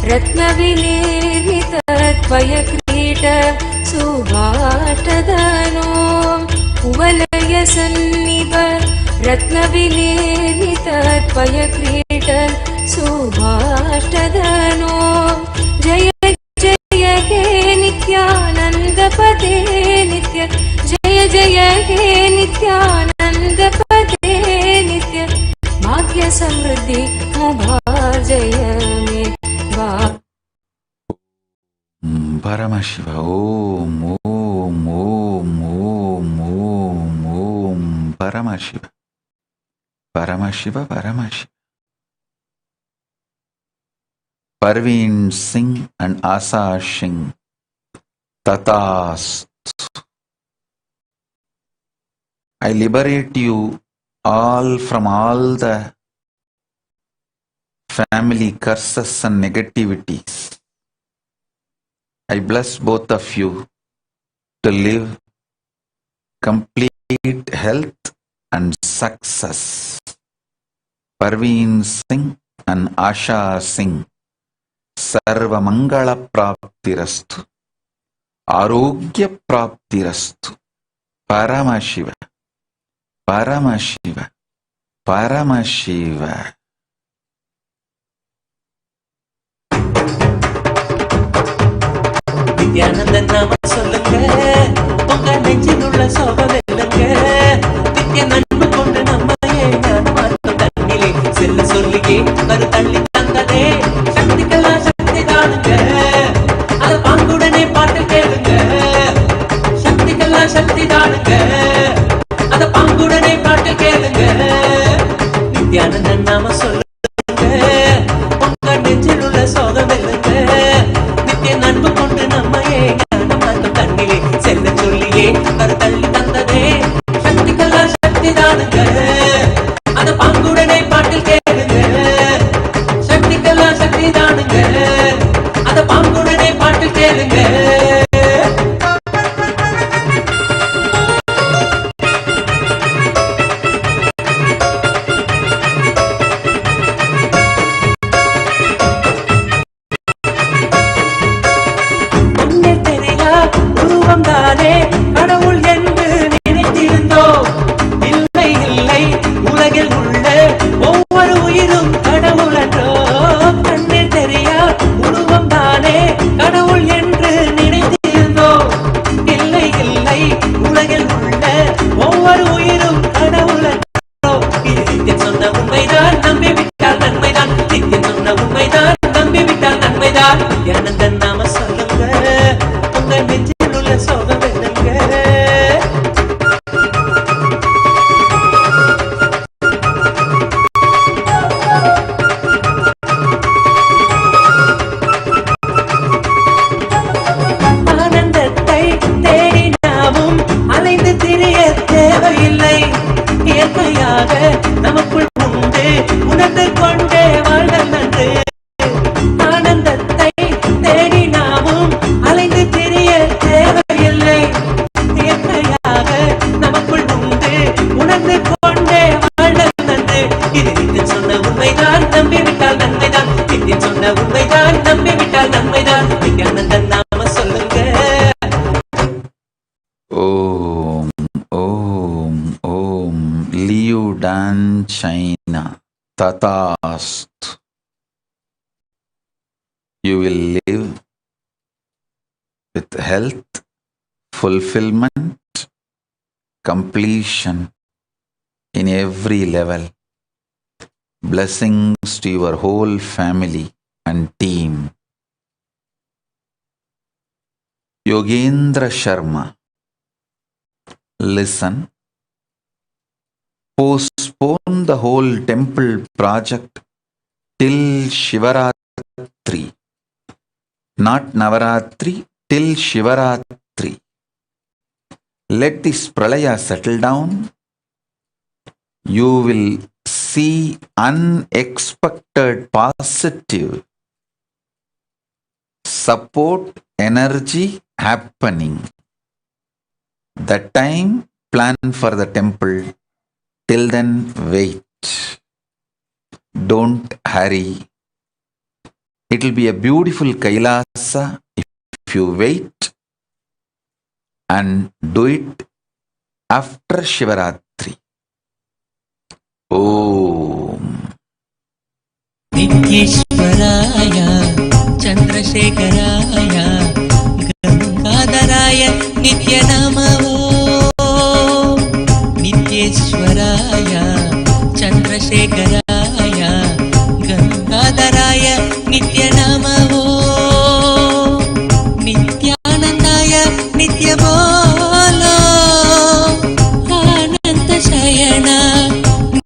रत्नविलेरितत्वयक्रीट सुभाषदनो कुवलयसन्निभ रत्नविलेरितत्वयक्रीट सुभाषदनो जय जय हे नित्यानन्दपदे नित्य जय जय हे नित्यानन्दपदे नित्य भाग्य समृद्धि मुभार्जय मे Paramashiva. Om, Om, Om, Om, Om, Om. Paramashiva. Paramashiva, Paramashiva. Parveen Singh and Asa Singh. Tatas. I liberate you all from all the family curses and negativities. I bless both of you to live complete health and success. Parveen Singh and Asha Singh. Sarva Mangala Praptirastu. Arogya Praptirastu. Paramashiva. Paramashiva. Paramashiva. Nithyanandan நாம சொல்லுங்க, உங்க நெஞ்சில் உள்ள சோகம் வெல்லுங்க. நித்திய நண்பு கொண்டு நம்ம ஏன் மாற்றம் தண்ணிலே செல்ல சொல்லியே வரு தள்ளி தந்ததே. சக்திக்கெல்லாம் சக்தி தானுங்க, அத பாங்குடனே பாட்டு கேளுங்க. சக்திக்கெல்லாம் சக்தி தானுங்க, அத பாங்குடனே பாட்டு கேளுங்க. நித்யானந்தன் நாம சொல்லுங்க, உங்க நெஞ்சில் உள்ள சோகம் வெல்லுங்க. நித்திய நண்பு கொண்டு நம்ம தண்ணிலே செல்ல சொல்லியே வரு தள்ளி தந்ததே. சக்திக்கெல்லாம் சக்தி தானுங்க, அத பாங்குடனே பாட்டில் கேளுங்க. சக்திக்கெல்லாம் சக்தி தானுங்க, அத பாங்குடனே பாட்டில் கேளுங்க. கடவுள் என்று நினைத்திருந்தோம். இல்லை இல்லை, உலகில் உள்ள ஒவ்வொரு உயிரும் கடவுள் என்றோ. கண்ணில் தெரியா உருவம் தானே கடவுள் என்று நினைத்திருந்தோம். இல்லை இல்லை, உலகில் உள்ள ஒவ்வொரு உயிரும் கடவுள் என்றோ. இது நித்தியம் சொன்ன உண்மைதான், நம்பிவிட்டால் நன்மைதான். நித்தியம் சொன்ன உண்மைதான், நம்பிவிட்டால் நன்மைதான். நித்யானந்தன் நாம சொல்லுங்க, உங்க நெஞ்சில் உள்ள சோகம் வெல்லுங்க. ஆனந்தத்தை தேடி நாமும் அலைந்து திரிய தேவையில்லை. இயற்கையாக நமக்குள் உண்டு, உணர்ந்து கொண்டே வாழ்தல் நன்று. ஆனந்தத்தை தேடி நாமும் அலைந்து திரிய தேவையில்லை. இயற்கையாக நமக்குள் உண்டு, உணர்ந்து கொண்டே வாழ்தல் நன்று. இது நித்தியம் சொன்ன உண்மைதான், நம்பிவிட்டால் நன்மைதான். நித்தியம் சொன்ன உண்மைதான், நம்பிவிட்டால் நன்மைதான். நித்யானந்தன் நாம சொல்லுங்க. Om, Om, Om. Liu Dan China. Tatast. You will live with health, fulfillment, completion in every level. Blessings to your whole family and team. Yogendra Sharma. Listen. Postpone the whole temple project till Shivaratri. Not Navaratri, till Shivaratri. Shivaratri. Let this pralaya settle down. You will see unexpected positive support energy happening. That time, plan for the temple. Till then, wait. Don't hurry. It will be a beautiful Kailasa if you wait and do it after Shivaratri. Om. Nityeshwaraya Chandrasekharaya Gangadharaya Nityanamavo. Nityeshwaraya Chandrasekharaya Gangadharaya Nityanamavo. Nityanandaya Nityabolo Ananta Sayana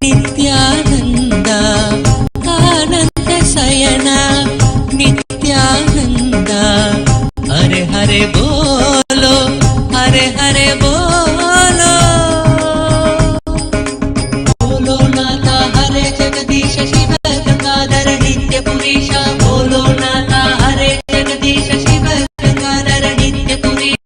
Nityananda. Ananta Sayana Nityananda. Hare Hare Bolo, Hare Hare Bolo. Bolo Nata Hare Jagadisha Shiva Gangadhara Nitya Purisha. Bolo Nata Hare Jagadisha Shiva Gangadhara Nitya Purisha.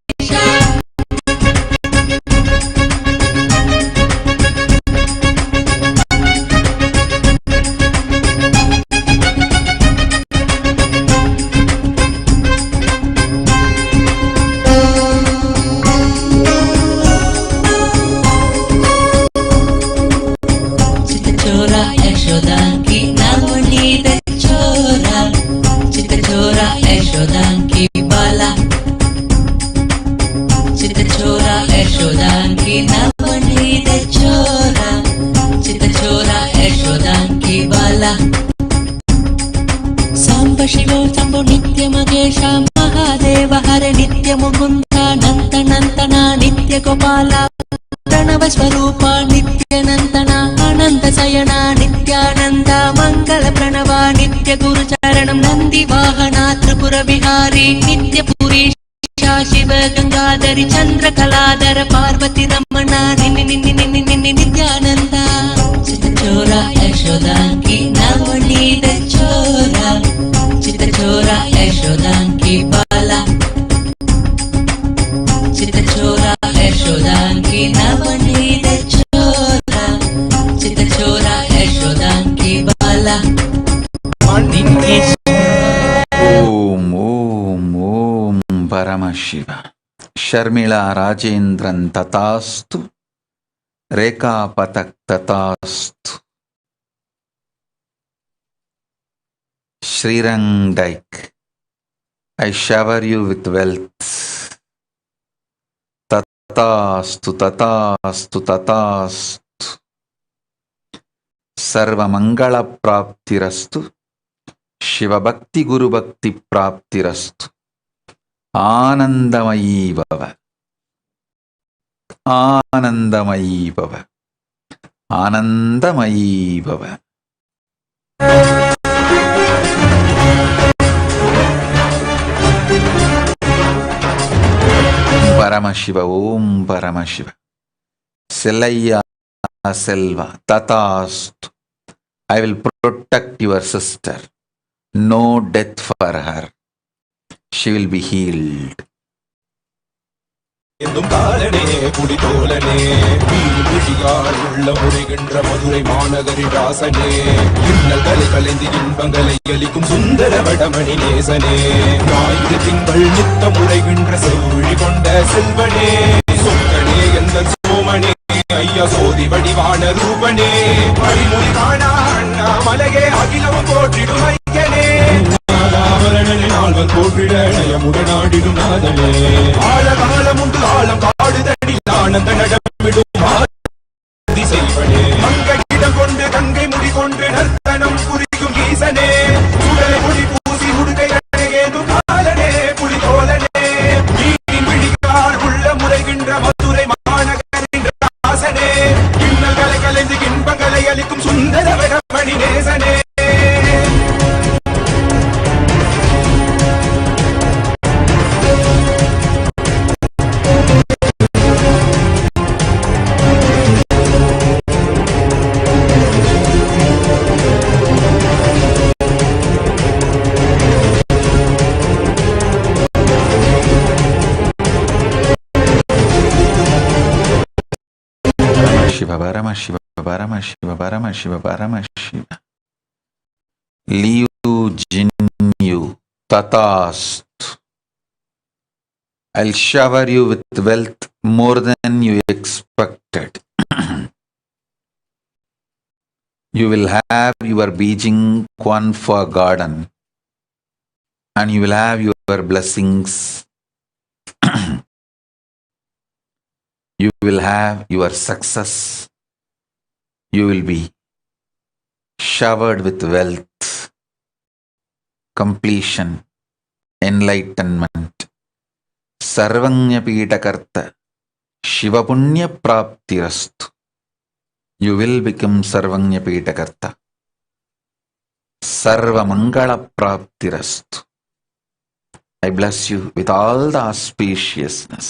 Shivo Sambo Nitya Magesha Mahadeva Hare Nitya Mukunda Nanta Nantana Nitya Gopala Pranava Swarupa Nitya Nantana Ananta Sayana Nityananda Mangala Pranava Nitya Guru Charanam Nandi Vahana Tripura Vihari Nitya Purisha Shiva Gangadhari Chandra Kaladhara Parvati Ramana Nityananda Chora Yashodanki Navanida Chora Chita Chora Yashodanki Bala. Chita Chora Yashodanki Navanida Chora. Chita Chora Yashodanki Bala. Om Om Om Paramashiva. Sharmila Rajendran Tatastu. Rekha Patak Tatastu. Srirang Dyke, I shower you with wealth. Tatastu, Tatastu, Tatastu. Sarva Mangala Praptirastu. Shiva Bhakti Guru Bhakti Praptirastu. Anandamayi Bhava. Anandamayi Bhava. Anandamayi Bhava. Paramashiva, Om Paramashiva. Selaya Selva, Tatastu. I will protect your sister. No death for her. She will be healed. எந்தும் காலனே புலிதோலனே வீழ்விழியால் உள்ள முறைகின்ற மதுரை மாநகரி ராசனே இன்னல்களை கலைந்து இன்பங்களை அளிக்கும் சுந்தர வடமணி நேசனே ஞாயிறு திங்கள் நித்த முறைகின்ற செவ்வழி கொண்ட செல்வனே சொக்கனே எந்த சோமனே ஐயா சோதி வடிவான ரூபனே பரிமொழி காணா அண்ணா மலையே அகிலமும் போற்றிடும் ஐயனே நால்வன் போற்றிட நயமுடனாடிடும் நாதனே ஆழகாலம் உண்டு ஆழம் காடுதடி ஆனந்த நடமிடும் திசைவனே மங்கையிடம் கொண்டு கங்கை முடி கொண்டு நர்த்தனம் புரிக்கும் ஈசனே சுடலை முடி பூசி முடுகை ஏதும் காலனே புலிதோலனே நீரின் விழிகால் உள்ள முறைகின்ற மதுரை மாநகரின் ராசனே இன்னல்களை கலைந்து இன்பங்களை அளிக்கும் சுந்தர வடமணி நேசனே Paramashiva, Paramashiva, Paramashiva, Paramashiva, Paramashiva. Liu Jinyu Tatast. I'll shower you with wealth more than you expected. You will have your Beijing Kwanfa garden and you will have your blessings. You will have your success. You will be showered with wealth, completion, enlightenment. Sarvanya Pitakarta Shiva Punya Praptirastu. You will become Sarvanya Pitakarta. Sarva Mangala Praptirastu. I bless you with all the auspiciousness.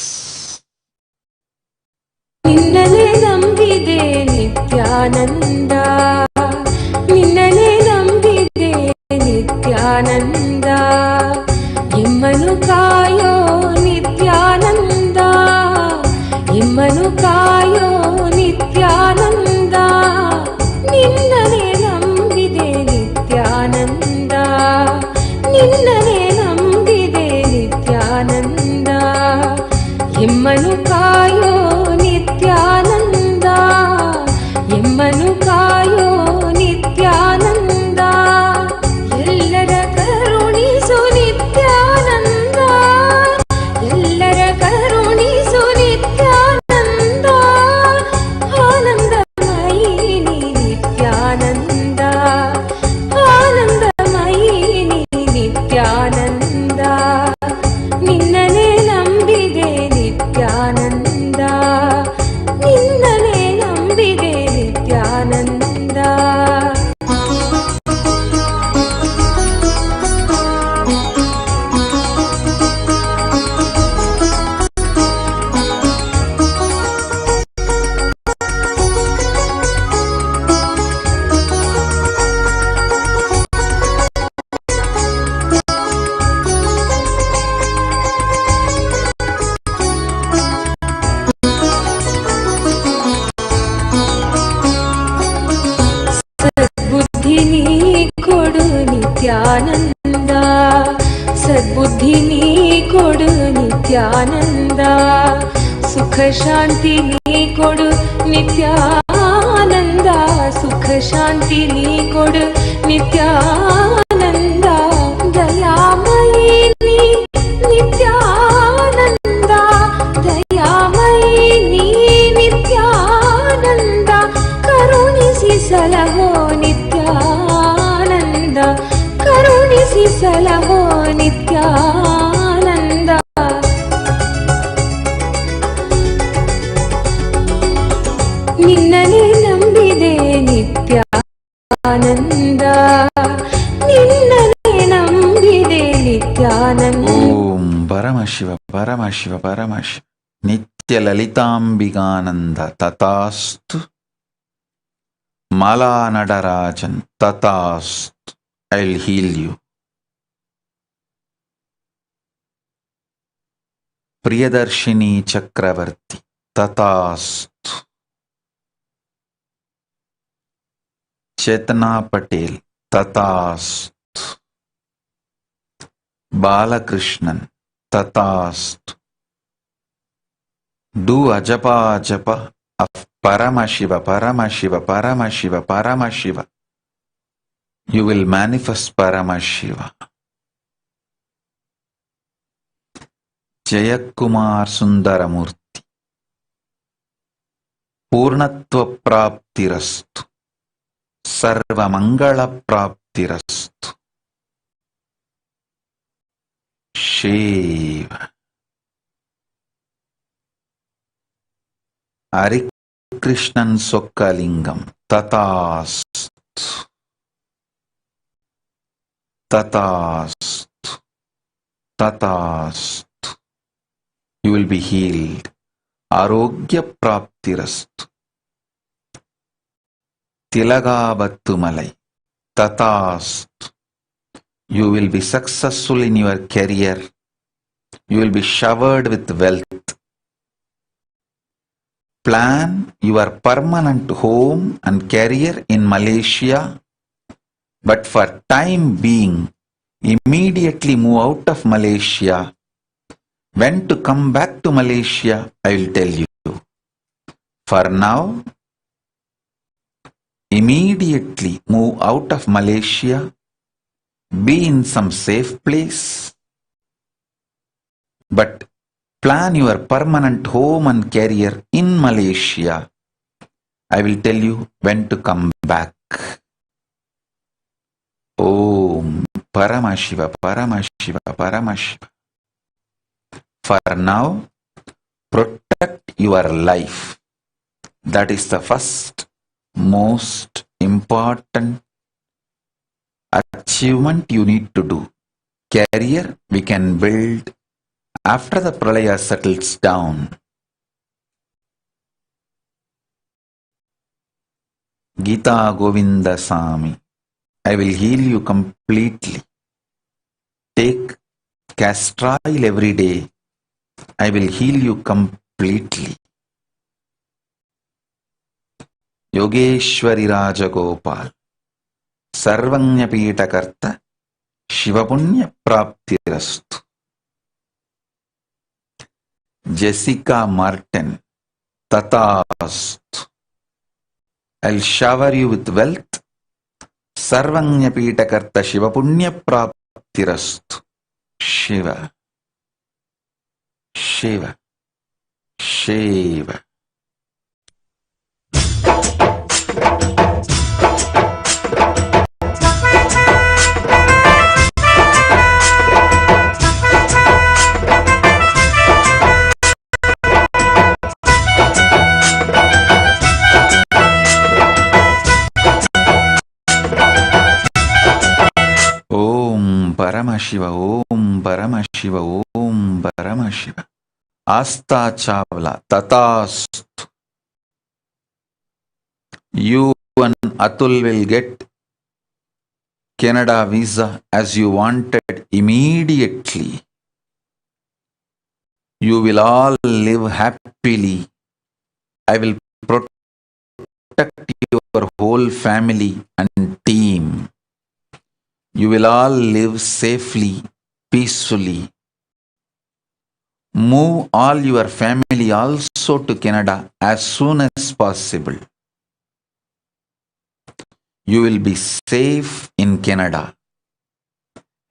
ನಿನ್ನನೆ ನಂಬಿದೆ ನಿತ್ಯಾನಂದ ನಿನ್ನನೆ ನಂಬಿದೆ ನಿತ್ಯಾನಂದ ಎಮ್ಮನು ಕಾಯೋ ನಿತ್ಯಾನಂದ ಎಮ್ಮನು ಕಾಯೋ ನಿತ್ಯಾನಂದ ನಿನ್ನನೆ ನಂಬಿದೆ ನಿತ್ಯಾನಂದ ನಿನ್ನನೆ ನಂಬಿದೆ ನಿತ್ಯಾನಂದ ಎಮ್ಮನು ಕಾಯೋ ನಿತ್ಯಾನಂದ ಎಮ್ಮನು ಕಾಯೋ ನಿತ್ಯಾನಂದ ಎಲ್ಲರ ಕರುಣಿಸು ನಿತ್ಯಾನಂದ ಎಲ್ಲರ ಕರುಣಿಸು ನಿತ್ಯಾನಂದ ಆನಂದಮಯಿ ನೀ ನಿತ್ಯಾನಂದ ಆನಂದಮಯಿ ನೀ ನಿತ್ಯಾನಂದ ನಿನ್ನನೆ ನಂಬಿದೆ ನಿತ್ಯಾನಂದ ನಿನ್ನನೆ ನಂಬಿದೆ ನಿತ್ಯಾನಂದ ಸದ್ಬುದ್ಧಿ ನೀ ಕೊಡು ನಿತ್ಯಾನಂದ ಸದ್ಬುದ್ಧಿ ನೀ ಕೊಡು ನಿತ್ಯಾನಂದ ಸುಖ ಶಾಂತಿ ನೀ ಕೊಡು ನಿತ್ಯಾನಂದ ಸುಖ ಶಾಂತಿ ನೀ ಕೊಡು ನಿತ್ಯಾನಂದ ದಯಾಮಯಿ ನೀ ನಿತ್ಯಾನಂದ ದಯಾಮಯಿ ನೀ ನಿತ್ಯಾನಂದ ಕರುಣಿಸಿ ಸಲಹೋ ನಿತ್ಯಾನಂದ ಕರುಣಿಸಿ ಸಲಹೋ ನಿತ್ಯಾನಂದ ನಿನ್ನನೆ ನಂಬಿದೆ ನಿತ್ಯಾನಂದ ನಿನ್ನನೆ ನಂಬಿದೆ ನಿತ್ಯಾನಂದ ಓಂ ಪರಮಶಿವ ಪರಮಶಿವ ಪರಮಶಿವ ನಿತ್ಯ ಲಲಿತಾಂಬಿಕಾನಂದ ತಥಾಸ್ತು Mala Natarajan ತಥಾಸ್ತು I'll heal you. Priyadarshini Chakravarti ತಥಾಸ್ತು Chetana Patel ತಥಾಸ್ತು Balakrishnan ತಥಾಸ್ತು Do ajapa japa of Paramashiva, Paramashiva, Paramashiva, Paramashiva. You will manifest Paramashiva. Jayakumar Sundaramurti. Purnatva Praptirastu. Sarva Mangala Praptirastu. Shiva. Hari Krishnan Sokkalingam Tathastu Tathastu Tathastu. You will be healed. Arogya Praptirastu. Tilagavattu Malai Tathastu. You will be successful in your career. You will be showered with wealth. plan your permanent home and career in Malaysia, but for time being, immediately move out of Malaysia. When to come back to Malaysia, I will tell you. For now, immediately move out of Malaysia, be in some safe place, but plan your permanent home and career in Malaysia. I will tell you when to come back. Om Paramashiva, Paramashiva, Paramashiva. For now, protect your life. That is the first, most important achievement you need to do. Career we can build after the pralaya settles down. Gita Govinda Sami, I will heal you completely. Take castor oil every day. I will heal you completely. Yogeshwari Rajagopal, Sarvanya Pitakarta, Shivapunya Praptirastu. Jessica Martin, Tatastu. I'll shower you with wealth. Sarvanya Pitakarta, Shivapunya Praptirastu. Shiva, Shiva, Shiva. Paramashiva, Om Paramashiva, Om Paramashiva. Asta Chawla, Tatastu. You and Atul will get Canada visa as you wanted immediately. You will all live happily. I will protect your whole family and team. You will all live safely, peacefully. Move all your family also to Canada as soon as possible. You will be safe in Canada,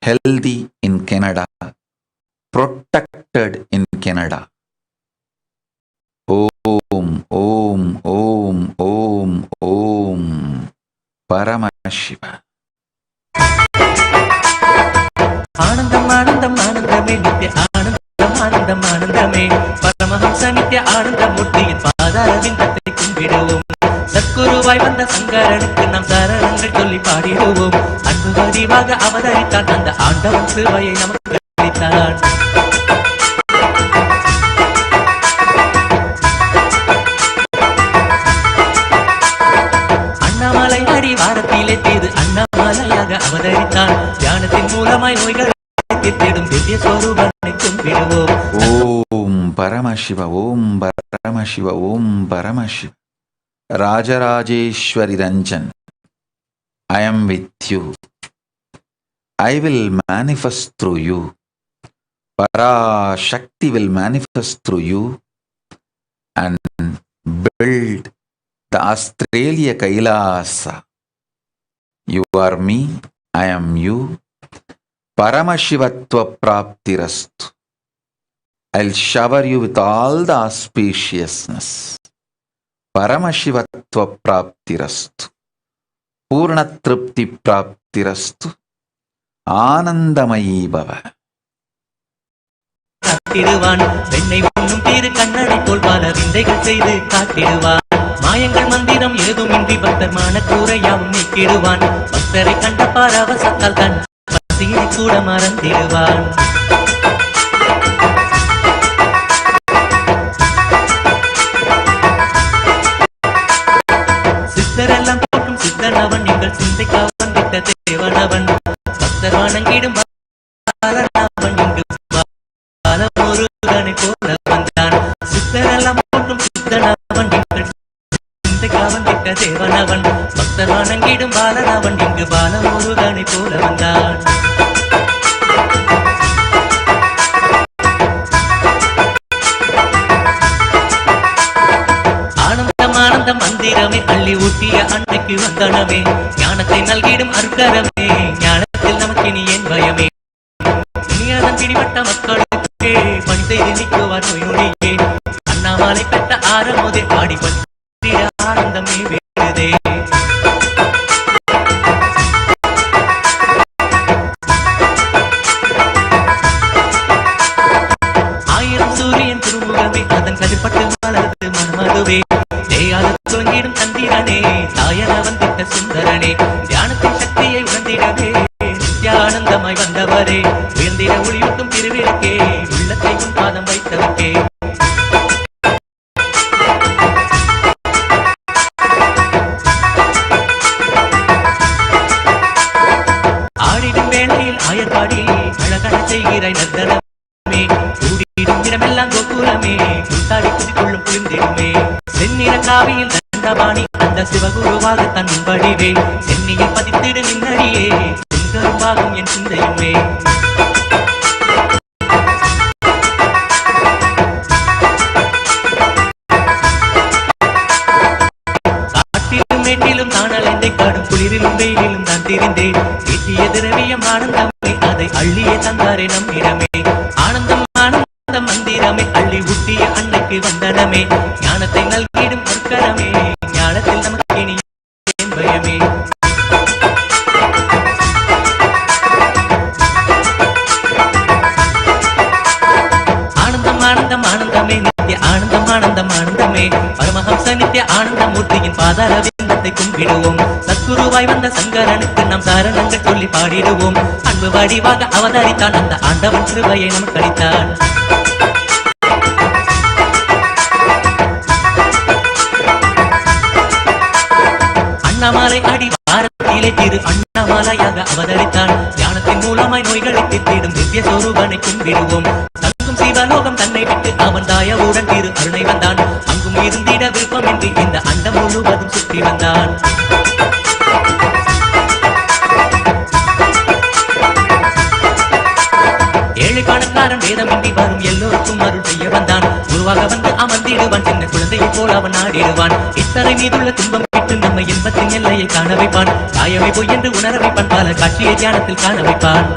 healthy in Canada, protected in Canada. Om, Om, Om, Om, Om. Paramashiva. ஆனந்தம் ஆனந்தம் ஆனந்தமே நித்திய ஆனந்தம் ஆனந்தம் ஆனந்தமே பரமஹம்ச நித்திய ஆனந்த மூர்த்தியின் பாதாரவிந்தத்தை கும்பிடுவோம். சத்குருவாய் வந்த சங்கரனுக்கு நாம் சரணங்கள் சொல்லி பாடிடுவோம். அன்பு வடிவாக அவதரித்தான் அந்த ஆண்டவன் சிறுவையை நமக்கு அளித்தான். அண்ணாமலை அடிவாரத்திலே தீது அண்ணாமலையாக அவதரித்தான். தியானத்தின் மூலமாய் நோய்கள் தீர்த்திடும் திவ்ய ஸ்வரூபனை கும்பிடுவோம். Om Paramashiva, Om Paramashiva, Om Paramashiva. Rajarajeshwari Ranjan, I am with you. I will manifest through you. Parashakti will manifest through you and build the Australia Kailasa. You are me, I am you. Paramashivatva Praptirastu. I'll shower you with all the auspiciousness. Paramashivatva Praptirastu. Purna Tripti Praptirastu. Anandamayi Bhava. காத்திடுவான் வெண்ணை உண்ணும் தீரு கண்ணனை போல் பல விந்தைகள் செய்து காட்டிடுவான். மாயங்கள் மந்திரம் ஏதுமின்றி பக்தர் மானக்கூரையாவும் நீக்கிடுவான். பக்தரை கண்ட பரவசத்தால் தன் பசியை கூட மறந்திடுவான். சித்தரெல்லாம் போற்றும் சித்தனவன் எங்கள் சிந்தைக்கு வந்திட்ட தேவனவன். பக்தர் வணங்கிடும் பாலனவன் இங்கு பாலமுருகனை போல வந்தான். சித்தரெல்லாம் போற்றும் சித்தனவன் தேவனவன் பக்தர் வணங்கிடும் பாலனவன் இங்கு பாலமுருகனை போல வந்தான். ஆனந்த மந்திரமே அள்ளி ஊட்டிய அன்னைக்கு வந்தனமே ஞானத்தை நல்கிடும் அருக்கரமே ஞானத்தில் நமக்கு இனி என் பயமே இனி அதன் பிடிபட்ட மக்களுக்கு பணி செய்து நிற்குவார் நோய் நொடியே அண்ணாமலை பெற்ற ஆரம்போதே பாடி பற்றிட ஆனந்தமே வேண்டுதே. ஆயிரம் சூரியன் திருமுகமே அதன் கதிர்பட்டு மலர்ந்து மனமதுவே துவங்கிடும் தந்திரனே தாயன வந்திட்ட சுந்தரனே தியானத்தின் சக்தியை உணர்ந்திடவே நித்யானந்தமாய் வந்தவரே உயர்ந்திட ஒளியூட்டும் திருவிளக்கே உள்ளத்தை உன் பாதம் வைத்தவர்க்கே. ஆடிடும் வேளையில் ஆயர்பாடி அழகன செய்கிறாய் நர்தனமே கூடிடும் இடமெல்லாம் கோபுரமே கூத்தாடி குதிக்குள்ளும் குளிர்ந்திடுமே செந்நிற காவியில் பாணி அந்த சிவகுருவாக தன் வடிவே சென்னியில் பதித்திடு நின்னடியே செங்கரும்பாகும் என் சிந்தையுமே. காட்டிலும் மேட்டிலும் நான் அலைந்தை காடும் குளிரிலும் வெயிலிலும் தான் திரிந்தேன் வீட்டிய திரவியம் ஆனந்தமே அதை அள்ளியே தந்தாரே நம்மிடமே ஆனந்தம் ஆனந்த மந்திரமே அள்ளி ஊட்டிய அன்னைக்கு வந்தனமே ஞானத்தை நல்கிடும் அற்கரமே ஞானத்தில் நமக்கு இனி என் பயமே. ஆனந்தம் ஆனந்தம் ஆனந்தமே நித்திய ஆனந்தம் ஆனந்தம் ஆனந்தமே பரமஹம்ச நித்திய ஆனந்தமூர்த்தியின் பாதாரவிந்தத்தை கும்பிடுவோம் சத்குருவாய் வந்த சங்கரனுக்கு நாம் சாரணங்கள் சொல்லி பாடிடுவோம் அன்பு வடிவாக அவதரித்தான் அந்த ஆண்டவன் கிருபையை நமக்கு அளித்தான். அண்ணாமலை அடி வாரத்திலே திரு அண்ணாமலையாக அவதரித்தான் தியானத்தின் மூலமாய் நோய்களை தீர்த்திடும் திவ்ய சொரூபனை கும்பிடுவோம் தங்கும் சிவலோகம் தன்னை விட்டு அவன் தாயவுடன் திரு அருணை வந்தான் அங்கும் இருந்திட விருப்பமின்றி இந்த அண்டம் முழுவதும் சுற்றி வந்தான். ஏழை பணக்காரன் வேதமின்றி வரும் எல்லோருக்கும் அருள் செய்ய வந்தான் உருவாக வந்து அமர்ந்திடுவான் சின்ன குழந்தையை போல் அவன் ஆடிடுவான் இத்தனை மீதுள்ள துன்பம் விட்டு நம்ம இன்பத்தின் எல்லையை காண வைப்பான் தாயவை பொய் என்று உணர வைப்பான் பல காட்சியை தியானத்தில் காண வைப்பான்.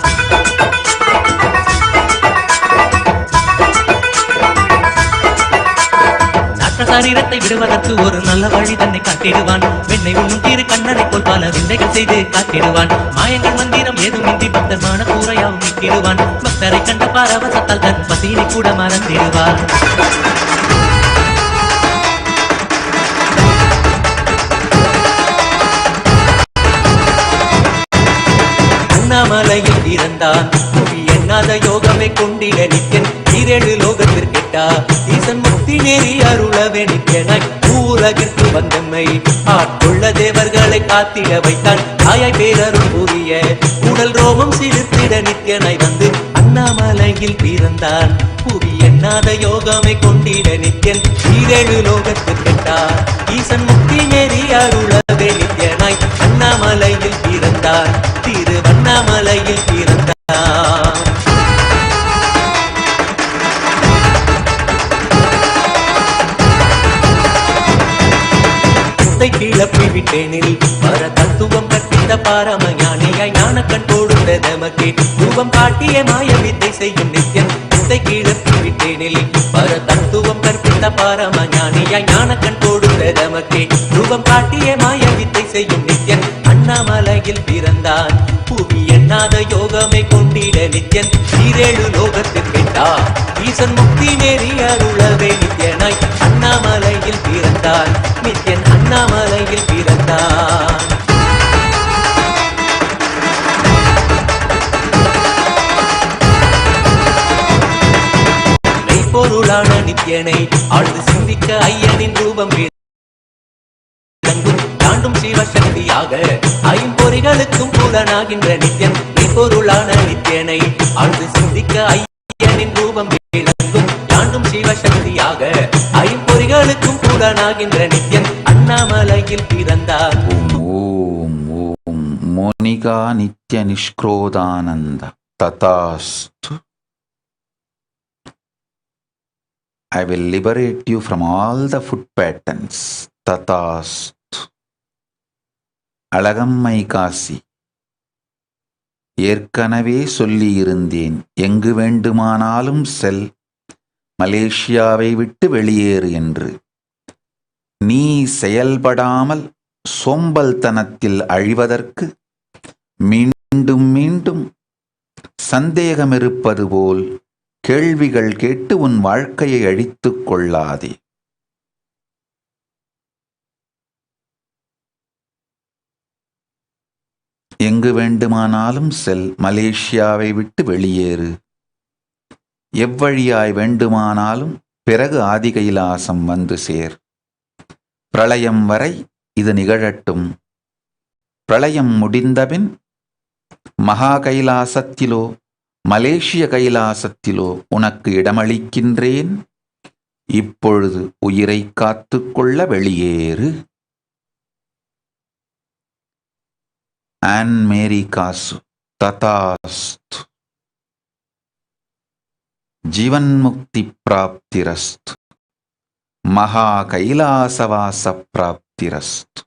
சரீரத்தை விடுவதற்கு ஒரு நல்ல வழி தன்னை காட்டிடுவான் வெண்ணை உண்ணும் தீரு கண்ணனை போல் பல விந்தைகள் செய்து காட்டிடுவான் மாயங்கள் மந்திரம் ஏதுமின்றி பக்தமான கூரையாவும் மீட்டிடுவான் பக்தரை கண்ட பாரவசத்தால் தன் பசியினை கூட மறந்திடுவான். அண்ணாமலையில் பிறந்தான் புவி எண்ணாத யோகமே கொண்டிட நித்தியன் ஈரேழு லோகத்திற்கெட்டா ஈசன் முக்தி நேரி அருளவே நித்தியனாய் ஊரகிற்கு வந்தம்மை ஆட்கொள்ள தேவர்களை காத்திட வைத்தான் தாயாய் பேரருள் புரிய உடல் ரோமம் சிறுத்திட நித்தியனாய் வந்து அண்ணாமலையில் பிறந்தான் புவி எண்ணாத யோகமே கொண்டிட நித்தியன் ஈரேழு லோகத்திற்கெட்டா ஈசன் முக்தி நேரி அருளவே நித்தியனாய் அண்ணாமலையில் பிறந்தான் திருவண்ணாமலையில் பிறந்தான். கிளப்பி விட்டேனில் பர தத்துவம் கற்பித்த பாரம ஞானியாய் ஞான கண் கொடுத்த நமக்கே ரூபம் காட்டிய மாய வித்தை செய்யும் நித்தியன் வித்தை கிளப்பி விட்டேனில் பர தத்துவம் கற்பித்த பாரம ஞானியாய் ஞான கண் கொடுத்த நமக்கே ரூபம் காட்டிய மாய வித்தை செய்யும் நித்தியன் அண்ணாமலையில் பிறந்தான் புவி எண்ணாத யோகமே கொண்டிட நித்தியன் ஈரேழு லோகத்திற்கெட்டா ஈசன் முக்தி நேரி அருளவே நித்தியனாய் அண்ணாமலையில் பிறந்தான் நித்தியன் அண்ணாமலையில் பிறந்தான். மெய்ப்பொருளான நித்தியனை ஆழ்ந்து சிந்திக்க ஐயனின் ரூபம் தாண்டும் சிவசக்தியாக ஐம்பொறிகளுக்கும் புலனாகின்ற நித்தியன் மெய்ப்பொருளான நித்தியனை ஆழ்ந்து சிந்திக்க ஐயனின் ரூபம் விளங்கும் தாண்டும் சிவசக்தியாக ஐம்பொறிகளுக்கும் புலனாகின்ற நித்தியன் அண்ணாமலையில் பிறந்தார். ஓம் ஓம் Monica Nitya நிஷ்க்ரோதானந்த ததாஸ்து. I will liberate you from all the foot patterns. Tatastu. Alagammai Kashi, ஏற்கனவே சொல்லியிருந்தேன், எங்கு வேண்டுமானாலும் செல், மலேசியாவை விட்டு வெளியேறு என்று. நீ செயல்படாமல் சோம்பல்தனத்தில் அழிவதற்கு மீண்டும் மீண்டும் சந்தேகமிருப்பது போல் கேள்விகள் கேட்டு உன் வாழ்க்கையை அழித்துக் கொள்ளாதே. எங்கு வேண்டுமானாலும் செல், மலேசியாவை விட்டு வெளியேறு, எவ்வழியாய் வேண்டுமானாலும் பிறகு ஆதி கைலாசம் வந்து சேர். பிரளயம் வரை இது நிகழட்டும். பிரளயம் முடிந்தபின் மகா கைலாசத்திலோ மலேசிய கைலாசத்திலோ உனக்கு இடமளிக்கின்றேன். இப்பொழுது உயிரை காத்துக்கொள்ள வெளியேறு. ஆன் மேரி காசு ததாஸ்து. ஜீவன் முக்தி பிராப்திரஸ்து. மகா கைலாசவாச பிராப்திரஸ்து.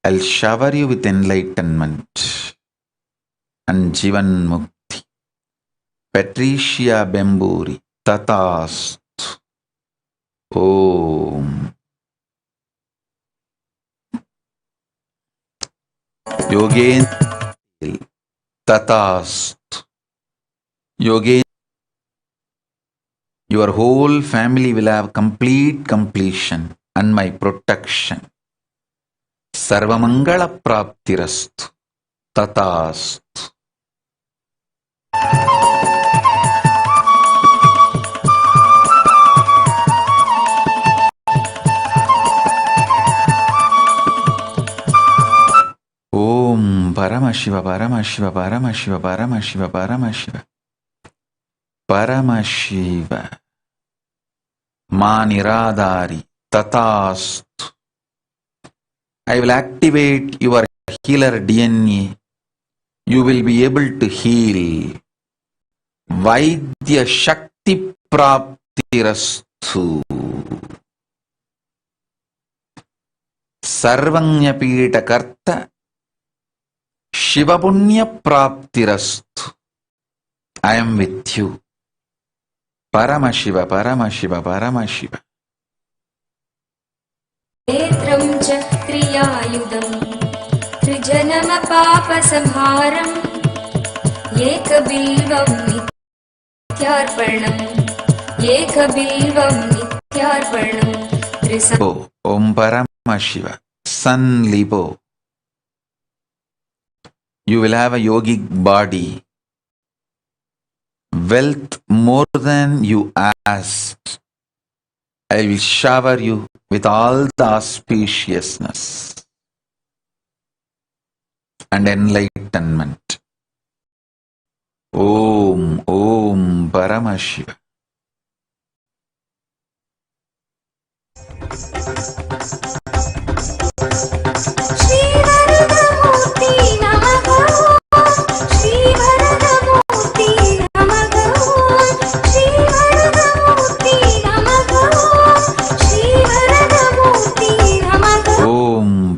I'll shower you with enlightenment and Jivan Mukti. Patricia Bemburi Tatastu. Om. Yogendra Tatastu. Yogendra, your whole family will have complete completion and my protection. Sarvamangala praptirastu. Tatastu. Om Paramashiva Paramashiva Paramashiva Paramashiva Paramashiva Paramashiva Maniradari Tatastu. I will activate your healer DNA. You will be able to heal. Vaidya Shakti Praptirastu. Sarvanya Pita Karta Shivapunya Praptirastu. I am with you. Paramashiva Paramashiva Paramashiva. नेत्रं च क्रियायुधं त्रिजनमपापसंहारम् एकबिल्वं नित्यार्पणम् एकबिल्वं नित्यार्पणम् Om Paramashiva Sun Libo. You will have a yogic body, wealth more than you asked. I will shower you with all the auspiciousness and enlightenment. Om Om Paramashiva.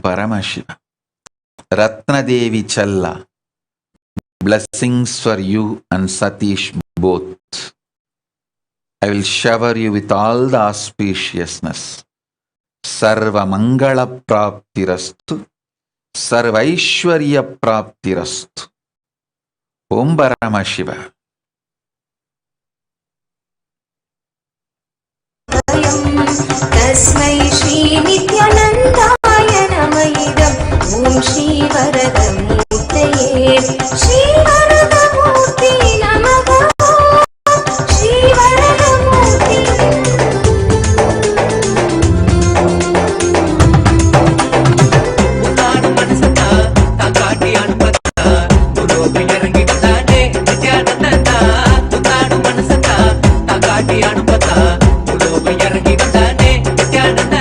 Paramashiva. Ratna Devi Challa. Blessings for you and Satish both. I will shower you with all the auspiciousness. Sarva Mangala Praptirastu. Sarvaishwarya Praptirastu. Om Paramashiva. तस्मै श्री नित्यानन्दाय नमः। ॐ श्री वरदमूर्तये श्री वरदमूर्ति नमः। श्री वरदमूर्ति இறங்கி வந்தானே Nithyananda.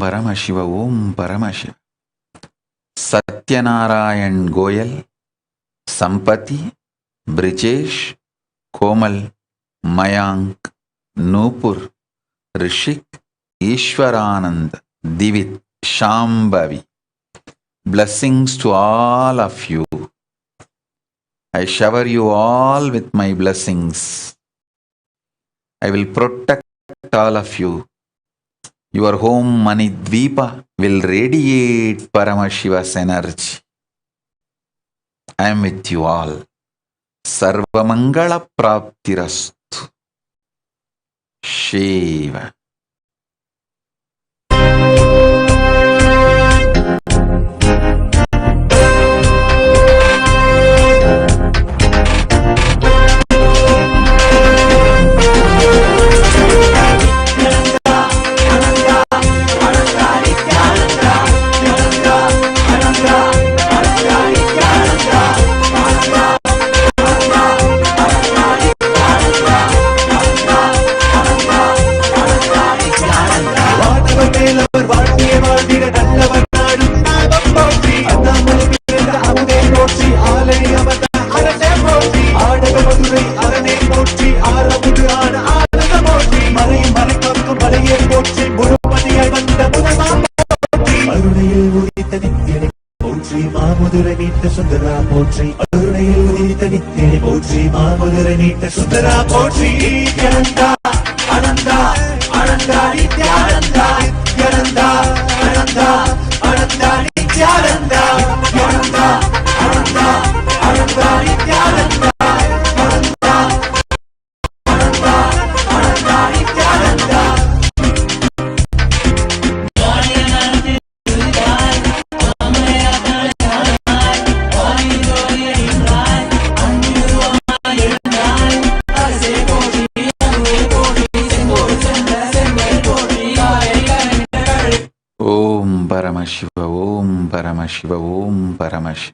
Paramashiva, Om Paramashiva. Satyanarayan Goyal, Sampati, Brijesh, Komal, Mayank, Nupur, Rishik, Ishwaranand, Divit, Shambhavi. Blessings to all of you. I shower you all with my blessings. I will protect all of you. Your home Manidvipa will radiate Paramashiva's energy. I am with you all. Sarvamangala Praptirastu. Shiva. Sundara Potri, Nityananda, Ananda, Ananda, Nityananda, Nityananda, Ananda, Ananda, Nityananda, Nityananda, Ananda, Ananda, Nityananda, Ananda, Ananda, Ananda, Nityananda. Paramashiva, Om Paramashiva, Om Paramashiva.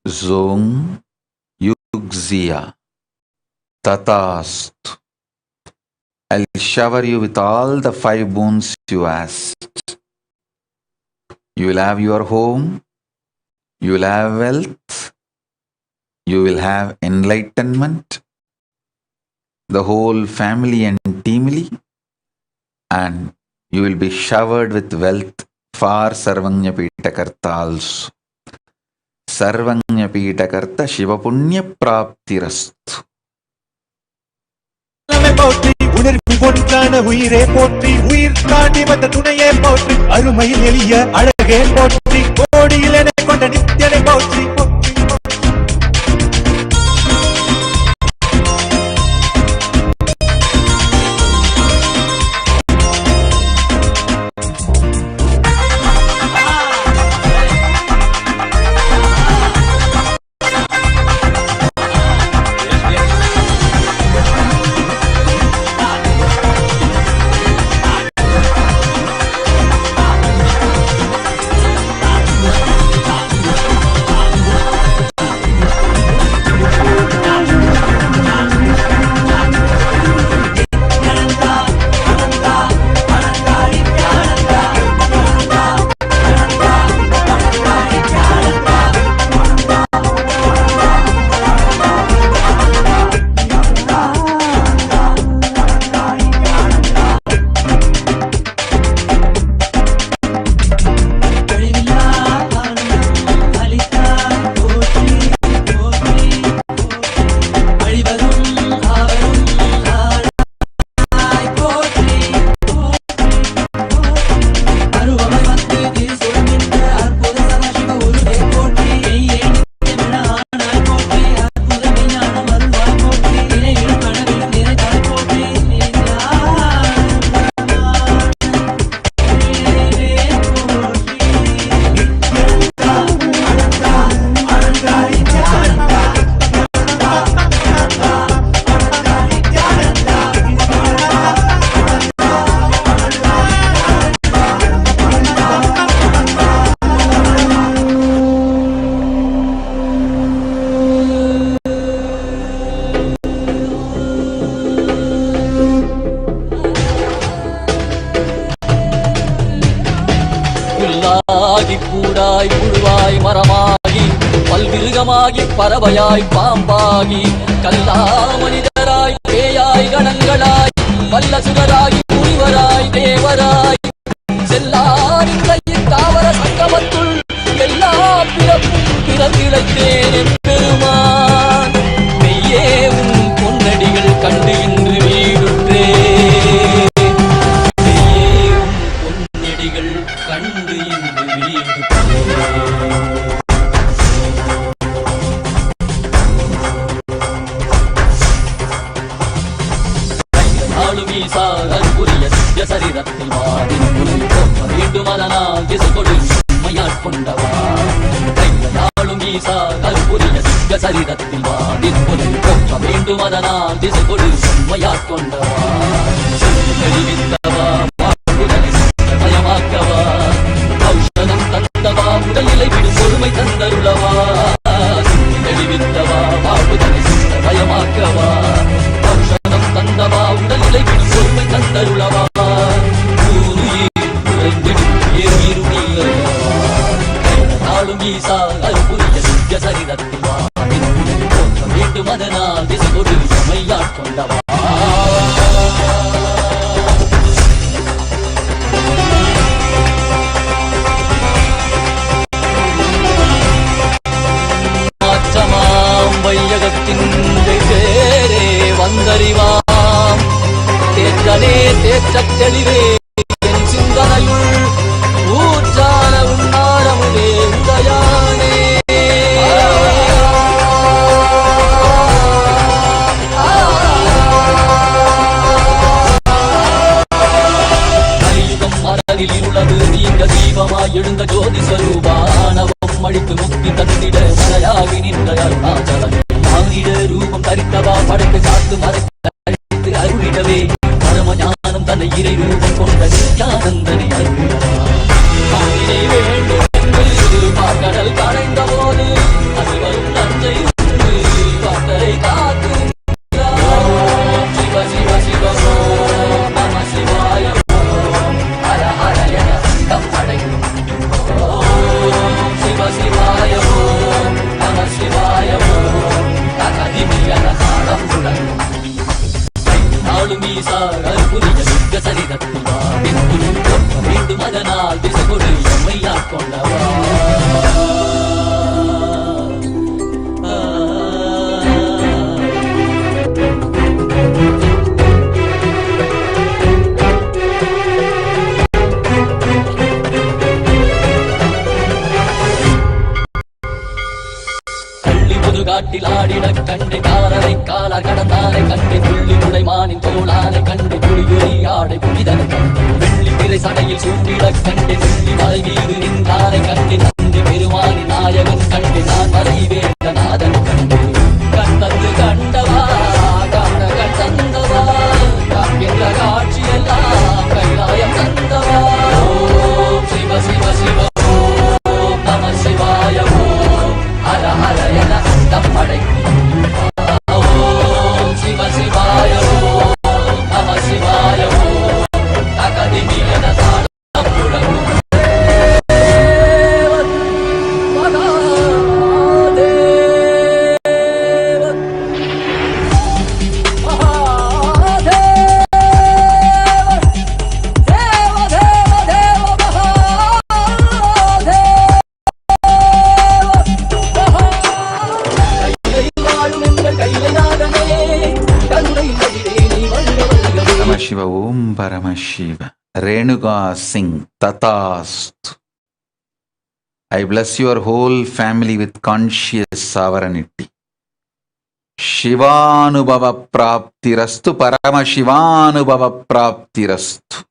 Zong Yugzia Tatastu. I'll shower you with all the 5 boons you asked. You will have your home, you will have wealth, you will have enlightenment, the whole family and teamly, and you will be showered with wealth for Sarvanya Pitakarta also. Sarvanya Pitakarta Shiva Punya Praptirastu. உணர்வு ஒன்றான உயிரே போற்றி உயிர் தாண்டி வந்த துணையே போற்றி அருமையில் எளிய அழகே போற்றி கோடியில் என கொண்ட நித்தியனை போற்றி. கல்லாகி கூடாய் புழுவாய் மரமாகி பல்விருகமாகி பறவையாய் பாம்பாகி கல்லா மனிதராய் பேயாய் கணங்களாய் வல்ல சுடராகி முனிவராய் தேவராய் செல்லாரின் தாவர சங்கமத்துள் எல்லா பிறப்பும் பிறந்திழைத்தேன் பெருமான் மெய்யே உன் பொன்னடிகள் கண்டு இன்று வீடுற்றே மெய்யே உன் பொன்னடிகள் கண்டு இன்று வீடுற்றே ஈசா அற்புரிய சித்திய சரிதத்தில் வாடின் புனை போற்ற வேண்டும் அதனால் திசை கொடு உண்மையாட்கொண்டவா கையாளும் ஈசா அற்புரிய சித்திய சரிதத்தில் வாடின் புனை போற்ற வேண்டும் அதனால் திசை கொடு உண்மையாட்கொண்டவா தெளிவித்தவா வாழ்வுதலை பயமாக்கவா ஔஷதம் தந்தவா உடலிலை விடும் பொறுமை தந்தருளவா தெளிவித்தவா வாழ்வுதலை பயமாக்கவா தந்தவா உடலிலை விடும் பொறுமை தந்தருளவா நாளும் ஈசா அற்புரிய சித்திய சரிதத்தில் போற்ற வேண்டும் அதனால் திசை கொடு மையாட்கொண்டவா மாற்றமாம் வையகத்தின் பேரே வந்தறிவாம் தேற்றனே தேற்றத் தெளிவே என் சிந்தனையுள் ஊற்றான உன்னாரமுதே உதயானே கலியுகம் மரலில் இருளது நீங்க தீபமாய் எழுந்த ஜோதி ஸ்வரூபானவம் அழித்து முக்தி தந்திட மலையாகி நின்ற அருணாச்சலம் மானிட ரூபம் தரித்தவா படைத்து காத்து மறைத்து அருளிடவே பரமஞானம் தன்னை இறை ரூபம் கொண்ட நித்யானந்தனை அருளிடவா வேண்டும் என்று பார்க்கடல் கடைந்த போது அது வரும் நஞ்சை உண்டு பக்தரை காக்கும் சிவ சிவ சிவ ஓம் நம சிவாய ஓம் ஹர ஹர என சங்கம் அடையும் ஓம் சிவ சிவாய ஓம் நம சிவாய ஓம் தகதிமியன காலம் முழங்கும் நாளும் ஈசா அற்புரிய சித்திய சரிதத்தில் வாடின் புனை போற்ற வேண்டும் அதனால் திசை கொடு எம்மையாட்கொண்டவா காட்டில் ஆடிட கண்டை காலரை காலார் கடந்தாரை கண்டை புள்ளி முளைமானின் தோளாரை கண்டை புலியொலி ஆடை புனிதனை கண்டை வெள்ளி பிறை சடையில் சூட்டிட கண்டை வெள்ளி மலை மீது நின்றாரை கண்டை நந்தி பெருமானி நாயகன் கண்டை நான் மலை வேண்டநாதன் கண்டை கண்டது கண்டவா காண கண் தந்தவா காண்கின்ற காட்சியெல்லாம் கைலாயம் தந்தவா ஓம் சிவ சிவ சிவ ஓம் நம சிவாய ஓம் ஹர ஹர என ஓம் சிவ சிவாய ஓம் நம சிவாய ஓம் தகதிமியன தாளம் முழங்கும் Paramashiva Om Paramashiva Renuka Singh Tatast. I bless your whole family with conscious sovereignty. Shivanubhava Praptirastu Paramashivanubhava Praptirastu.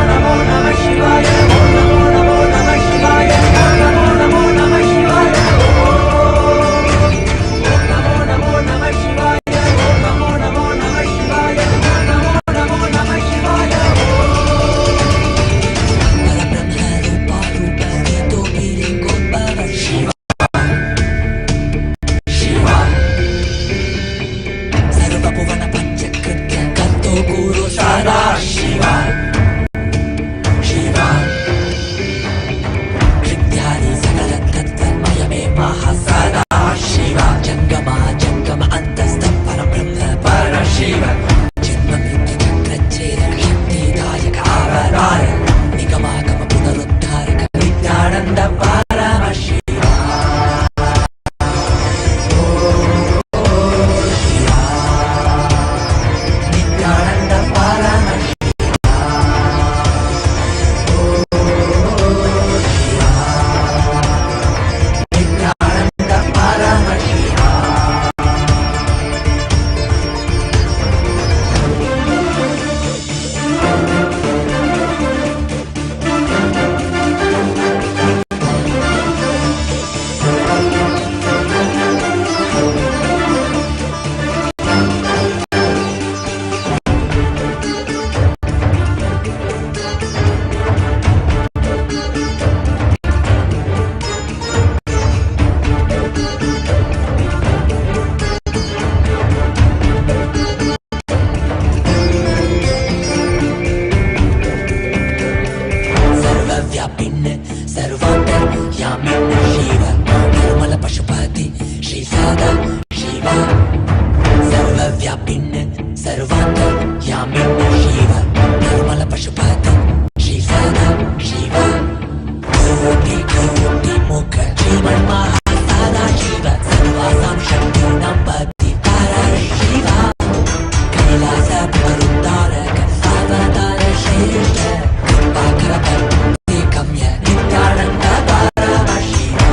Namo Namo Shivaya, Namo Namo Shivaya, Namo Namo Shri Sada Shiva Sarva Vyapin Sarvanta Yamin Shiva Nirmala Pashupata Shri Sada Shiva Koti Koti Mukha Jivan Mahasana Shiva Sarvasam Shakti Nampati Para Shiva Kailasa Paruttaraka Avatara Shresha Kripakarapar Kamya Nithyananda Paramashiva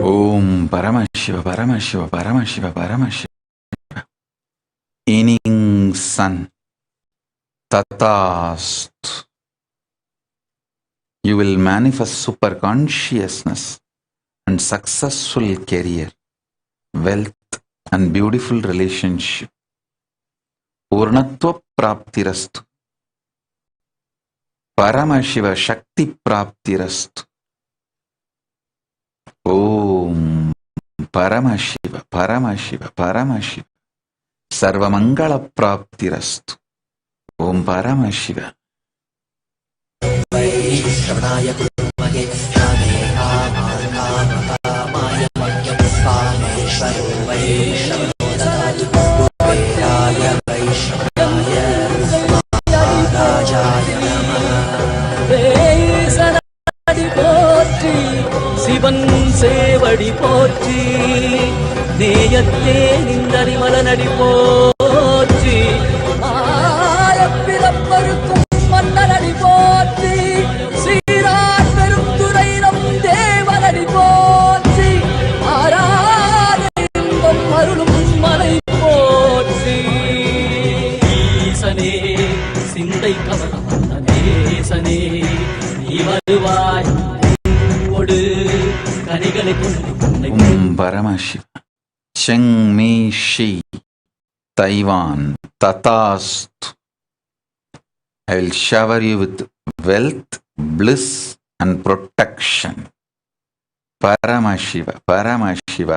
Om Paramashiva, Paramashiva, Paramashiva, Paramashiva. Evening sun, Tatast. You will manifest super consciousness and successful career, wealth and beautiful relationship. Purnatva praptirastu. Paramashiva Shakti praptirastu. Om Paramashiva, Paramashiva, Paramashiva. Sarvamangala praptirastu. Om Paramashiva. Vaishravaya Gurumage Shame Maya Maya Pameshwaro Vaishravano Dadatu Kuberaya Vaishravaya Maharajaya Namaha Vesanadi Potri Sivan Sevadi Potri Neyatte Nindari Malanadi Potri Ayapirapparukum Mannanadi Potri Srirat Perutturairam Devanadi Potri Aradaimbam Arulum Malai Potri Isane Sindai Kavalamannane Sane Nivaruvai Odu Kanigalai Kondu Om Paramashiva. Cheng Mei Shi, Taiwan, Tatast. I will shower you with wealth, bliss and protection. Paramashiva, Paramashiva,